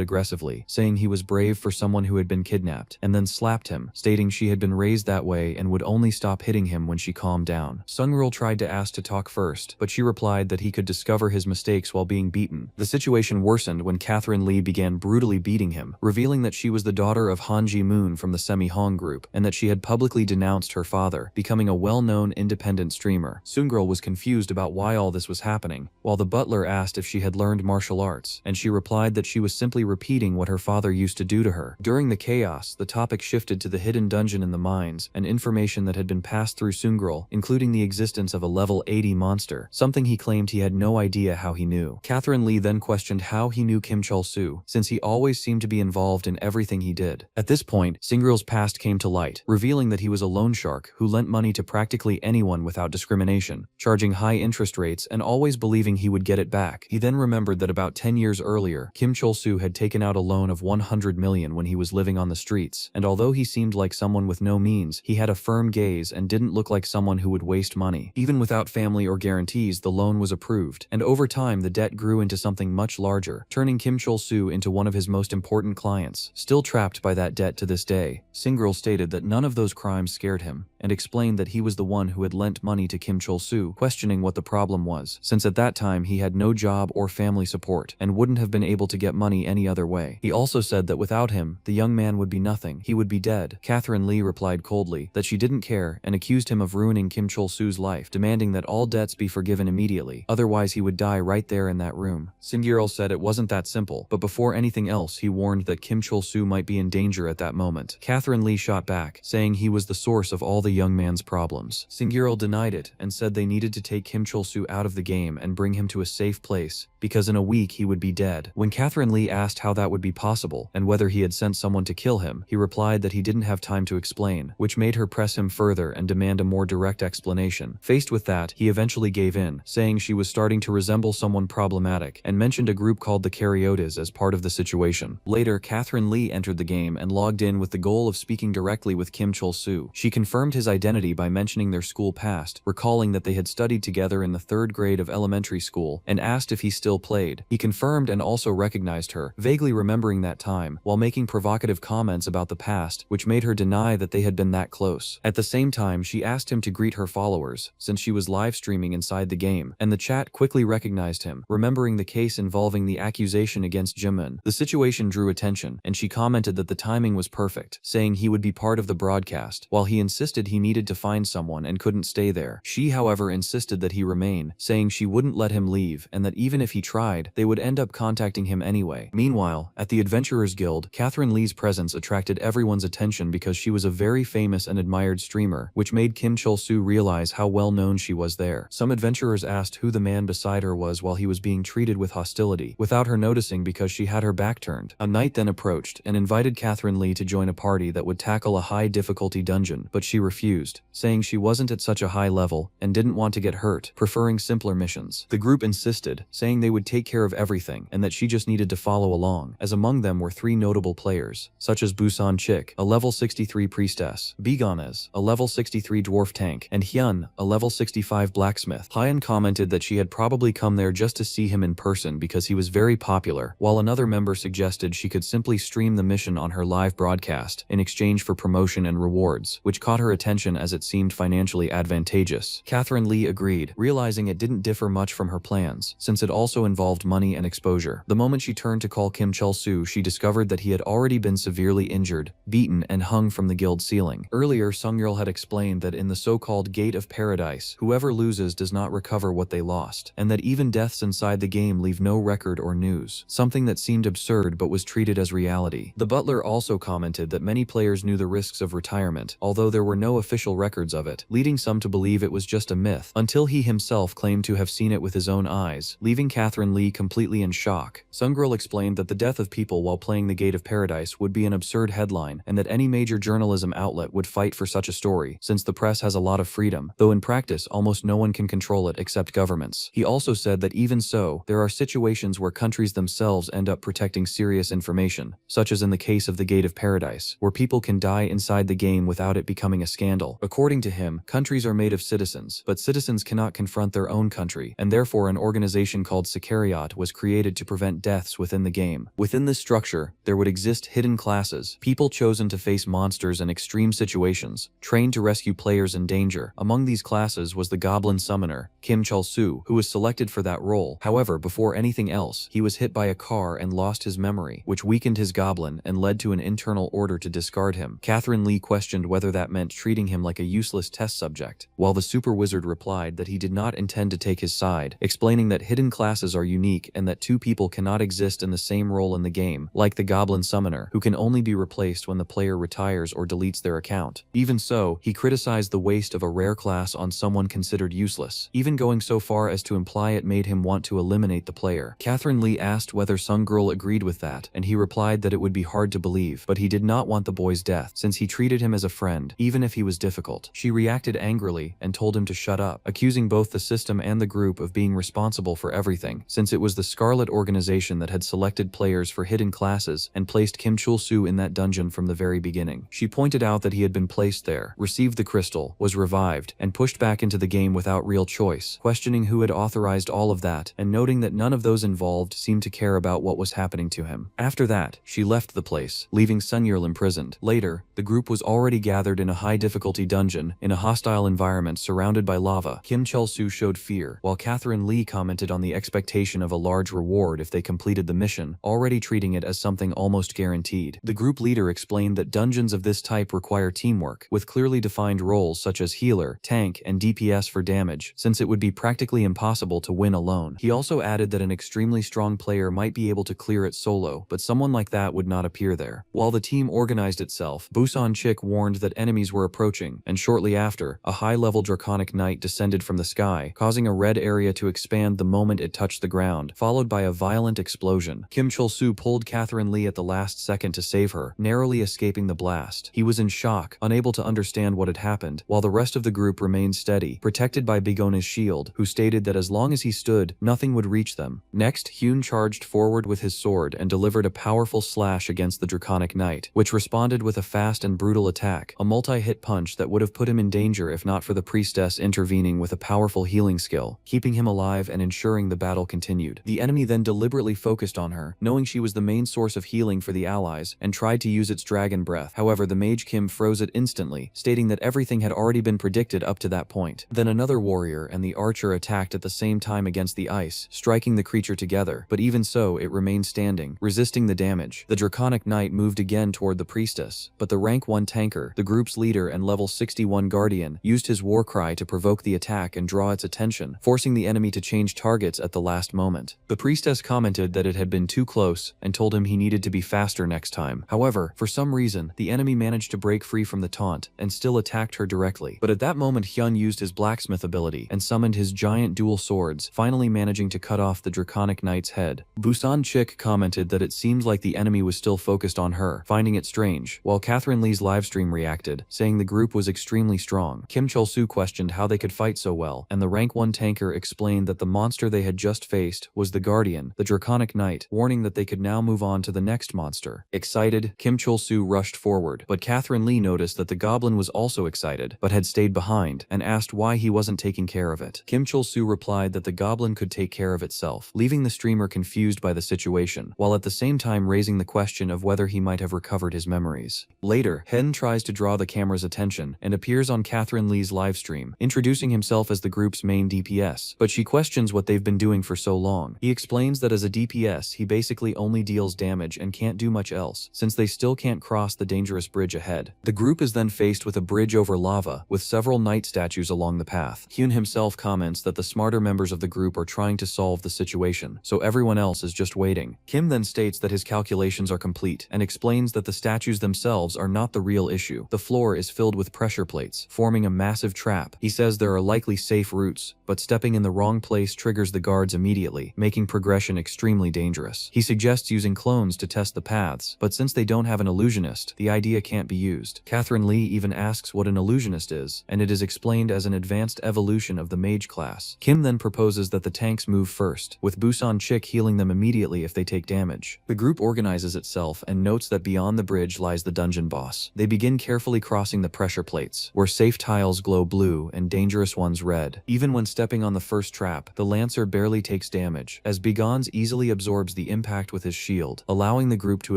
aggressively, saying he was brave for someone who had been kidnapped, and then slapped him, stating she had been raised that way and would only stop hitting him when she calmed down. Sungirl tried to ask to talk first, but she replied that he could discover his mistakes while being beaten. The situation worsened when Catherine Lee began brutally beating him, revealing that she was the daughter of Han Ji-moon from the Semi-Hong group, and that she had publicly denounced her father, becoming a well-known independent streamer. Sungirl was confused about why all this was happening, while the butler asked if she had learned martial arts, and she replied that she was simply repeating what her father used to do to her. During the chaos, the topic shifted to the hidden dungeon in the mines, and information that had been passed through Sungirl, including the existence of a level 80 monster, something he claimed he had no idea how he knew. Catherine Lee then questioned how he knew Kim Chol-soo, since he always seemed to be involved in everything he did. At this point, Sungirl's past came to light, revealing that he was a loan shark who lent money to practically anyone without discrimination, charging high interest rates and always believing he would get it back. He then remembered that about 10 years earlier, Kim Chol-soo had taken out a loan of 100 million when he was living on the streets, and although he seemed like someone with no means, he had a firm gaze and didn't look like someone who would waste money. Even without family or guarantees, the loan was approved, and over time the debt grew into something much larger, turning Kim Chol-soo into one of his most important clients. Still trapped by that debt to this day, Sungirl stated that none of those crimes scared him, and explained that he was the one who had lent money to Kim Chol-soo, questioning what the problem was, since at that time he had no job or family support, and wouldn't have been able to get money any other way. He also said that without him, the young man would be nothing, he would be dead. Catherine Lee replied coldly that she didn't care and accused him of ruining Kim Chol-soo's life, demanding that all debts be forgiven immediately, otherwise he would die right there in that room. Sungirl said it wasn't that simple, but before anything else he warned that Kim Chol-soo might be in danger at that moment. Catherine Lee shot back, saying he was the source of all the young man's problems. Sungirl denied it and said they needed to take Kim Chol-soo out of the game and bring him to a safe place, because in a week he would be dead. When Catherine Lee asked how that would be possible and whether he had sent someone to kill him, he replied that he didn't have time to explain, which made her press him further and demand a more direct explanation. Faced with that, he eventually gave in, saying she was starting to resemble someone problematic, and mentioned a group called the Cariotas as part of the situation. Later, Catherine Lee entered the game and logged in with the goal of speaking directly with Kim Chol-soo. She confirmed his identity by mentioning their school past, recalling that they had studied together in the 3rd grade of elementary school, and asked if he still played. He confirmed and also recognized her, vaguely remembering that time, while making provocative comments about the past, which made her deny that they had been them that close. At the same time, she asked him to greet her followers, since she was live streaming inside the game, and the chat quickly recognized him, remembering the case involving the accusation against Jimin. The situation drew attention, and she commented that the timing was perfect, saying he would be part of the broadcast, while he insisted he needed to find someone and couldn't stay there. She, however, insisted that he remain, saying she wouldn't let him leave and that even if he tried, they would end up contacting him anyway. Meanwhile, at the Adventurers Guild, Catherine Lee's presence attracted everyone's attention because she was a very famous and admired streamer, which made Kim Chul-soo realize how well known she was there. Some adventurers asked who the man beside her was while he was being treated with hostility, without her noticing because she had her back turned. A knight then approached and invited Catherine Lee to join a party that would tackle a high difficulty dungeon, but she refused, saying she wasn't at such a high level and didn't want to get hurt, preferring simpler missions. The group insisted, saying they would take care of everything and that she just needed to follow along, as among them were 3 notable players, such as Busan Chick, a level 63 priestess, Biganes, a level 63 dwarf tank, and Hyun, a level 65 blacksmith. Hyun commented that she had probably come there just to see him in person because he was very popular, while another member suggested she could simply stream the mission on her live broadcast in exchange for promotion and rewards, which caught her attention as it seemed financially advantageous. Catherine Lee agreed, realizing it didn't differ much from her plans, since it also involved money and exposure. The moment she turned to call Kim Chul-soo, she discovered that he had already been severely injured, beaten, and hung from the guild ceiling. Earlier, Sungyul had explained that in the so-called Gate of Paradise, whoever loses does not recover what they lost, and that even deaths inside the game leave no record or news, something that seemed absurd but was treated as reality. The butler also commented that many players knew the risks of retirement, although there were no official records of it, leading some to believe it was just a myth, until he himself claimed to have seen it with his own eyes, leaving Catherine Lee completely in shock. Sungyul explained that the death of people while playing the Gate of Paradise would be an absurd headline, and that any major journalism outlet would fight for such a story, since the press has a lot of freedom, though in practice almost no one can control it except governments. He also said that even so, there are situations where countries themselves end up protecting serious information, such as in the case of the Gate of Paradise, where people can die inside the game without it becoming a scandal. According to him, countries are made of citizens, but citizens cannot confront their own country, and therefore an organization called Sicariat was created to prevent deaths within the game. Within this structure, there would exist hidden classes, people chosen to face monsters in extreme situations, trained to rescue players in danger. Among these classes was the Goblin Summoner, Kim Chul-soo, who was selected for that role. However, before anything else, he was hit by a car and lost his memory, which weakened his goblin and led to an internal order to discard him. Catherine Lee questioned whether that meant treating him like a useless test subject, while the super wizard replied that he did not intend to take his side, explaining that hidden classes are unique and that 2 people cannot exist in the same role in the game, like the Goblin Summoner, who can only be replaced when the player retires or deletes their account. Even so, he criticized the waste of a rare class on someone considered useless, even going so far as to imply it made him want to eliminate the player. Catherine Lee asked whether Sungyul agreed with that, and he replied that it would be hard to believe, but he did not want the boy's death, since he treated him as a friend, even if he was difficult. She reacted angrily and told him to shut up, accusing both the system and the group of being responsible for everything, since it was the Scarlet organization that had selected players for hidden classes and placed Kim Chul-soo in that dungeon from the very beginning. She pointed out that he had been placed there, received the crystal, was revived, and pushed back into the game without real choice, questioning who had authorized all of that, and noting that none of those involved seemed to care about what was happening to him. After that, she left the place, leaving Sungyul imprisoned. Later, the group was already gathered in a high-difficulty dungeon, in a hostile environment surrounded by lava. Kim Chul-soo showed fear, while Catherine Lee commented on the expectation of a large reward if they completed the mission, already treating it as something almost guaranteed. The group leader explained that dungeons of this type require teamwork, with clearly defined roles such as healer, tank, and DPS for damage, since it would be practically impossible to win alone. He also added that an extremely strong player might be able to clear it solo, but someone like that would not appear there. While the team organized itself, Busan Chick warned that enemies were approaching, and shortly after, a high-level draconic knight descended from the sky, causing a red area to expand the moment it touched the ground, followed by a violent explosion. Kim Chul-soo pulled Catherine Lee at the last second to save her, narrowly escaping the blast. He was in shock, unable to understand what had happened, while the rest of the group remained steady, protected by Bigona's shield, who stated that as long as he stood, nothing would reach them. Next, Hyun charged forward with his sword and delivered a powerful slash against the draconic knight, which responded with a fast and brutal attack, a multi-hit punch that would have put him in danger if not for the priestess intervening with a powerful healing skill, keeping him alive and ensuring the battle continued. The enemy then deliberately focused on her, knowing she was the main source of healing for the allies, and tried to use its dragon breath. However, the mage Kim froze it instantly, stating that everything had already been predicted up to that point. Then another warrior and the archer attacked at the same time against the ice, striking the creature together, but even so it remained standing, resisting the damage. The Draconic Knight moved again toward the priestess, but the rank 1 tanker, the group's leader and level 61 guardian, used his war cry to provoke the attack and draw its attention, forcing the enemy to change targets at the last moment. The priestess commented that it had been too close and told him he needed to be faster next time. However, for some reason, the enemy managed to break free from the taunt and still attacked her directly. But at that moment Hyun used his blacksmith ability and summoned his giant dual swords, finally managing to cut off the Draconic Knight's head. Busan Chick commented that it seemed like the enemy was still focused on her, finding it strange, while Catherine Lee's livestream reacted, saying the group was extremely strong. Kim Chol-soo questioned how they could fight so well, and the rank 1 tanker explained that the monster they had just faced was the Guardian, the Draconic Knight, warning that they could now move on to the next monster. Excited, Kim Chol-soo rushed forward, but Catherine Lee noticed that the goblin was also excited, but had stayed behind, and asked why he wasn't taking care of it. Kim Chol-soo replied that the goblin could take care of itself, leaving the streamer confused by the situation, while at the same time raising the question of whether he might have recovered his memories. Later, Hen tries to draw the camera's attention and appears on Catherine Lee's livestream, introducing himself as the group's main DPS, but she questions what they've been doing for so long. He explains that as a DPS, he basically only deals damage and can't do much else, since they still can't cross the dangerous bridge ahead. The group is then faced with a bridge over lava, with several knight statues along the path. Hyun himself comments that the smarter members of the group are trying to solve the situation, so everyone else is just waiting. Kim then states that his calculations are complete, and explains that the statues themselves are not the real issue. The floor is filled with pressure plates, forming a massive trap. He says there are likely safe routes, but stepping in the wrong place triggers the guards immediately, making progression extremely dangerous. He suggests using clones to test the paths, but since they don't have an illusionist, the idea can't be used. Catherine Lee even asks what an illusionist is, and it is explained as an advanced evolution of the mage class. Kim then proposes that the tanks move first, with Busan Chick healing them immediately if they take damage. The group organizes itself and notes that beyond the bridge lies the dungeon boss. They begin carefully crossing the pressure plates, where safe tiles glow blue and dangerous ones red. Even when stepping on the first trap, the Lancer barely takes damage, as Begons easily absorbs the impact with his shield, allowing the group to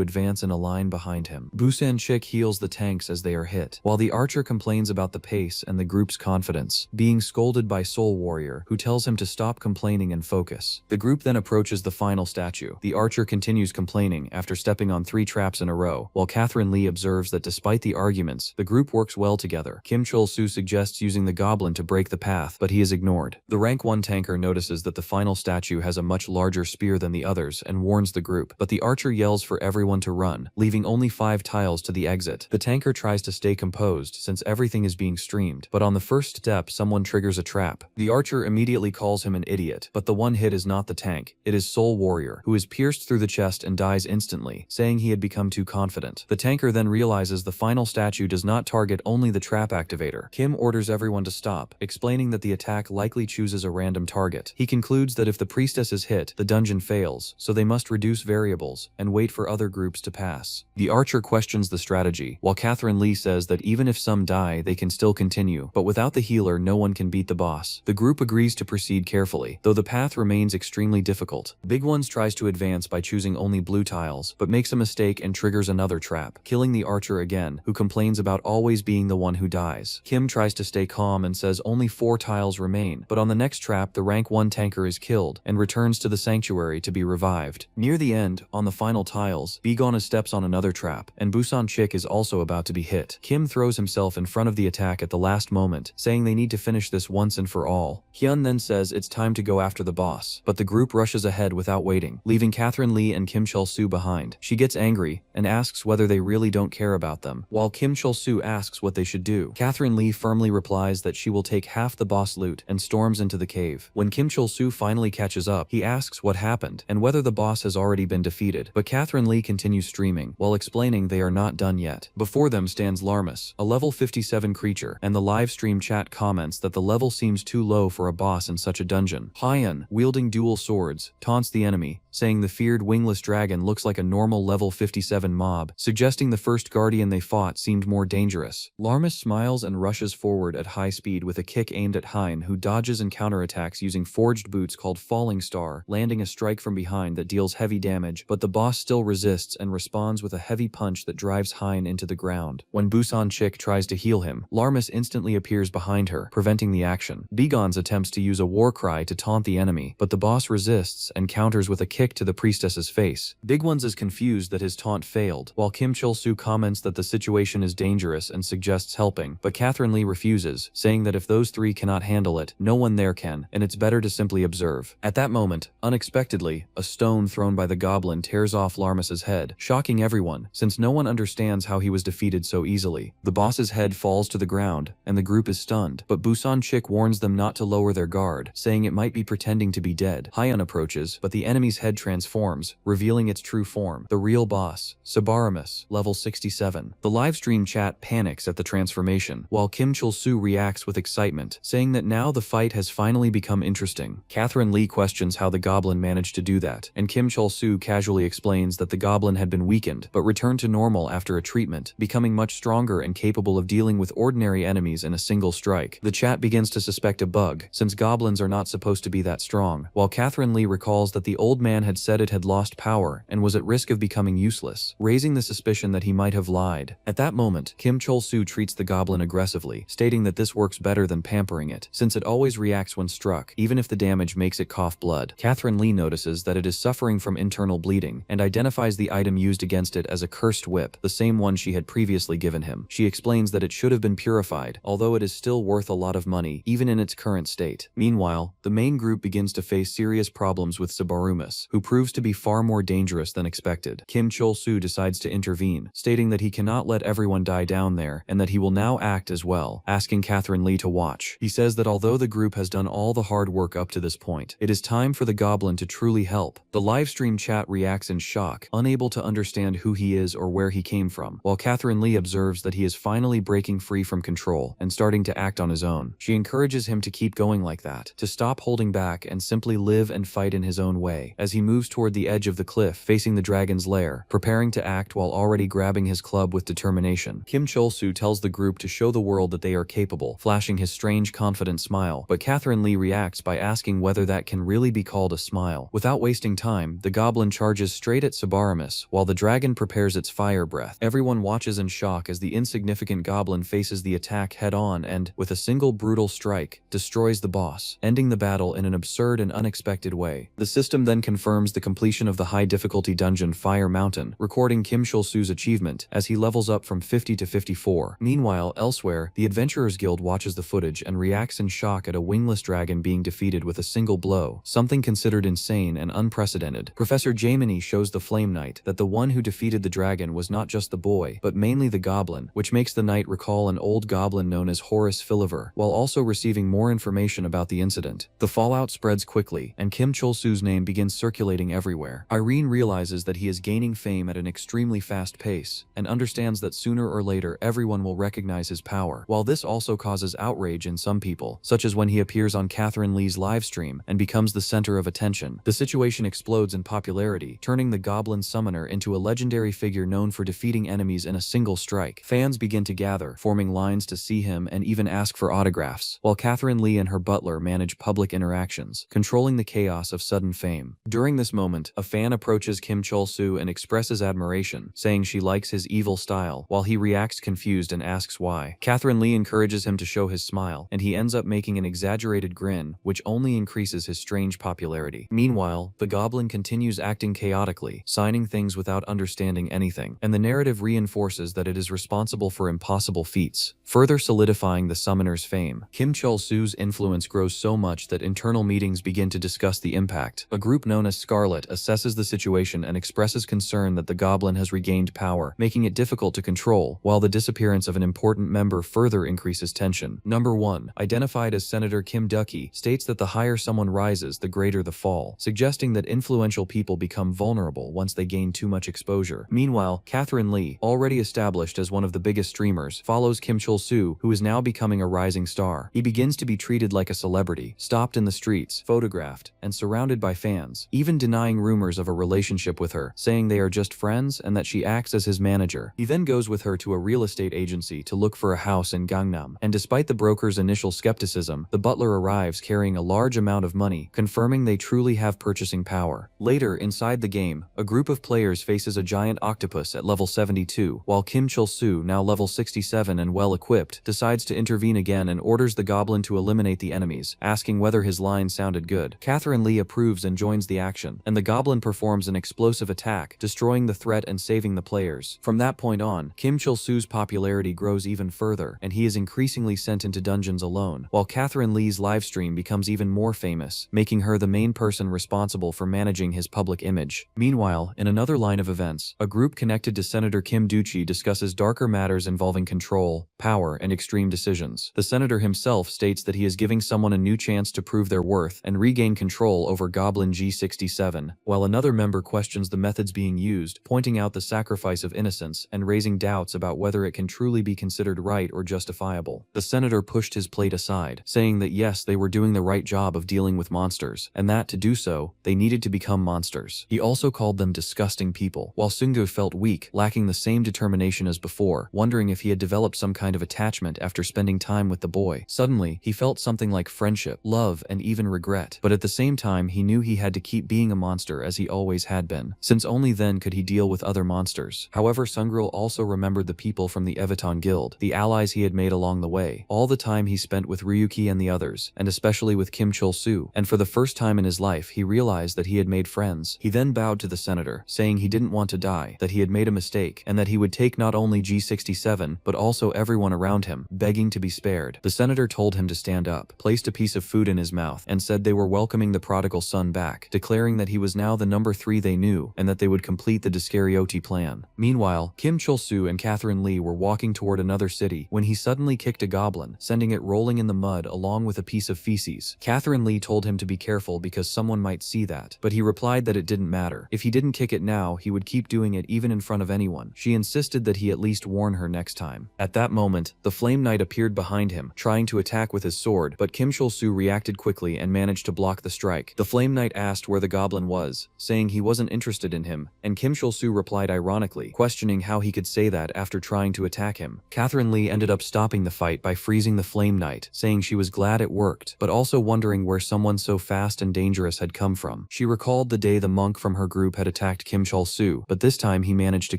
advance in a line behind him. Busan Chick heals the tanks as they are hit, while the archer complains about the pace and the group's confidence, being scolded by Soul Warrior, who tells him to stop complaining and focus. The group then approaches the final statue. The archer continues complaining after stepping on 3 traps in a row, while Catherine Lee observes that despite the arguments, the group works well together. Kim Chol-soo suggests using the goblin to break the path, but he is ignored. The rank 1 tanker notices that the final statue has a much larger spear than the others and warns the group, but the archer yells for everyone to run, leaving only 5 tiles to the exit. The tanker tries to stay composed since everything is being streamed, but on the first step someone triggers a trap. The archer immediately calls him an idiot, but the one hit is not the tank, it is Soul Warrior, who is pierced through the chest and dies instantly, saying he had become too confident. The tanker then realizes the final statue does not target only the trap activator. Kim orders everyone to stop, explaining that the attack likely chooses a random target. He concludes that if the priestess is hit, the dungeon fails, so they must reduce variables and wait for other groups to pass. The archer questions the strategy, while Catherine Lee says that even if some die, they can still continue, but without the healer no one can beat the boss. The group agrees to proceed carefully, though the path remains extremely difficult. Big Ones tries to advance by choosing only blue tiles, but makes a mistake and triggers another trap, killing the archer again, who complains about always being the one who dies. Kim tries to stay calm and says only 4 tiles remain, but on the next trap the rank 1 tanker is killed and returns to the sanctuary to be revived. Near the end, on the final tiles, Begona steps on another trap, and Busan Chick is also about to be hit. Kim throws himself in front of the attack at the last moment, saying they need to finish this once and for all. Hyun then says it's time to go after the boss, but the group rushes ahead without waiting, leaving Catherine Lee and Kim Chol-soo behind. She gets angry and asks whether they really don't care about them, while Kim Chol-soo asks what they should do. Catherine Lee firmly replies that she will take half the boss loot and storms into the cave. When Kim Chol-soo finally catches up, he asks what happened and whether the boss has already been defeated, but Catherine Lee continues streaming, while explaining they are not done yet. Before them stands Larmus, a level 57 creature, and the live stream chat comments that the level seems too low for a boss in such a dungeon. Hyun, wielding dual swords, taunts the enemy, saying the feared wingless dragon looks like a normal level 57 mob, suggesting the first guardian they fought seemed more dangerous. Larmus smiles and rushes forward at high speed with a kick aimed at Hein, who dodges and counterattacks using forged boots called Falling Star, landing a strike from behind that deals heavy damage, but the boss still resists and responds with a heavy punch that drives Hein into the ground. When Busan Chick tries to heal him, Larmus instantly appears behind her, preventing the action. Bigon's attempts to use a war cry to taunt the enemy, but the boss resists and counters with a kick to the priestess's face. Big Ones is confused that his taunt failed, while Kim Chul-soo comments that the situation is dangerous and suggests helping, but Catherine Lee refuses, saying that if those three cannot handle it, no one there can, and it's better to simply observe. At that moment, unexpectedly, a stone thrown by the goblin tears off Larmus's head, shocking everyone, since no one understands how he was defeated so easily. The boss's head falls to the ground, and the group is stunned, but Busan Chick warns them not to lower their guard, saying it might be pretending to be dead. Hyun approaches, but the enemy's head transforms, revealing its true form, the real boss, Sabaramus, level 67. The livestream chat panics at the transformation, while Kim Chul-soo reacts with excitement, saying that now the fight has finally become interesting. Catherine Lee questions how the goblin managed to do that, and Kim Chul-soo casually explains that the goblin had been weakened, but returned to normal after a treatment, becoming much stronger and capable of dealing with ordinary enemies in a single strike. The chat begins to suspect a bug, since goblins are not supposed to be that strong, while Catherine Lee recalls that the old man had said it had lost power and was at risk of becoming useless, raising the suspicion that he might have lied. At that moment, Kim Chul-soo treats the goblin aggressively, stating that this works better than pampering it, since it always reacts when struck, even if the damage makes it cough blood. Catherine Lee notices that it is suffering from internal bleeding, and identifies the item used against it as a cursed whip, the same one she had previously given him. She explains that it should have been purified, although it is still worth a lot of money, even in its current state. Meanwhile, the main group begins to face serious problems with Sabarumus, who proves to be far more dangerous than expected. Kim Chul-soo decides to intervene, stating that he cannot let everyone die down there, and that he will now act as well, asking Catherine Lee to watch. He says that although the group has done all the hard work up to this point, it is time for the goblin to truly help. The livestream chat reacts in shock, unable to understand who he is or where he came from, while Catherine Lee observes that he is finally breaking free from control and starting to act on his own. She encourages him to keep going like that, to stop holding back and simply live and fight in his own way, as he moves toward the edge of the cliff facing the dragon's lair, preparing to act while already grabbing his club with determination. Kim Chul-soo tells the group to show the world that they are capable, flashing his strange confident smile, but Catherine Lee reacts by asking whether that can really be called a smile. Without wasting time, the goblin charges straight at Sabaramus, while the dragon prepares its fire breath. Everyone watches in shock as the insignificant goblin faces the attack head-on and, with a single brutal strike, destroys the boss, ending the battle in an absurd and unexpected way. The system then confirms the completion of the high-difficulty dungeon Fire Mountain, recording Kim Chul-soo's achievement as he levels up from 50 to 54. Meanwhile, elsewhere, the Adventurers Guild watches the footage and reacts in shock at a wingless dragon being defeated with a single blow, something considered insane and unprecedented. Professor Jaimini shows the Flame Knight that the one who defeated the dragon was not just the boy, but mainly the goblin, which makes the knight recall an old goblin known as Horace Philiver, while also receiving more information about the incident. The fallout spreads quickly, and Kim Chul-soo's name begins circulating everywhere. Irene realizes that he is gaining fame at an extremely fast pace, and understands that sooner or later everyone will recognize his power. While this also causes outrage in some people, such as when he appears on Catherine Lee's livestream and becomes the center of attention, the situation explodes in popularity, turning the goblin summoner into a legendary figure known for defeating enemies in a single strike. Fans begin to gather, forming lines to see him and even ask for autographs, while Catherine Lee and her butler manage public interactions, controlling the chaos of sudden fame. During this moment, a fan approaches Kim Chul-soo and expresses admiration, saying she likes his evil style, while he reacts confused and asks why. Catherine Lee encourages him to show his smile, and he ends up making an exaggerated grin, which only increases his strange popularity. Meanwhile, the goblin continues acting chaotically, signing things without understanding anything, and the narrative reinforces that it is responsible for impossible feats, further solidifying the summoner's fame. Kim Chul-soo's influence grows so much that internal meetings begin to discuss the impact. A group known as Scarlet assesses the situation and expresses concern that the goblin has regained power, making it difficult to control, while the disappearance of an important member further increases tension. Number 1, identified as Senator Kim Ducky, states that the higher someone rises, the greater the fall, suggesting that influential people become vulnerable once they gain too much exposure. Meanwhile, Catherine Lee, already established as one of the biggest streamers, follows Kim Chul-soo, who is now becoming a rising star. He begins to be treated like a celebrity, stopped in the streets, photographed, and surrounded by fans, even even denying rumors of a relationship with her, saying they are just friends and that she acts as his manager. He then goes with her to a real estate agency to look for a house in Gangnam, and despite the broker's initial skepticism, the butler arrives carrying a large amount of money, confirming they truly have purchasing power. Later, inside the game, a group of players faces a giant octopus at level 72, while Kim Chul-soo, now level 67 and well-equipped, decides to intervene again and orders the goblin to eliminate the enemies, asking whether his line sounded good. Catherine Lee approves and joins the action, and the goblin performs an explosive attack, destroying the threat and saving the players. From that point on, Kim Chul-soo's popularity grows even further, and he is increasingly sent into dungeons alone, while Catherine Lee's livestream becomes even more famous, making her the main person responsible for managing his public image. Meanwhile, in another line of events, a group connected to Senator Kim Doo-chi discusses darker matters involving control, power, and extreme decisions. The senator himself states that he is giving someone a new chance to prove their worth and regain control over Goblin G67, while another member questions the methods being used, pointing out the sacrifice of innocence and raising doubts about whether it can truly be considered right or justifiable. The senator pushed his plate aside, saying that yes, they were doing the right job of dealing with monsters, and that to do so, they needed to become monsters. He also called them disgusting people, while Sungdo felt weak, lacking the same determination as before, wondering if he had developed some kind of attachment after spending time with the boy. Suddenly, he felt something like friendship, love, and even regret, but at the same time he knew he had to keep being a monster as he always had been, since only then could he deal with other monsters. However, Sungro also remembered the people from the Evaton Guild, the allies he had made along the way, all the time he spent with Ryuki and the others, and especially with Kim Chul-soo, and for the first time in his life he realized that he had made friends. He then bowed to the senator, saying he didn't want to die, that he had made a mistake, and that he would take not only G67, but also everyone around him, begging to be spared. The senator told him to stand up, placed a piece of food in his mouth, and said they were welcoming the prodigal son back, declaring that he was now the number 3 they knew, and that they would complete the Discariote plan. Meanwhile, Kim Chul-soo and Catherine Lee were walking toward another city when he suddenly kicked a goblin, sending it rolling in the mud along with a piece of feces. Catherine Lee told him to be careful because someone might see that, but he replied that it didn't matter. If he didn't kick it now, he would keep doing it even in front of anyone. She insisted that he at least warn her next time. At that moment, the Flame Knight appeared behind him, trying to attack with his sword, but Kim Chul-soo reacted quickly and managed to block the strike. The Flame Knight asked where the goblin was, saying he wasn't interested in him, and Kim Chul-soo replied ironically, questioning how he could say that after trying to attack him. Catherine Lee ended up stopping the fight by freezing the Flame Knight, saying she was glad it worked, but also wondering where someone so fast and dangerous had come from. She recalled the day the monk from her group had attacked Kim Chul-soo, but this time he managed to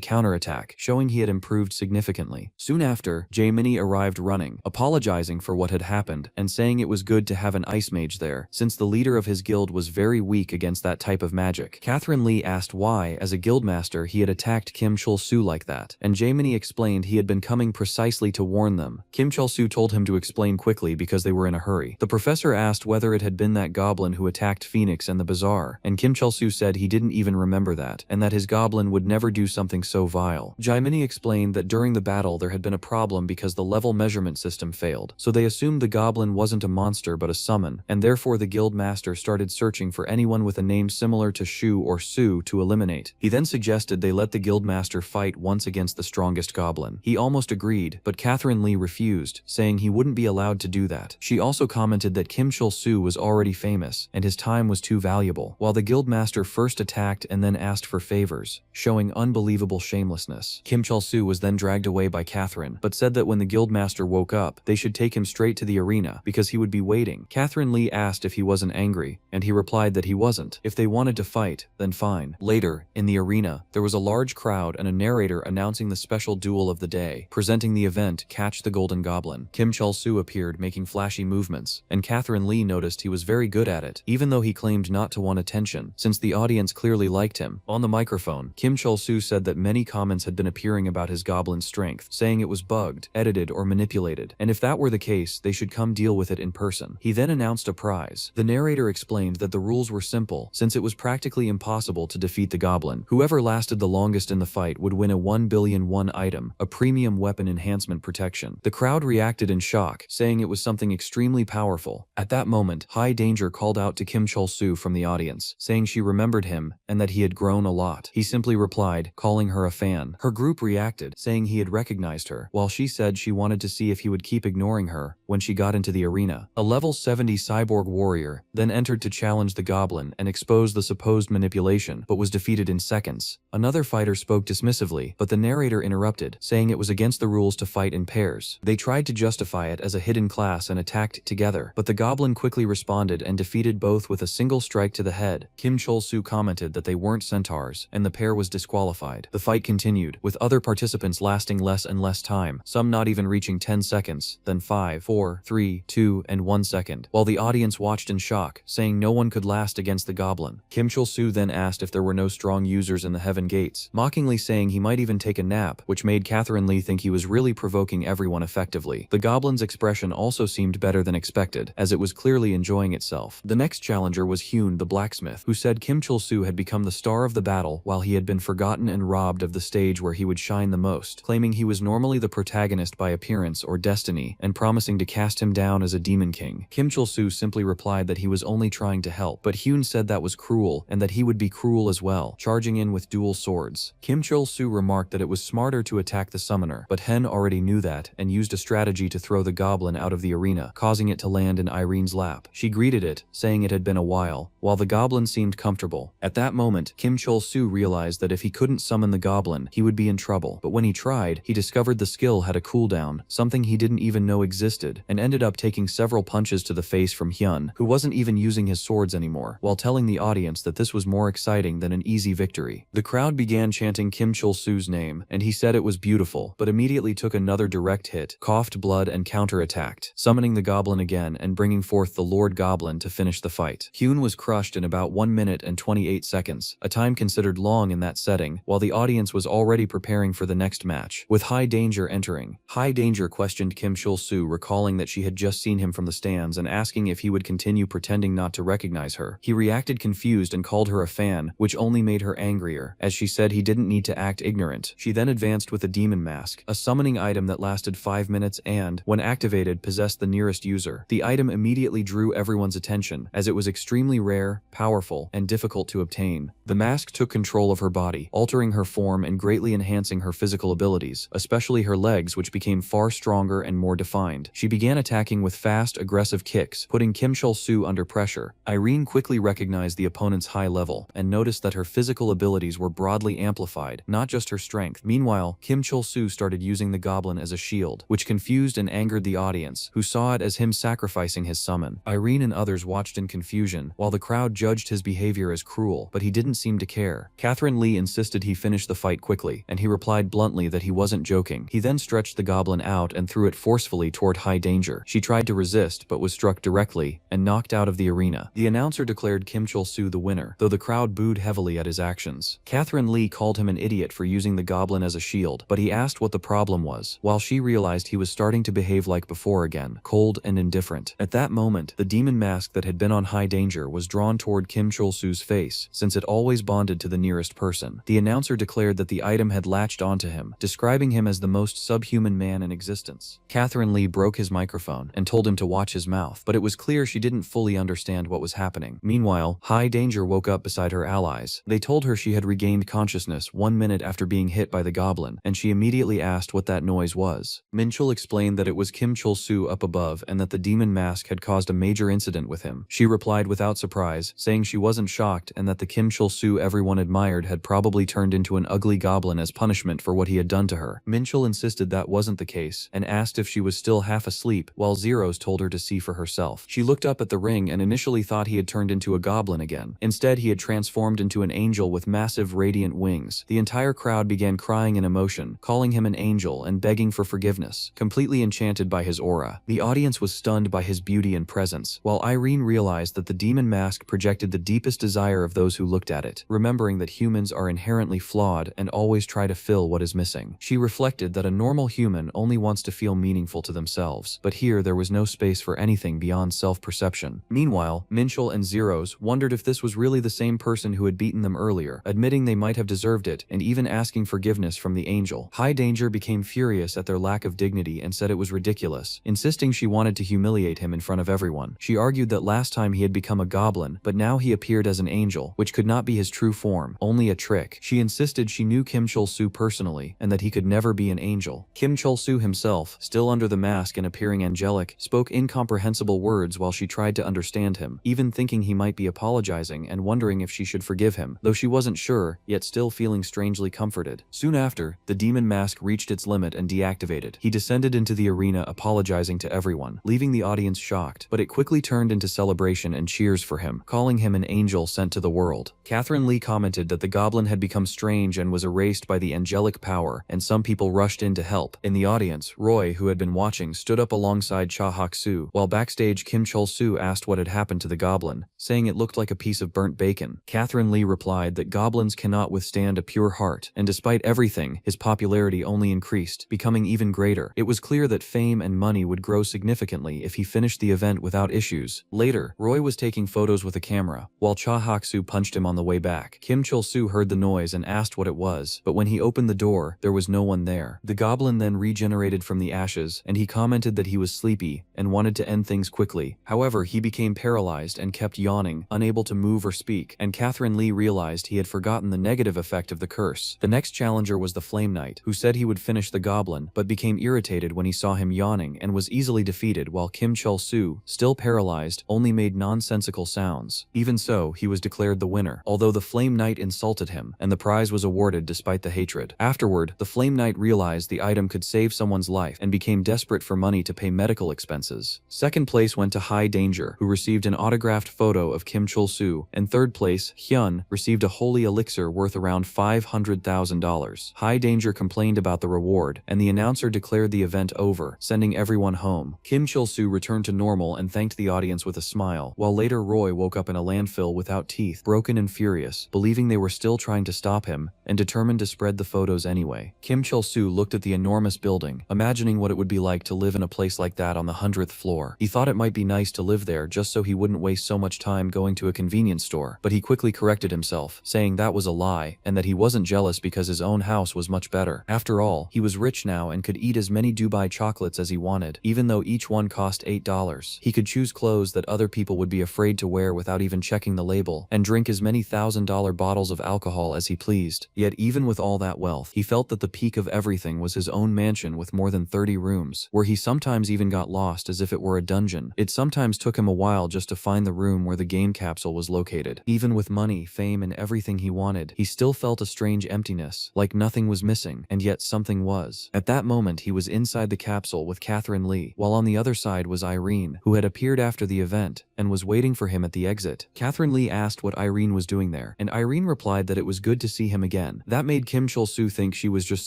counterattack, showing he had improved significantly. Soon after, Jae-minnie arrived running, apologizing for what had happened, and saying it was good to have an ice mage there, since the leader of his guild was very weak against that type of magic. Catherine Lee asked why, as a guildmaster, he had attacked Kim Chul-soo like that, and Jae-minnie explained he had been coming precisely to warn them. Kim Chul-soo told him to explain quickly because they were in a hurry. The professor asked whether it had been that goblin who attacked Phoenix and the bazaar, and Kim Chul-soo said he didn't even remember that, and that his goblin would never do something so vile. Jae-minnie explained that during the battle there had been a problem because the level measurement system failed, so they assumed the goblin wasn't a monster but a summon, and therefore the guild master started searching for anyone with a name similar to Shu or Su to eliminate. He then suggested they let the guild master fight once against the strongest goblin. He almost agreed, but Catherine Lee refused, saying he wouldn't be allowed to do that. She also commented that Kim Chul-soo was already famous, and his time was too valuable, while the guild master first attacked and then asked for favors, showing unbelievable shamelessness. Kim Chul-soo was then dragged away by Catherine, but said that when the guildmaster woke up, they should take him straight to the arena because he would be waiting. Catherine Lee asked if he wasn't angry, and he replied that he wasn't. If they wanted to fight, then fine. Later, in the arena, there was a large crowd and a narrator announcing the special duel of the day, presenting the event Catch the Golden Goblin. Kim Chul-soo appeared making flashy movements, and Catherine Lee noticed he was very good at it, even though he claimed not to want attention, since the audience clearly liked him. On the microphone, Kim Chul-soo said that many comments had been appearing about his goblin strength, saying it was bugged, edited, or manipulated, and if that were the case, they should come deal with it in person. He then announced a prize. The narrator explained that the rules were simple, since it was practically impossible to defeat the goblin. Whoever lasted the longest in the fight would win a 1 billion won item, a premium weapon enhancement protection. The crowd reacted in shock, saying it was something extremely powerful. At that moment, High Danger called out to Kim Chul-soo from the audience, saying she remembered him and that he had grown a lot. He simply replied, calling her a fan. Her group reacted, saying he had recognized her, while she said she wanted to see if he would keep ignoring her when she got into the arena. A level 70 cyborg warrior then entered to challenge the goblin and expose the supposed manipulation, but was defeated in seconds. Another fighter spoke dismissively, but the narrator interrupted, saying it was against the rules to fight in pairs. They tried to justify it as a hidden class and attacked together, but the goblin quickly responded and defeated both with a single strike to the head. Kim Chol-soo commented that they weren't centaurs, and the pair was disqualified. The fight continued, with other participants lasting less and less time, some not even reaching 10 seconds, then 5, 4, 3, 2, and 1 second, while the audience watched in shock, saying no one could last against the goblin. Kim Chol-soo then asked if there were no strong users in the heaven gates, mockingly saying he might even take a nap, which made Catherine Lee think he was really provoking everyone effectively. The goblin's expression also seemed better than expected, as it was clearly enjoying itself. The next challenger was Hyun the blacksmith, who said Kim Chol-soo had become the star of the battle while he had been forgotten and robbed of the stage where he would shine the most, claiming he was normally the protagonist by appearance or destiny, and promising to cast him down as a demon king. Kim Chol-soo simply replied that he was only trying to help, but Hyun said that was cruel, and that he would be cruel as well, charging in with dual swords. Kim Chol-soo remarked that it was smarter to attack the summoner, but Hen already knew that, and used a strategy to throw the goblin out of the arena, causing it to land in Irene's lap. She greeted it, saying it had been a while the goblin seemed comfortable. At that moment, Kim Chol-soo realized that if he couldn't summon the goblin, he would be in trouble, but when he tried, he discovered the skill had a cooldown, something he didn't even know existed, and ended up taking several punches to the face from Hyun, who wasn't even using his swords anymore, while telling the audience that this was more exciting than an easy victory. The crowd began chanting Kim Chol-soo's name, and he said it was beautiful, but immediately took another direct hit, coughed blood and counterattacked, summoning the goblin again and bringing forth the Lord Goblin to finish the fight. Hyun was crushed in about 1 minute and 28 seconds, a time considered long in that setting, while the audience was already preparing for the next match, with High Danger entering. High Danger questioned Kim Chol-soo, recalling that she had just seen him from the stands and asking if he would continue pretending not to recognize her. He reacted confused and called her a fan, which only made her angrier, as she said he didn't need to act ignorant. She then advanced with a demon mask, a summoning item that lasted 5 minutes and, when activated, possessed the nearest user. The item immediately drew everyone's attention, as it was extremely rare, powerful, and difficult to obtain. The mask took control of her body, altering her form and greatly enhancing her physical abilities, especially her legs, which became far stronger and more defined. She began attacking with fast, aggressive kicks, putting Kim Chol-soo under pressure. Irene quickly recognized the opponent's high level, and noticed that her physical abilities were broadly amplified, not just her strength. Meanwhile, Kim Chol-soo started using the goblin as a shield, which confused and angered the audience, who saw it as him sacrificing his summon. Irene and others watched in confusion, while the crowd judged his behavior as cruel, but he didn't seem to care. Catherine Lee insisted he finish the fight quickly, and he replied bluntly that he wasn't joking. He then stretched the goblin out and threw it forcefully toward High Danger. She tried to resist, but was struck directly, and knocked out of the arena. The announcer declared Kim Chol-soo the winner, though the crowd booed heavily at his actions. Catherine Lee called him an idiot for using the goblin as a shield, but he asked what the problem was, while she realized he was starting to behave like before again, cold and indifferent. At that moment, the demon mask that had been on High Danger was drawn toward Kim Chol-soo's face, since it always bonded to the nearest person. The announcer declared that the item had latched onto him, describing him as the most subhuman man in existence. Catherine Lee broke his microphone and told him to watch his mouth, but it was clear she didn't fully understand what was happening. Meanwhile, High Danger woke up beside her allies. They told her she had regained consciousness 1 minute after being hit by the goblin, and she immediately asked what that noise was. Minchul explained that it was Kim Chol-soo up above and that the demon mask had caused a major incident with him. She replied without surprise, saying she wasn't shocked and that the Kim Chol-soo everyone admired had probably turned into an ugly goblin as punishment for what he had done to her. Minchul insisted that wasn't the case and asked if she was still half asleep, while Zeros told her to see for herself. She looked up at the ring and initially thought he had turned into a goblin again. Instead, he had transformed into an angel with massive radiant wings. The entire crowd began crying in emotion, calling him an angel and begging for forgiveness, completely enchanted by his aura. The audience was stunned by his beauty and presence, while Irene realized that the demon mask projected the deepest desire of those who looked at it, remembering that humans are inherently flawed and always try to fill what is missing. She reflected that a normal human only wants to feel meaningful to themselves, but here there was no space for anything beyond self-perception. Meanwhile, Minchul and Zeros wondered if this was really the same person who had beaten them earlier, admitting they might have deserved it and even asking forgiveness from the angel. High Danger became furious at their lack of dignity and said it was ridiculous, insisting she wanted to humiliate him in front of everyone. She argued that last time he had become a goblin, but now he appeared as an angel, which could not be his true form, only a trick. She insisted she knew Kim Chol-soo personally and that he could never be an angel. Kim Chol-soo himself, still under the mask and appearing angelic, spoke incomprehensible words while she tried to understand him, even thinking he might be a apologizing and wondering if she should forgive him, though she wasn't sure, yet still feeling strangely comforted. Soon after, the demon mask reached its limit and deactivated. He descended into the arena apologizing to everyone, leaving the audience shocked, but it quickly turned into celebration and cheers for him, calling him an angel sent to the world. Catherine Lee commented that the goblin had become strange and was erased by the angelic power, and some people rushed in to help. In the audience, Roy, who had been watching, stood up alongside Cha Hak-soo, while backstage Kim Chol-soo asked what had happened to the goblin, saying it looked like a piece of burnt bacon. Catherine Lee replied that goblins cannot withstand a pure heart, and despite everything, his popularity only increased, becoming even greater. It was clear that fame and money would grow significantly if he finished the event without issues. Later, Roy was taking photos with a camera, while Cha Hak-soo punched him on the way back. Kim Chol-soo heard the noise and asked what it was, but when he opened the door, there was no one there. The goblin then regenerated from the ashes, and he commented that he was sleepy and wanted to end things quickly. However, he became paralyzed and kept yawning, unable to move or speak, and Catherine Lee realized he had forgotten the negative effect of the curse. The next challenger was the Flame Knight, who said he would finish the goblin, but became irritated when he saw him yawning and was easily defeated, while Kim Chol-soo, still paralyzed, only made nonsensical sounds. Even so, he was declared the winner, although the Flame Knight insulted him, and the prize was awarded despite the hatred. Afterward, the Flame Knight realized the item could save someone's life and became desperate for money to pay medical expenses. Second place went to High Danger, who received an autographed photo of Kim Chol-soo, and third place, Hyun, received a holy elixir worth around $500,000. High Danger complained about the reward, and the announcer declared the event over, sending everyone home. Kim Chol-soo returned to normal and thanked the audience with a smile, while later Roy woke up in a landfill without teeth, broken and furious, believing they were still trying to stop him, and determined to spread the photos anyway. Kim Chol-soo looked at the enormous building, imagining what it would be like to live in a place like that on the 100th floor. He thought it might be nice to live there just so he wouldn't waste so much time going to a convenience store, but he quickly corrected himself, saying that was a lie, and that he wasn't jealous because his own house was much better. After all, he was rich now and could eat as many Dubai chocolates as he wanted, even though each one cost $8. He could choose clothes that other people would be afraid to wear without even checking the label, and drink as many $1,000 bottles of alcohol as he pleased. Yet even with all that wealth, he felt that the peak of everything was his own mansion with more than 30 rooms, where he sometimes even got lost as if it were a dungeon. It sometimes took him a while just to find the room where the game capsule was located. Even with money, fame, and everything he wanted, he still felt a strange emptiness, like nothing was missing, and yet something was. At that moment, he was inside the capsule with Catherine Lee, while on the other side was Irene, who had appeared after the event, and was waiting for him at the exit. Catherine Lee asked what Irene was doing there, and Irene replied that it was good to see him again. That made Kim Chol-soo think she was just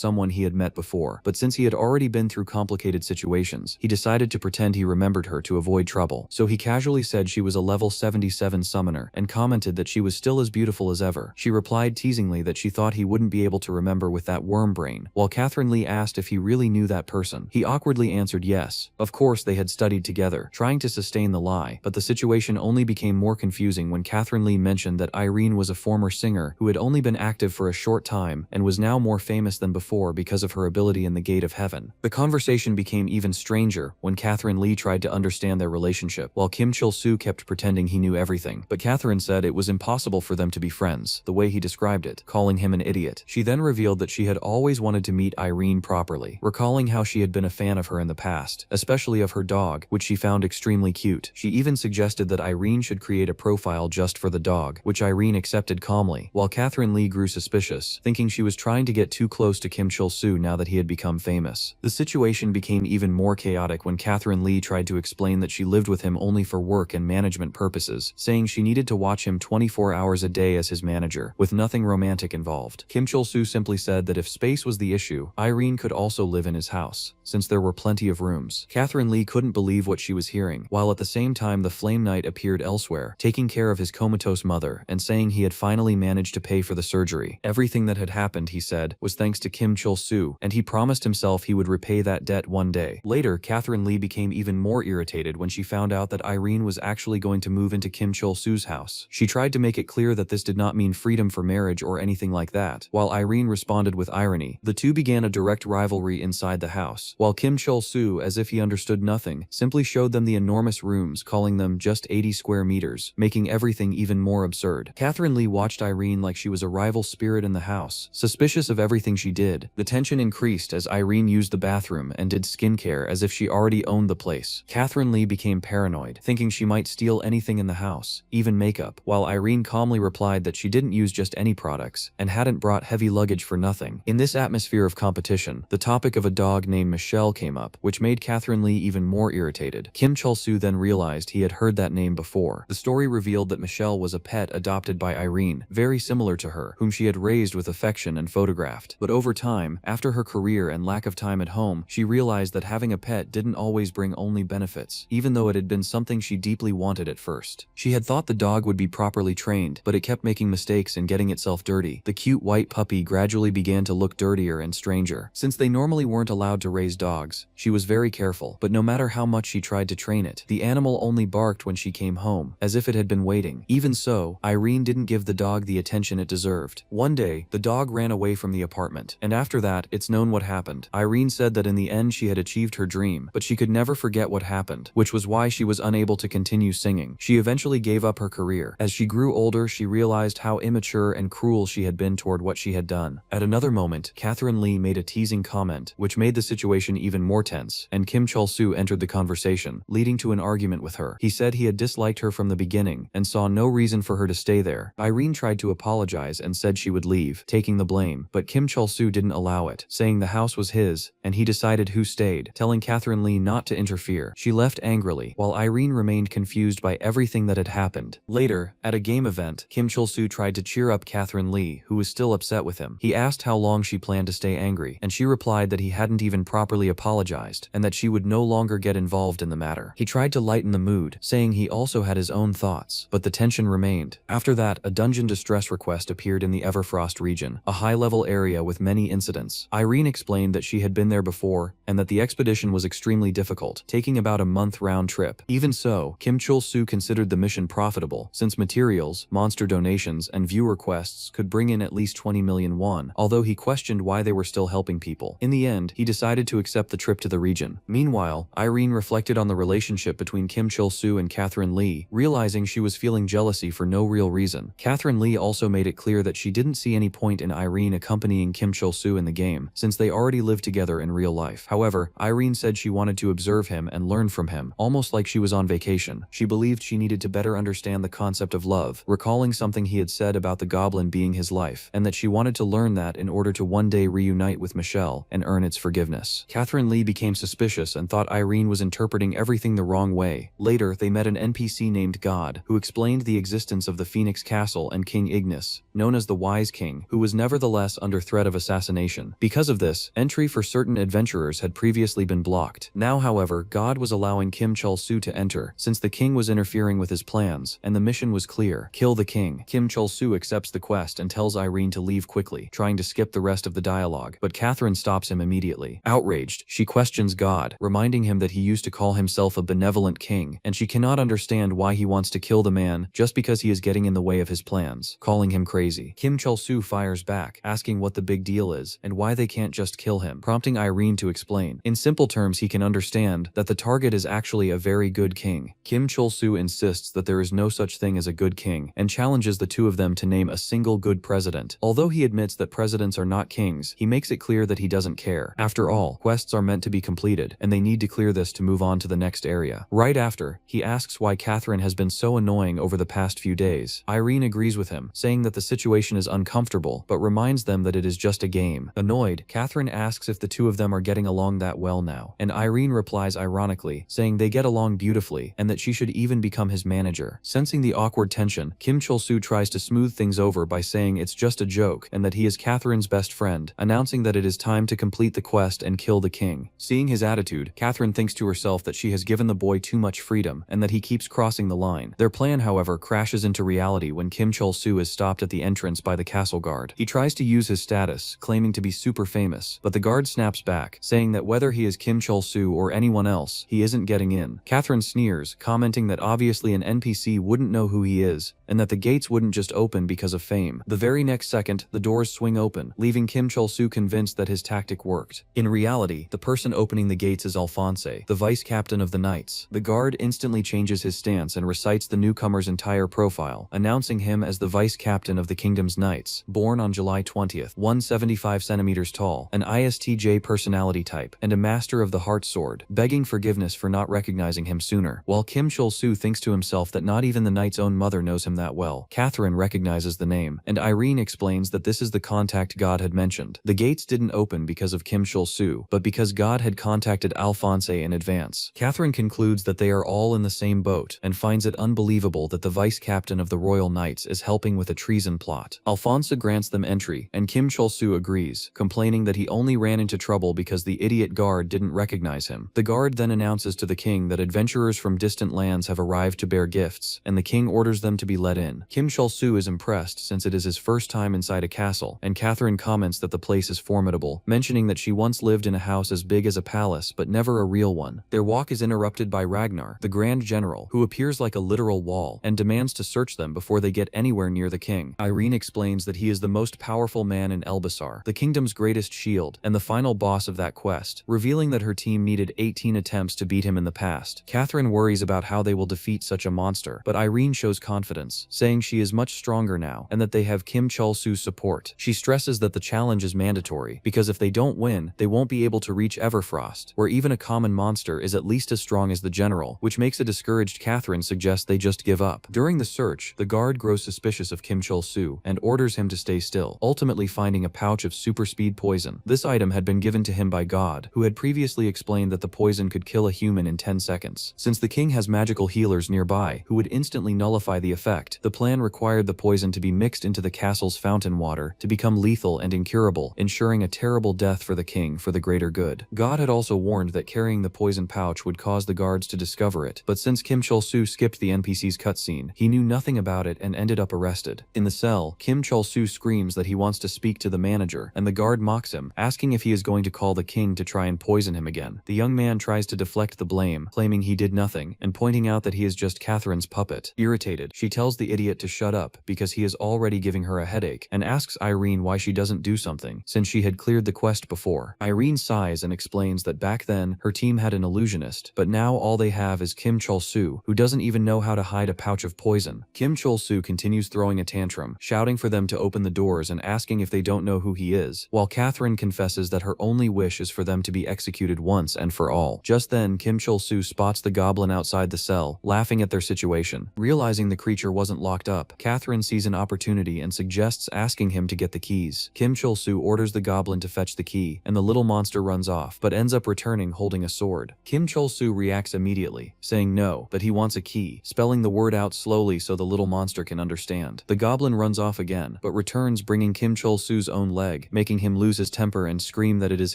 someone he had met before, but since he had already been through complicated situations, he decided to pretend he remembered her to avoid trouble. So he casually said she was a level 77 summoner, and commented that she was still as beautiful as ever. She replied teasingly that she thought he wouldn't be able to remember with that worm brain. While Catherine Lee asked if he really knew that person, he awkwardly answered yes. Of course they had studied together, trying to sustain the lie, but the situation only became more confusing when Catherine Lee mentioned that Irene was a former singer who had only been active for a short time and was now more famous than before because of her ability in the Gate of Heaven. The conversation became even stranger when Catherine Lee tried to understand their relationship, while Kim Chol-soo kept pretending he knew everything, but Catherine said it was impossible for them to be friends, the way he described it, calling him an idiot. She then revealed that she had always wanted to meet Irene properly, recalling how she had been a fan of her in the past, especially of her dog, which she found extremely cute. She even suggested that Irene should create a profile just for the dog, which Irene accepted calmly, while Catherine Lee grew suspicious, thinking she was trying to get too close to Kim Chol-soo now that he had become famous. The situation became even more chaotic when Catherine Lee tried to explain that she lived with him only for work and management purposes, saying she needed to watch him 24 hours a day as his manager, with nothing romantic involved. Kim Chol-soo simply said that if space was the issue, Irene could also live in his house, since there were plenty of rooms. Catherine Lee couldn't believe what she was hearing, while at the same time the Flame Knight appeared elsewhere, taking care of his comatose mother and saying he had finally managed to pay for the surgery. Everything that had happened, he said, was thanks to Kim Chol-soo, and he promised himself he would repay that debt one day. Later, Catherine Lee became even more irritated when she found out that Irene was actually going to move into Kim Chol-soo's house. She tried to make it clear that this did not mean freedom for marriage or anything like that, while Irene responded with irony. The two began a direct rivalry inside the house, while Kim Chol-soo, as if he understood nothing, simply showed them the enormous rooms, calling them just 80 square meters, making everything even more absurd. Catherine Lee watched Irene like she was a rival spirit in the house, suspicious of everything she did. The tension increased as Irene used the bathroom and did skincare as if she already owned the place. Catherine Lee became paranoid, thinking she might steal anything in the house, items, even makeup, while Irene calmly replied that she didn't use just any products and hadn't brought heavy luggage for nothing. In this atmosphere of competition, the topic of a dog named Michelle came up, which made Catherine Lee even more irritated. Kim Chul-soo then realized he had heard that name before. The story revealed that Michelle was a pet adopted by Irene, very similar to her, whom she had raised with affection and photographed. But over time, after her career and lack of time at home, she realized that having a pet didn't always bring only benefits, even though it had been something she deeply wanted at first. She had thought the dog would be properly trained, but it kept making mistakes and getting itself dirty. The cute white puppy gradually began to look dirtier and stranger. Since they normally weren't allowed to raise dogs, she was very careful, but no matter how much she tried to train it, the animal only barked when she came home, as if it had been waiting. Even so, Irene didn't give the dog the attention it deserved. One day, the dog ran away from the apartment, and after that, it's known what happened. Irene said that in the end she had achieved her dream, but she could never forget what happened, which was why she was unable to continue singing. She eventually gave up her career. As she grew older, she realized how immature and cruel she had been toward what she had done. At another moment, Catherine Lee made a teasing comment, which made the situation even more tense, and Kim Chul-soo entered the conversation, leading to an argument with her. He said he had disliked her from the beginning and saw no reason for her to stay there. Irene tried to apologize and said she would leave, taking the blame, but Kim Chul-soo didn't allow it, saying the house was his, and he decided who stayed, telling Catherine Lee not to interfere. She left angrily, while Irene remained confused by everything that had happened. Later, at a game event, Kim Chul-soo tried to cheer up Catherine Lee, who was still upset with him. He asked how long she planned to stay angry, and she replied that he hadn't even properly apologized, and that she would no longer get involved in the matter. He tried to lighten the mood, saying he also had his own thoughts, but the tension remained. After that, a dungeon distress request appeared in the Everfrost region, a high-level area with many incidents. Irene explained that she had been there before, and that the expedition was extremely difficult, taking about a month round trip. Even so, Kim Chul-soo considered the mission profitable, since materials, monster donations, and viewer quests could bring in at least 20 million won, although he questioned why they were still helping people. In the end, he decided to accept the trip to the region. Meanwhile, Irene reflected on the relationship between Kim Chul-soo and Catherine Lee, realizing she was feeling jealousy for no real reason. Catherine Lee also made it clear that she didn't see any point in Irene accompanying Kim Chul-soo in the game, since they already lived together in real life. However, Irene said she wanted to observe him and learn from him, almost like she was on vacation. She believed she needed to better understand the concept of love, recalling something he had said about the goblin being his life, and that she wanted to learn that in order to one day reunite with Michelle and earn its forgiveness. Catherine Lee became suspicious and thought Irene was interpreting everything the wrong way. Later, they met an NPC named God, who explained the existence of the Phoenix Castle and King Ignis, known as the Wise King, who was nevertheless under threat of assassination. Because of this, entry for certain adventurers had previously been blocked. Now, however, God was allowing Kim Chul-soo to enter, since the king was interfering with his plans, and the mission was clear: kill the king. Kim Chul-soo accepts the quest and tells Irene to leave quickly, trying to skip the rest of the dialogue, but Catherine stops him immediately. Outraged, she questions God, reminding him that he used to call himself a benevolent king, and she cannot understand why he wants to kill the man just because he is getting in the way of his plans, calling him crazy. Kim Chul-soo fires back, asking what the big deal is and why they can't just kill him, prompting Irene to explain. In simple terms, he can understand that the target is actually a very good king. Kim Chul-soo insists that there is no such thing as a good king, and challenges the two of them to name a single good president. Although he admits that presidents are not kings, he makes it clear that he doesn't care. After all, quests are meant to be completed, and they need to clear this to move on to the next area. Right after, he asks why Catherine has been so annoying over the past few days. Irene agrees with him, saying that the situation is uncomfortable, but reminds them that it is just a game. Annoyed, Catherine asks if the two of them are getting along that well now, and Irene replies ironically, saying they get along beautifully, and that she should even become his manager. Sensing the awkward tension, Kim Chul-soo tries to smooth things over by saying it's just a joke, and that he is Catherine's best friend, announcing that it is time to complete the quest and kill the king. Seeing his attitude, Catherine thinks to herself that she has given the boy too much freedom, and that he keeps crossing the line. Their plan, however, crashes into reality when Kim Chul-soo is stopped at the entrance by the castle guard. He tries to use his status, claiming to be super famous, but the guard snaps back, saying that whether he is Kim Chul-soo or anyone else, he isn't getting in. Catherine sneers, commenting that obviously an NPC wouldn't know who he is, and that the gates wouldn't just open because of fame. The very next second, the doors swing open, leaving Kim Chul-soo convinced that his tactic worked. In reality, the person opening the gates is Alphonse, the vice captain of the knights. The guard instantly changes his stance and recites the newcomer's entire profile, announcing him as the vice captain of the kingdom's knights, born on July 20th, 175 centimeters tall, an ISTJ personality type, and a master of the heart sword, begging forgiveness for not recognizing him sooner. While Kim Chul-soo thinks to himself that not even the knight's own mother knows him that well. Catherine recognizes the name, and Irene explains that this is the contact God had mentioned. The gates didn't open because of Kim Chul-soo, but because God had contacted Alphonse in advance. Catherine concludes that they are all in the same boat, and finds it unbelievable that the vice-captain of the Royal Knights is helping with a treason plot. Alphonse grants them entry, and Kim Chul-soo agrees, complaining that he only ran into trouble because the idiot guard didn't recognize him. The guard then announces to the king that adventurers from distant lands have arrived to bear gifts, and the king orders them to be let in. Kim Chul-soo is impressed since it is his first time inside a castle, and Catherine comments that the place is formidable, mentioning that she once lived in a house as big as a palace but never a real one. Their walk is interrupted by Ragnar, the Grand General, who appears like a literal wall, and demands to search them before they get anywhere near the king. Irene explains that he is the most powerful man in Elbasar, the kingdom's greatest shield, and the final boss of that quest, revealing that her team needed 18 attempts to beat him in the past. Catherine worries about how they will defeat such a monster, but Irene shows confidence, saying she is much stronger now, and that they have Kim Chul-soo's support. She stresses that the challenge is mandatory, because if they don't win, they won't be able to reach Everfrost, where even a common monster is at least as strong as the general, which makes a discouraged Catherine suggest they just give up. During the search, the guard grows suspicious of Kim Chul-soo, and orders him to stay still, ultimately finding a pouch of super speed poison. This item had been given to him by God, who had previously explained that the poison could kill a human in 10 seconds. Since the king has magical healers nearby, who would instantly nullify the effect, the plan required the poison to be mixed into the castle's fountain water to become lethal and incurable, ensuring a terrible death for the king for the greater good. God had also warned that carrying the poison pouch would cause the guards to discover it, but since Kim Chul-soo skipped the NPC's cutscene, he knew nothing about it and ended up arrested. In the cell, Kim Chul-soo screams that he wants to speak to the manager, and the guard mocks him, asking if he is going to call the king to try and poison him again. The young man tries to deflect the blame, claiming he did nothing, and pointing out that he is just Catherine's puppet. Irritated, she tells the idiot to shut up because he is already giving her a headache, and asks Irene why she doesn't do something, since she had cleared the quest before. Irene sighs and explains that back then, her team had an illusionist, but now all they have is Kim Chul-soo, who doesn't even know how to hide a pouch of poison. Kim Chul-soo continues throwing a tantrum, shouting for them to open the doors and asking if they don't know who he is, while Catherine confesses that her only wish is for them to be executed once and for all. Just then, Kim Chul-soo spots the goblin outside the cell, laughing at their situation. Realizing the creature wasn't locked up, Catherine sees an opportunity and suggests asking him to get the keys. Kim Chul-soo orders the goblin to fetch the key, and the little monster runs off, but ends up returning holding a sword. Kim Chul-soo reacts immediately, saying no, that he wants a key, spelling the word out slowly so the little monster can understand. The goblin runs off again, but returns bringing Kim Chul-soo's own leg, making him lose his temper and scream that it is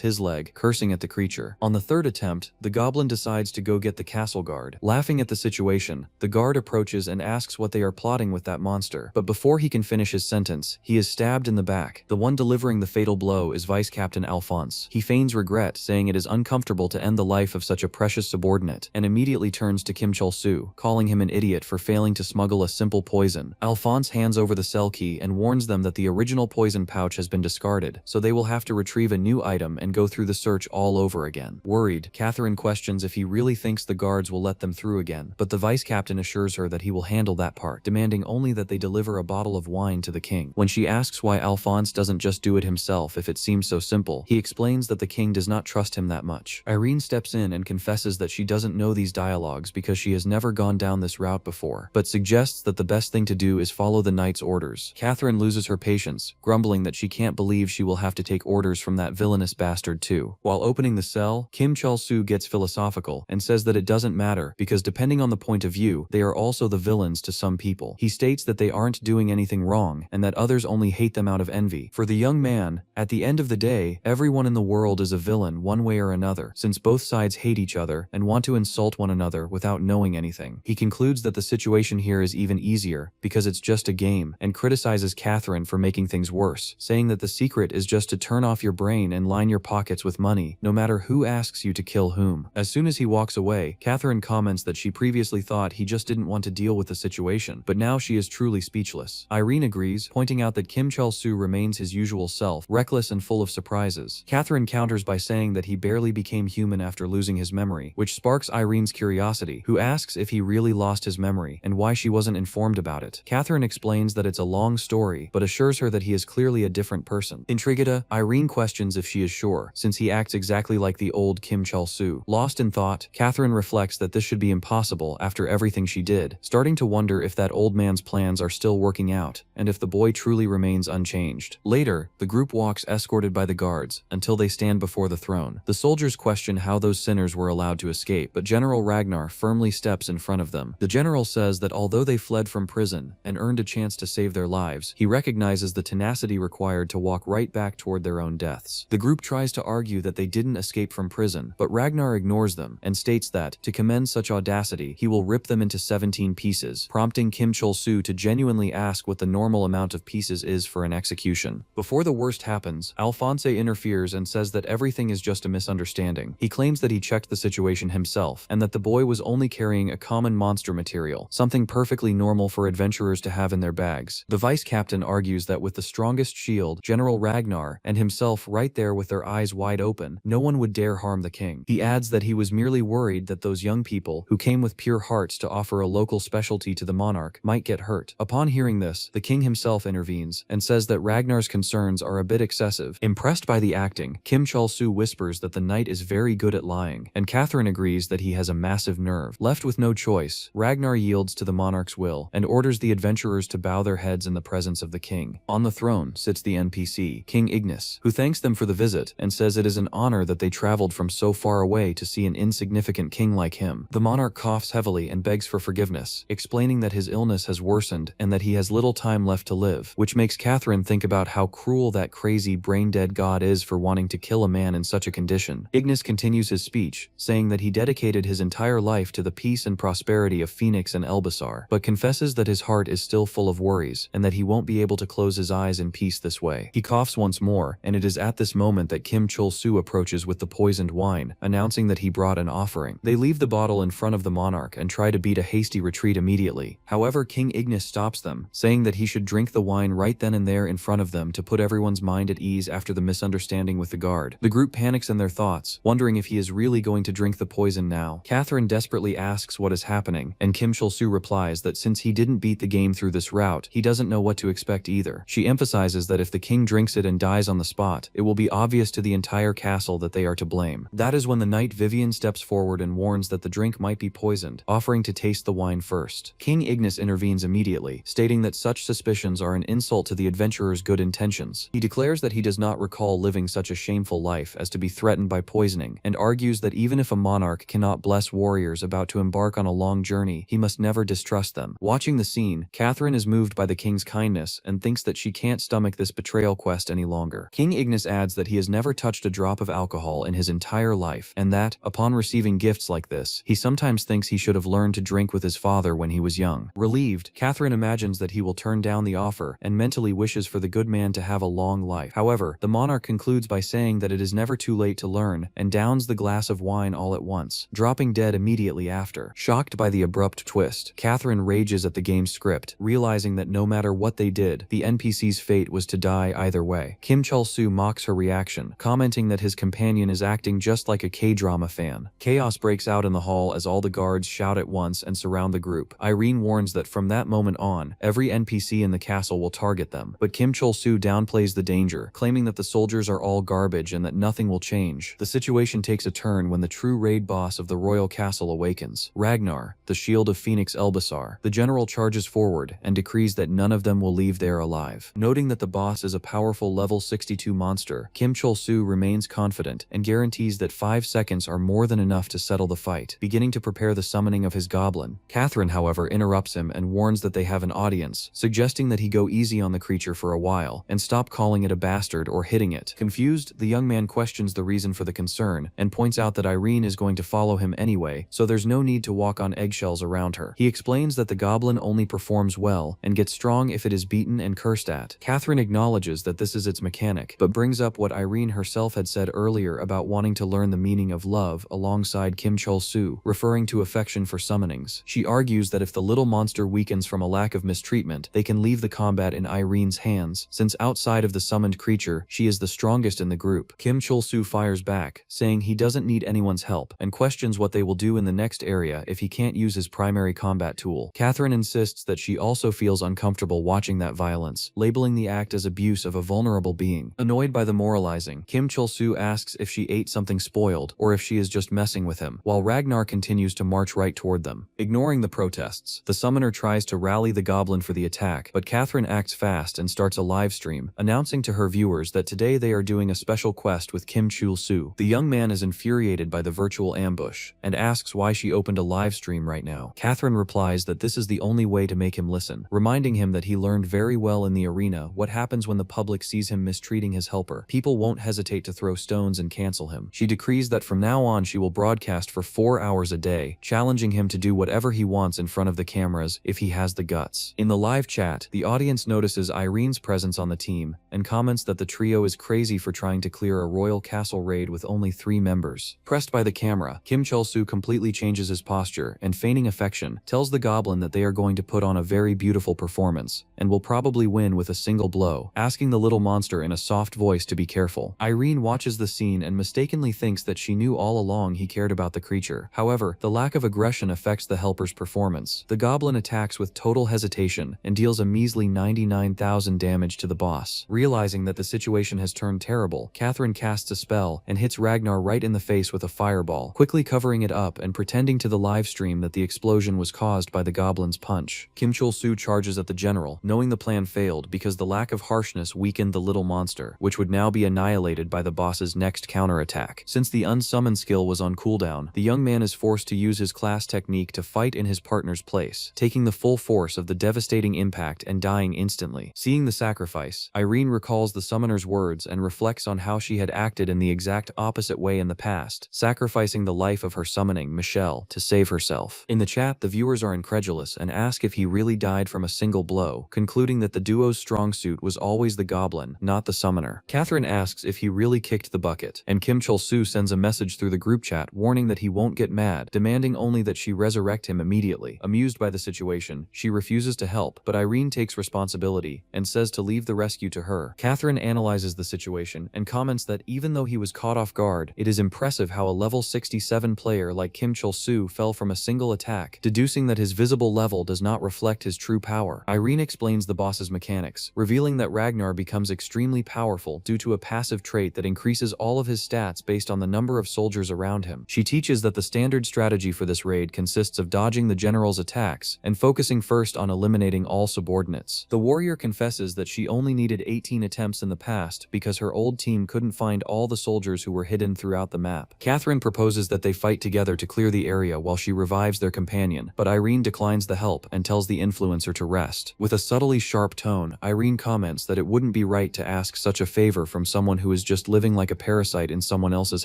his leg, cursing at the creature. On the third attempt, the goblin decides to go get the castle guard. Laughing at the situation, the guard approaches and asks what they are plotting with that monster, but before he can finish his sentence, he is stabbed in the back. The one delivering the fatal blow is Vice-Captain Alphonse. He feigns regret, saying it is uncomfortable to end the life of such a precious subordinate, and immediately turns to Kim Chul-soo, calling him an idiot for failing to smuggle a simple poison. Alphonse hands over the cell key and warns them that the original poison pouch has been discarded, so they will have to retrieve a new item and go through the search all over again. Worried, Catherine questions if he really thinks the guards will let them through again, but the vice-captain assures her that he will handle that part, demanding only that they deliver a bottle of wine to the king. When she asks why Alphonse doesn't just do it himself if it seems so simple, he explains that the king does not trust him that much. Irene steps in and confesses that she doesn't know these dialogues because she has never gone down this route before, but suggests that the best thing to do is follow the knight's orders. Catherine loses her patience, grumbling that she can't believe she will have to take orders from that villainous bastard too. While opening the cell, Kim Chul-soo gets philosophical and says that it doesn't matter because depending on the point of view, they are also the villains to some people. He states that they aren't doing anything wrong and that others only hate them out of envy. For the young man, at the end of the day, everyone in the world is a villain one way or another, since both sides hate each other and want to insult one another without knowing anything. He concludes that the situation here is even easier because it's just a game, and criticizes Catherine for making things worse, saying that the secret is just to turn off your brain and line your pockets with money, no matter who asks you to kill whom. As soon as he walks away, Catherine comments that she previously thought he just didn't want to deal with the situation, but now she is truly speechless. Irene agrees, pointing out that Kim Chul-soo remains his usual self, reckless and full of surprises. Catherine counters by saying that he barely became human after losing his memory, which sparks Irene's curiosity, who asks if he really lost his memory and why she wasn't informed about it. Catherine explains that it's a long story, but assures her that he is clearly a different person. Intrigued, Irene questions if she is sure, since he acts exactly like the old Kim Chul-soo. Lost in thought, Catherine reflects that this should be impossible after everything she did, starting to wonder if that old man's plans are still working out, and if the boy truly remains unchanged. Later, the group walks escorted by the guards, until they stand before the throne. The soldiers question how those sinners were allowed to escape, but General Ragnar firmly steps in front of them. The general says that although they fled from prison and earned a chance to save their lives, he recognizes the tenacity required to walk right back toward their own deaths. The group tries to argue that they didn't escape from prison, but Ragnar ignores them and states that, to commend such audacity, he will rip them into 17 pieces, prompting Kim Chol-soo to genuinely ask what the normal amount of pieces is for an execution. Before the worst happens, Alphonse interferes and says that everything is just a misunderstanding. He claims that he checked the situation himself, and that the boy was only carrying a common monster material, something perfectly normal for adventurers to have in their bags. The vice captain argues that with the strongest shield, General Ragnar, and himself right there with their eyes wide open, no one would dare harm the king. He adds that he was merely worried that those young people, who came with pure hearts to offer a local specialty to the monarch, might get hurt. Upon hearing this, the king himself intervenes, and says that Ragnar's concerns are a bit excessive. Impressed by the acting, Kim Chol-soo whispers that the knight is very good at lying, and Catherine agrees that he has a massive nerve. Left with no choice, Ragnar yields to the monarch's will, and orders the adventurers to bow their heads in the presence of the king. On the throne sits the NPC, King Ignis, who thanks them for the visit, and says it is an honor that they traveled from so far away to see an insignificant king like him. The monarch coughs heavily and begs for forgiveness, explaining that his illness has worsened and that he has little time left to live, which makes Catherine think about how cruel that crazy brain-dead god is for wanting to kill a man in such a condition. Ignis continues his speech, saying that he dedicated his entire life to the peace and prosperity of Phoenix and Elbasar, but confesses that his heart is still full of worries, and that he won't be able to close his eyes in peace this way. He coughs once more, and it is at this moment that Kim Chol-soo approaches with the poisoned wine, announcing that he brought an offering. They leave the bottle in front of the monarch and try to beat a hasty retreat immediately. However, King Ignis stops them, saying that he should drink the wine right then and there in front of them to put everyone's mind at ease after the misunderstanding with the guard. The group panics in their thoughts, wondering if he is really going to drink the poison now. Catherine desperately asks what is happening, and Kim Chol-soo replies that since he didn't beat the game through this route, he doesn't know what to expect either. She emphasizes that if the king drinks it and dies on the spot, it will be obvious to the entire castle that they are to blame. That is when the knight Vivian steps forward and warns that the drink might be poisoned, offering to taste the wine first. King Ignis intervenes immediately, stating that such suspicions are an insult to the adventurer's good intentions. He declares that he does not recall living such a shameful life as to be threatened by poisoning, and argues that even if a monarch cannot bless warriors about to embark on a long journey, he must never distrust them. Watching the scene, Catherine is moved by the king's kindness and thinks that she can't stomach this betrayal quest any longer. King Ignis adds that he has never touched a drop of alcohol in his entire life, and that, upon receiving gifts like this, he sometimes thinks he should have learned to drink with his father when he was young. Relieved, Catherine imagines that he will turn down the offer and mentally wishes for the good man to have a long life. However, the monarch concludes by saying that it is never too late to learn, and downs the glass of wine all at once, dropping dead immediately after. Shocked by the abrupt twist, Catherine rages at the game's script, realizing that no matter what they did, the NPC's fate was to die either way. Kim Chol-soo mocks her reaction, commenting that his companion is acting just like a K-drama fan. Chaos breaks out in the hall as all the guards shout at once and surround the group. Irene warns that from that moment on, every NPC in the castle will target them, but Kim Chol-soo downplays the danger, claiming that the soldiers are all garbage and that nothing will change. The situation takes a turn when the true raid boss of the royal castle awakens, Ragnar, the shield of Phoenix Elbasar. The general charges forward and decrees that none of them will leave there alive. Noting that the boss is a powerful level 62 monster, Kim Chol-soo remains confident and guarantees that 5 seconds are more than enough to settle the fight, beginning to prepare the summoning of his goblin. Catherine, however, interrupts him and warns that they have an audience, suggesting that he go easy on the creature for a while and stop calling it a bastard or hitting it. Confused, the young man questions the reason for the concern and points out that Irene is going to follow him anyway, so there's no need to walk on eggshells around her. He explains that the goblin only performs well and gets strong if it is beaten and cursed at. Catherine acknowledges that this is its mechanic, but brings up what Irene herself had said earlier about wanting to learn the meaning of love alongside Kim Chol-soo, referring to affection for summonings. She argues that if the little monster weakens from a lack of mistreatment, they can leave the combat in Irene's hands, since outside of the summoned creature, she is the strongest in the group. Kim Chol-soo fires back, saying he doesn't need anyone's help, and questions what they will do in the next area if he can't use his primary combat tool. Catherine insists that she also feels uncomfortable watching that violence, labeling the act as abuse of a vulnerable being. Annoyed by the moralizing, Kim Chol-soo asks if she ate something spoiled or if she is just messing with him, while Ragnar continues to march right toward them. Ignoring Ignoring the protests, the summoner tries to rally the goblin for the attack, but Catherine acts fast and starts a live stream, announcing to her viewers that today they are doing a special quest with Kim Chul-soo. The young man is infuriated by the virtual ambush, and asks why she opened a live stream right now. Catherine replies that this is the only way to make him listen, reminding him that he learned very well in the arena what happens when the public sees him mistreating his helper. People won't hesitate to throw stones and cancel him. She decrees that from now on she will broadcast for 4 hours a day, challenging him to do whatever he wants in front of the cameras if he has the guts. In the live chat, the audience notices Irene's presence on the team, and comments that the trio is crazy for trying to clear a royal castle raid with only 3 members. Pressed by the camera, Kim Chul-soo completely changes his posture and, feigning affection, tells the goblin that they are going to put on a very beautiful performance, and will probably win with a single blow, asking the little monster in a soft voice to be careful. Irene watches the scene and mistakenly thinks that she knew all along he cared about the creature. However, the lack of aggression affects the helper's performance. The goblin attacks with total hesitation and deals a measly 99,000 damage to the boss. Realizing that the situation has turned terrible, Catherine casts a spell and hits Ragnar right in the face with a fireball, quickly covering it up and pretending to the live stream that the explosion was caused by the goblin's punch. Kim Chul-soo charges at the general, knowing the plan failed because the lack of harshness weakened the little monster, which would now be annihilated by the boss's next counterattack. Since the unsummon skill was on cooldown, the young man is forced to use his class technique to fight in his partner's place, taking the full force of the devastating impact and dying instantly. Seeing the sacrifice, Irene recalls the summoner's words and reflects on how she had acted in the exact opposite way in the past, sacrificing the life of her summoning, Michelle, to save herself. In the chat, the viewers are incredulous and ask if he really died from a single blow, concluding that the duo's strong suit was always the goblin, not the summoner. Catherine asks if he really kicked the bucket, and Kim Chul-soo sends a message through the group chat warning that he won't get mad, demanding only that she resurrect him immediately. Amused by the situation, she refuses to help, but Irene takes responsibility and says to leave the rescue to her. Catherine analyzes the situation and comments that even though he was caught off guard, it is impressive how a level 67 player like Kim Chul-soo fell from a single attack, deducing that his visible level does not reflect his true power. Irene explains the boss's mechanics, revealing that Ragnar becomes extremely powerful due to a passive trait that increases all of his stats based on the number of soldiers around him. She teaches that the standard strategy for this raid consists of dodging the general's attacks and focusing first on eliminating all subordinates. The warrior confesses that she only needed 18 attempts in the past because her old team couldn't find all the soldiers who were hidden throughout the map. Catherine proposes that they fight together to clear the area while she revives their companion, but Irene declines the help and tells the influencer to rest. With a subtly sharp tone, Irene comments that it wouldn't be right to ask such a favor from someone who is just living like a parasite in someone else's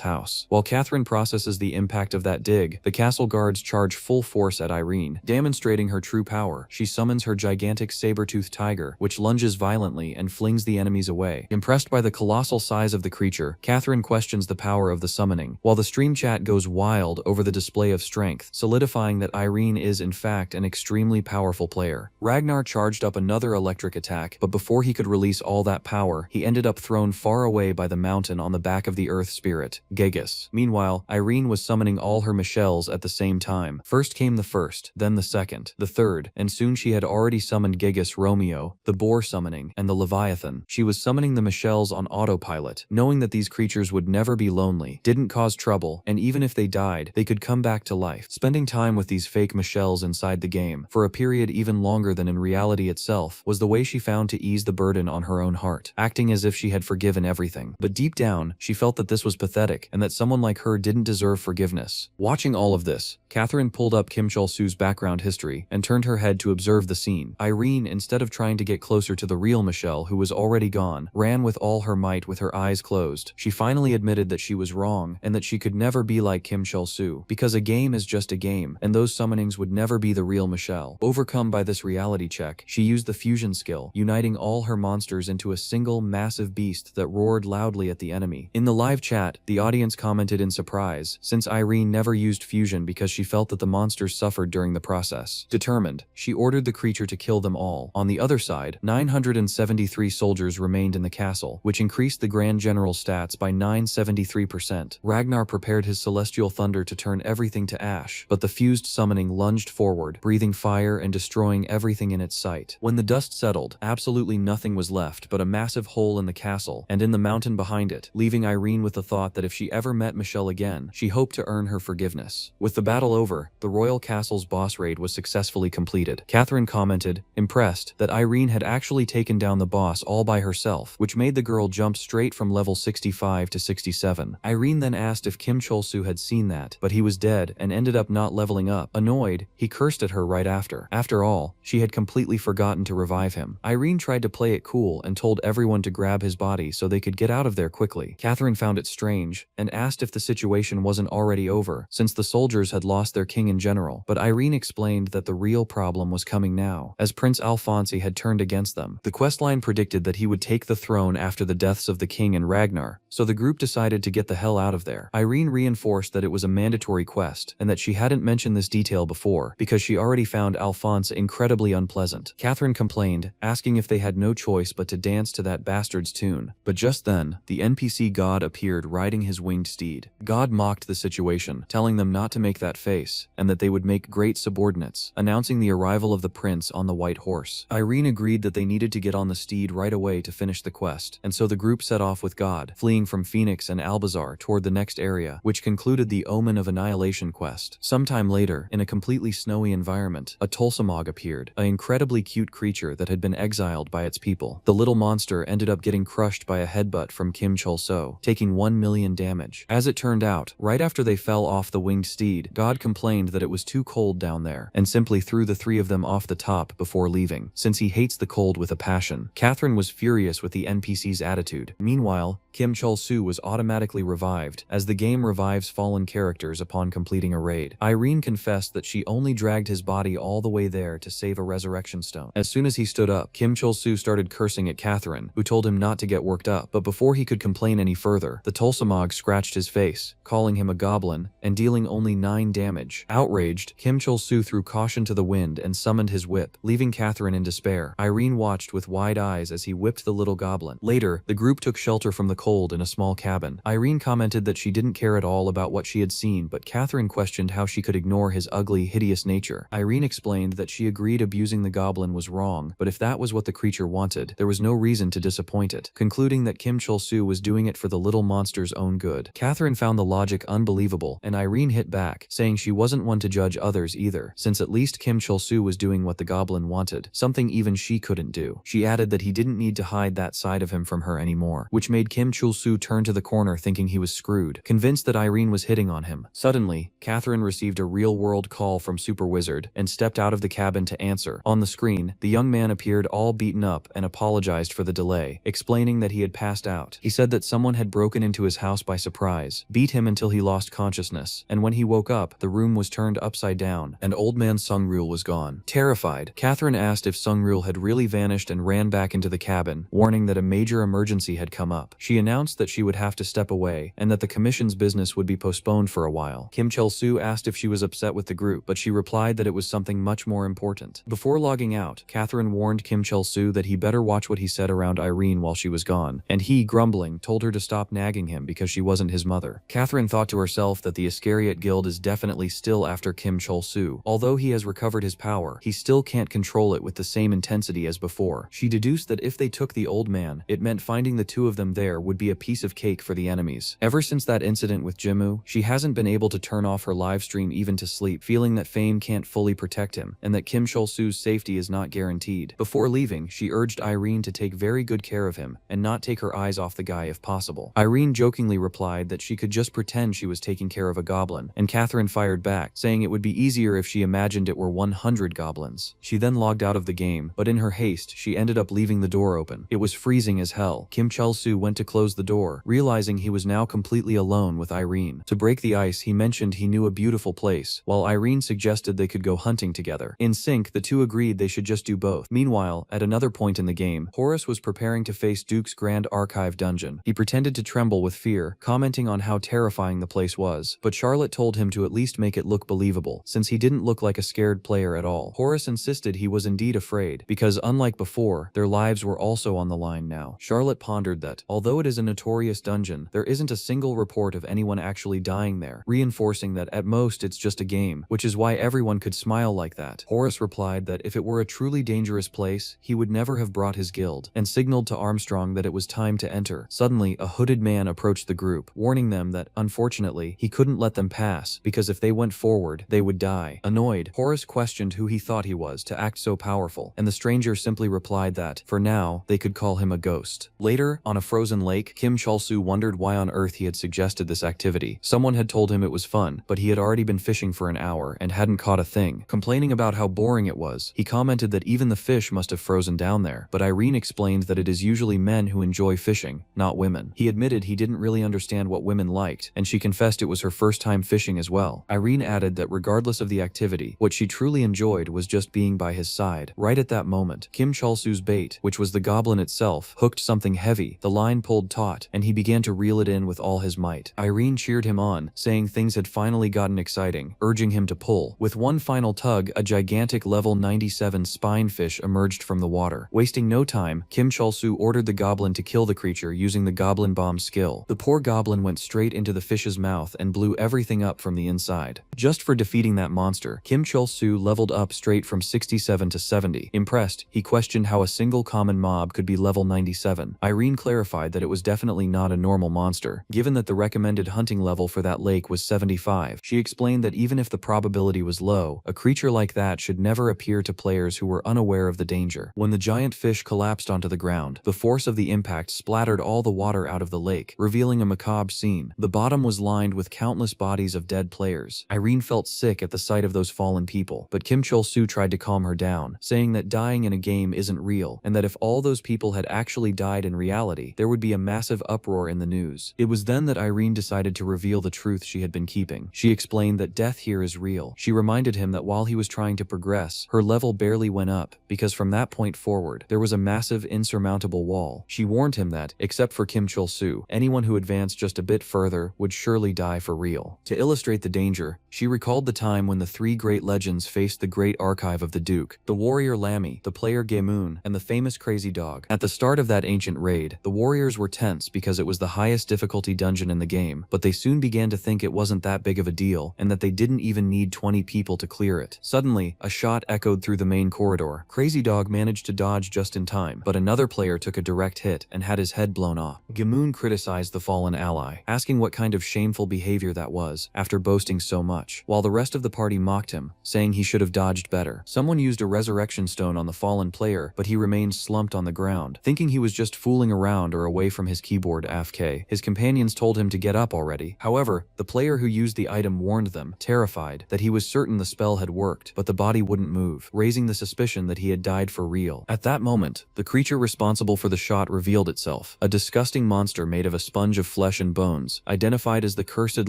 house. While Catherine processes the impact of that dig, the castle guards charge full force at Irene. Demonstrating her true power, she summons her gigantic saber-toothed tiger, which lunges violently and flings the enemies away. Impressed by the colossal size of the creature, Catherine questions the power of the summoning, while the stream chat goes wild over the display of strength, solidifying that Irene is in fact an extremely powerful player. Ragnar charged up another electric attack, but before he could release all that power, he ended up thrown far away by the mountain on the back of the earth spirit, Gigas. Meanwhile, Irene was summoning all her Michelles at the same time. First came the first, then the second, the third, and soon she had already summoned Gigas Romeo, the boar summoning, and the Leviathan. She was summoning the Michelles on autopilot, knowing that these creatures would never be lonely, didn't cause trouble, and even if they died, they could come back to life. Spending time with these fake Michelles inside the game, for a period even longer than in reality itself, was the way she found to ease the burden on her own heart, acting as if she had forgiven everything. But deep down, she felt that this was pathetic, and that someone like her didn't deserve forgiveness. Watching all of this, Catherine pulled up Kim Chul-soo's background history and turned her head to observe the scene. Irene, instead of trying to get closer to the real Michelle who was already gone, ran with all her might with her eyes closed. She finally admitted that she was wrong and that she could never be like Kim Chul-soo, because a game is just a game, and those summonings would never be the real Michelle. Overcome by this reality check, she used the fusion skill, uniting all her monsters into a single massive beast that roared loudly at the enemy. In the live chat, the audience commented in surprise, since Irene never used fusion because she felt that the monsters suffered during the process. Determined, she ordered the creature to kill them all. On the other side, 973 soldiers remained in the castle, which increased the Grand General's stats by 973%. Ragnar prepared his celestial thunder to turn everything to ash, but the fused summoning lunged forward, breathing fire and destroying everything in its sight. When the dust settled, absolutely nothing was left but a massive hole in the castle and in the mountain behind it, leaving Irene with the thought that if she ever met Michelle again, she hoped to earn her forgiveness. With the battle over, the royal Castle's boss raid was successfully completed. Catherine commented, impressed, that Irene had actually taken down the boss all by herself, which made the girl jump straight from level 65 to 67. Irene then asked if Kim Chol-soo had seen that, but he was dead and ended up not leveling up. Annoyed, he cursed at her right after. After all, she had completely forgotten to revive him. Irene tried to play it cool and told everyone to grab his body so they could get out of there quickly. Catherine found it strange and asked if the situation wasn't already over, since the soldiers had lost their king in general. But Irene explained that the real problem was coming now, as Prince Alfonsi had turned against them. The questline predicted that he would take the throne after the deaths of the king and Ragnar, so the group decided to get the hell out of there. Irene reinforced that it was a mandatory quest, and that she hadn't mentioned this detail before, because she already found Alphonse incredibly unpleasant. Catherine complained, asking if they had no choice but to dance to that bastard's tune. But just then, the NPC God appeared riding his winged steed. God mocked the situation, telling them not to make that face, and that they would make great subordinates, announcing the arrival of the prince on the white horse. Irene agreed that they needed to get on the steed right away to finish the quest, and so the group set off with God, fleeing from Phoenix and Albazar toward the next area, which concluded the Omen of Annihilation quest. Sometime later, in a completely snowy environment, a Tulsamog appeared, an incredibly cute creature that had been exiled by its people. The little monster ended up getting crushed by a headbutt from Kim Chol-soo, taking 1 million damage. As it turned out, right after they fell off the winged steed, God complained that it was too cold down there, and simply threw the three of them off the top before leaving, since he hates the cold with a passion. Catherine was furious with the NPC's attitude. Meanwhile, Kim Chol-soo was automatically revived, as the game revives fallen characters upon completing a raid. Irene confessed that she only dragged his body all the way there to save a resurrection stone. As soon as he stood up, Kim Chol-soo started cursing at Catherine, who told him not to get worked up. But before he could complain any further, the Tulsamog scratched his face, calling him a goblin, and dealing only 9 damage. Outraged, Kim Chol-soo threw caution to the wind and summoned his whip, leaving Catherine in despair. Irene watched with wide eyes as he whipped the little goblin. Later, the group took shelter from the cold in a small cabin. Irene commented that she didn't care at all about what she had seen, but Catherine questioned how she could ignore his ugly, hideous nature. Irene explained that she agreed abusing the goblin was wrong, but if that was what the creature wanted, there was no reason to disappoint it, concluding that Kim Chol-soo was doing it for the little monster's own good. Catherine found the logic unbelievable, and Irene hit back, saying she wasn't one to judge others either, since at least Kim Chol-soo was doing what the goblin wanted, something even she couldn't do. She added that he didn't need to hide that side of him from her anymore, which made Kim Chol-soo turn to the corner thinking he was screwed, convinced that Irene was hitting on him. Suddenly, Catherine received a real-world call from Super Wizard and stepped out of the cabin to answer. On the screen, the young man appeared all beaten up and apologized for the delay, explaining that he had passed out. He said that someone had broken into his house by surprise, beat him until he lost consciousness, and when he woke up, the room was turned upside down, and old man Sung-ryul was gone. Terrified, Catherine asked if Sung-ryul had really vanished and ran back into the cabin, warning that a major emergency had come up. She announced that she would have to step away, and that the commission's business would be postponed for a while. Kim Chol-soo asked if she was upset with the group, but she replied that it was something much more important. Before logging out, Catherine warned Kim Chol-soo that he better watch what he said around Irene while she was gone, and he, grumbling, told her to stop nagging him because she wasn't his mother. Catherine thought to herself that the Iscariot Guild is definitely still after Kim Chol-soo. Although he has recovered his power, he still can't control it with the same intensity as before. She deduced that if they took the old man, it meant finding the two of them there would be a piece of cake for the enemies. Ever since that incident with Jimmu, she hasn't been able to turn off her live stream even to sleep, feeling that fame can't fully protect him, and that Kim Chol-soo's safety is not guaranteed. Before leaving, she urged Irene to take very good care of him, and not take her eyes off the guy if possible. Irene jokingly replied that she could just pretend she was taking care of a goblin, and Catherine fired back, saying it would be easier if she imagined it were 100 goblins. She then logged out of the game, but in her haste, she ended up leaving the door open. It was freezing as hell. Kim Chol-soo went to close the door, realizing he was now completely alone with Irene. To break the ice, he mentioned he knew a beautiful place, while Irene suggested they could go hunting together. In sync, the two agreed they should just do both. Meanwhile, at another point in the game, Horace was preparing to face Duke's Grand Archive dungeon. He pretended to tremble with fear, commenting on how terrifying the place was, but Charlotte told him to at least make it look believable, since he didn't look like a scared player at all. Horace insisted he was indeed afraid, because unlike before, their lives were also on the line now. Charlotte pondered that, although it is a notorious dungeon, there isn't a single report of anyone actually dying there, reinforcing that at most it's just a game, which is why everyone could smile like that. Horace replied that if it were a truly dangerous place, he would never have brought his guild, and signaled to Armstrong that it was time to enter. Suddenly, a hooded man approached the group, warning them that, unfortunately, he couldn't let them pass, because if they went forward, hard, they would die. Annoyed, Horace questioned who he thought he was to act so powerful, and the stranger simply replied that, for now, they could call him a ghost. Later, on a frozen lake, Kim Chol-soo wondered why on earth he had suggested this activity. Someone had told him it was fun, but he had already been fishing for an hour and hadn't caught a thing. Complaining about how boring it was, he commented that even the fish must have frozen down there, but Irene explained that it is usually men who enjoy fishing, not women. He admitted he didn't really understand what women liked, and she confessed it was her first time fishing as well. Irene added that regardless of the activity, what she truly enjoyed was just being by his side. Right at that moment, Kim Chol-soo's bait, which was the goblin itself, hooked something heavy. The line pulled taut, and he began to reel it in with all his might. Irene cheered him on, saying things had finally gotten exciting, urging him to pull. With one final tug, a gigantic level 97 spinefish emerged from the water. Wasting no time, Kim Chol-soo ordered the goblin to kill the creature using the goblin bomb skill. The poor goblin went straight into the fish's mouth and blew everything up from the inside. Just for defeating that monster, Kim Chol-soo leveled up straight from 67 to 70. Impressed, he questioned how a single common mob could be level 97. Irene clarified that it was definitely not a normal monster, given that the recommended hunting level for that lake was 75. She explained that even if the probability was low, a creature like that should never appear to players who were unaware of the danger. When the giant fish collapsed onto the ground, the force of the impact splattered all the water out of the lake, revealing a macabre scene. The bottom was lined with countless bodies of dead players. Irene felt sick at the sight of those fallen people, but Kim Chol-soo tried to calm her down, saying that dying in a game isn't real, and that if all those people had actually died in reality, there would be a massive uproar in the news. It was then that Irene decided to reveal the truth she had been keeping. She explained that death here is real. She reminded him that while he was trying to progress, her level barely went up, because from that point forward, there was a massive insurmountable wall. She warned him that, except for Kim Chol-soo, anyone who advanced just a bit further would surely die for real. To illustrate the danger, she recalled the time when the three great legends faced the great archive of the Duke, the warrior Lammy, the player Gaemoon, and the famous Crazy Dog. At the start of that ancient raid, the warriors were tense because it was the highest difficulty dungeon in the game, but they soon began to think it wasn't that big of a deal, and that they didn't even need 20 people to clear it. Suddenly, a shot echoed through the main corridor. Crazy Dog managed to dodge just in time, but another player took a direct hit and had his head blown off. Gaemoon criticized the fallen ally, asking what kind of shameful behavior that was, after boasting so much, while the rest of the party mocked him, saying he should have dodged better. Someone used a resurrection stone on the fallen player, but he remained slumped on the ground. Thinking he was just fooling around or away from his keyboard AFK, his companions told him to get up already. However, the player who used the item warned them, terrified, that he was certain the spell had worked, but the body wouldn't move, raising the suspicion that he had died for real. At that moment, the creature responsible for the shot revealed itself, a disgusting monster made of a sponge of flesh and bones, identified as the Cursed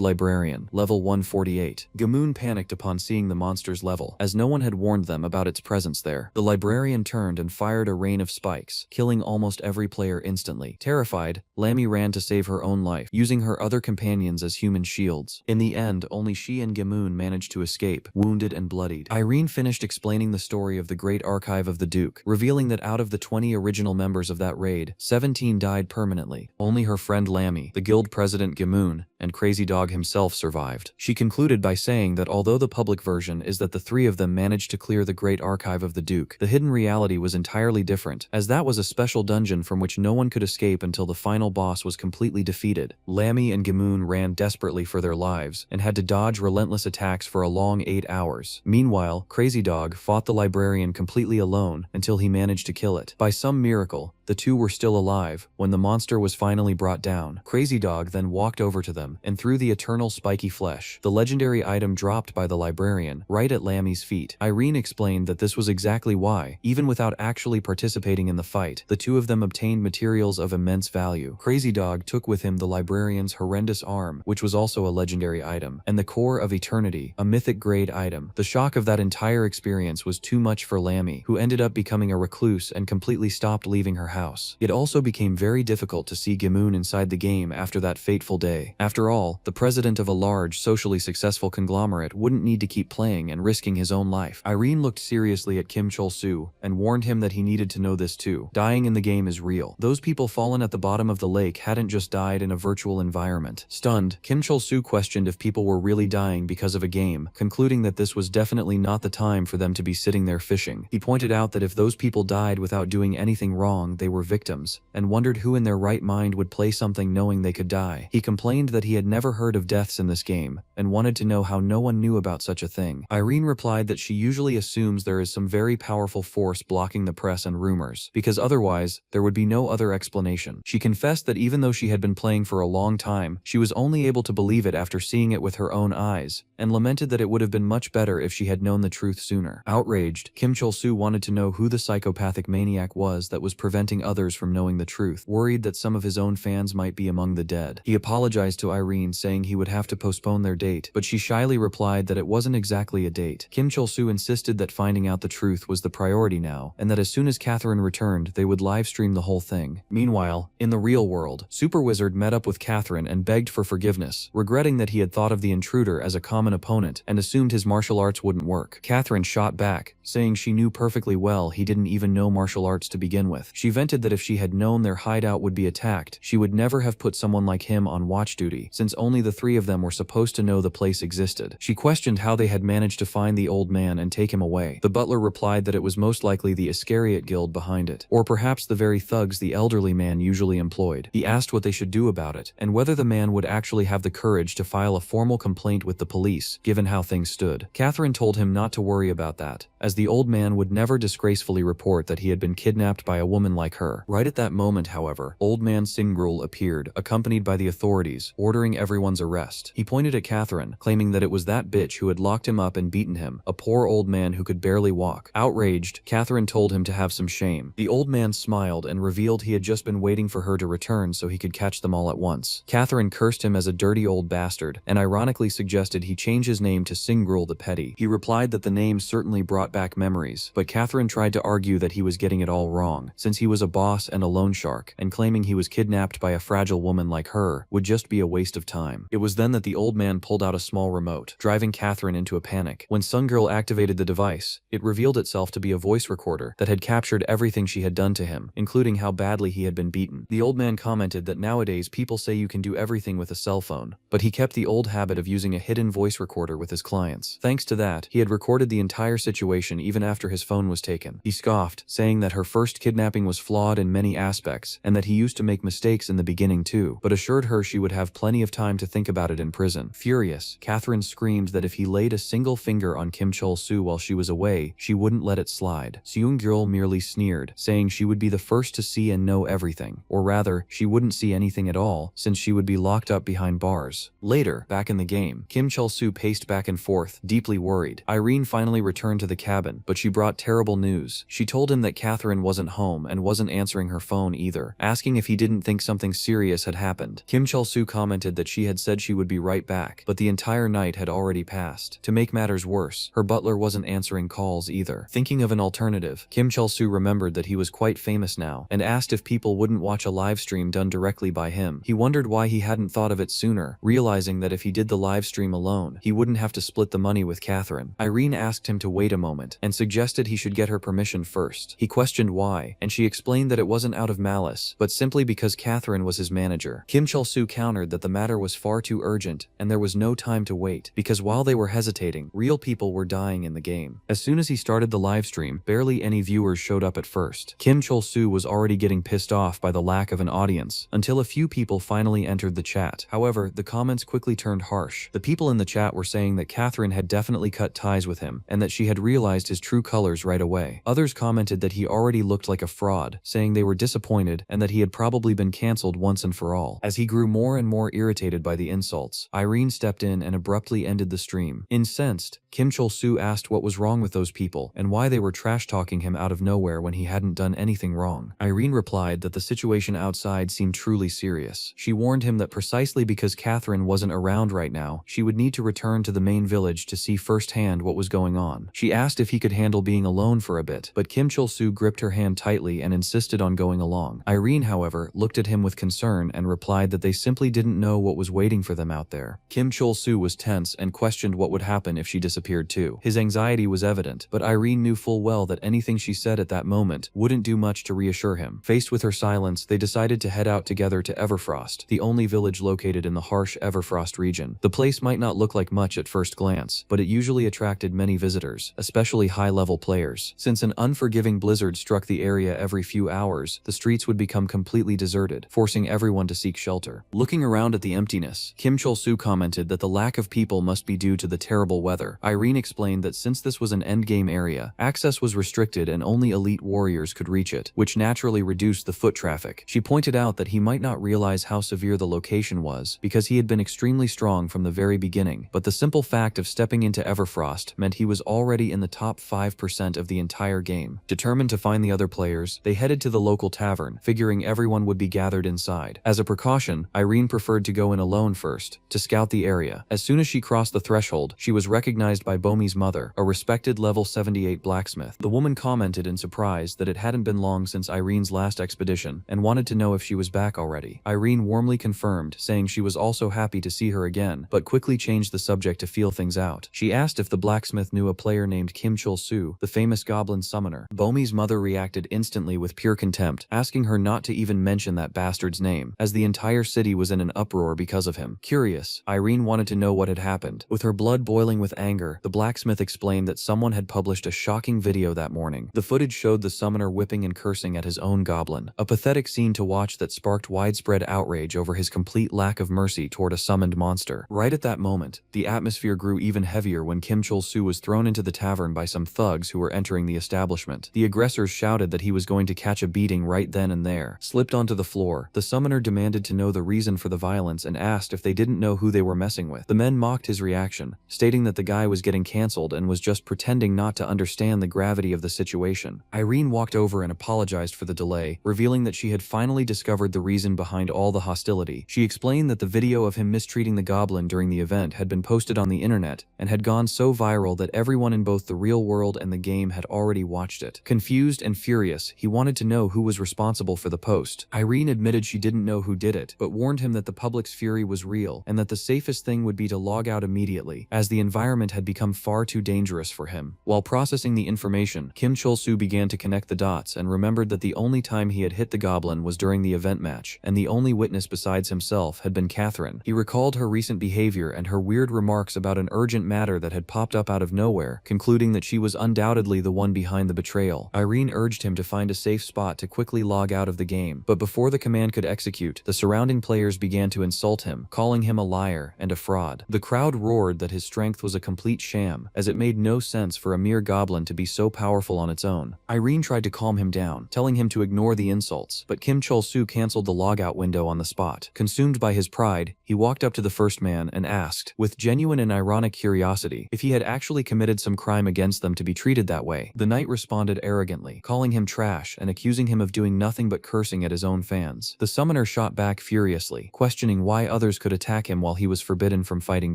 Librarian, level 148. Gaemoon panicked upon seeing the monster's level, as no one had warned them about its presence there. The librarian turned and fired a rain of spikes, killing almost every player instantly. Terrified, Lammy ran to save her own life, using her other companions as human shields. In the end, only she and Gaemoon managed to escape, wounded and bloodied. Irene finished explaining the story of the Great Archive of the Duke, revealing that out of the 20 original members of that raid, 17 died permanently. Only her friend Lammy, the guild president Gaemoon, and Crazy Dog himself survived. She concluded by saying that although the public version is that the three of them managed to clear the Great Archive of the Duke, the hidden reality was entirely different, as that was a special dungeon from which no one could escape until the final boss was completely defeated. Lammy and Gaemoon ran desperately for their lives, and had to dodge relentless attacks for a long 8 hours. Meanwhile, Crazy Dog fought the librarian completely alone until he managed to kill it. By some miracle, the two were still alive when the monster was finally brought down. Crazy Dog then walked over to them and threw the eternal spiky flesh, the legendary item dropped by the librarian, right at Lammy's feet. Irene explained that this was exactly why, even without actually participating in the fight, the two of them obtained materials of immense value. Crazy Dog took with him the librarian's horrendous arm, which was also a legendary item, and the Core of Eternity, a mythic grade item. The shock of that entire experience was too much for Lammy, who ended up becoming a recluse and completely stopped leaving her house. It also became very difficult to see Gaemoon inside the game after that fateful day. After all, the president of a large, socially successful conglomerate wouldn't need to keep playing and risking his own life. Irene looked seriously at Kim Chol-soo and warned him that he needed to know this too. Dying in the game is real. Those people fallen at the bottom of the lake hadn't just died in a virtual environment. Stunned, Kim Chol-soo questioned if people were really dying because of a game, concluding that this was definitely not the time for them to be sitting there fishing. He pointed out that if those people died without doing anything wrong, they were victims, and wondered who in their right mind would play something knowing they could die. He complained that he had never heard of deaths in this game, and wanted to know how no one knew about such a thing. Irene replied that she usually assumes there is some very powerful force blocking the press and rumors, because otherwise, there would be no other explanation. She confessed that even though she had been playing for a long time, she was only able to believe it after seeing it with her own eyes, and lamented that it would have been much better if she had known the truth sooner. Outraged, Kim Chol-soo wanted to know who the psychopathic maniac was that was preventing others from knowing the truth, worried that some of his own fans might be among the dead. He apologized to Irene, saying he would have to postpone their date, but she shyly replied that it wasn't exactly a date. Kim Chol-soo insisted that finding out the truth was the priority now, and that as soon as Catherine returned, they would livestream the whole thing. Meanwhile, in the real world, Super Wizard met up with Catherine and begged for forgiveness, regretting that he had thought of the intruder as a common opponent and assumed his martial arts wouldn't work. Catherine shot back, saying she knew perfectly well he didn't even know martial arts to begin with. She vented that if she had known their hideout would be attacked, she would never have put someone like him on watch duty, since only the three of them were supposed to know the place existed. She questioned how they had managed to find the old man and take him away. The butler replied that it was most likely the Iscariot Guild behind it, or perhaps the very thugs the elderly man usually employed. He asked what they should do about it, and whether the man would actually have the courage to file a formal complaint with the police, given how things stood. Catherine told him not to worry about that, as the old man would never disgracefully report that he had been kidnapped by a woman like her. Right at that moment, however, old man Singrul appeared, accompanied by the authorities, ordering everyone's arrest. He pointed at Catherine, claiming that it was that bitch who had locked him up and beaten him, a poor old man who could barely walk. Outraged, Catherine told him to have some shame. The old man smiled and revealed he had just been waiting for her to return so he could catch them all at once. Catherine cursed him as a dirty old bastard, and ironically suggested he change his name to Singrul the Petty. He replied that the name certainly brought back memories, but Catherine tried to argue that he was getting it all wrong, since he was a boss and a loan shark, and claiming he was kidnapped by a fragile woman like her would just be a waste of time. It was then that the old man pulled out a small remote, driving Catherine into a panic. When Sungirl activated the device, it revealed itself to be a voice recorder that had captured everything she had done to him, including how badly he had been beaten. The old man commented that nowadays people say you can do everything with a cell phone, but he kept the old habit of using a hidden voice recorder with his clients. Thanks to that, he had recorded the entire situation even after his phone was taken. He scoffed, saying that her first kidnapping was flawed in many aspects, and that he used to make mistakes in the beginning too, but assured her she would have plenty of time to think about it in prison. Furious, Catherine screamed that if he laid a single finger on Kim Chol-soo while she was away, she wouldn't let it slide. Seung-gyeol merely sneered, saying she would be the first to see and know everything, or rather, she wouldn't see anything at all, since she would be locked up behind bars. Later, back in the game, Kim Chol-soo paced back and forth, deeply worried. Irene finally returned to the cabin, but she brought terrible news. She told him that Catherine wasn't home and wasn't answering her phone either, asking if he didn't think something serious had happened. Kim Chol-soo commented that she had said she would be right back, but the entire night had already passed. To make matters worse, her butler wasn't answering calls either. Thinking of an alternative, Kim Chol-soo remembered that he was quite famous now, and asked if people wouldn't watch a live stream done directly by him. He wondered why he hadn't thought of it sooner, realizing that if he did the live stream alone, he wouldn't have to split the money with Catherine. Irene asked him to wait a moment, and suggested he should get her permission first. He questioned why, and she explained that it wasn't out of malice, but simply because Catherine was his manager. Kim Chol-soo countered that the matter was far too urgent, and there was no time to wait, because while they were hesitating, real people were dying in the game. As soon as he started the live stream, barely any viewers showed up at first. Kim Chol-soo was already getting pissed off by the lack of an audience, until a few people finally entered the chat. However, the comments quickly turned harsh. The people in the chat were saying that Catherine had definitely cut ties with him, and that she had realized his true colors right away. Others commented that he already looked like a fraud, saying they were disappointed and that he had probably been cancelled once and for all. As he grew more and more irritated by the insults, Irene stepped in and abruptly ended the stream. Incensed, Kim Chol-soo asked what was wrong with those people and why they were trash-talking him out of nowhere when he hadn't done anything wrong. Irene replied that the situation outside seemed truly serious. She warned him that precisely because Catherine wasn't around right now, she would need to return to the main village to see firsthand what was going on. She asked if he could handle being alone for a bit, but Kim Chol-soo gripped her hand tightly and insisted on going along. Irene, however, looked at him with concern and replied that they simply didn't know what was waiting for them out there. Kim Chol-soo was tense and questioned what would happen if she disappeared too. His anxiety was evident, but Irene knew full well that anything she said at that moment wouldn't do much to reassure him. Faced with her silence, they decided to head out together to Everfrost, the only village located in the harsh Everfrost region. The place might not look like much at first glance, but it usually attracted many visitors, especially high-level players. Since an unforgiving blizzard struck the area every few few hours, the streets would become completely deserted, forcing everyone to seek shelter. Looking around at the emptiness, Kim Chol-soo commented that the lack of people must be due to the terrible weather. Irene explained that since this was an endgame area, access was restricted and only elite warriors could reach it, which naturally reduced the foot traffic. She pointed out that he might not realize how severe the location was because he had been extremely strong from the very beginning, but the simple fact of stepping into Everfrost meant he was already in the top 5% of the entire game. Determined to find the other players, they headed to the local tavern, figuring everyone would be gathered inside. As a precaution, Irene preferred to go in alone first, to scout the area. As soon as she crossed the threshold, she was recognized by Bomi's mother, a respected level 78 blacksmith. The woman commented in surprise that it hadn't been long since Irene's last expedition, and wanted to know if she was back already. Irene warmly confirmed, saying she was also happy to see her again, but quickly changed the subject to feel things out. She asked if the blacksmith knew a player named Kim Chol-soo, the famous goblin summoner. Bomi's mother reacted instantly with pure contempt, asking her not to even mention that bastard's name, as the entire city was in an uproar because of him. Curious, Irene wanted to know what had happened. With her blood boiling with anger, the blacksmith explained that someone had published a shocking video that morning. The footage showed the summoner whipping and cursing at his own goblin, a pathetic scene to watch that sparked widespread outrage over his complete lack of mercy toward a summoned monster. Right at that moment, the atmosphere grew even heavier when Kim Chol-soo was thrown into the tavern by some thugs who were entering the establishment. The aggressors shouted that he was going to catch a beating right then and there. Slipped onto the floor, the summoner demanded to know the reason for the violence and asked if they didn't know who they were messing with. The men mocked his reaction, stating that the guy was getting cancelled and was just pretending not to understand the gravity of the situation. Irene walked over and apologized for the delay, revealing that she had finally discovered the reason behind all the hostility. She explained that the video of him mistreating the goblin during the event had been posted on the internet and had gone so viral that everyone in both the real world and the game had already watched it. Confused and furious, he wanted to know who was responsible for the post. Irene admitted she didn't know who did it, but warned him that the public's fury was real and that the safest thing would be to log out immediately, as the environment had become far too dangerous for him. While processing the information, Kim Chol-soo began to connect the dots and remembered that the only time he had hit the goblin was during the event match, and the only witness besides himself had been Catherine. He recalled her recent behavior and her weird remarks about an urgent matter that had popped up out of nowhere, concluding that she was undoubtedly the one behind the betrayal. Irene urged him to find a safe spot to quickly log out of the game, but before the command could execute, the surrounding players began to insult him, calling him a liar and a fraud. The crowd roared that his strength was a complete sham, as it made no sense for a mere goblin to be so powerful on its own. Irene tried to calm him down, telling him to ignore the insults, but Kim Chol-soo canceled the logout window on the spot. Consumed by his pride, he walked up to the first man and asked, with genuine and ironic curiosity, if he had actually committed some crime against them to be treated that way. The knight responded arrogantly, calling him trash and accusing him of doing nothing but cursing at his own fans. The summoner shot back furiously, questioning why others could attack him while he was forbidden from fighting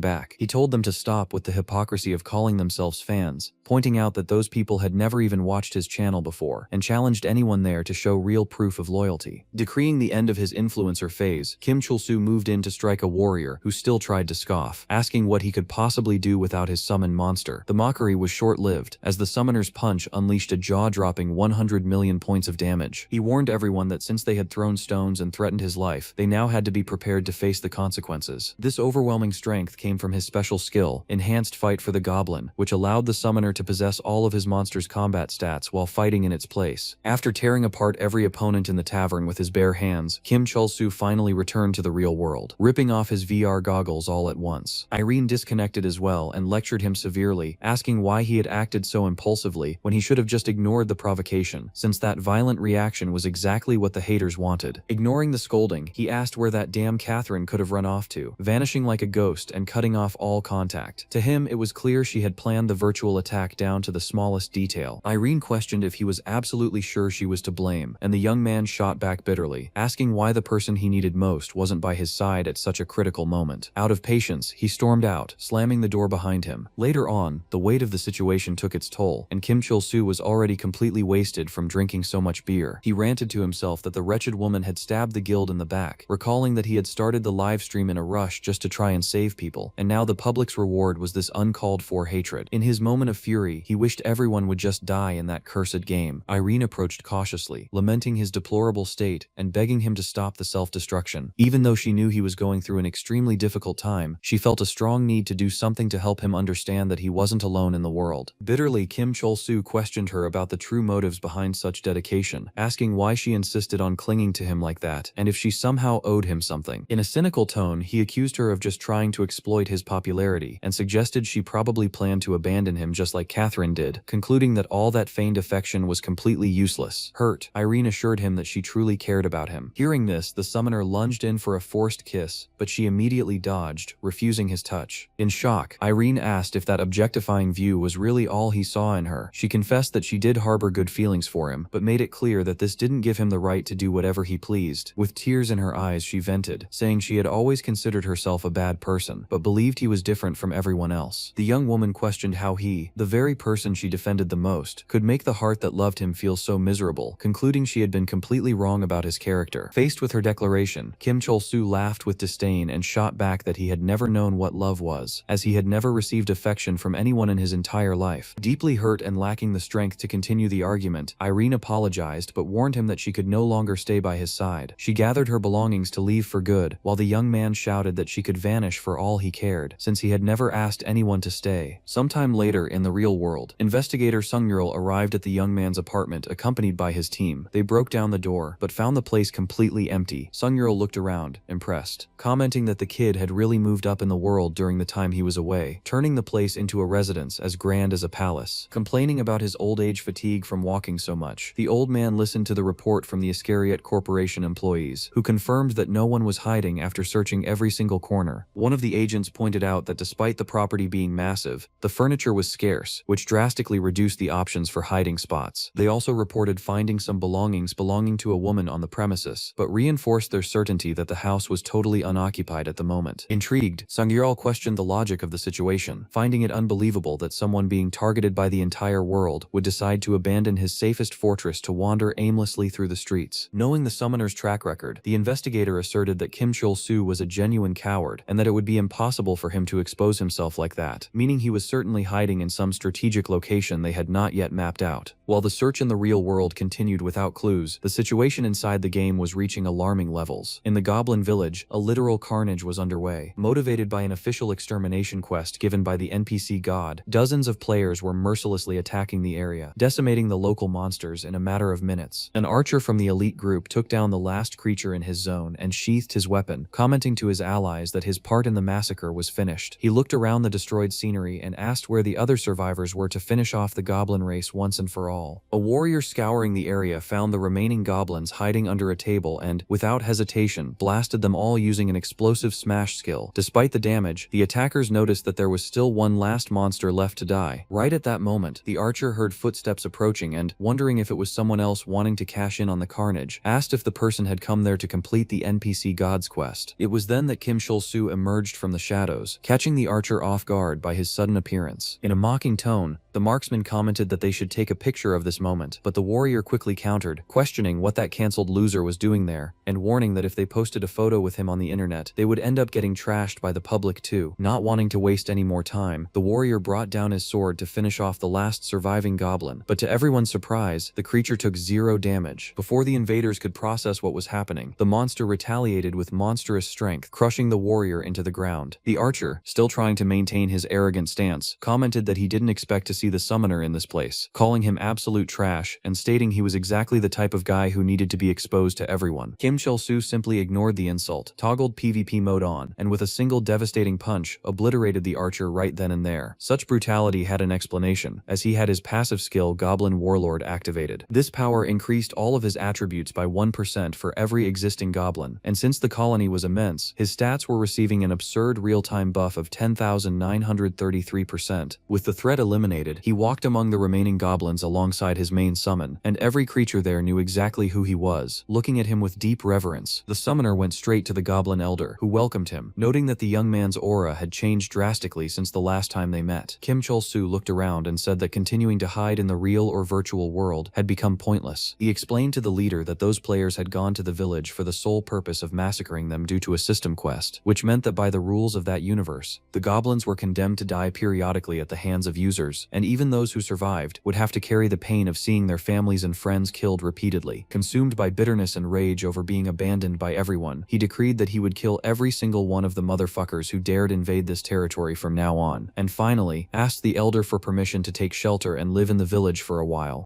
back. He told them to stop with the hypocrisy of calling themselves fans, pointing out that those people had never even watched his channel before, and challenged anyone there to show real proof of loyalty. Decreeing the end of his influencer phase, Kim Chol-soo moved in to strike a warrior who still tried to scoff, asking what he could possibly do without his summoned monster. The mockery was short-lived, as the summoner's punch unleashed a jaw-dropping 100 million points of damage. He warned everyone that since they had thrown stones and threatened his life, they now had to be prepared to face the consequences. This overwhelming strength came from his special skill, Enhanced Fight for the Goblin, which allowed the summoner to possess all of his monster's combat stats while fighting in its place. After tearing apart every opponent in the tavern with his bare hands, Kim Chol-soo finally returned to the real world, ripping off his VR goggles all at once. Irene disconnected as well and lectured him severely, asking why he had acted so impulsively when he should have just ignored the provocation, since that violent reaction was exactly what the haters wanted. Ignoring the scolding, he asked where that damn Catherine could have run off to, vanishing like a ghost and cutting off all contact. To him, it was clear she had planned the virtual attack down to the smallest detail. Irene questioned if he was absolutely sure she was to blame, and the young man shot back bitterly, asking why the person he needed most wasn't by his side at such a critical moment. Out of patience, he stormed out, slamming the door behind him. Later on, the weight of the situation took its toll, and Kim Chol-soo was already completely wasted from drinking so much beer. He ranted to himself that the wretched woman had stabbed the guild in the back, recalling that he had started the live stream in a rush just to try and save people, and now the public's reward was this uncalled-for hatred. In his moment of fury, he wished everyone would just die in that cursed game. Irene approached cautiously, lamenting his deplorable state and begging him to stop the self-destruction. Even though she knew he was going through an extremely difficult time, she felt a strong need to do something to help him understand that he wasn't alone in the world. Bitterly, Kim Chol-soo questioned her about the true motives behind such dedication. location, asking why she insisted on clinging to him like that and if she somehow owed him something. In a cynical tone, he accused her of just trying to exploit his popularity and suggested she probably planned to abandon him just like Catherine did, concluding that all that feigned affection was completely useless. Hurt, Irene assured him that she truly cared about him. Hearing this, the summoner lunged in for a forced kiss, but she immediately dodged, refusing his touch. In shock, Irene asked if that objectifying view was really all he saw in her. She confessed that she did harbor good feelings for him, but made it clear that this didn't give him the right to do whatever he pleased. With tears in her eyes, she vented, saying she had always considered herself a bad person, but believed he was different from everyone else. The young woman questioned how he, the very person she defended the most, could make the heart that loved him feel so miserable, concluding she had been completely wrong about his character. Faced with her declaration, Kim Chol-soo laughed with disdain and shot back that he had never known what love was, as he had never received affection from anyone in his entire life. Deeply hurt and lacking the strength to continue the argument, Irene apologized but warned him that she could no longer stay by his side. She gathered her belongings to leave for good, while the young man shouted that she could vanish for all he cared, since he had never asked anyone to stay. Sometime later in the real world, investigator Sung-yeol arrived at the young man's apartment accompanied by his team. They broke down the door, but found the place completely empty. Sung-yeol looked around, impressed, commenting that the kid had really moved up in the world during the time he was away, turning the place into a residence as grand as a palace. Complaining about his old age fatigue from walking so much, the old man listened to the report from the Iscariot Corporation employees, who confirmed that no one was hiding after searching every single corner. One of the agents pointed out that despite the property being massive, the furniture was scarce, which drastically reduced the options for hiding spots. They also reported finding some belongings belonging to a woman on the premises, but reinforced their certainty that the house was totally unoccupied at the moment. Intrigued, Sung-yeol questioned the logic of the situation, finding it unbelievable that someone being targeted by the entire world would decide to abandon his safest fortress to wander aimlessly through the streets. Knowing the summoner's track record, the investigator asserted that Kim Chol-soo was a genuine coward and that it would be impossible for him to expose himself like that, meaning he was certainly hiding in some strategic location they had not yet mapped out. While the search in the real world continued without clues, the situation inside the game was reaching alarming levels. In the Goblin Village, a literal carnage was underway. Motivated by an official extermination quest given by the NPC god, dozens of players were mercilessly attacking the area, decimating the local monsters in a matter of minutes. An archer from the elite group took down the last creature in his zone and sheathed his weapon, commenting to his allies that his part in the massacre was finished. He looked around the destroyed scenery and asked where the other survivors were to finish off the goblin race once and for all. A warrior scouring the area found the remaining goblins hiding under a table and, without hesitation, blasted them all using an explosive smash skill. Despite the damage, the attackers noticed that there was still one last monster left to die. Right at that moment, the archer heard footsteps approaching and, wondering if it was someone else wanting to cash in on the carnage, asked if the person had come there to complete the NPC god's quest. It was then that Kim Chol-soo emerged from the shadows, catching the archer off guard by his sudden appearance. In a mocking tone, the marksman commented that they should take a picture of this moment, but the warrior quickly countered, questioning what that cancelled loser was doing there, and warning that if they posted a photo with him on the internet, they would end up getting trashed by the public too. Not wanting to waste any more time, the warrior brought down his sword to finish off the last surviving goblin, but to everyone's surprise, the creature took 0 damage. Before the invaders could process what was happening, the monster retaliated with monstrous strength, crushing the warrior into the ground. The archer, still trying to maintain his arrogant stance, commented that he didn't expect to see the summoner in this place, calling him absolute trash and stating he was exactly the type of guy who needed to be exposed to everyone. Kim Chol-soo simply ignored the insult, toggled PvP mode on, and with a single devastating punch, obliterated the archer right then and there. Such brutality had an explanation, as he had his passive skill Goblin Warlord activated. This power increased all of his attributes by 1% for every existing goblin, and since the colony was immense, his stats were receiving an absurd real-time buff of 10,933%. With the threat eliminated, he walked among the remaining goblins alongside his main summon, and every creature there knew exactly who he was. Looking at him with deep reverence, the summoner went straight to the goblin elder, who welcomed him, noting that the young man's aura had changed drastically since the last time they met. Kim Chol-soo looked around and said that continuing to hide in the real or virtual world had become pointless. He explained to the leader that those players had gone to the village for the sole purpose of massacring them due to a system quest, which meant that by the rules of that universe, the goblins were condemned to die periodically at the hands of users, and even those who survived would have to carry the pain of seeing their families and friends killed repeatedly. Consumed by bitterness and rage over being abandoned by everyone, he decreed that he would kill every single one of the motherfuckers who dared invade this territory from now on, and finally, asked the elder for permission to take shelter and live in the village for a while.